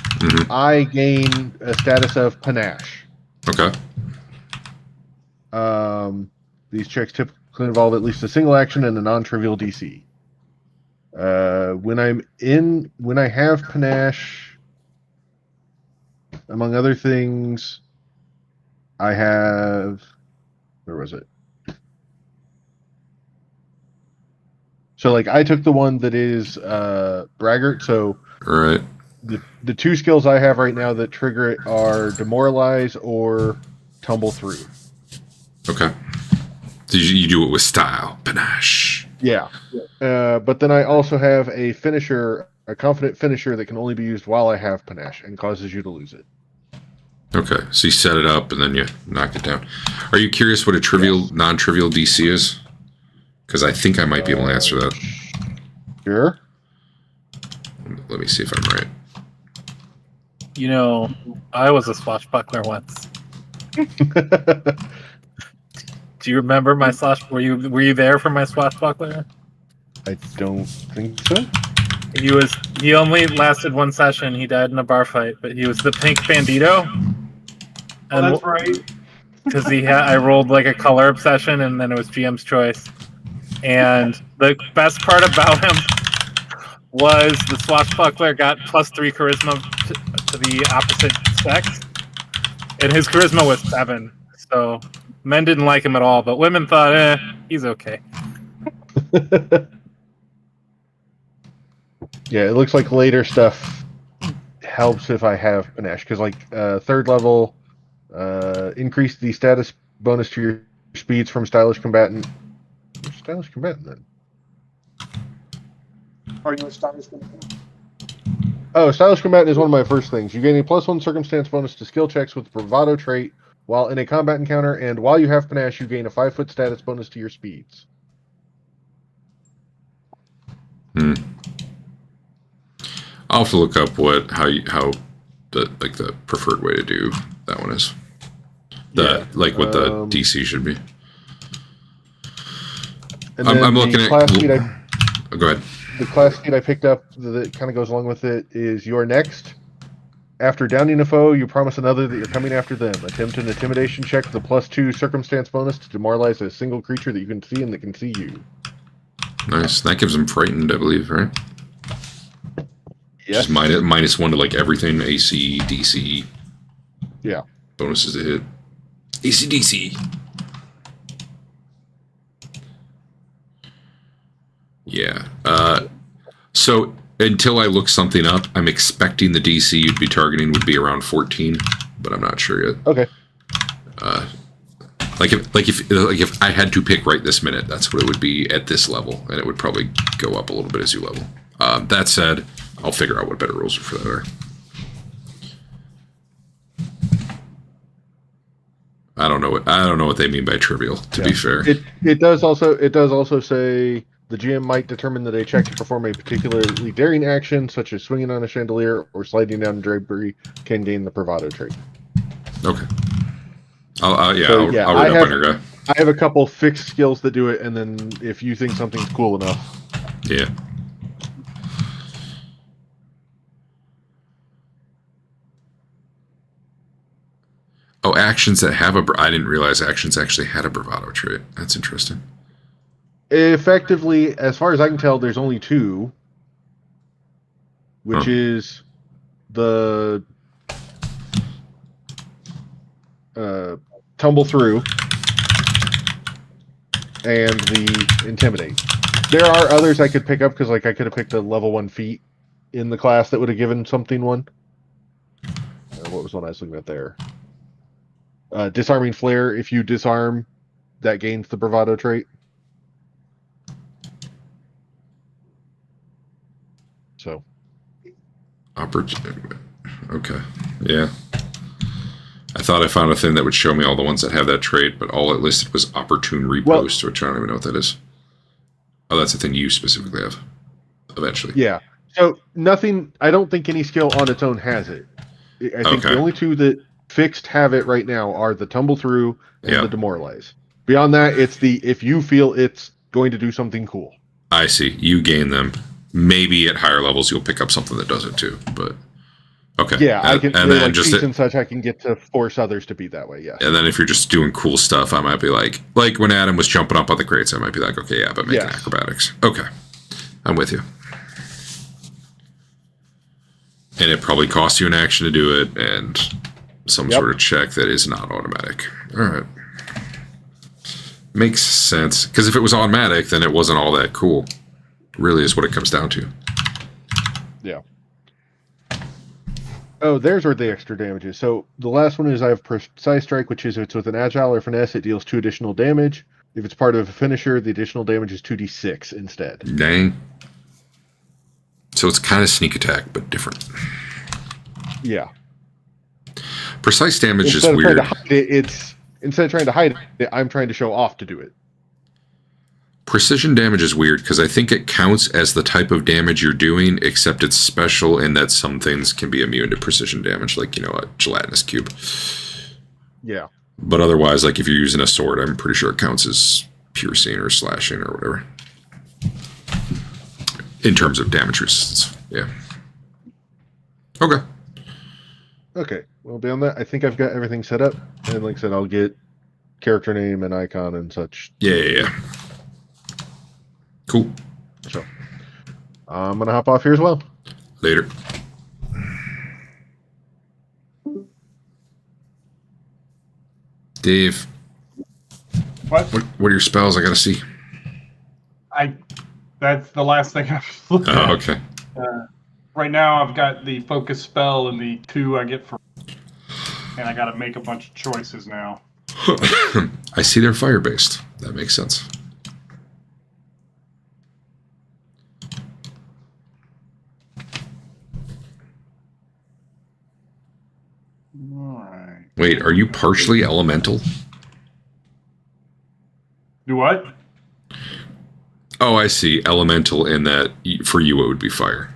Speaker 4: I gain a status of panache.
Speaker 1: Okay.
Speaker 4: These checks typically involve at least a single action and a non-trivial DC. When I have panache, among other things, I have, where was it? So like I took the one that is braggart. So
Speaker 1: All right.
Speaker 4: the two skills I have right now that trigger it are demoralize or tumble through.
Speaker 1: Okay. So you do it with style. Panache.
Speaker 4: Yeah. But then I also have a finisher a confident finisher that can only be used while I have panache and causes you to lose it.
Speaker 1: Okay, so you set it up and then you knock it down. Are you curious what a trivial, non-trivial DC is? Because I think I might be able to answer that.
Speaker 4: Sure.
Speaker 1: Let me see if I'm right.
Speaker 2: You know, I was a swashbuckler once. Do you remember my were you there for my swashbuckler?
Speaker 4: I don't think so.
Speaker 2: He only lasted one session. He died in a bar fight, but he was the pink bandito.
Speaker 5: Oh, that's right.
Speaker 2: Because I rolled like a color obsession, and then it was GM's choice. And the best part about him was the swashbuckler got +3 charisma to the opposite sex, and his charisma was 7. So men didn't like him at all, but women thought, he's okay.
Speaker 4: Yeah, it looks like later stuff helps if I have panache, because like 3rd level, increase the status bonus to your speeds from stylish combatant. Stylish combatant then.
Speaker 7: Are you a stylish combatant?
Speaker 4: Oh, stylish combatant is one of my first things. You gain a +1 circumstance bonus to skill checks with bravado trait while in a combat encounter, and while you have panache, you gain a 5-foot status bonus to your speeds.
Speaker 1: I'll have to look up how the preferred way to do that one is. What the DC should be.
Speaker 4: And
Speaker 1: I'm looking at.
Speaker 4: Class sheet
Speaker 1: go ahead.
Speaker 4: The class sheet I picked up that kind of goes along with it is your next. After downing a foe, you promise another that you're coming after them. Attempt an intimidation check with a +2 circumstance bonus to demoralize a single creature that you can see and that can see you.
Speaker 1: Nice. That gives them frightened, I believe, right?
Speaker 4: Yes.
Speaker 1: Just -1 to like everything. AC, DC.
Speaker 4: Yeah.
Speaker 1: Bonuses to hit. AC, DC. Yeah. So until I look something up, I'm expecting the DC you'd be targeting would be around 14, but I'm not sure yet.
Speaker 4: Okay.
Speaker 1: If I had to pick right this minute, that's what it would be at this level, and it would probably go up a little bit as you level. That said, I'll figure out what better rules for that are. I don't know what they mean by trivial. To be fair,
Speaker 4: it does also say the GM might determine that a check to perform a particularly daring action, such as swinging on a chandelier or sliding down drapery, can gain the bravado trait.
Speaker 1: Okay. I'll read up on your guy.
Speaker 4: I have a couple fixed skills that do it, and then if you think something's cool enough.
Speaker 1: Yeah. Oh, actions that have I didn't realize actions actually had a bravado trait. That's interesting.
Speaker 4: Effectively, as far as I can tell, there's only 2, which is the tumble through and the intimidate. There are others I could pick up because, like, I could have picked a level 1 feat in the class that would have given something 1. What was one I was looking at there? Disarming flare. If you disarm, that gains the bravado trait. So,
Speaker 1: okay, yeah. I thought I found a thing that would show me all the ones that have that trait, but all it listed was opportune repost, which I don't even know what that is. Oh, that's the thing you specifically have. Eventually,
Speaker 4: yeah. So nothing. I don't think any skill on its own has it. I think the only 2 that fixed have it right now are the tumble through and the demoralize. Beyond that, it's the if you feel it's going to do something cool.
Speaker 1: I see. You gain them. Maybe at higher levels you'll pick up something that does it too, but okay.
Speaker 4: Yeah, I can.
Speaker 1: And then just
Speaker 4: and such, I can get to force others to be that way. Yeah.
Speaker 1: And then if you're just doing cool stuff, I might be like when Adam was jumping up on the crates, I might be like, okay, yeah, but making acrobatics. Okay, I'm with you. And it probably costs you an action to do it, and some sort of check that is not automatic. All right. Makes sense. Because if it was automatic, then it wasn't all that cool. Really is what it comes down to.
Speaker 4: Yeah. Oh, there's where the extra damage is. So the last one is I have Precise Strike, which is if it's with an Agile or Finesse, it deals 2 additional damage. If it's part of a finisher, the additional damage is 2d6 instead.
Speaker 1: Dang. So it's kind of sneak attack, but different.
Speaker 4: Yeah.
Speaker 1: Precise damage
Speaker 4: Instead
Speaker 1: is
Speaker 4: of
Speaker 1: weird.
Speaker 4: trying to hide it, instead of trying to hide it, I'm trying to show off to do it.
Speaker 1: Precision damage is weird because I think it counts as the type of damage you're doing, except it's special in that some things can be immune to precision damage, like, you know, a gelatinous cube.
Speaker 4: Yeah.
Speaker 1: But otherwise, like if you're using a sword, I'm pretty sure it counts as piercing or slashing or whatever. In terms of damage resistance. Yeah. Okay.
Speaker 4: Okay. Well, beyond that, I think I've got everything set up. And like I said, I'll get character name and icon and such.
Speaker 1: Yeah. Cool.
Speaker 4: So I'm going to hop off here as well.
Speaker 1: Later. Dave.
Speaker 5: What?
Speaker 1: What are your spells? I gotta see.
Speaker 5: That's the last thing I've looked at.
Speaker 1: Oh, okay.
Speaker 5: Right now, I've got the focus spell and the 2 I get for, and I got to make a bunch of choices now.
Speaker 1: I see they're fire based. That makes sense.
Speaker 5: All right.
Speaker 1: Wait, are you partially elemental?
Speaker 5: Do what?
Speaker 1: Oh, I see. Elemental in that for you it would be fire.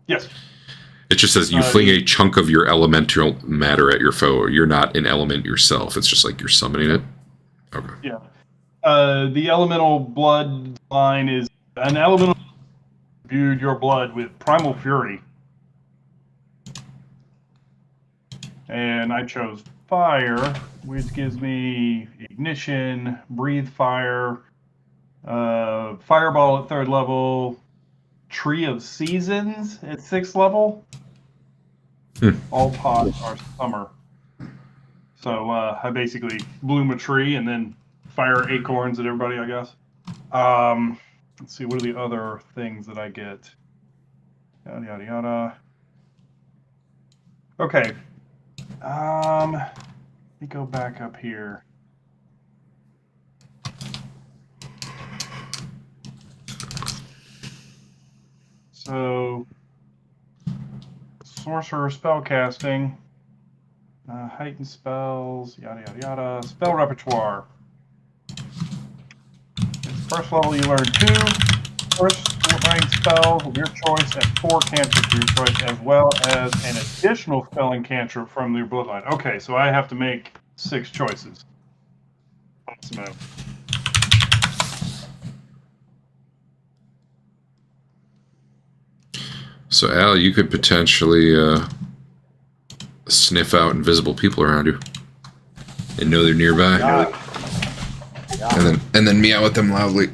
Speaker 5: Yes.
Speaker 1: It just says you fling a chunk of your elemental matter at your foe. You're not an element yourself. It's just like you're summoning it. Okay.
Speaker 5: Yeah. The elemental blood line is an elemental imbued your blood with primal fury. And I chose fire, which gives me ignition, breathe fire, fireball at 3rd level, tree of seasons at 6th level. All pods are summer. So I basically bloom a tree and then fire acorns at everybody, I guess. Let's see, what are the other things that I get? Yada, yada, yada. Okay. Let me go back up here. So, sorcerer spellcasting, heightened spells, yada yada yada. Spell repertoire. First level, you learn 2 first rank spells of your choice and 4 cantrips of your choice, as well as an additional spelling cantrip from your bloodline. Okay, so I have to make 6 choices. Awesome.
Speaker 1: So, Al, you could potentially sniff out invisible people around you and know they're nearby, and then meow at them loudly,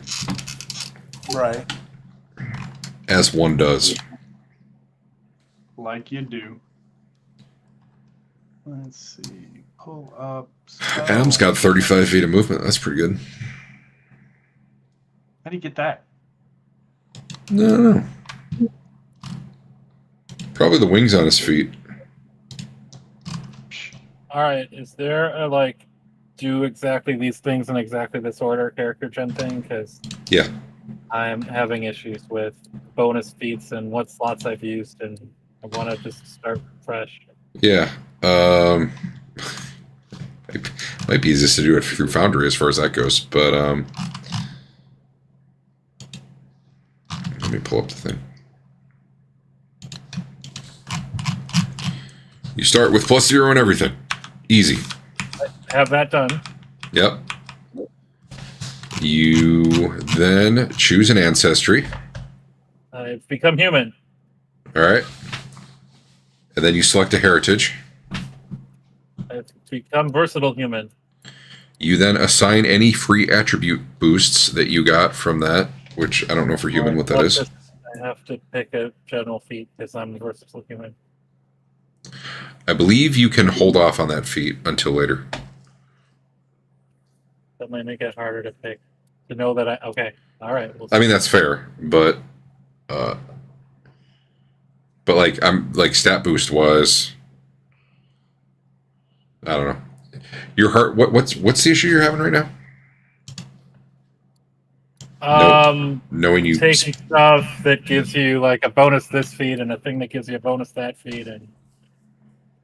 Speaker 6: Right.
Speaker 1: as one does.
Speaker 5: Like you do. Let's see. Pull up.
Speaker 1: Adam's got 35 feet of movement. That's pretty good.
Speaker 5: How do you get that?
Speaker 1: No. Probably the wings on his feet.
Speaker 2: All right, is there a like do exactly these things in exactly this order character gen thing? Because
Speaker 1: Yeah.
Speaker 2: I'm having issues with bonus feats and what slots I've used, and I want to just start fresh.
Speaker 1: Yeah. Might be easiest to do it through Foundry as far as that goes, but let me pull up the thing. You start with +0 and everything. Easy.
Speaker 2: Have that done.
Speaker 1: Yep. You then choose an ancestry.
Speaker 2: I've become human.
Speaker 1: All right. And then you select a heritage.
Speaker 2: I've become versatile human.
Speaker 1: You then assign any free attribute boosts that you got from that, which I don't know for human what that is.
Speaker 2: I have to pick a general feat because I'm versatile human.
Speaker 1: I believe you can hold off on that feat until later.
Speaker 2: That might make it harder to pick. To know that okay. All right.
Speaker 1: I mean, that's fair, but like I'm like stat boost was, I don't know. Your heart. What's the issue you're having right now? Knowing you...
Speaker 2: taking stuff that gives you like a bonus this feat and a thing that gives you a bonus that feat, and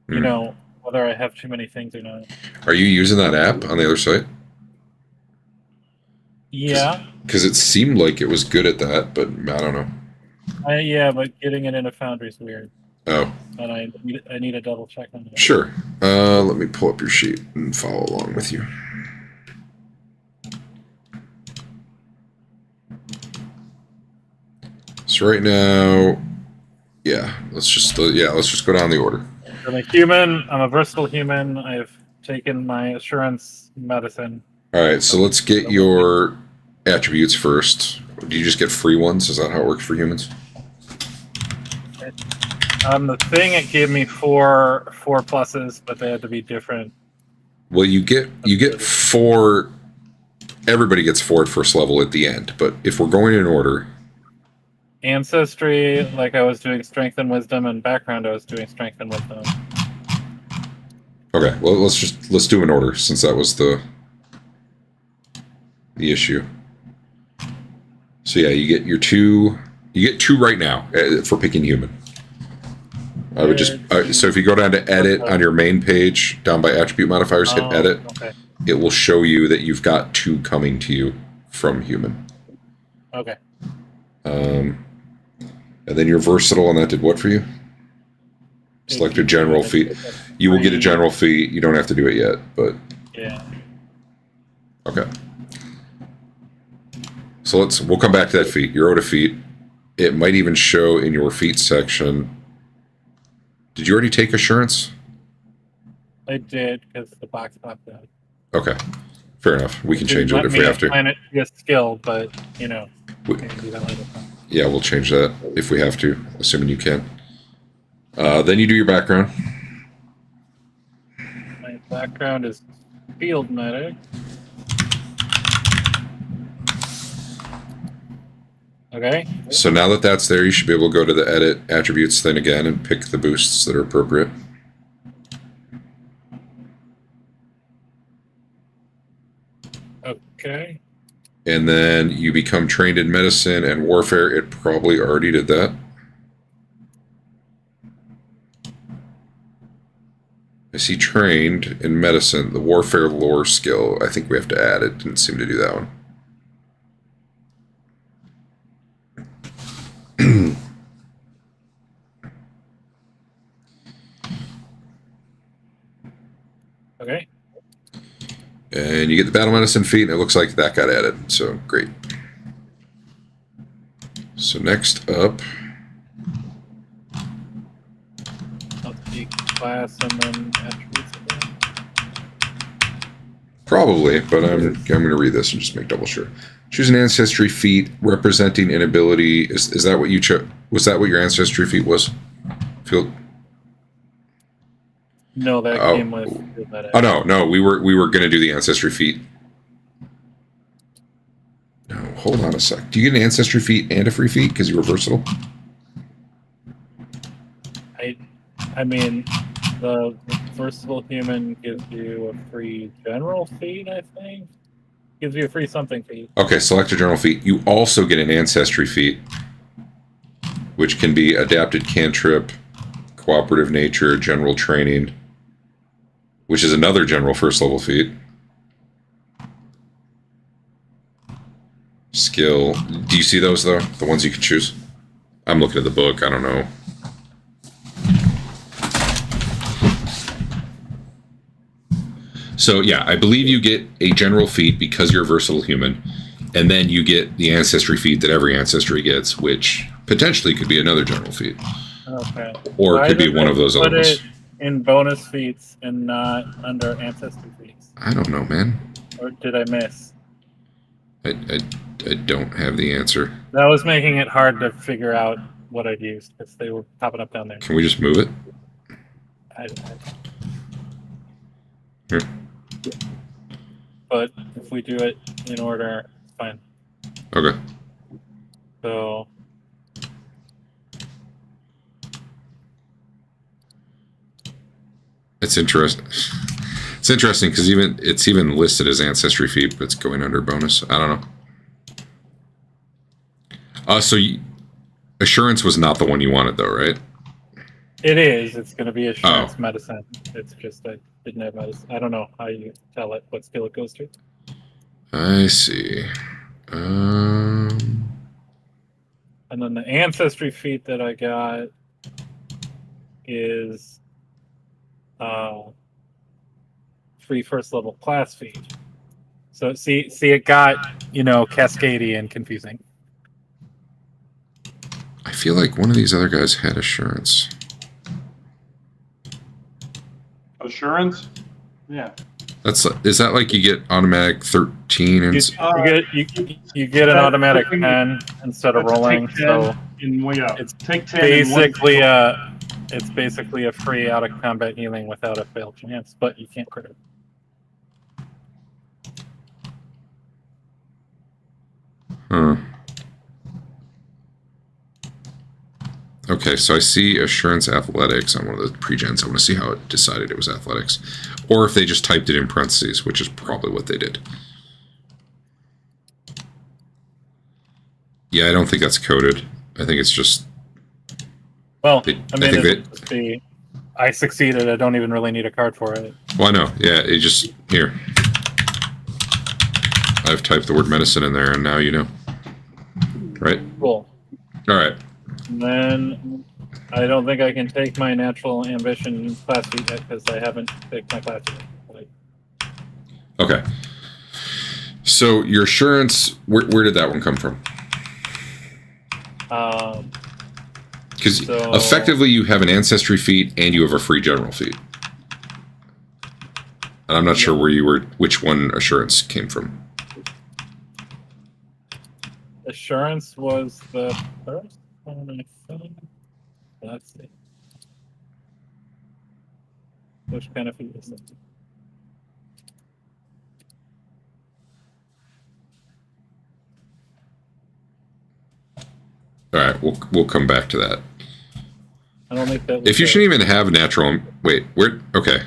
Speaker 2: you know whether I have too many things or not.
Speaker 1: Are you using that app on the other site?
Speaker 2: Yeah.
Speaker 1: Because it seemed like it was good at that, but I don't know.
Speaker 2: Yeah, but getting it in a Foundry is weird.
Speaker 1: Oh.
Speaker 2: And I need a double check on that.
Speaker 1: Sure. Let me pull up your sheet and follow along with you. So right now, let's just go down the order.
Speaker 2: I'm a human. I'm a versatile human. I've taken my assurance medicine.
Speaker 1: All right, so let's get your attributes first. Do you just get free ones? Is that how it works for humans?
Speaker 2: The thing it gave me four pluses, but they had to be different.
Speaker 1: Well, you get 4. Everybody gets 4 at first level at the end, but if we're going in order.
Speaker 2: Ancestry, like I was doing strength and wisdom, and background I was doing strength and wisdom.
Speaker 1: Okay, well let's do in order since that was the issue. So yeah, you get your 2. You get 2 right now for picking human. I would just so if you go down to edit on your main page, down by attribute modifiers, hit edit.
Speaker 2: Okay.
Speaker 1: It will show you that you've got 2 coming to you from human.
Speaker 2: Okay.
Speaker 1: And then you're versatile, and that did what for you? Select a general feat. You will get a general feat. You don't have to do it yet, but
Speaker 2: yeah.
Speaker 1: Okay. So we'll come back to that feat. You're owed a feat. It might even show in your feat section. Did you already take assurance?
Speaker 2: I did, because the box popped out.
Speaker 1: Okay. Fair enough. We can change it if we have to.
Speaker 2: Plan it to be a skill, but you know. We can do that later.
Speaker 1: Yeah, we'll change that if we have to, assuming you can. Then you do your background.
Speaker 2: My background is field medic. Okay.
Speaker 1: So now that that's there, you should be able to go to the edit attributes thing again and pick the boosts that are appropriate.
Speaker 2: Okay.
Speaker 1: And then you become trained in medicine and warfare. It probably already did that. I see trained in medicine, the warfare lore skill. I think we have to add it. Didn't seem to do that one.
Speaker 2: Okay.
Speaker 1: And you get the battle medicine feat, and it looks like that got added. So, great. So, next up...
Speaker 2: I'll take class and then attributes again.
Speaker 1: Probably, but I'm going to read this and just make double sure. Choose an ancestry feat representing an ability. Is that what you chose? Was that what your ancestry feat was? Field...
Speaker 2: No, that came with that.
Speaker 1: Oh no, we were going to do the ancestry feat. No, hold on a sec. Do you get an ancestry feat and a free feat because you were versatile?
Speaker 2: I mean, the versatile human gives you a free general feat. I think gives you a free something feat.
Speaker 1: Okay, select a general feat. You also get an ancestry feat, which can be adapted cantrip, cooperative nature, general training, which is another general first level feat. Skill. Do you see those, though? The ones you can choose? I'm looking at the book. I don't know. So, yeah, I believe you get a general feat because you're a versatile human, and then you get the ancestry feat that every ancestry gets, which potentially could be another general feat.
Speaker 2: Okay.
Speaker 1: Or it could be one of those other ones.
Speaker 2: In bonus feats and not under ancestry feats?
Speaker 1: I don't know, man.
Speaker 2: Or did I miss?
Speaker 1: I don't have the answer.
Speaker 2: That was making it hard to figure out what I'd used because they were popping up down there.
Speaker 1: Can we just move it? Here.
Speaker 2: But if we do it in order, it's fine.
Speaker 1: Okay.
Speaker 2: So...
Speaker 1: It's interesting. It's interesting because it's even listed as ancestry feat, but it's going under bonus. I don't know. Assurance was not the one you wanted, though, right?
Speaker 2: It is. It's going to be assurance
Speaker 1: Oh.
Speaker 2: medicine. It's just I didn't have medicine. I don't know how you tell it what skill it goes to.
Speaker 1: I see.
Speaker 2: And then the ancestry feat that I got is free first level class feat. So see, it got cascadey and confusing.
Speaker 1: I feel like one of these other guys had assurance.
Speaker 5: Assurance? Yeah.
Speaker 1: Is that like you get automatic 13 and
Speaker 2: You get an automatic 10 instead of rolling.
Speaker 5: Take 10
Speaker 2: So
Speaker 5: it's take 10
Speaker 2: basically a free out of combat healing without a fail chance, but you can't crit it.
Speaker 1: Huh. Okay, so I see assurance athletics on one of the pregens. I want to see how it decided it was athletics. Or if they just typed it in parentheses, which is probably what they did. Yeah, I don't think that's coded. I think it's just...
Speaker 2: Well, I succeeded. I don't even really need a card for it.
Speaker 1: Well, I know. Yeah, it just... Here. I've typed the word medicine in there, and now you know. Right?
Speaker 2: Cool.
Speaker 1: All right.
Speaker 2: And then I don't think I can take my natural ambition class feat yet because I haven't picked my class yet.
Speaker 1: Okay. So your assurance, where did that one come from? Because effectively you have an ancestry feat and you have a free general feat. And I'm not sure which one assurance came from.
Speaker 2: Assurance was the first one I think. Let's see. Which kind of feat is it?
Speaker 1: All right, we'll come back to that.
Speaker 2: I don't think that.
Speaker 1: If you shouldn't even have a natural, wait, where? Okay,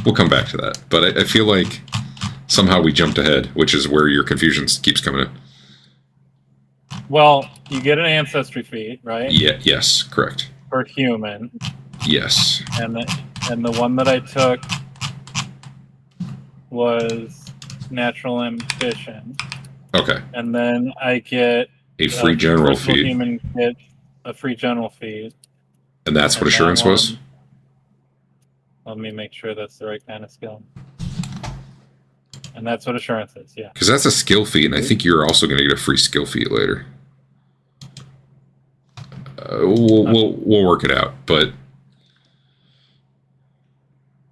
Speaker 1: we'll come back to that. But I feel like somehow we jumped ahead, which is where your confusion keeps coming in.
Speaker 2: Well, you get an ancestry feat, right?
Speaker 1: Yeah. Yes. Correct.
Speaker 2: For human.
Speaker 1: Yes.
Speaker 2: And the one that I took was natural ambition.
Speaker 1: Okay.
Speaker 2: And then I get
Speaker 1: a free general feat.
Speaker 2: Human get a free general feat.
Speaker 1: And that's what assurance was?
Speaker 2: Let me make sure that's the right kind of skill. And that's what assurance is, yeah.
Speaker 1: Because that's a skill feat, and I think you're also going to get a free skill feat later. We'll work it out, but...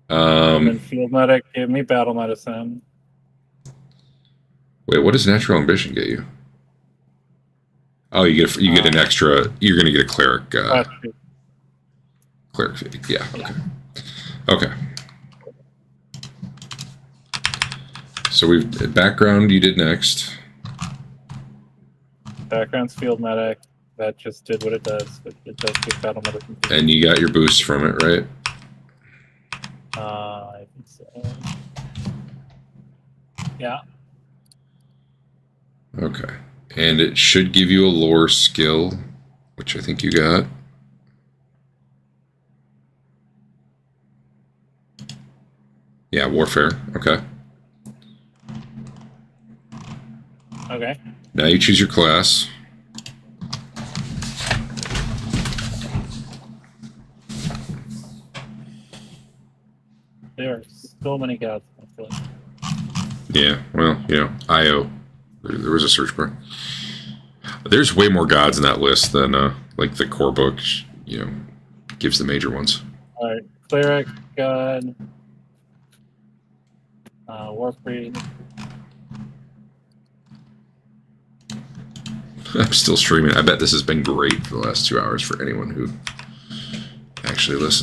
Speaker 2: And field medic gave me battle medicine.
Speaker 1: Wait, what does natural ambition get you? Oh, you get an extra. You're going to get a cleric. Cleric feat. Yeah. Okay. Okay. So we've background. You did next.
Speaker 2: Background's field medic. That just did what it does. It does give battle medicine.
Speaker 1: And you got your boost from it, right?
Speaker 2: I think so. Yeah.
Speaker 1: Okay. And it should give you a lore skill, which I think you got. Yeah, warfare. Okay.
Speaker 2: Okay.
Speaker 1: Now you choose your class.
Speaker 2: There are so many gods. I feel like.
Speaker 1: Yeah, well, IO. There was a search bar. There's way more gods in that list than like the core book, gives the major ones.
Speaker 2: All right, cleric god, warpriest.
Speaker 1: I'm still streaming. I bet this has been great for the last 2 hours for anyone who actually listened.